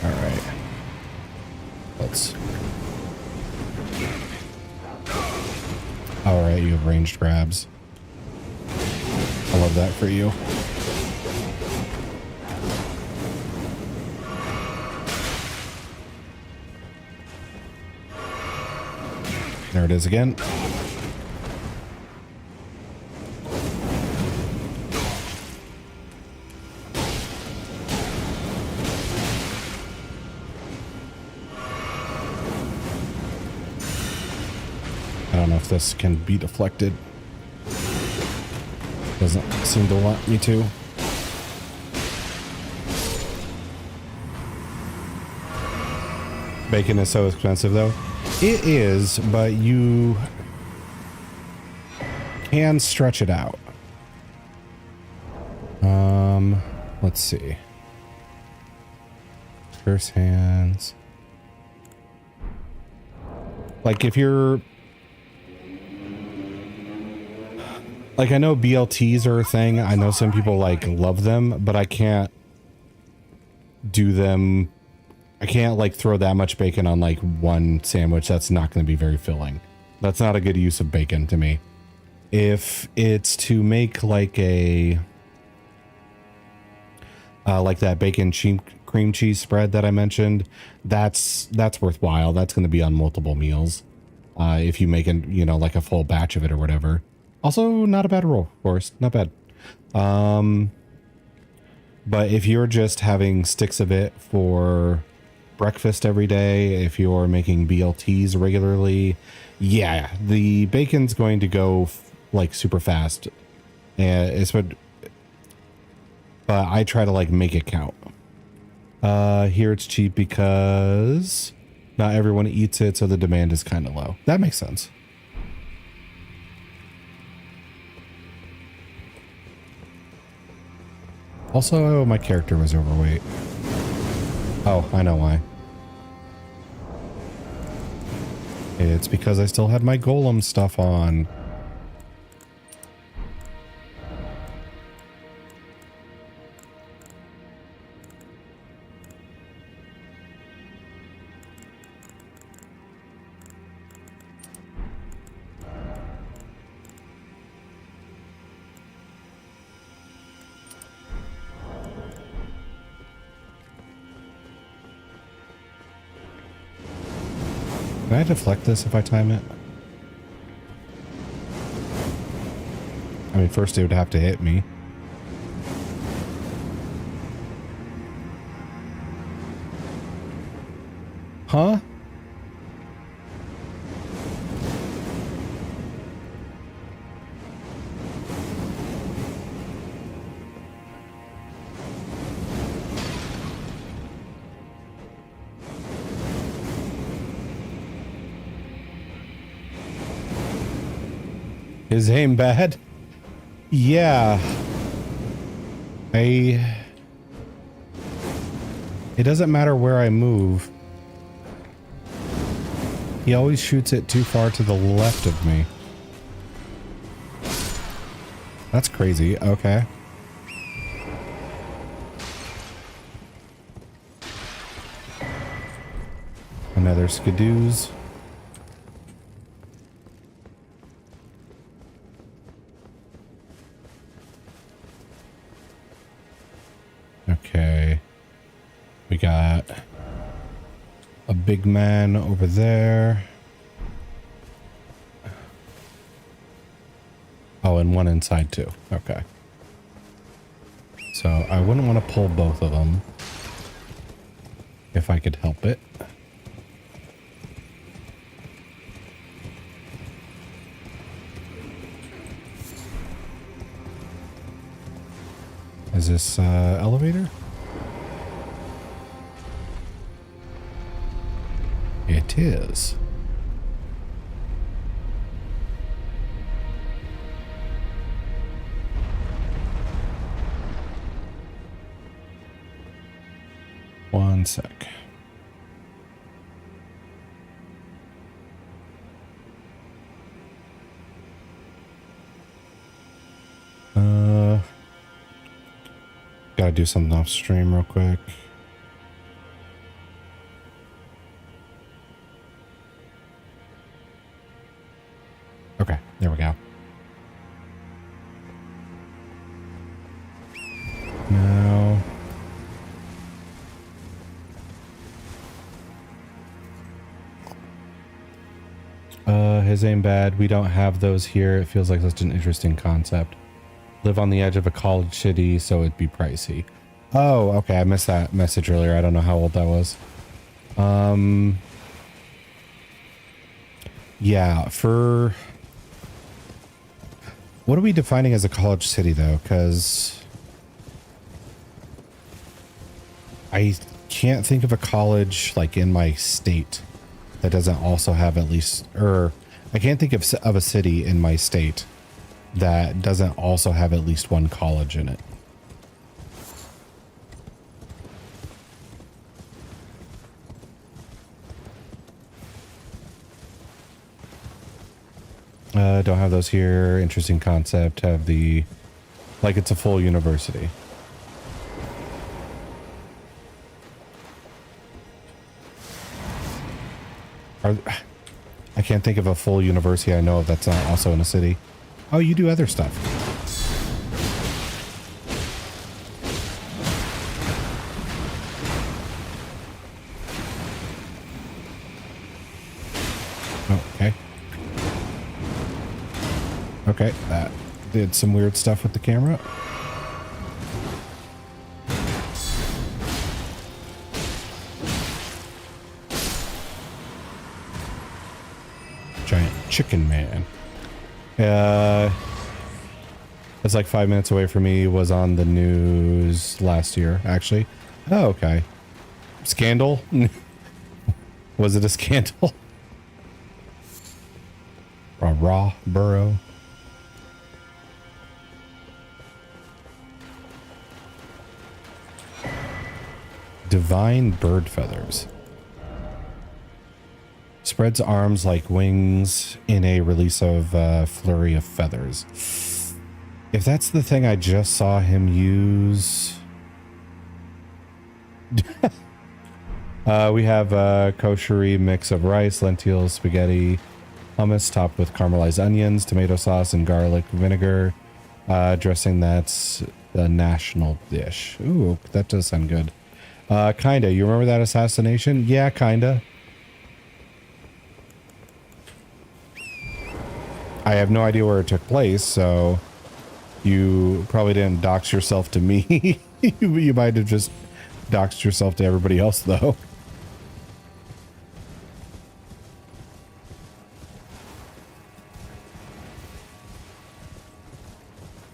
All right. Let's... All right, you have ranged grabs. I love that for you. There it is again. I don't know if this can be deflected. Doesn't seem to want me to. Bacon is so expensive though. It is, but you can stretch it out. Let's see. First hands. Like if you're... Like I know BLTs are a thing. I know some people like love them, but I can't do them. I can't like throw that much bacon on like one sandwich. That's not going to be very filling. That's not a good use of bacon to me. If it's to make like a like that bacon cream cheese spread that I mentioned, that's worthwhile. That's going to be on multiple meals. If you make it, you know, like a full batch of it or whatever. Also, not a bad roll, of course, not bad. But if you're just having sticks of it for breakfast every day, if you're making BLTs regularly, yeah, the bacon's going to go like super fast. And it's what, but I try to like make it count. Here it's cheap because not everyone eats it, so the demand is kind of low. That makes sense. Also, my character was overweight. Oh, I know why. It's because I still had my golem stuff on. Can I deflect this if I time it? I mean, first it would have to hit me. Huh? His aim bad? Yeah. It doesn't matter where I move. He always shoots it too far to the left of me. That's crazy. Okay. Another skidooze. Okay. We got a big man over there. Oh, and one inside too. Okay. So I wouldn't want to pull both of them if I could help it. Is this elevator? It is. One sec. Gotta do something off stream real quick. Okay, there we go. Now, his aim bad. We don't have those here. It feels like such an interesting concept. Live on the edge of a college city, so it'd be pricey. Oh, okay. I missed that message earlier. I don't know how old that was. Yeah, for... What are we defining as a college city, though? Because I can't think of a college, like, in my state that doesn't also have at least... Or I can't think of a city in my state that doesn't also have at least one college in it. Don't have those here. Interesting concept. Have the... Like it's a full university. I can't think of a full university I know of that's not also in a city. Oh, you do other stuff. Okay, that did some weird stuff with the camera. Giant chicken man. It's like 5 minutes away from me. Was on the news last year, actually. Oh, okay. Scandal? Was it a scandal? A raw burrow. Divine bird feathers. Spreads arms like wings in a release of flurry of feathers. If that's the thing I just saw him use. We have a koshery mix of rice, lentils, spaghetti, hummus topped with caramelized onions, tomato sauce, and garlic vinegar. Dressing that's a national dish. Ooh, that does sound good. Kinda. You remember that assassination? Yeah, kinda. I have no idea where it took place, so you probably didn't dox yourself to me. You might have just doxed yourself to everybody else, though.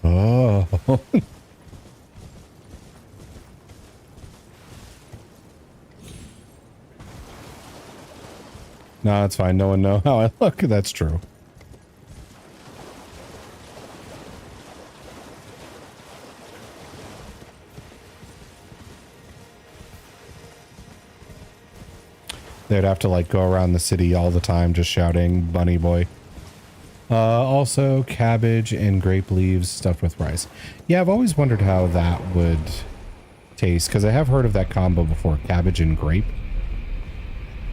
Oh. No, that's fine. No one knows how I look. That's true. They'd have to like go around the city all the time just shouting bunny boy. Also cabbage and grape leaves stuffed with rice. Yeah, I've always wondered how that would taste because I have heard of that combo before. Cabbage and grape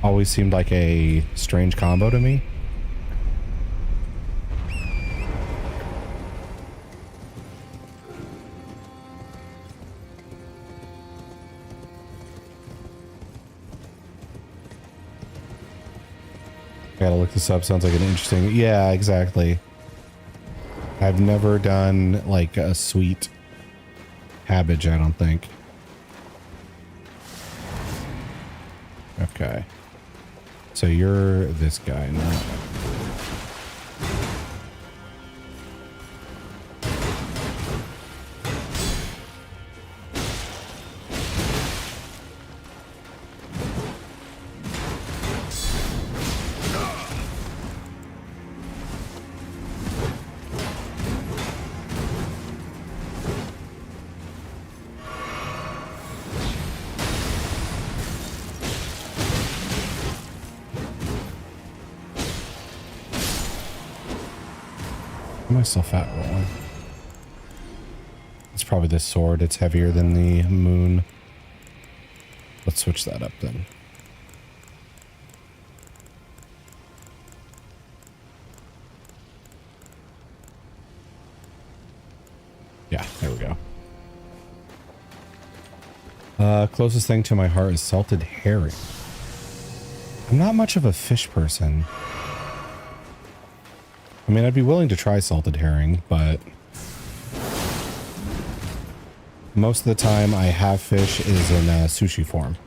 always seemed like a strange combo to me. I gotta look this up. Sounds like an interesting... Yeah, exactly. I've never done like a sweet cabbage, I don't think. Okay. So you're this guy now. Am I still fat rolling? It's probably this sword. It's heavier than the moon. Let's switch that up then. Yeah, there we go. Closest thing to my heart is salted herring. I'm not much of a fish person. I mean, I'd be willing to try salted herring, but most of the time I have fish is in sushi form.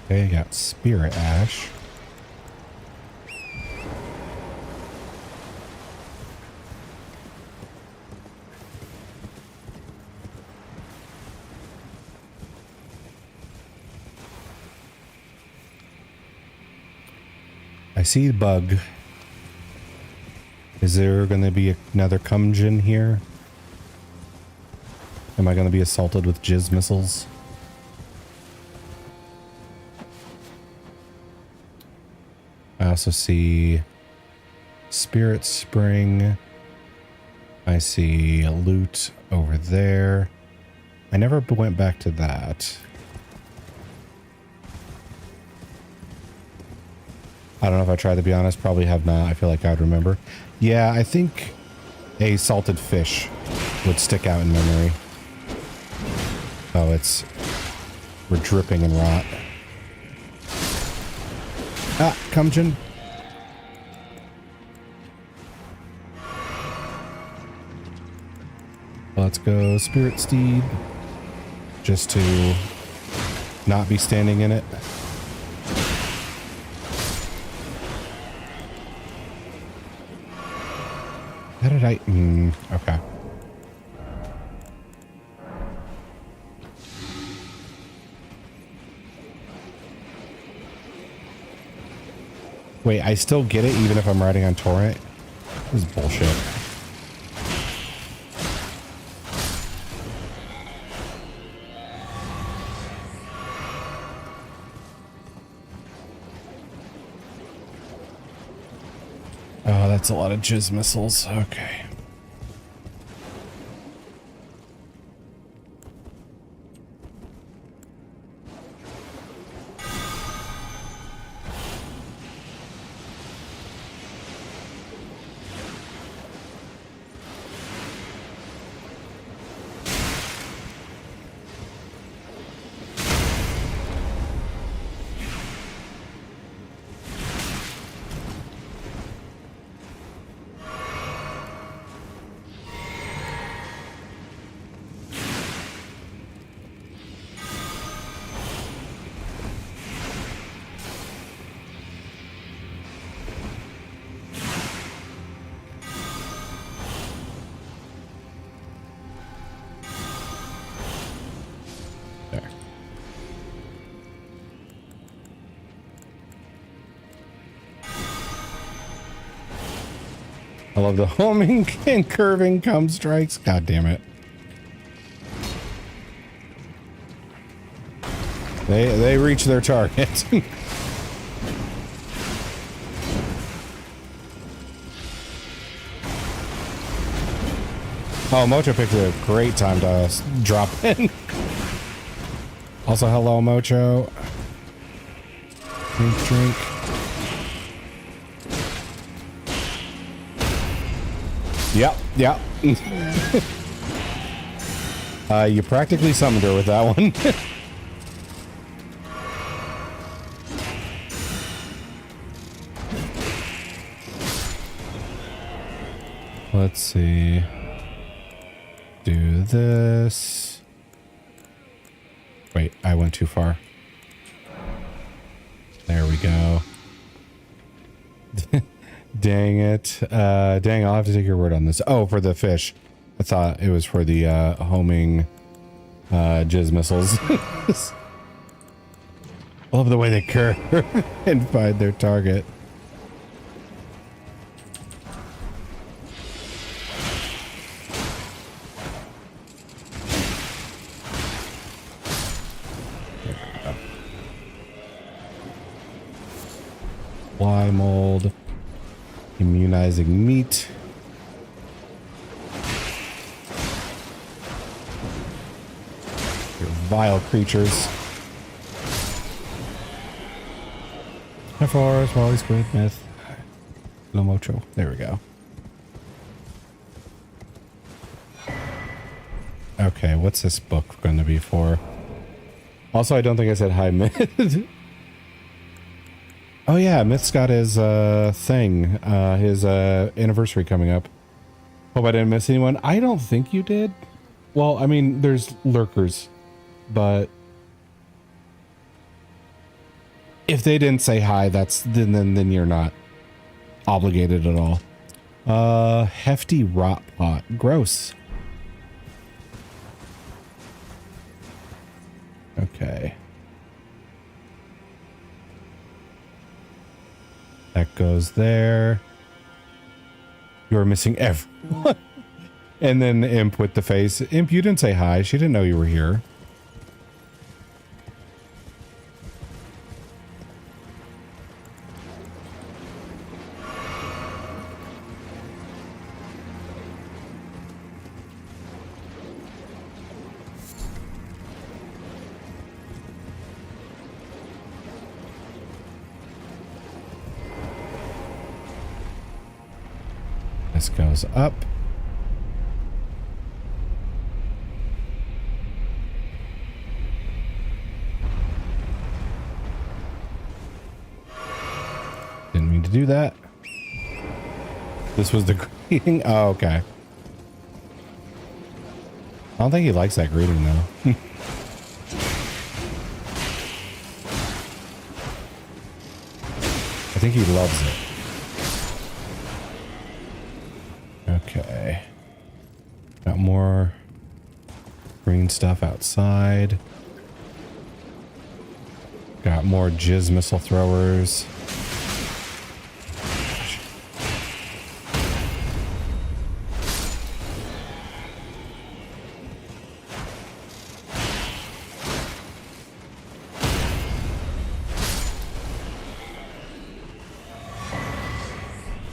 Okay, I got spirit ash. I see bug. Is there going to be another Kumjin here? Am I going to be assaulted with jizz missiles? I also see Spirit Spring. I see loot over there. I never went back to that. I don't know if I tried, to be honest. Probably have not. I feel like I would remember. Yeah, I think a salted fish would stick out in memory. Oh, we're dripping in rot. Ah, Kumjin. Let's go Spirit Steed. Just to not be standing in it. How did I... okay. Wait, I still get it even if I'm riding on Torrent? This is bullshit. Oh, that's a lot of jizz missiles. Okay. I love the homing and curving cum strikes. God damn it. They reach their target. Oh, Mocho picked a great time to drop in. Also, hello, Mocho. Drink. Yep. You practically summoned her with that one. Let's see. Do this. Wait, I went too far. There we go. Dang it. Dang, I'll have to take your word on this. Oh, for the fish. I thought it was for the homing jizz missiles. I love the way they curve and find their target. Fly mold. Immunizing meat. Your vile creatures. Hi Forest, Wally, Squid, Myth. No Mocho. There we go. Okay, what's this book going to be for? Also, I don't think I said hi, Myth. Oh yeah, Myth's got his thing, his anniversary coming up. Hope I didn't miss anyone. I don't think you did. Well, I mean, there's lurkers, but if they didn't say hi, then you're not obligated at all. Hefty rot pot, gross. Okay. That goes there. You're missing everyone. And then Imp with the face. Imp, you didn't say hi. She didn't know you were here. This goes up. Didn't mean to do that. This was the greeting. Oh, okay. I don't think he likes that greeting though. I think he loves it. Okay. Got more green stuff outside. Got more jizz missile throwers.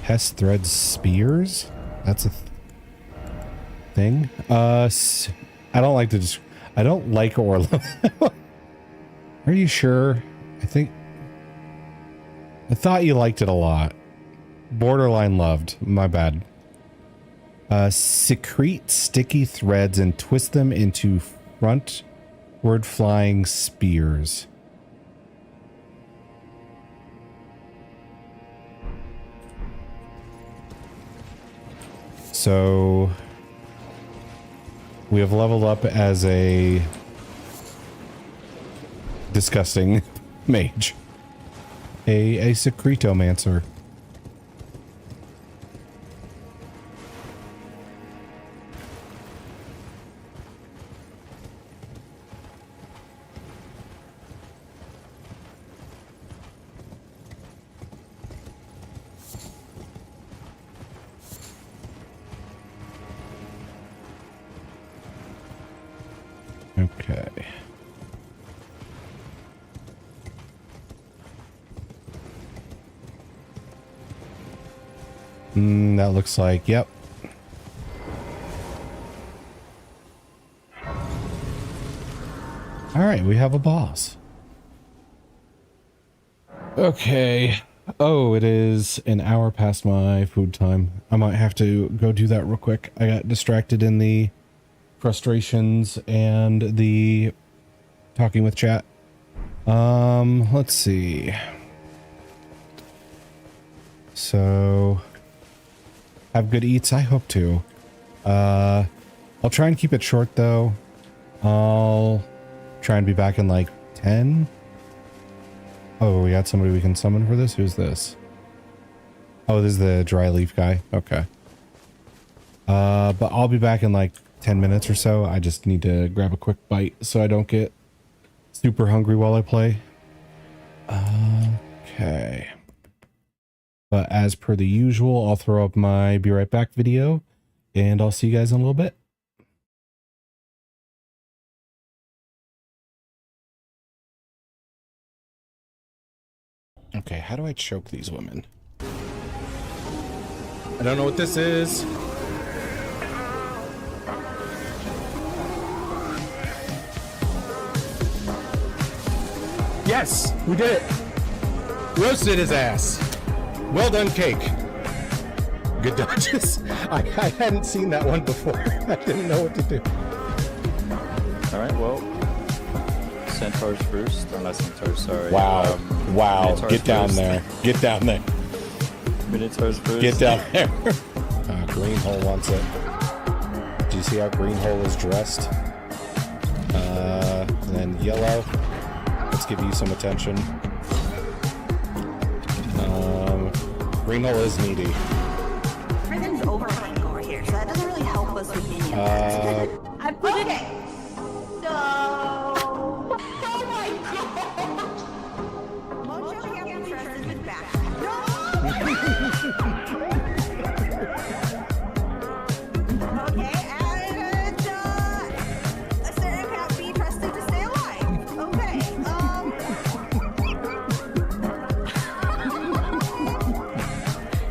Pest thread spears? That's a thing? I don't like to just... I don't like or love... Are you sure? I thought you liked it a lot. Borderline loved. My bad. Secrete sticky threads and twist them into frontward flying spears. So we have leveled up as a disgusting mage. A secretomancer. Okay. That looks like, yep. All right, we have a boss. Okay. Oh, it is an hour past my food time. I might have to go do that real quick. I got distracted in the frustrations and the talking with chat. Let's see. So have good eats. I hope to. I'll try and keep it short though. I'll try and be back in like 10. Oh, we got somebody we can summon for this. Who's this? Oh, this is the dry leaf guy. Okay. But I'll be back in like 10 minutes or so. I just need to grab a quick bite so I don't get super hungry while I play. Okay. But as per the usual, I'll throw up my be right back video and I'll see you guys in a little bit. Okay, how do I choke these women? I don't know what this is. Yes, we did it. Roasted his ass. Well done, cake. Good dodges. I hadn't seen that one before. I didn't know what to do. All right, well, centaurs first, or not centaurs, sorry. Wow. Wow. Minotaurs Get down first. there. Get down there. Minotaurs first. Get down there. Green Hole wants it. Do you see how Green Hole is dressed? And then yellow. Let's give you some attention. Green Hole is needy. Everything's overhang over here, so that doesn't really help us with minion pets. I put it. No. Oh my god. Mojo can't trust his back. Okay, and a certain can't be trusted to stay alive. Okay.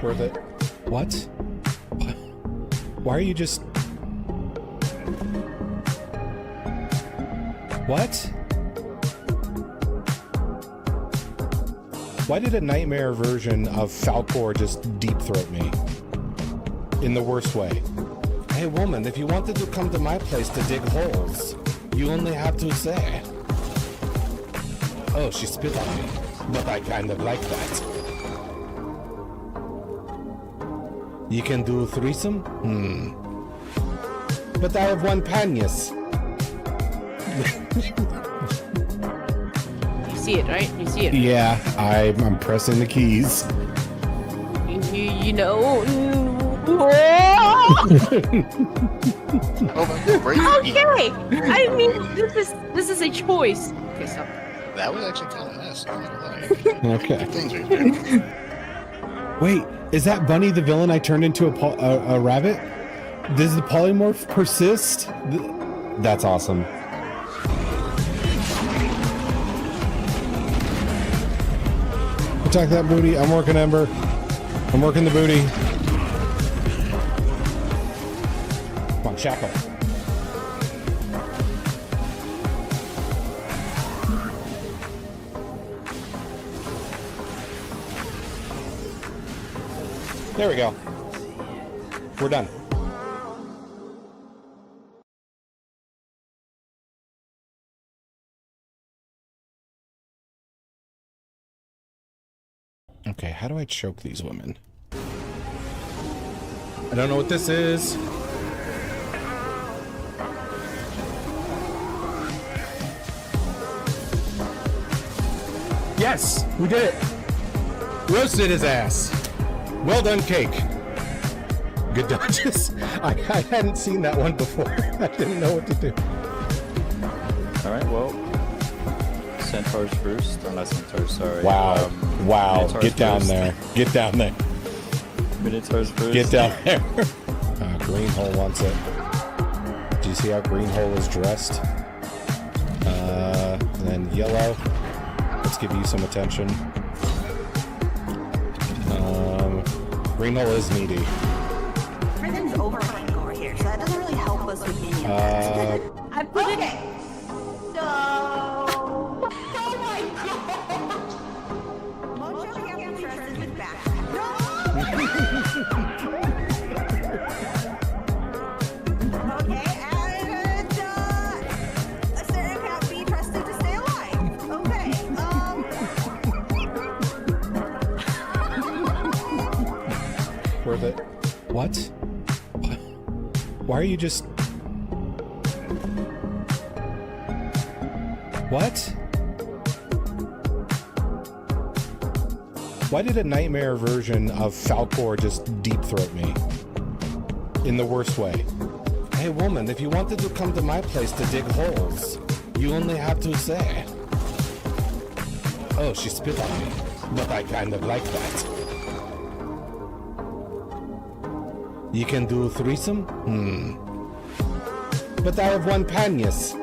Where the... What? Why are you just... What? Why did a nightmare version of Falcor just deep throat me? In the worst way. Hey woman, if you wanted to come to my place to dig holes, you only have to say. Oh, she spit on me. But I kind of like that. You can do threesome? But I have one panis. You see it, right? You see it. Yeah, I'm pressing the keys. You know. Okay. I mean, this is a choice. Okay, stop. That was actually kind of nice. I'm not gonna lie. Okay. Things are good. Wait, is that Bunny the villain I turned into a rabbit? Does the polymorph persist? That's awesome. Attack that booty. I'm working Ember. I'm working the booty. Come on, shackle. There we go. We're done. Okay, how do I choke these women? I don't know what this is. Yes, we did it. Roasted his ass. Well done, cake. Good dodges. I hadn't seen that one before. I didn't know what to do. Alright, well. Centaurs first. Or not centaurs, sorry. Wow. Wow. Minotaurs Get down first. there. Get down there. Minotaurs first. Get down there. Greenhole wants it. Do you see how Greenhole is dressed? And then yellow. Let's give you some attention. Greenhole is needy. Everything's overrunning over here, so that doesn't really help us with any of that. I put it. No. Oh my god. Mojo can't be trusted with backpack. No. Okay, and Asterion can't be trusted to stay alive. Okay. Worth it. What? Why are you just... What? Why did a nightmare version of Falcor just deep throat me? In the worst way. Hey woman, if you wanted to come to my place to dig holes, you only have to say. Oh, she spit on me. But I kind of like that. You can do threesome? But I have one panis.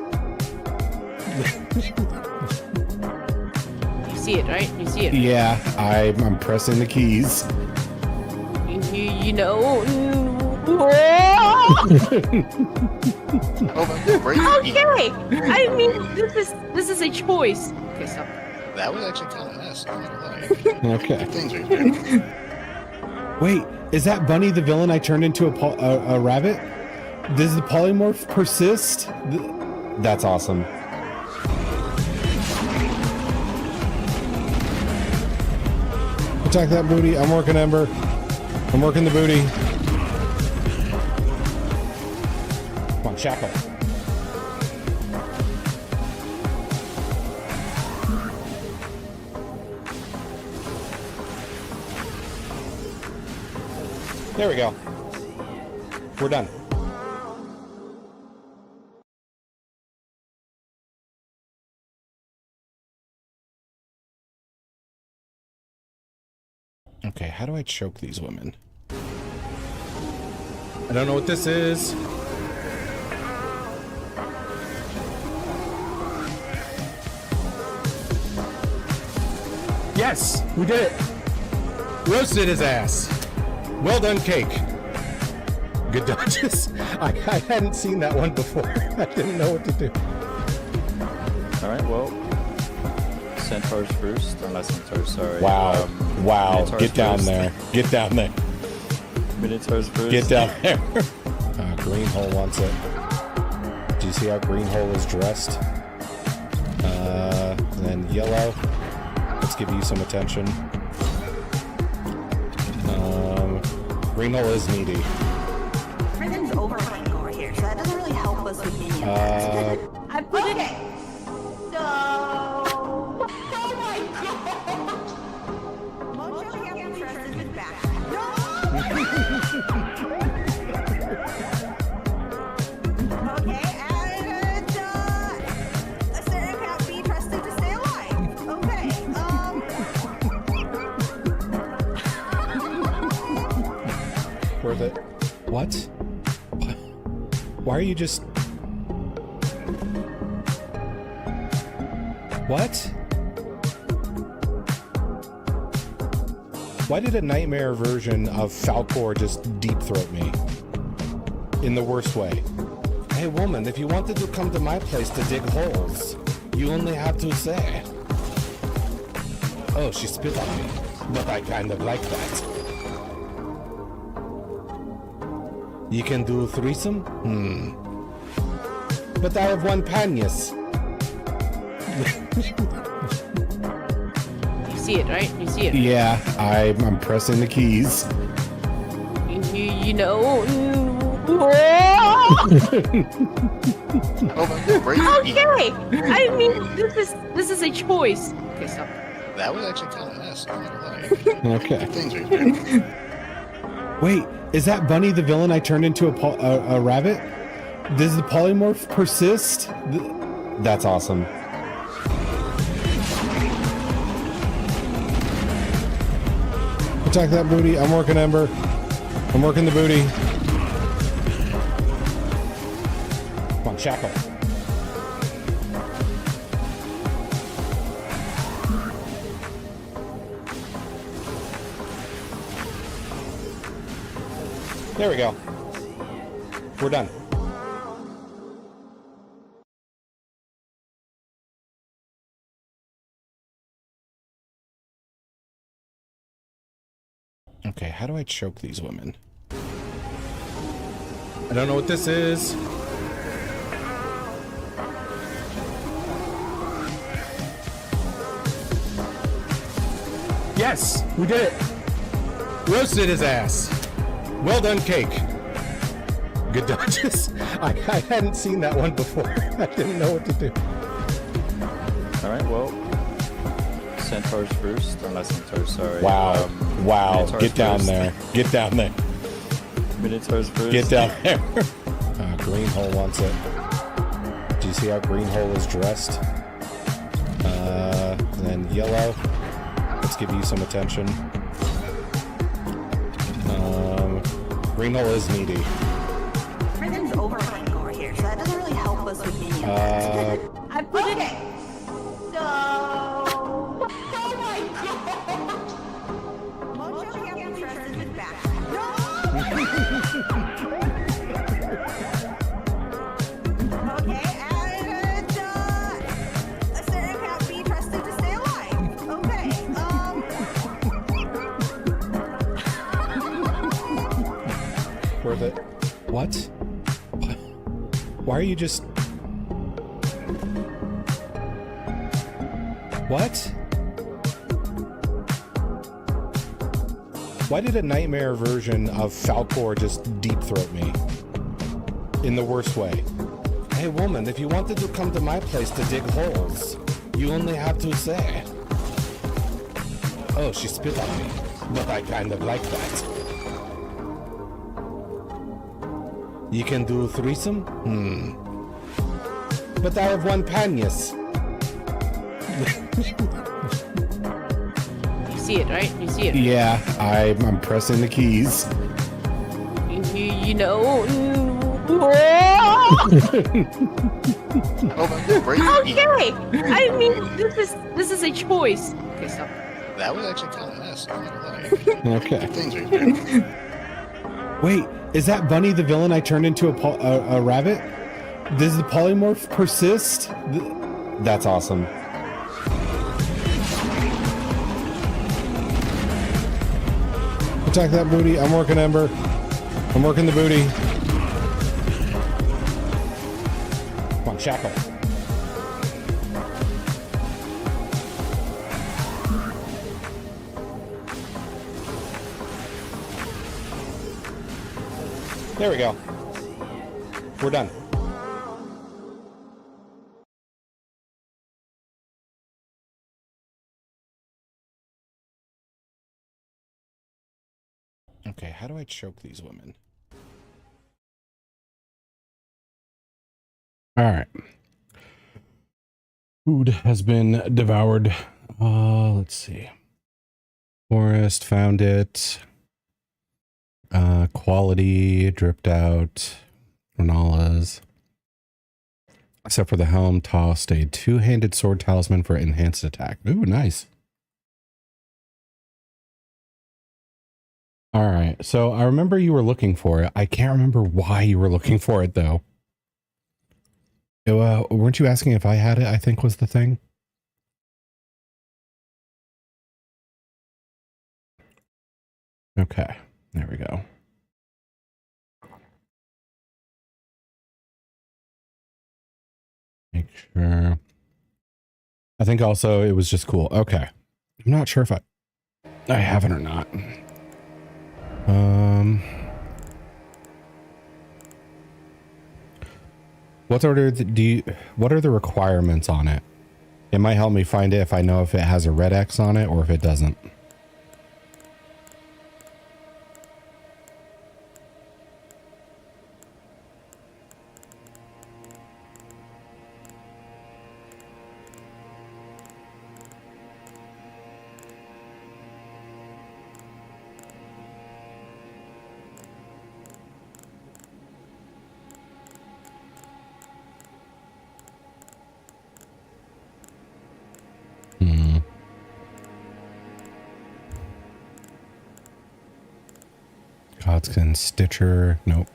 You see it, right? You see it. Yeah, I'm pressing the keys. You know. Okay. I mean, this is a choice. Okay, stop. That was actually kind of nice. I'm not gonna lie. Okay. Things are good. Wait, is that Bunny the villain I turned into a rabbit? Does the polymorph persist? That's awesome. Attack that booty. I'm working Ember. I'm working the booty. Come on, shackle. There we go. We're done. Okay, how do I choke these women? I don't know what this is. Yes, we did it. Roasted his ass. Well done, cake. Good dodges. I hadn't seen that one before. I didn't know what to do. Alright, well. Centaurs first. Or not centaurs, sorry. Wow. Wow. Minotaurs Get down first. there. Get down there. Minotaurs first. Get down there. Greenhole wants it. Do you see how Greenhole is dressed? And then yellow. Let's give you some attention. Green hole is needy. Everything's overrun gore here, so that doesn't really help us with any of that. I put it. So. Oh my god! Mojo can't be trusted with backpack. No! Okay, and Asterion can't be trusted to stay alive. Okay, Worth it. What? Why are you just... What? Why did a nightmare version of Falcor just deep throat me? In the worst way. Hey woman, if you wanted to come to my place to dig holes, you only have to say. Oh, she spit on me. But I kind of like that. You can do a threesome? But I have one panias. You see it, right? You see it. Yeah, I'm pressing the keys. You know. Okay. I mean, this is a choice. Okay, stop. That was actually kind of nice. I'm not gonna lie. Okay. Things are good. Wait, is that Bunny the villain I turned into a rabbit? Does the polymorph persist? That's awesome. Attack that booty. I'm working Ember. I'm working the booty. Come on, shackle. There we go. We're done. Okay, how do I choke these women? I don't know what this is. Yes, we did it. Roasted his ass. Well done, cake. Good dodges. I hadn't seen that one before. I didn't know what to do. Alright, well. Centaurs first. Or not Centaurs, sorry. Wow. Wow. Minotaurs Get down first. there. Get down there. Minotaurs first. Get down there. Green hole wants it. Do you see how green hole is dressed? And then yellow. Let's give you some attention. Green hole is needy. Everything's overrun gore here, so that doesn't really help us with any of that. I put it. So. Oh my god! Mojo can't be trusted with backpack. No! Okay, and Asterion can't be trusted to stay alive. Okay, Worth it. What? Why are you just... What? Why did a nightmare version of Falcor just deep throat me? In the worst way. Hey woman, if you wanted to come to my place to dig holes, you only have to say. Oh, she spit on me. But I kind of like that. You can do a threesome? But I have one panias. You see it, right? You see it. Yeah, I'm pressing the keys. You know. Okay. I mean, this is a choice. Okay, stop. That was actually kind of nice. I'm not gonna lie. Okay. Things are good. Wait, is that Bunny the villain I turned into a rabbit? Does the polymorph persist? That's awesome. Attack that booty. I'm working Ember. I'm working the booty. Come on, shackle. There we go. We're done. Okay, how do I choke these women? All right. Food has been devoured. Let's see. Forest, found it. Quality, dripped out. Granolas. Except for the helm, tossed a two-handed sword talisman for enhanced attack. Ooh, nice. All right, so I remember you were looking for it. I can't remember why you were looking for it, though. Weren't you asking if I had it, I think was the thing? Okay, there we go. Make sure. I think also it was just cool. Okay. I'm not sure if I have it or not. What are the requirements on it? It might help me find it if I know if it has a red X on it or if it doesn't. Godskin Stitcher. Nope.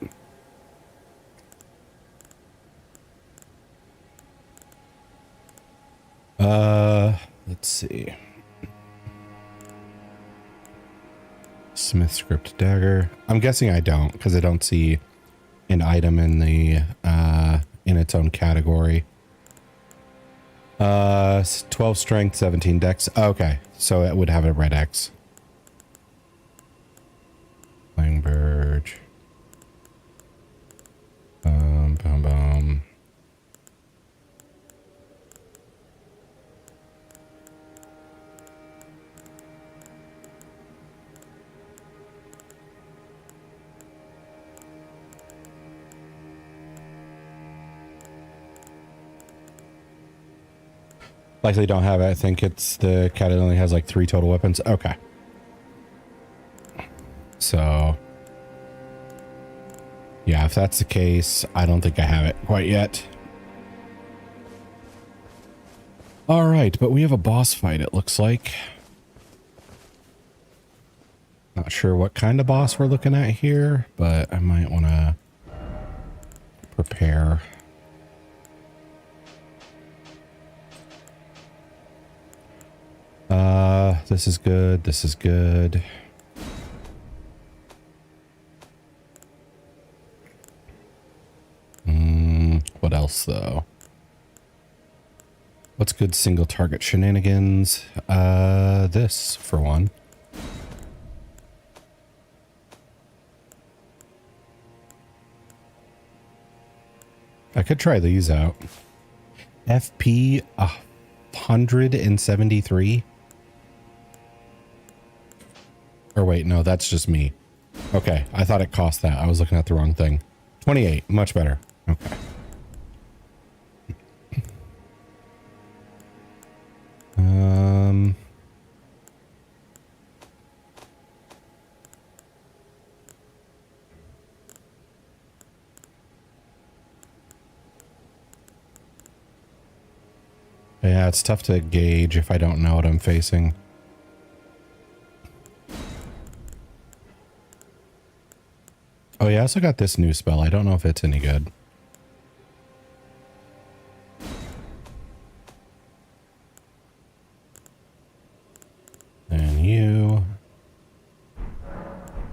Let's see. Smith script dagger. I'm guessing I don't because I don't see an item in the in its own category. 12 strength, 17 dex. Okay, so it would have a red X. Flying bird. Boom, boom. Likely don't have it. I think it's the cat only has like 3 total weapons. Okay. So, yeah, if that's the case, I don't think I have it quite yet. All right, but we have a boss fight, it looks like. Not sure what kind of boss we're looking at here, but I might want to prepare. This is good. This is good. What else, though? What's good single target shenanigans? This, for one. I could try these out. FP 173. Or wait, no, that's just me. Okay, I thought it cost that. I was looking at the wrong thing. 28, much better. Okay. Yeah, it's tough to gauge if I don't know what I'm facing. Oh yeah, I also got this new spell. I don't know if it's any good. And you.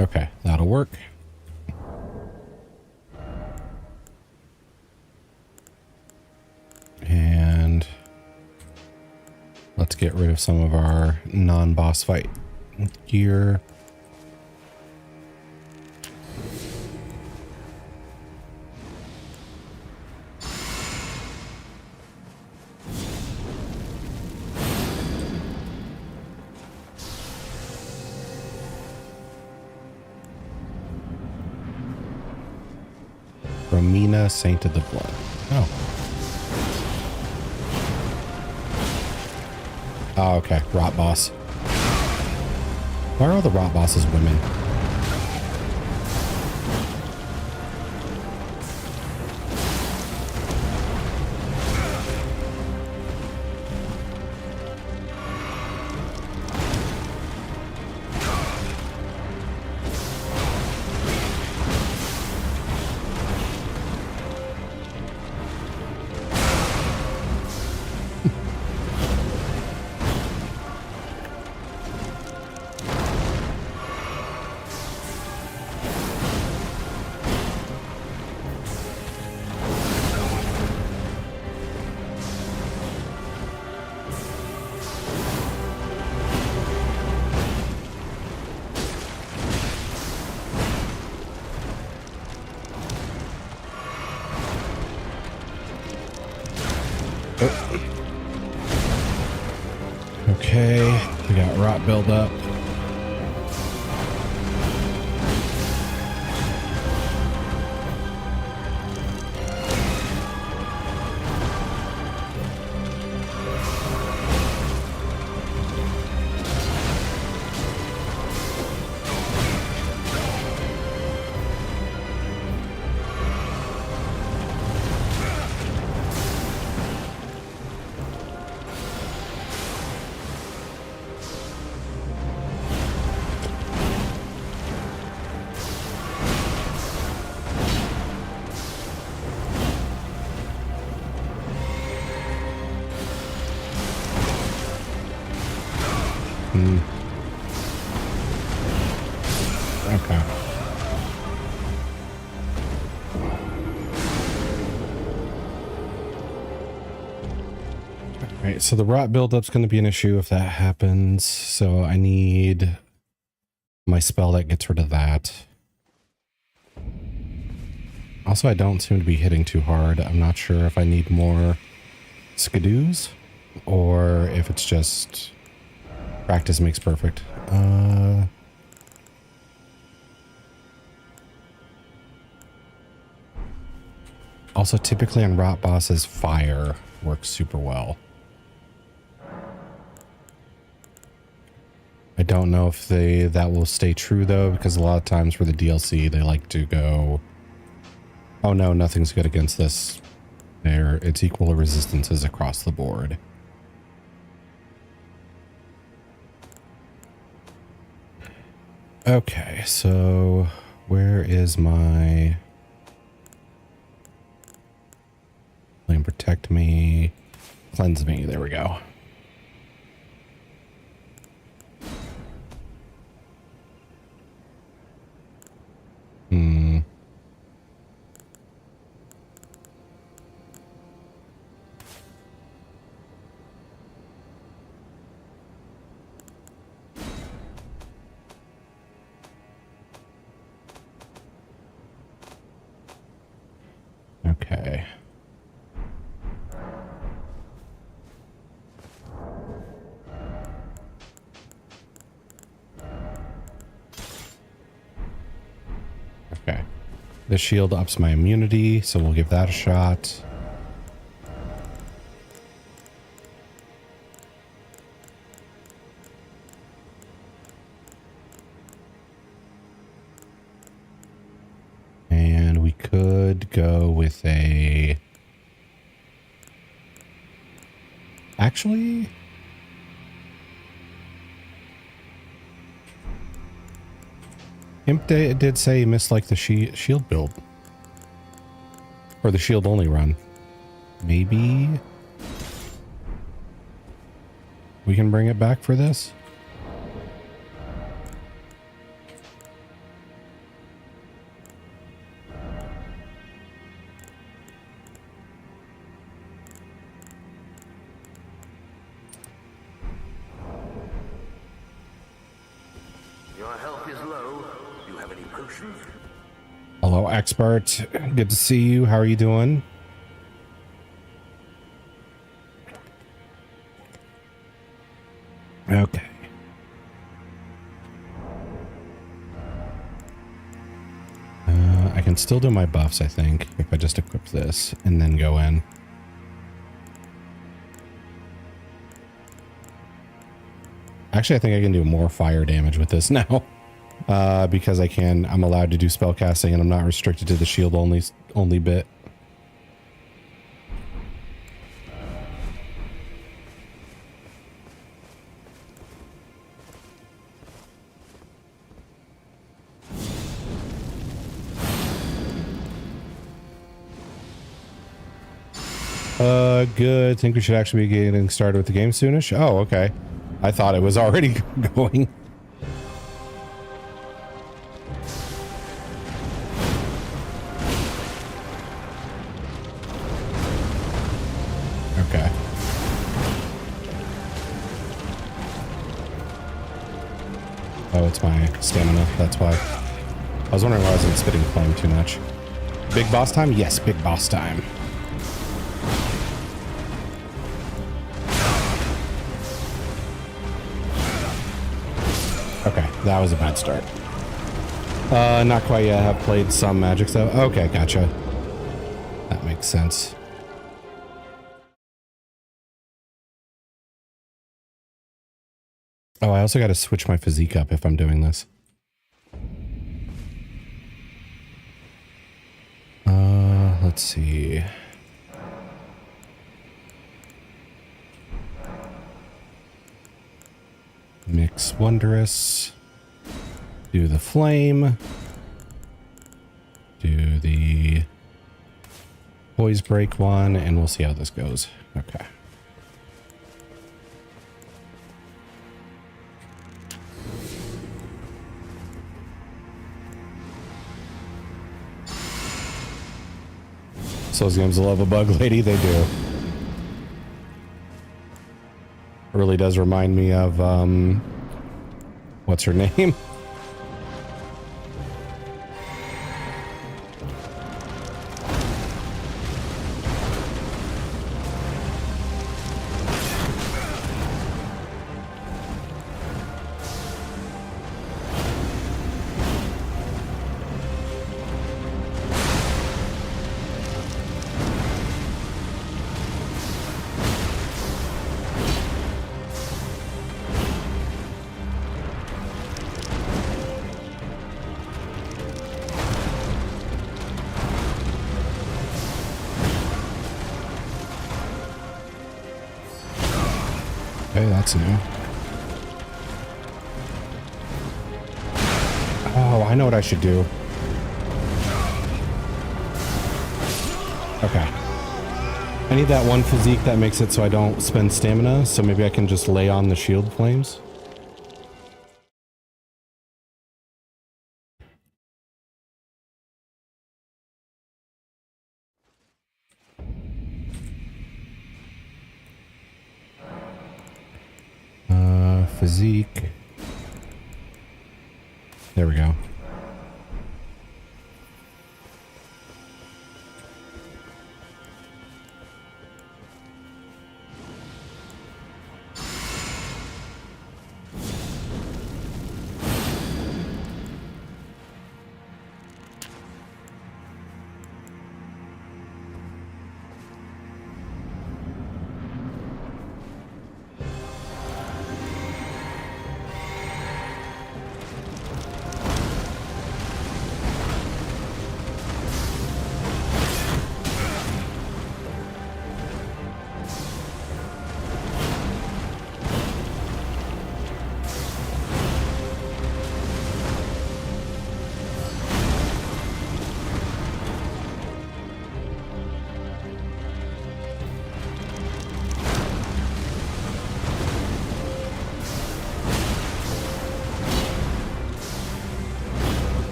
Okay, that'll work. And let's get rid of some of our non-boss fight gear. Romina, Saint of the Blood. Oh. Oh, okay. Rot boss. Why are all the rot bosses women? Okay, we got rot buildup. Okay. All right, so the rot buildup's going to be an issue if that happens. So I need my spell that gets rid of that. Also, I don't seem to be hitting too hard. I'm not sure if I need more skidoos or if it's just practice makes perfect. Also, typically on rot bosses, fire works super well. I don't know if that will stay true though, because a lot of times for the DLC, they like to go, oh no, nothing's good against this. It's equal resistances across the board. Okay, so where is my flame protect me, cleanse me? There we go. Okay. Okay. The shield ups my immunity, so we'll give that a shot. And we could go with a... Actually... Imp did say he missed like the shield build. Or the shield only run. Maybe we can bring it back for this? Your health is low. Do you have any potions? Hello, expert. Good to see you. How are you doing? Okay. I can still do my buffs, I think, if I just equip this and then go in. Actually, I think I can do more fire damage with this now. Because I'm allowed to do spell casting and I'm not restricted to the shield only bit. Good. Think we should actually be getting started with the game soonish? Oh, okay. I thought it was already going. Okay. Oh, it's my stamina. That's why. I was wondering why I wasn't spitting flame too much. Big boss time? Yes, big boss time. Okay, that was a bad start. Not quite yet. I've played some magic stuff. Okay, gotcha. That makes sense. Oh, I also got to switch my physique up if I'm doing this. Let's see. Mix Wondrous. Do the flame. Do the poise break one, and we'll see how this goes. Okay. So those games love a bug lady, they do. It really does remind me of what's her name? Okay, that's new. Oh, I know what I should do. Okay. I need that one physique that makes it so I don't spend stamina, so maybe I can just lay on the shield flames. Physique. There we go.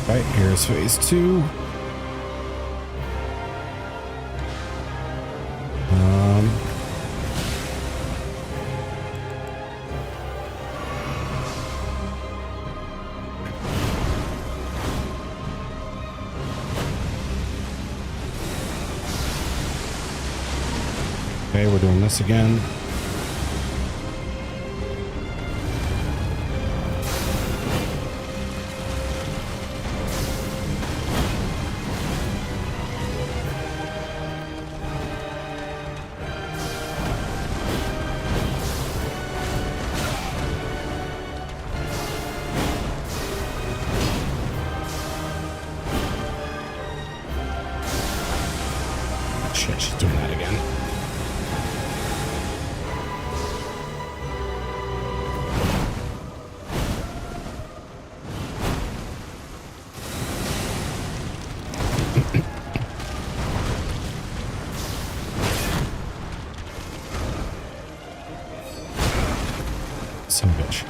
Right, here's phase 2. Okay, we're doing this again. do that again. Son of a bitch.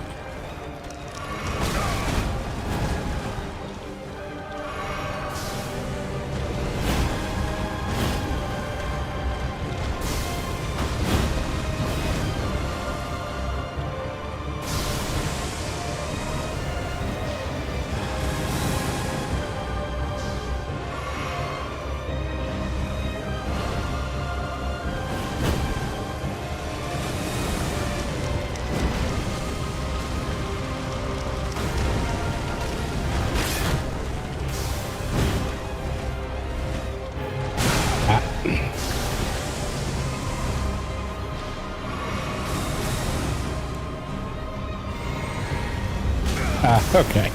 Okay.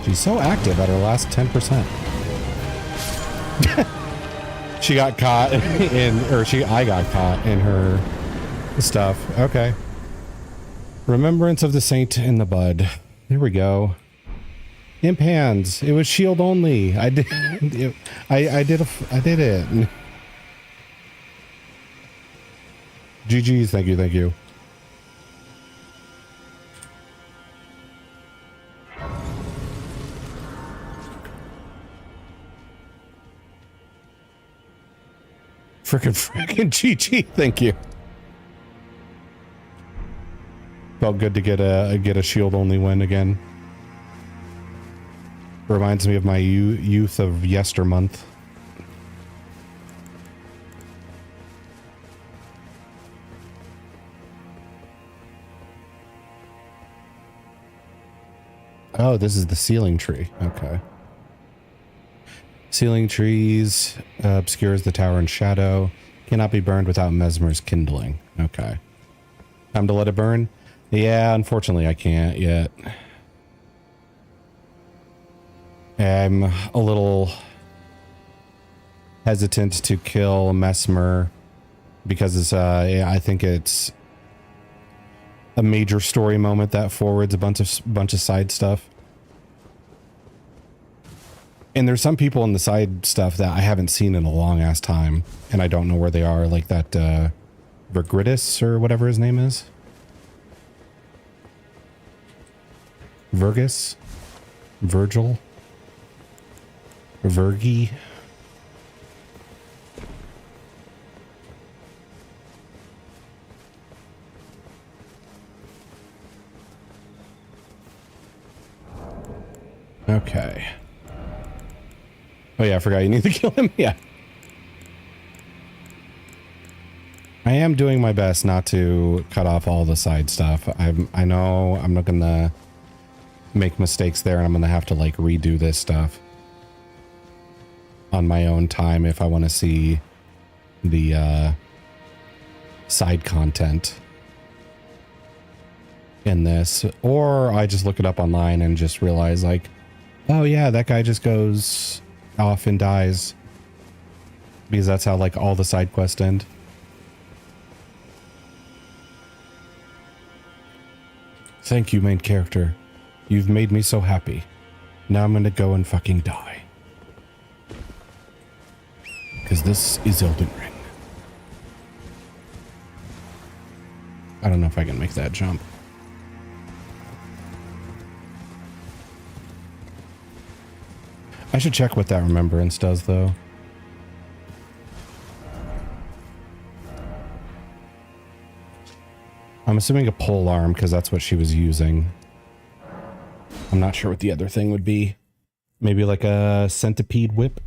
She's so active at her last 10%. She got caught I got caught in her stuff. Okay. Remembrance of the Saint in the Bud. There we go. Imp hands. It was shield only. I did it. I did it. GG's. Thank you. Thank you. Frickin' GG. Thank you. Felt good to get a shield only win again. Reminds me of my youth of yestermonth. Oh, this is the ceiling tree. Okay. Ceiling trees obscures the tower in shadow. Cannot be burned without Mesmer's kindling. Okay. Time to let it burn? Yeah, unfortunately I can't yet. I'm a little hesitant to kill Mesmer because it's, I think it's a major story moment that forwards a bunch of side stuff. And there's some people in the side stuff that I haven't seen in a long ass time, and I don't know where they are, like that Vergridis or whatever his name is. Vergus? Virgil? Vergi? Okay. Oh yeah, I forgot you need to kill him. Yeah. I am doing my best not to cut off all the side stuff. I know I'm not gonna make mistakes there, and I'm gonna have to like redo this stuff on my own time if I want to see the side content in this, or I just look it up online and just realize like, oh yeah, that guy just goes off and dies, because that's how like all the side quests end. Thank you, main character. You've made me so happy. Now I'm gonna go and fucking die. Because this is Elden Ring. I don't know if I can make that jump. I should check what that remembrance does, though. I'm assuming a pole arm, because that's what she was using. I'm not sure what the other thing would be. Maybe like a centipede whip?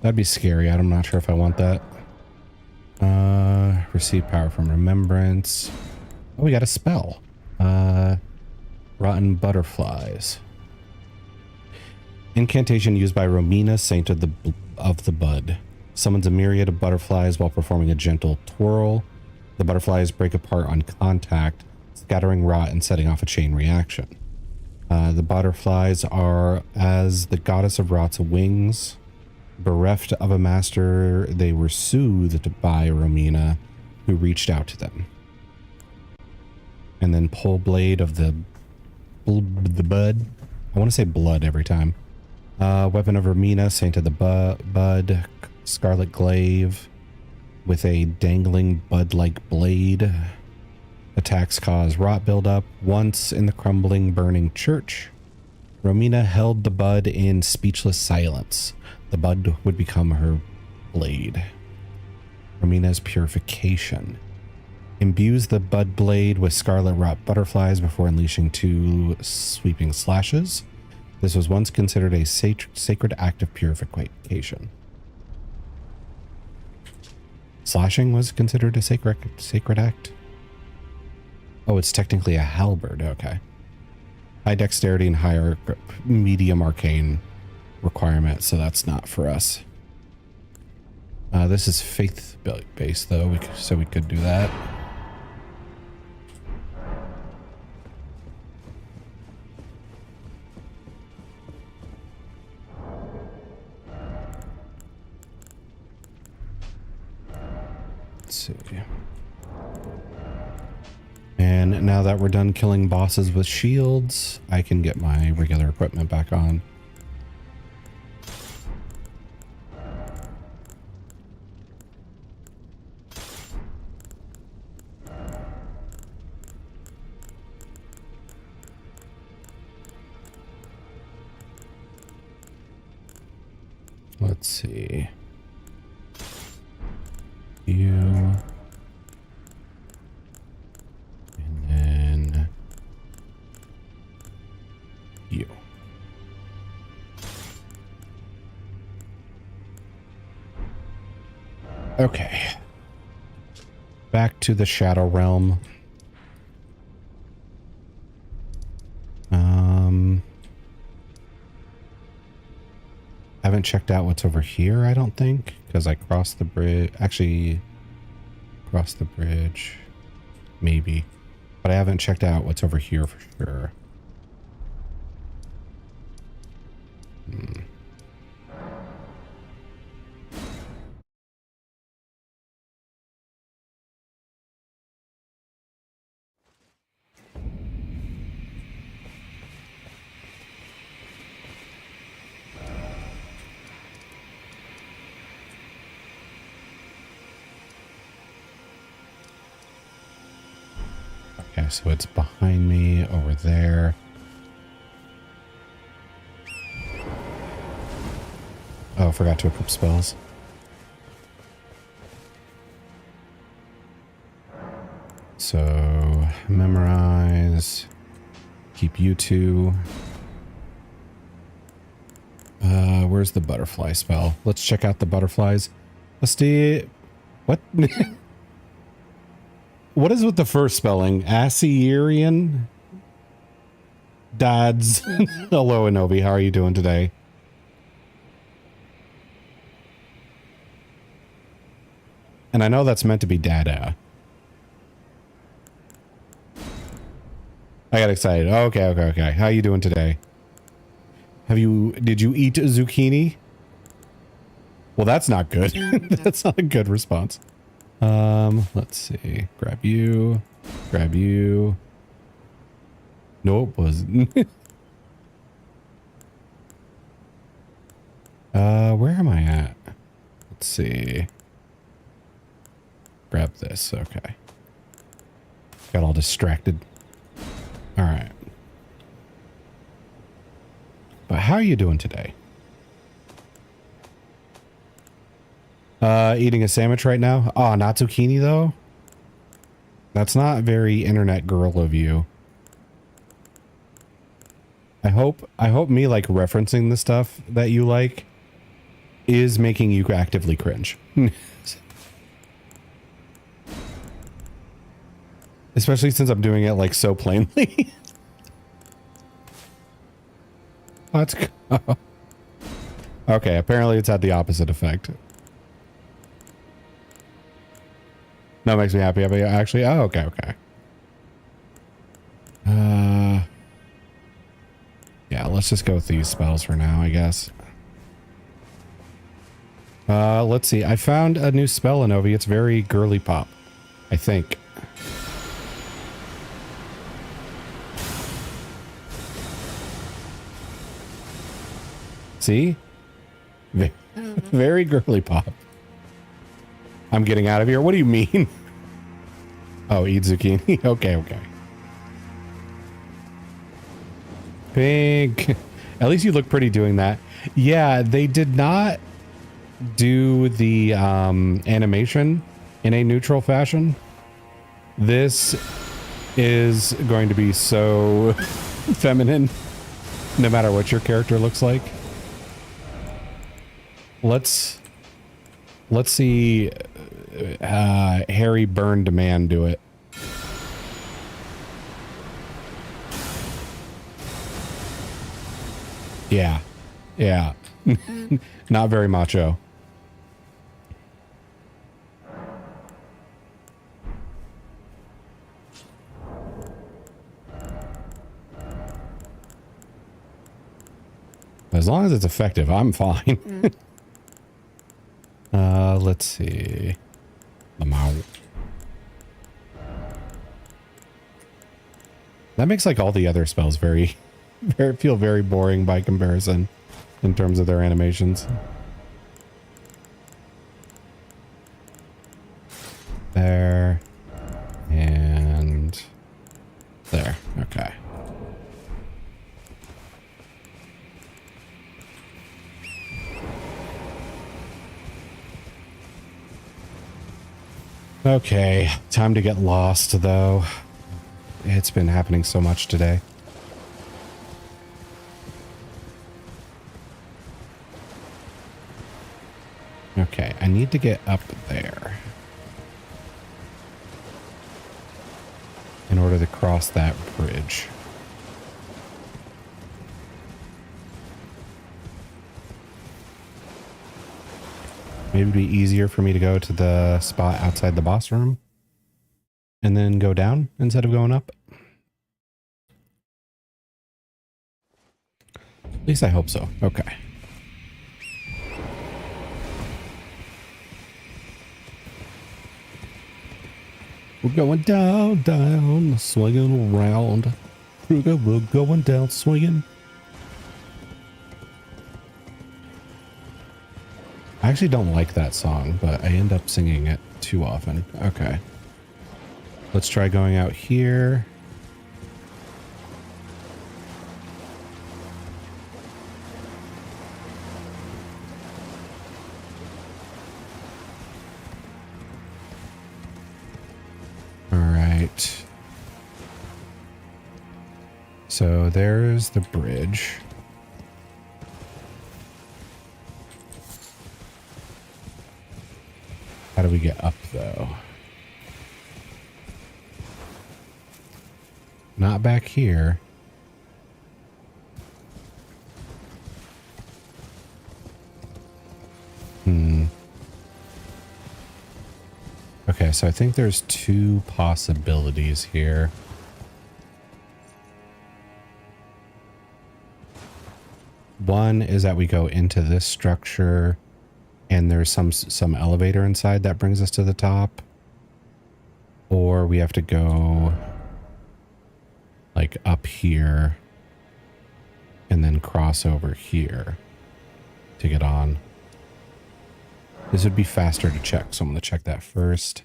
That'd be scary. I'm not sure if I want that. Receive power from remembrance. Oh, we got a spell. Rotten butterflies. Incantation used by Romina, Saint of the Bud. Summons a myriad of butterflies while performing a gentle twirl. The butterflies break apart on contact, scattering rot and setting off a chain reaction. The butterflies are as the goddess of rot's wings. Bereft of a master, they were soothed by Romina, who reached out to them. And then Pole Blade of the Bud. I want to say blood every time. Weapon of Romina, Saint of the Bud. Scarlet Glaive with a dangling bud-like blade. Attacks cause rot buildup. Once in the crumbling, burning church, Romina held the bud in speechless silence. The bud would become her blade. Romina's purification. Imbues the bud blade with scarlet rot butterflies before unleashing 2 sweeping slashes. This was once considered a sacred act of purification. Slashing was considered a sacred act? Oh, it's technically a halberd. Okay. High dexterity and higher medium arcane requirement, so that's not for us. This is faith-based, though, so we could do that. Let's see. And now that we're done killing bosses with shields, I can get my regular equipment back on. Let's see. You. And then you. Okay. Back to the Shadow Realm. Haven't checked out what's over here, I don't think, because I crossed the bridge. Actually, crossed the bridge. Maybe. But I haven't checked out what's over here for sure. Okay, so it's behind me over there. Oh, I forgot to equip spells. So, memorize. Keep you two. Where's the butterfly spell? Let's check out the butterflies. What? What is with the first spelling? Assyrian? Dads. Hello, Anobi. How are you doing today? And I know that's meant to be Dada. I got excited. Okay. How you doing today? Did you eat zucchini? Well, that's not good. That's not a good response. Let's see. Grab you. Nope, wasn't. Where am I at? Let's see. Grab this. Okay. Got all distracted. All right. But how are you doing today? Eating a sandwich right now? Oh, not zucchini though? That's not very internet girl of you. I hope me like referencing the stuff that you like is making you actively cringe. Especially since I'm doing it like so plainly. Let's go. Okay, apparently it's had the opposite effect. That makes me happy. Actually, oh, okay, okay. Yeah, let's just go with these spells for now, I guess. Let's see. I found a new spell in Ovi. It's very girly pop, I think. See? Very girly pop. I'm getting out of here. What do you mean? Oh, eat zucchini. Okay, okay. Pink. At least you look pretty doing that. Yeah, they did not do the animation in a neutral fashion. This is going to be so feminine, no matter what your character looks like. Let's see Harry Burned Man do it. Yeah. Yeah. Not very macho. As long as it's effective, I'm fine. Let's see. That makes like all the other spells very feel very boring by comparison in terms of their animations. There. And there. Okay. Okay, time to get lost though. It's been happening so much today. Okay, I need to get up there in order to cross that bridge. Maybe it'd be easier for me to go to the spot outside the boss room and then go down instead of going up. At least I hope so. Okay. We're going down, down, swinging around. We're going down, swinging. I actually don't like that song, but I end up singing it too often. Okay. Let's try going out here. All right. So there's the bridge. How do we get up, though? Not back here. Okay, so I think there's two possibilities here. One is that we go into this structure and there's some elevator inside that brings us to the top. Or we have to go like up here and then cross over here to get on. This would be faster to check, so I'm going to check that first.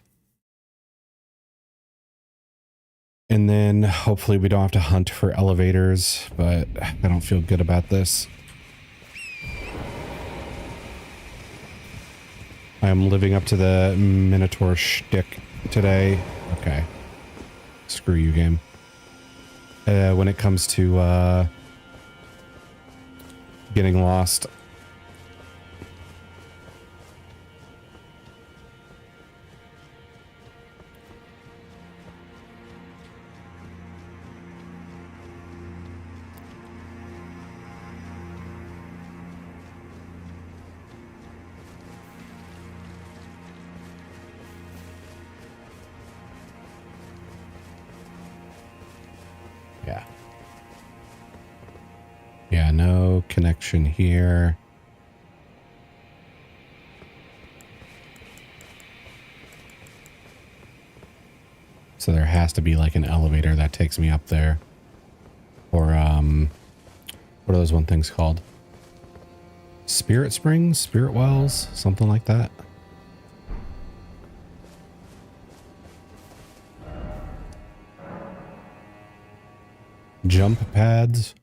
And then hopefully we don't have to hunt for elevators, but I don't feel good about this. I'm living up to the Minotaur shtick today. Okay. Screw you, game. When it comes to getting lost. no connection here. So there has to be like an elevator that takes me up there. Or, what are those one things called? Spirit springs? Spirit wells? Something like that. Jump pads.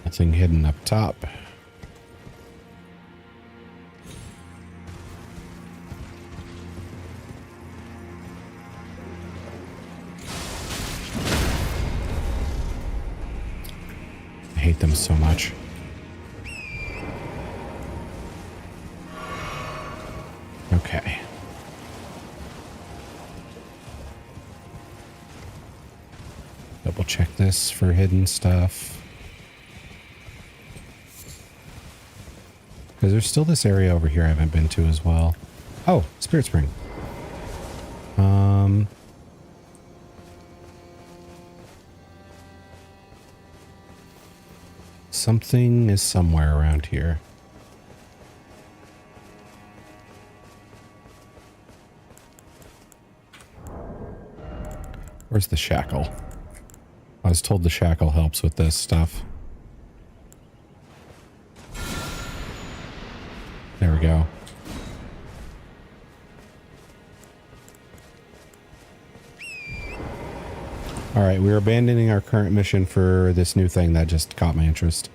Nothing hidden up top. I hate them so much. Okay. Double check this for hidden stuff. Because there's still this area over here I haven't been to as well. Oh, Spirit Spring. Something is somewhere around here. Where's the shackle? I was told the shackle helps with this stuff. There we go. All right, we're abandoning our current mission for this new thing that just caught my interest.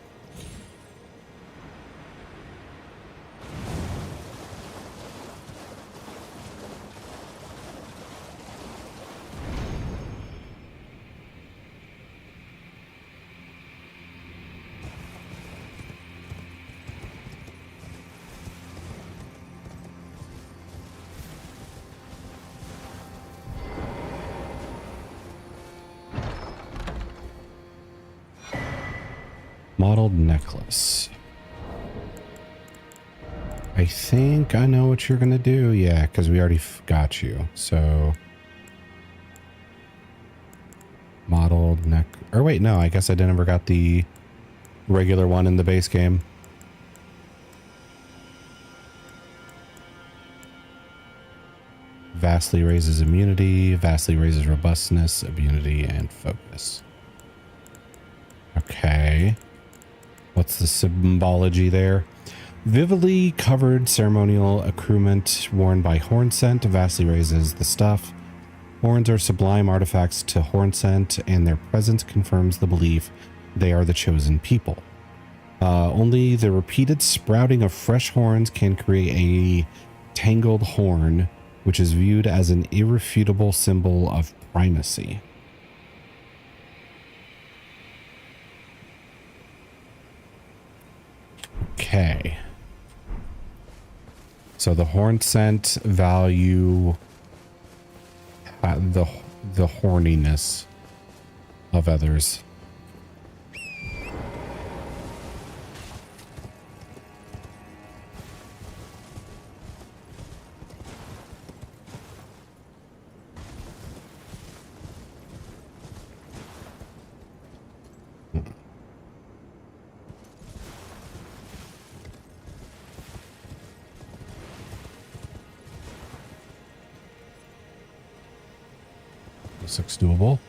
Modeled necklace. I think I know what you're gonna do. Yeah, because we already got you. So modeled neck. Or wait, no. I guess I never got the regular one in the base game. Vastly raises immunity. Vastly raises robustness, immunity, and focus. Okay. What's the symbology there? Vividly covered ceremonial accoutrement worn by horn scent vastly raises the stuff. Horns are sublime artifacts to horn scent, and their presence confirms the belief they are the chosen people. Only the repeated sprouting of fresh horns can create a tangled horn, which is viewed as an irrefutable symbol of primacy. Okay. So the horn scent value the horniness of others. This looks doable.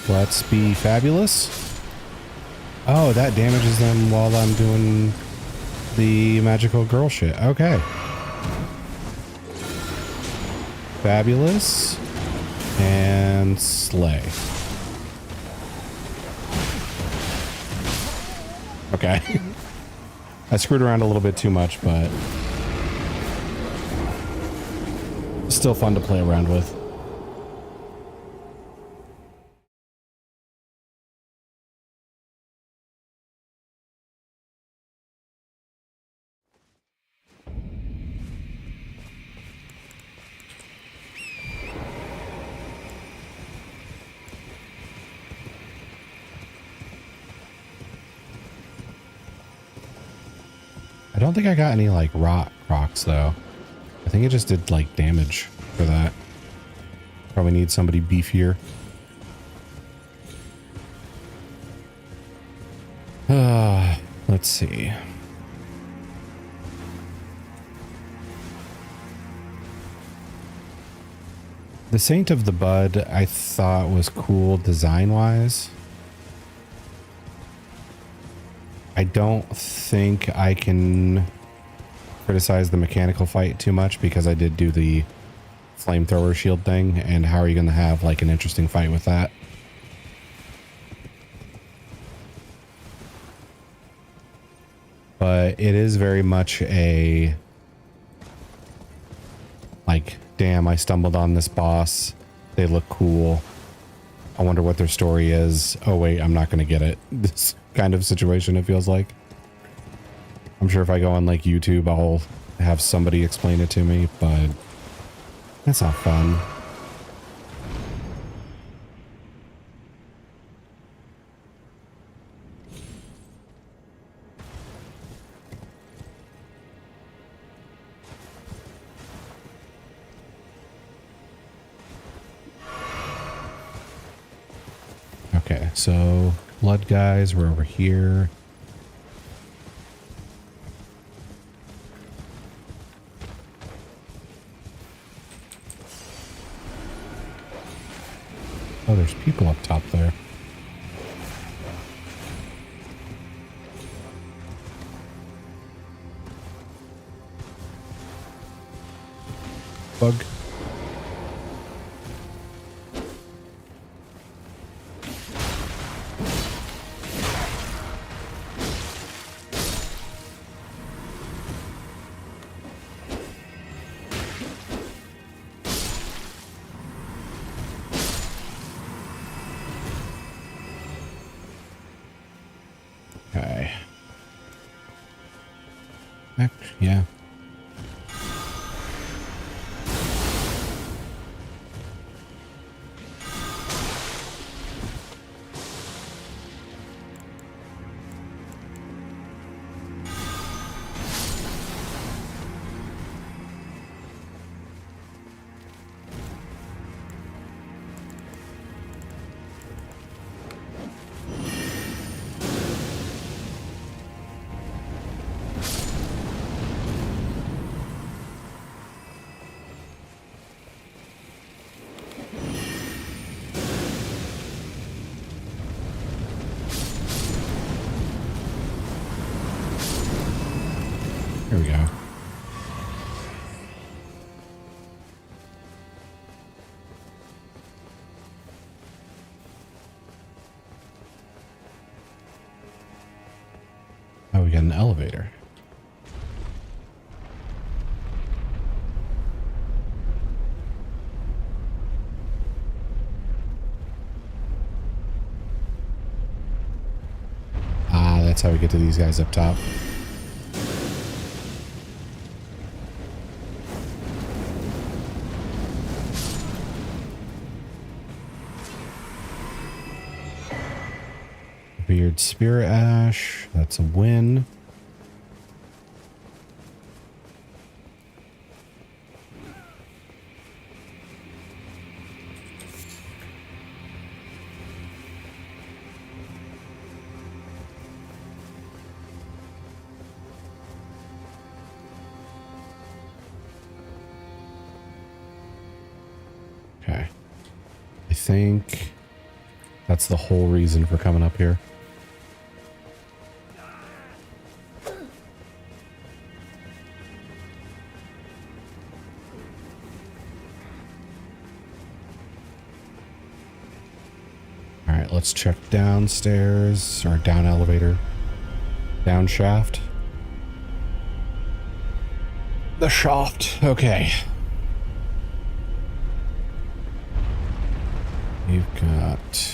Let's be fabulous. Oh, that damages them while I'm doing the magical girl shit. Okay. Fabulous. And slay. Okay. I screwed around a little bit too much, but still fun to play around with. I don't think I got any like rot rocks though. I think it just did like damage for that. Probably need somebody beefier. Let's see. The Saint of the Bud I thought was cool design wise. I don't think I can criticize the mechanical fight too much because I did do the flamethrower shield thing, and how are you going to have like an interesting fight with that? But it is very much a like, damn, I stumbled on this boss. They look cool. I wonder what their story is. Oh wait, I'm not going to get it. This kind of situation it feels like. I'm sure if I go on like YouTube, I'll have somebody explain it to me, but that's not fun. Okay, so blood guys were over here. Oh, there's people up top there. Bug. Okay. Yeah. Here we go. Oh, we got an elevator. Ah, that's how we get to these guys up top. Weird Spirit Ash. That's a win. Okay. I think That's the whole reason for coming up here. All right, let's check downstairs, or down elevator, down shaft. The shaft, okay. You've got...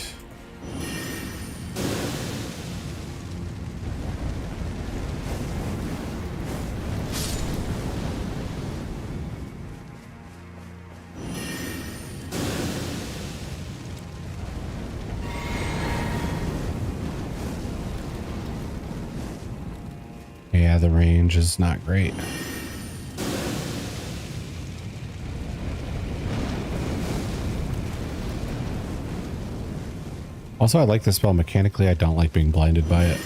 Yeah, the range is not great. Also, I like this spell mechanically. I don't like being blinded by it.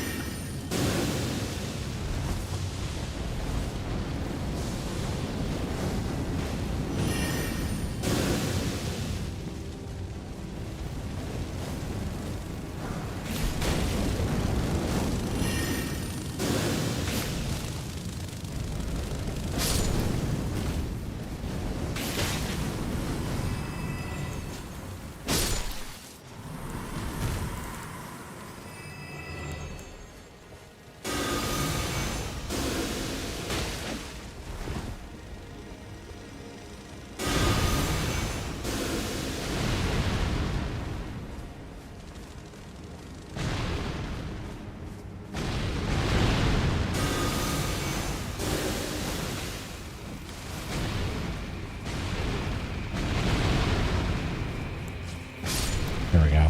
There we go.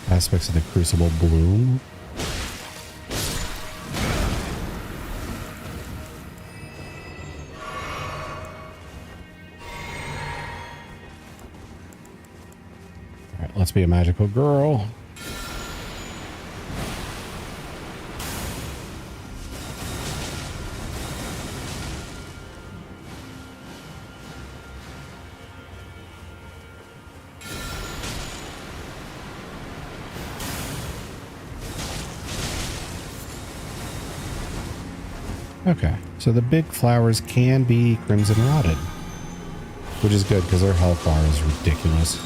Aspects of the Crucible bloom. All right, let's be a magical girl. Okay, so the big flowers can be crimson rotted, which is good because their health bar is ridiculous.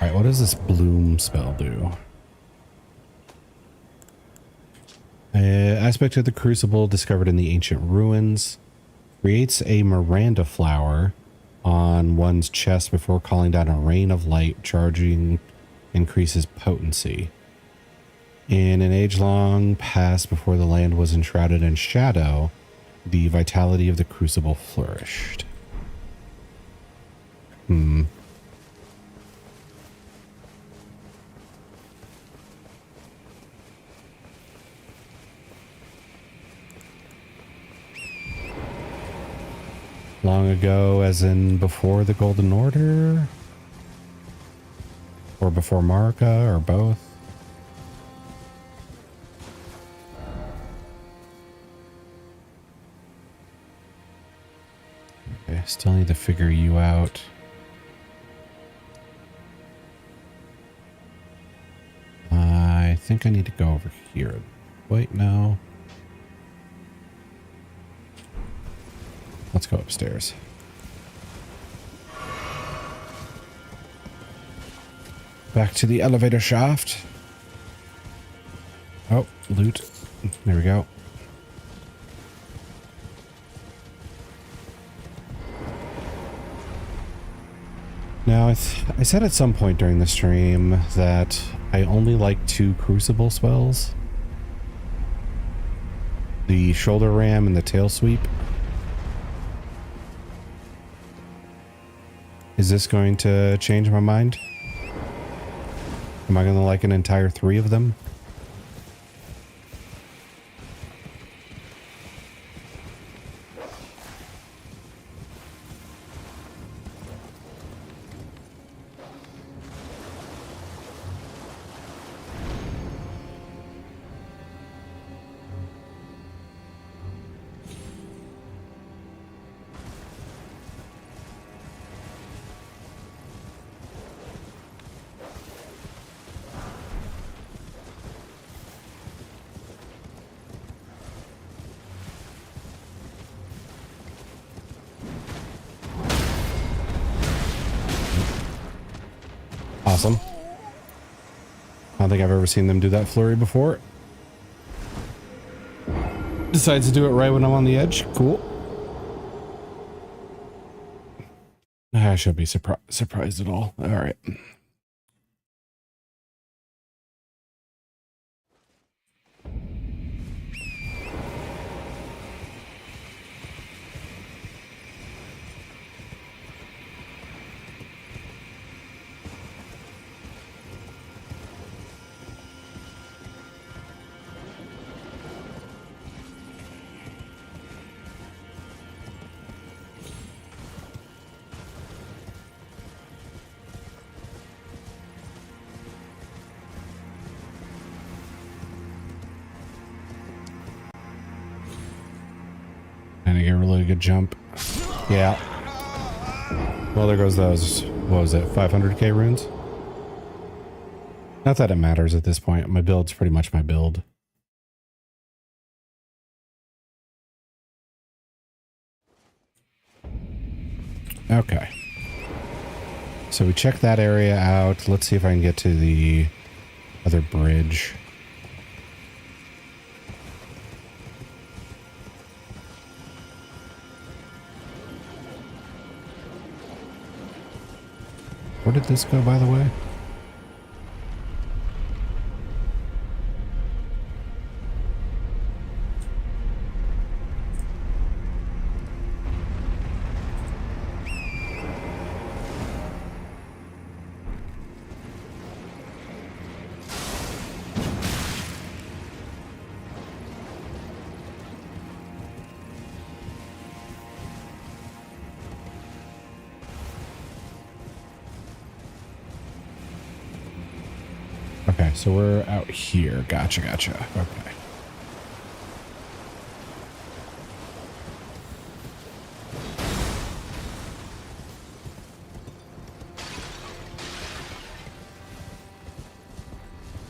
Alright, what does this bloom spell do? Aspect of the Crucible discovered in the ancient ruins. Creates a Miranda flower on one's chest before calling down a rain of light. Charging increases potency. In an age-long past before the land was enshrouded in shadow, the vitality of the Crucible flourished. Long ago, as in before the Golden Order? Or before Marika, or both? Okay, still need to figure you out. I think I need to go over here. Wait, no. Let's go upstairs. Back to the elevator shaft. Oh, loot. There we go. Now, I said at some point during the stream that I only like 2 crucible spells. The shoulder ram and the tail sweep. Is this going to change my mind? Am I going to like an entire 3 of them? Awesome. I don't think I've ever seen them do that flurry before. Decides to do it right when I'm on the edge. Cool. I should be surprised at all. All right. And I get a really good jump. Yeah. Well, there goes those, what was it, 500k runes? Not that it matters at this point. My build's pretty much my build. Okay. So we check that area out. Let's see if I can get to the other bridge. Where did this go, by the way? Okay, so we're out here. Gotcha. Okay.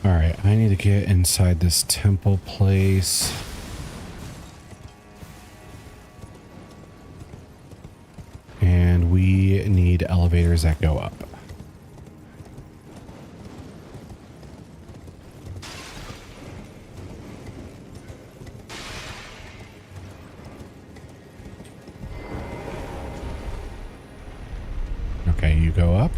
All right, I need to get inside this temple place. And we need elevators that go up. Okay, you go up.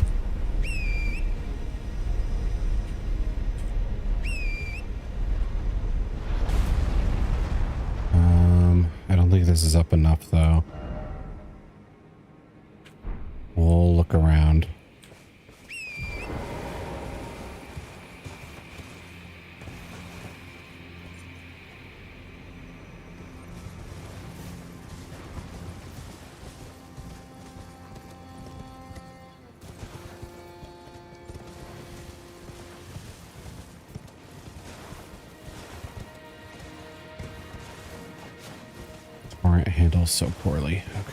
I don't think this is up enough though. We'll look around. It handles so poorly. Okay.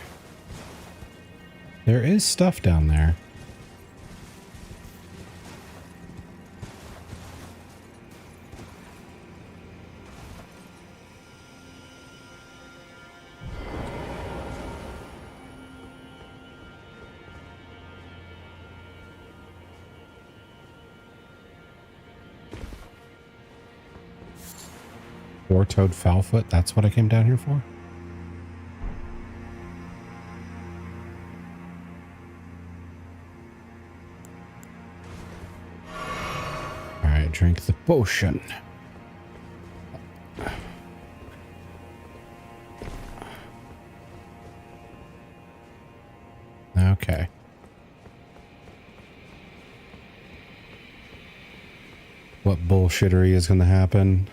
There is stuff down there. Four-toed fowlfoot, that's what I came down here for? drink the potion. Okay. What bullshittery is going to happen?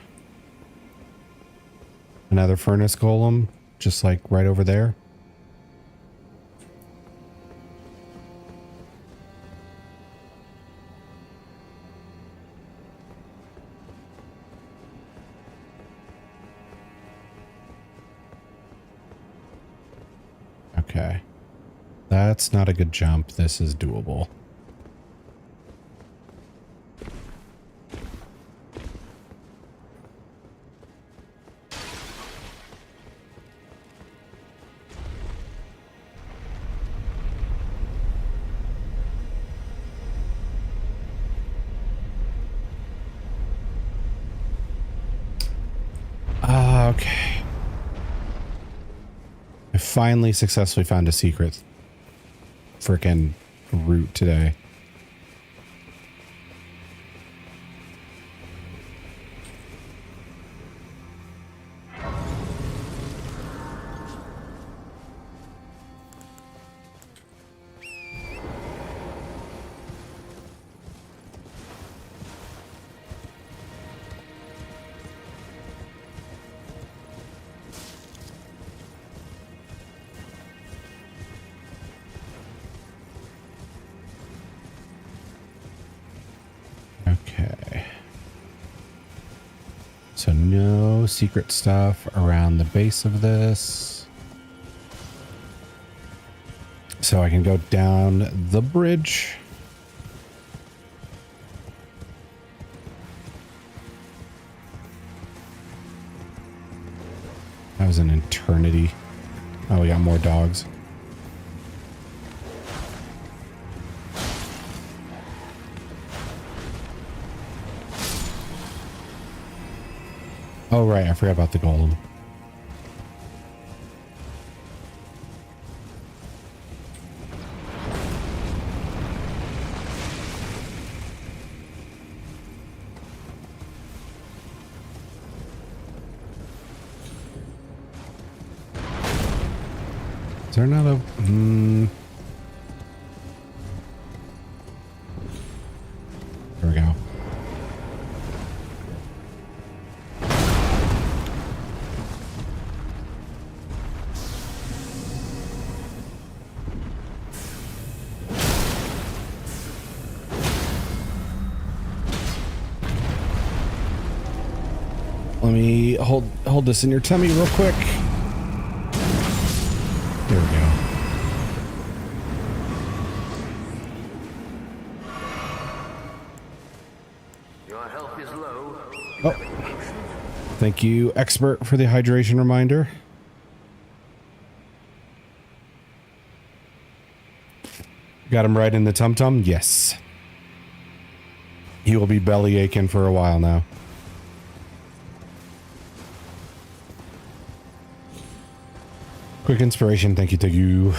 Another furnace golem, just like right over there. Okay. That's not a good jump. This is doable. Okay. I finally successfully found a secret frickin' route today. So no secret stuff around the base of this. So I can go down the bridge. That was an eternity. Oh, we got more dogs. Oh, right. I forgot about the golem. Is there not a... There we go. Let me hold this in your tummy real quick. There we go. Your health is low. Oh. Thank you, expert, for the hydration reminder. Got him right in the tum-tum? Yes. He will be belly aching for a while now. Quick inspiration. Thank you.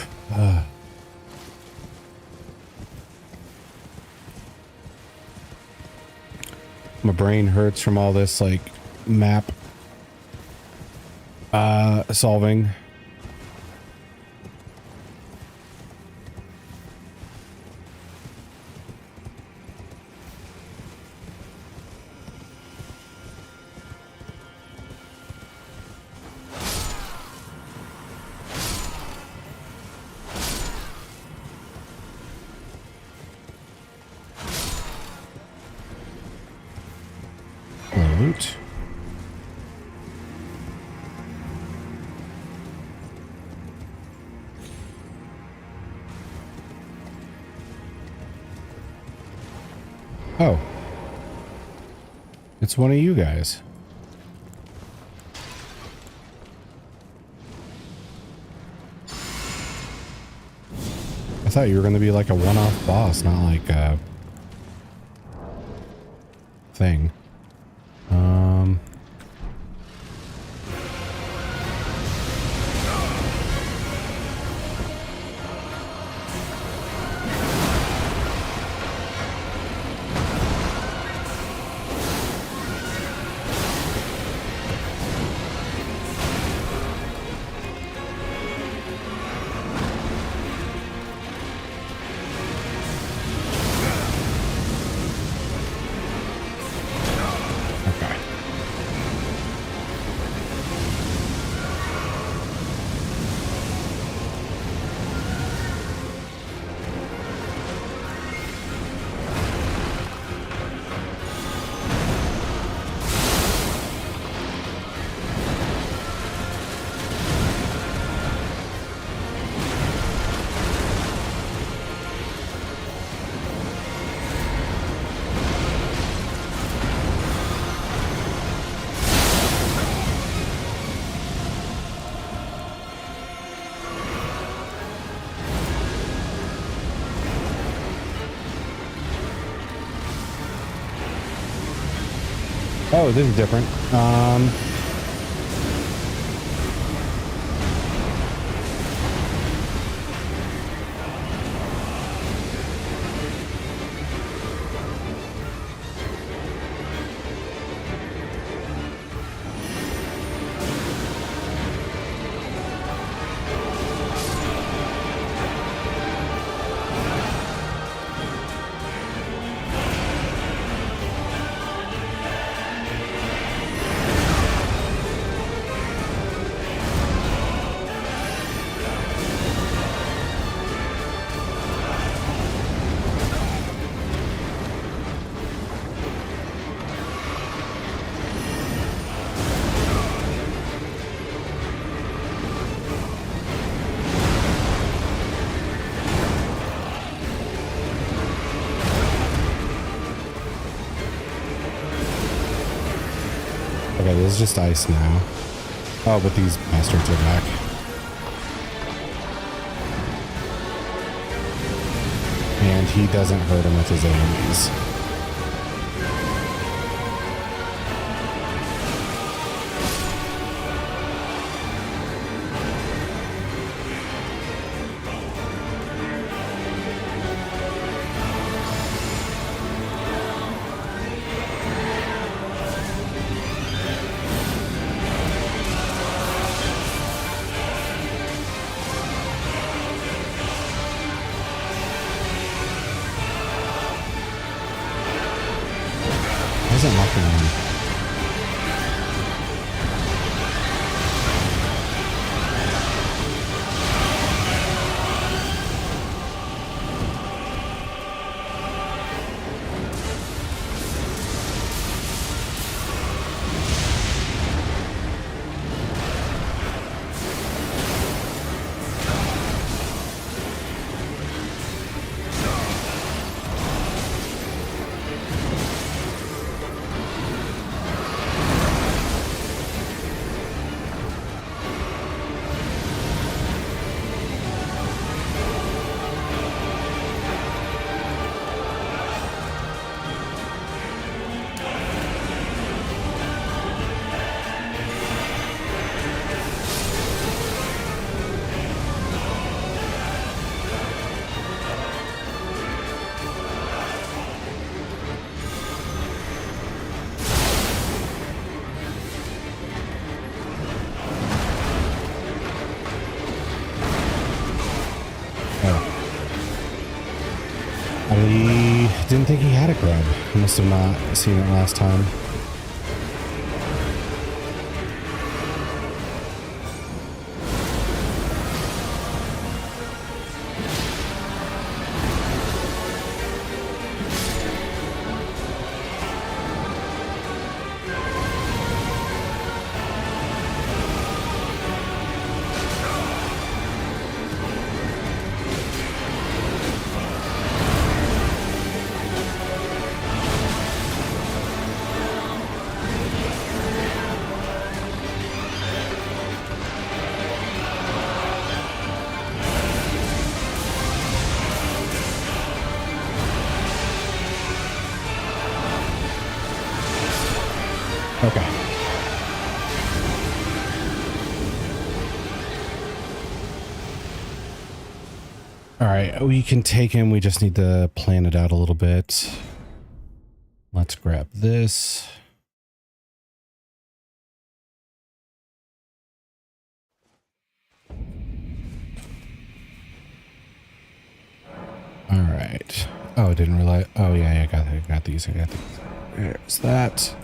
My brain hurts from all this, like, map solving. Loot. Oh. It's one of you guys. I thought you were going to be like a one-off boss, not like a thing. Oh, this is different. Okay, this is just ice now. Oh, but these bastards are back. And he doesn't hurt him with his AoEs. Isn't locking on. I didn't think he had a grub. I must have not seen it last time. Okay. All right, we can take him. We just need to plan it out a little bit. Let's grab this. All right. Oh, I didn't realize. Oh, yeah, I got these. There's that.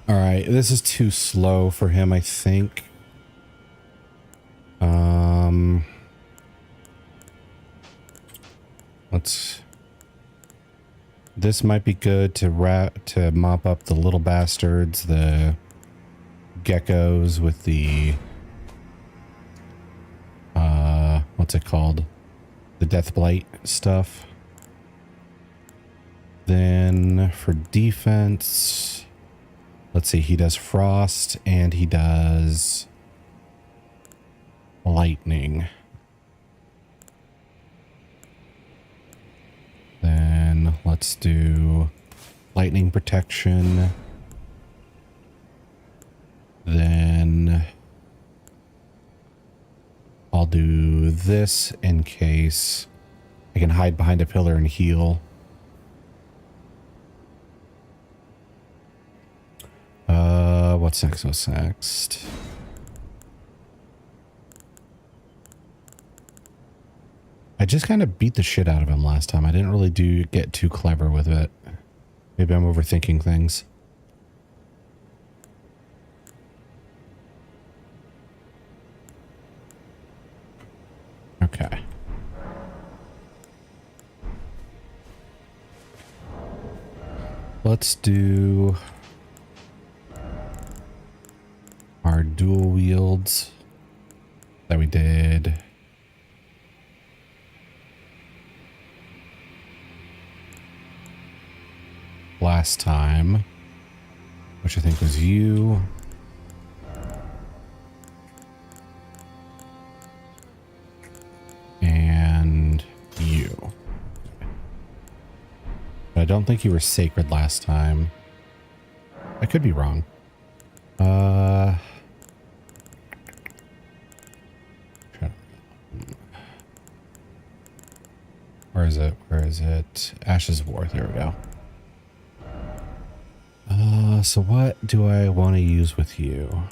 All right, this is too slow for him, I think. This might be good to mop up the little bastards, the geckos with the what's it called? The death blight stuff. Then for defense, let's see, he does frost and he does lightning. Then let's do lightning protection. Then I'll do this in case I can hide behind a pillar and heal. What's next? What's next? I just kind of beat the shit out of him last time. I didn't really get too clever with it. Maybe I'm overthinking things. Okay. Let's do our dual wields that we did. Last time, which I think was you. And you. But I don't think you were sacred last time. I could be wrong. Where is it? Where is it? Ashes of War. There we go. So what do I want to use with you?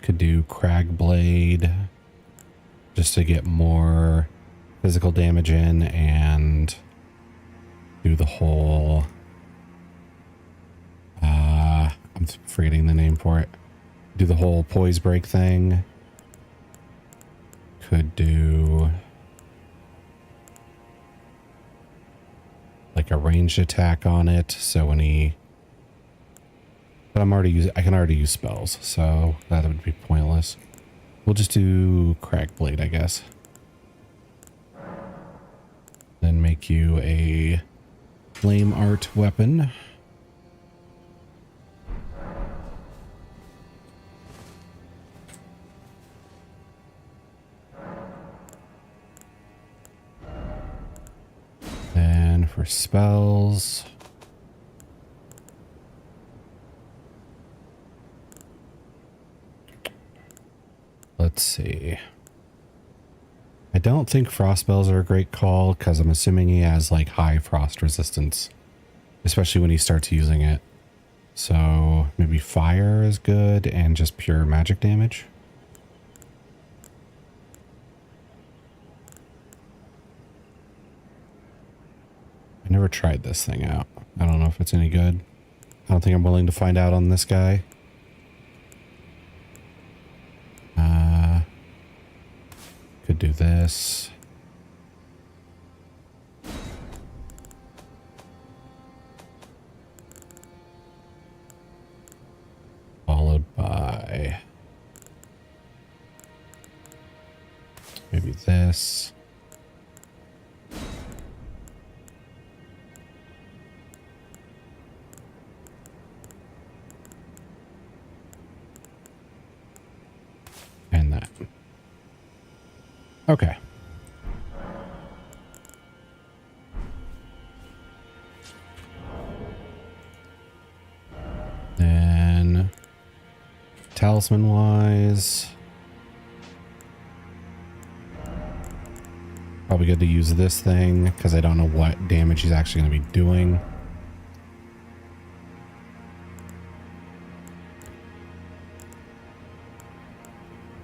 Could do Crag Blade just to get more physical damage in and do the whole I'm forgetting the name for it. Do the whole poise break thing. Could do like a ranged attack on it, so when he, but I can already use spells, so that would be pointless. We'll just do Crag Blade, I guess. Then make you a flame art weapon. Then for spells, let's see. I don't think frost spells are a great call because I'm assuming he has like high frost resistance, especially when he starts using it. So maybe fire is good and just pure magic damage. I never tried this thing out. I don't know if it's any good. I don't think I'm willing to find out on this guy. Could do this. Followed by maybe this. And that. Okay. Then talisman wise, probably good to use this thing because I don't know what damage he's actually going to be doing.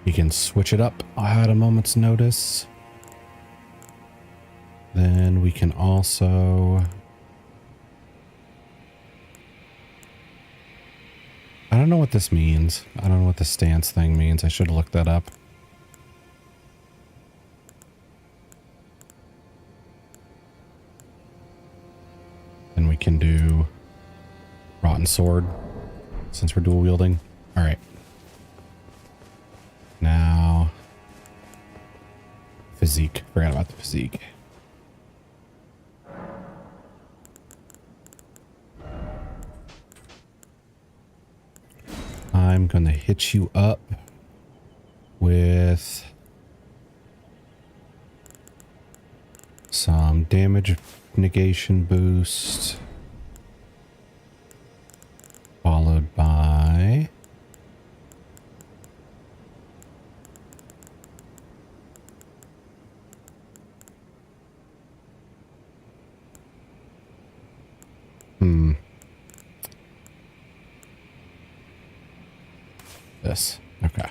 You can switch it up at a moment's notice. Then we can also... I don't know what this means. I don't know what the stance thing means. I should have looked that up. Then we can do Rotten Sword since we're dual wielding. All right. Now, physique. Forgot about the physique. I'm going to hit you up with some damage negation boost. Followed by... This. Okay.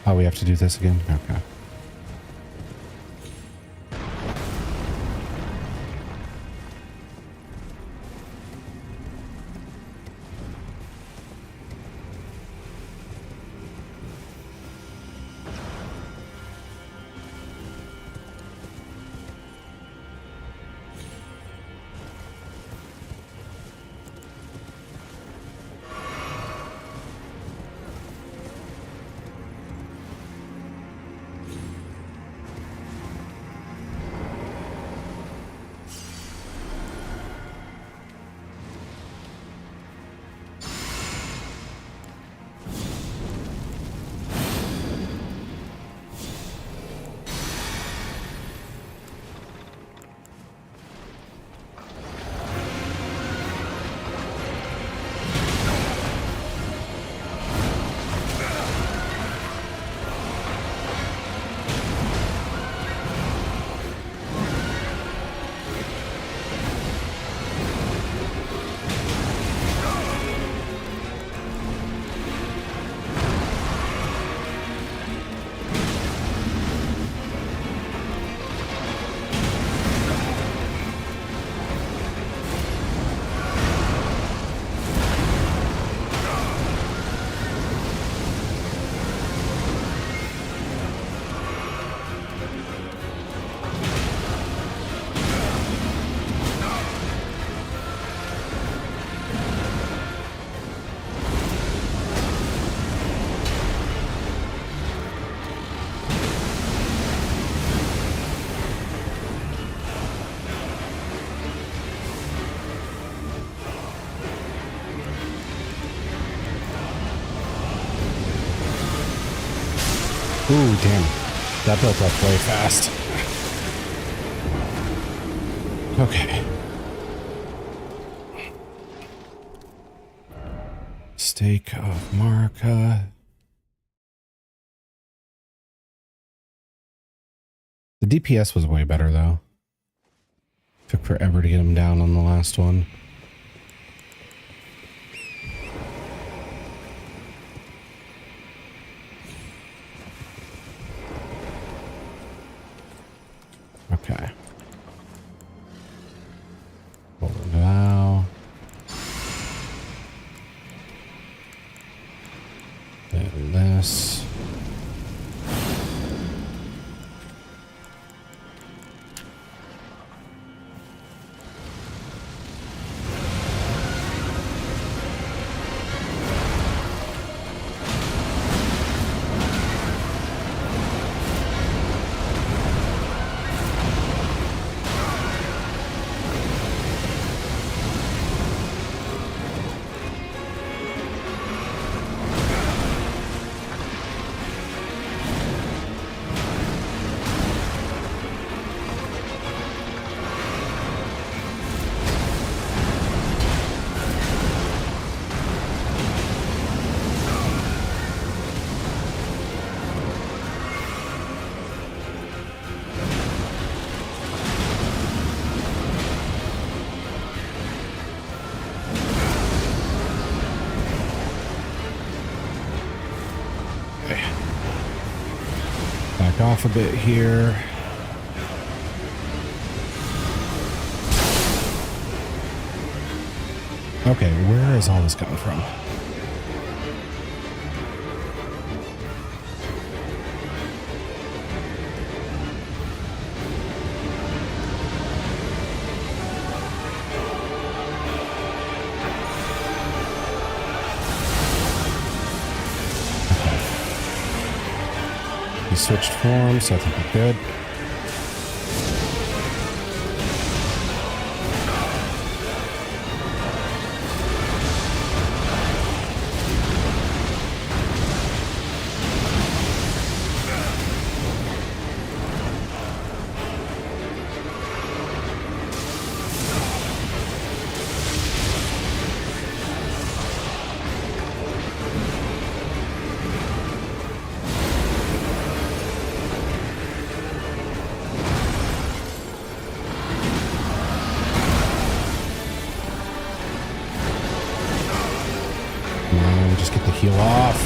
Oh, we have to do this again? Okay. Ooh, damn. That built up way fast. Okay. Stake of Marca. The DPS was way better, though. Took forever to get him down on the last one. Okay. Hold it now. And this. Back off a bit here. Okay, where is all this coming from? He switched forms, so I think we're good. just get the heal off.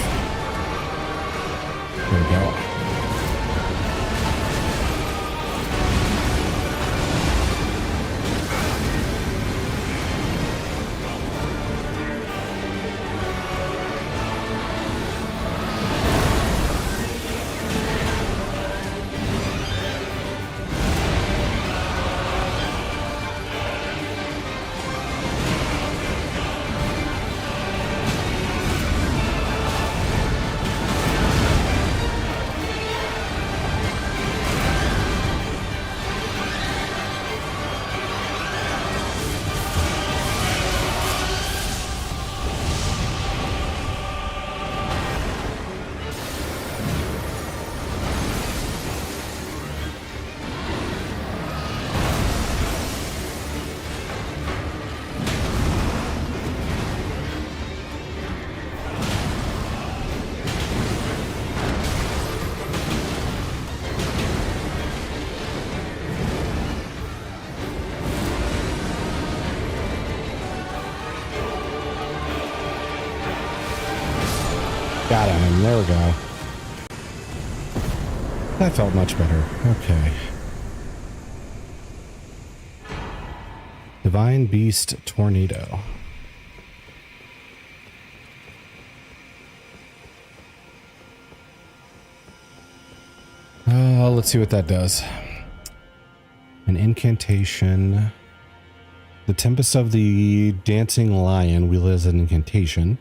There we go. Got him. There we go. That felt much better. Okay. Divine Beast Tornado. Let's see what that does. An incantation. The Tempest of the Dancing Lion wielded as an incantation.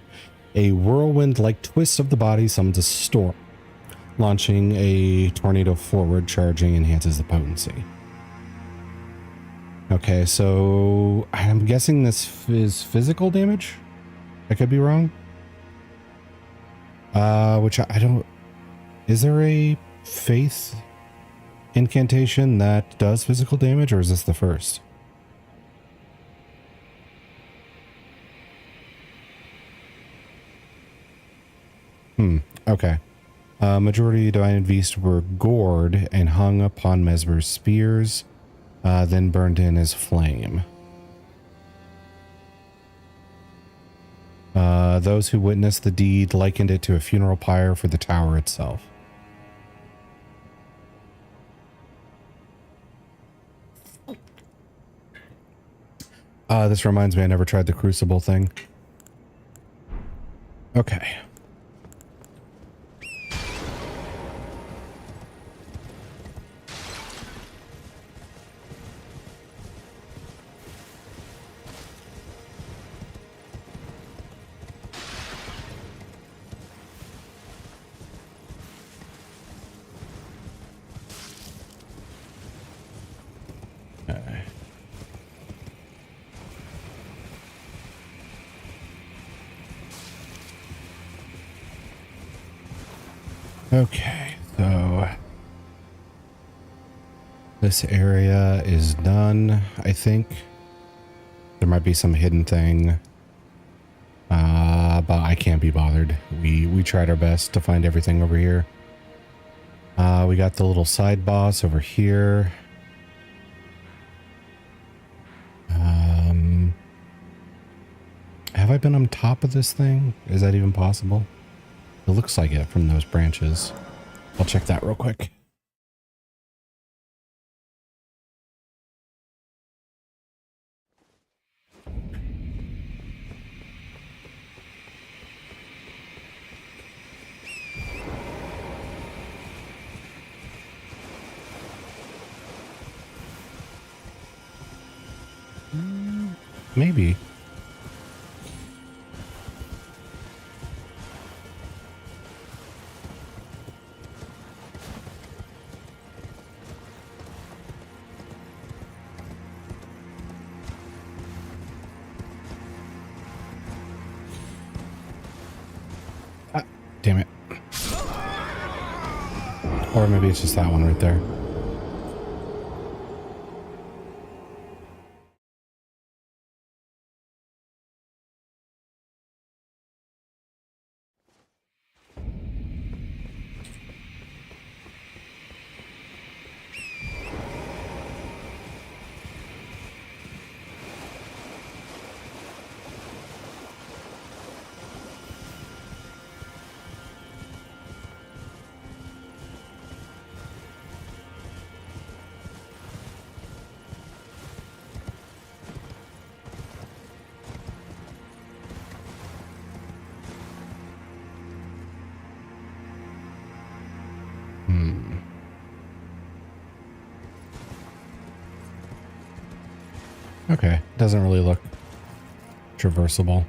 A whirlwind-like twist of the body summons a storm. Launching a tornado forward, charging enhances the potency. Okay, so I'm guessing this is physical damage? I could be wrong. Which I don't... Is there a faith incantation that does physical damage, or is this the first? Okay. Majority of Divine Beast were gored and hung upon Mesmer's spears, then burned in as flame. Those who witnessed the deed likened it to a funeral pyre for the tower itself. This reminds me I never tried the Crucible thing. Okay. Okay, so this area is done, I think. There might be some hidden thing, but I can't be bothered. We tried our best to find everything over here. We got the little side boss over here. Have I been on top of this thing? Is that even possible? It looks like it from those branches. I'll check that real quick. Maybe. Damn it. Or maybe it's just that one right there. Okay, doesn't really look traversable.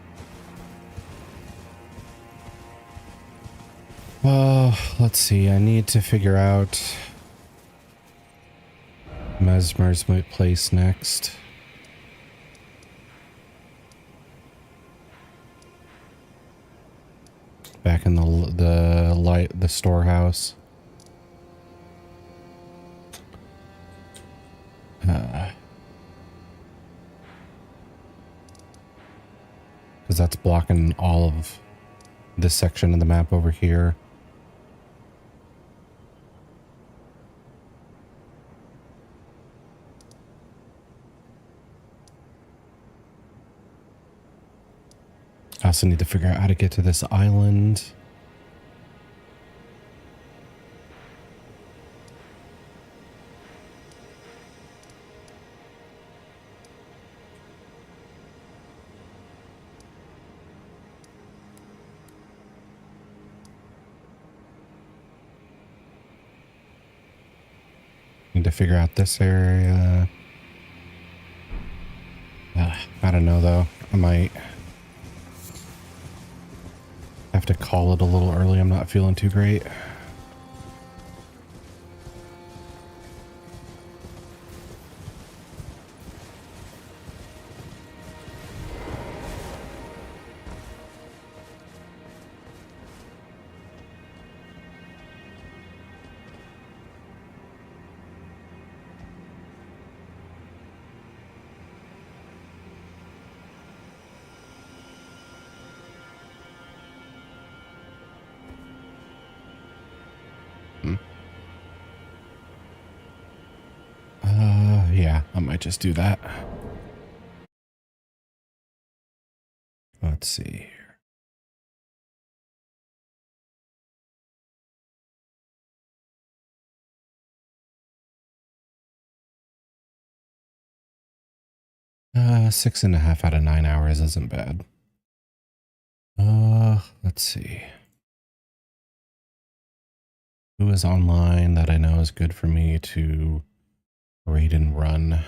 Let's see. I need to figure out Mesmer's place next. Back in the storehouse. Because that's blocking all of this section of the map over here. I also need to figure out how to get to this island. Need to figure out this area. I don't know though. I might have to call it a little early. I'm not feeling too great. Yeah, I might just do that. Let's see here. 6.5 out of 9 hours isn't bad. Let's see. Who is online that I know is good for me to raid and run?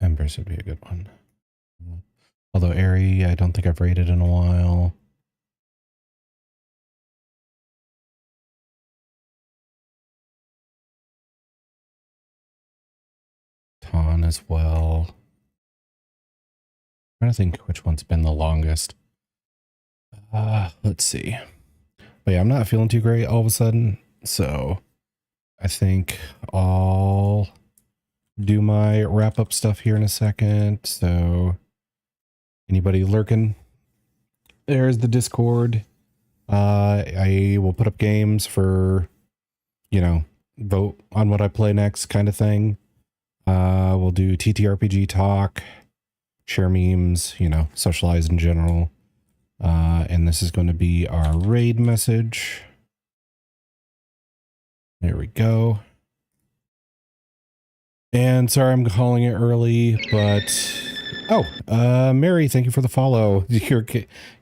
Embers would be a good one. Although Airy, I don't think I've raided in a while. Ton as well. I'm trying to think which one's been the longest. Let's see. But yeah, I'm not feeling too great all of a sudden, so I think I'll do my wrap up stuff here in a second. So anybody lurking, there's the Discord. I will put up games for, you know, vote on what I play next kind of thing. We'll do TTRPG talk, share memes, you know, socialize in general. And this is going to be our raid message. There we go. And sorry I'm calling it early, but Mary, thank you for the follow. You're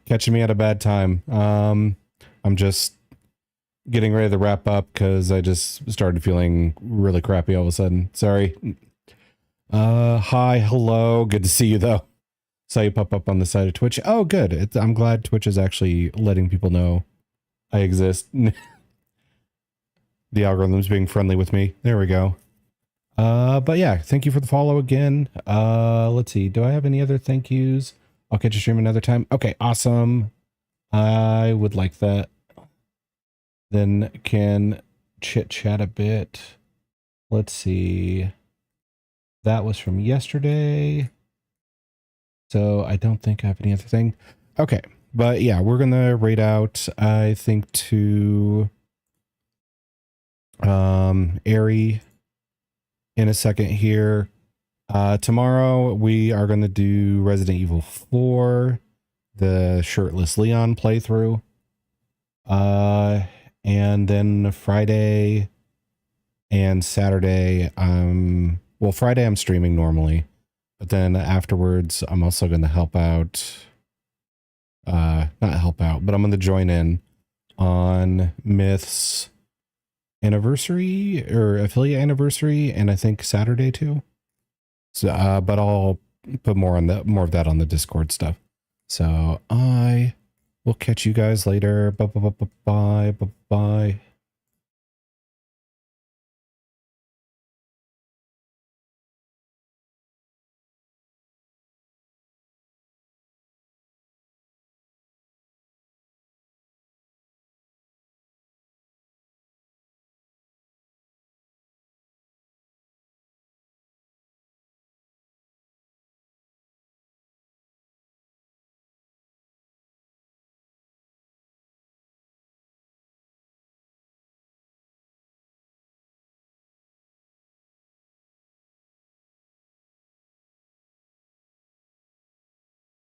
catching me at a bad time. I'm just getting ready to wrap up because I just started feeling really crappy all of a sudden. Sorry. Hi, hello. Good to see you though. Saw you pop up on the side of Twitch. Oh, good. I'm glad Twitch is actually letting people know I exist. The algorithm's being friendly with me. There we go. But yeah, thank you for the follow again. Let's see. Do I have any other thank yous? I'll catch you stream another time. Okay, awesome. I would like that. Then can chit chat a bit. Let's see. That was from yesterday. So I don't think I have any other thing. Okay. But yeah, we're going to raid out, I think, to Airy in a second here. Tomorrow we are going to do Resident Evil 4, the shirtless Leon playthrough. And then Friday and Saturday, well, Friday I'm streaming normally, but then afterwards I'm also going to help out not help out, but I'm going to join in on Myth's anniversary or affiliate anniversary, and I think Saturday too. So, but I'll put more of that on the Discord stuff. So I will catch you guys later. Bye.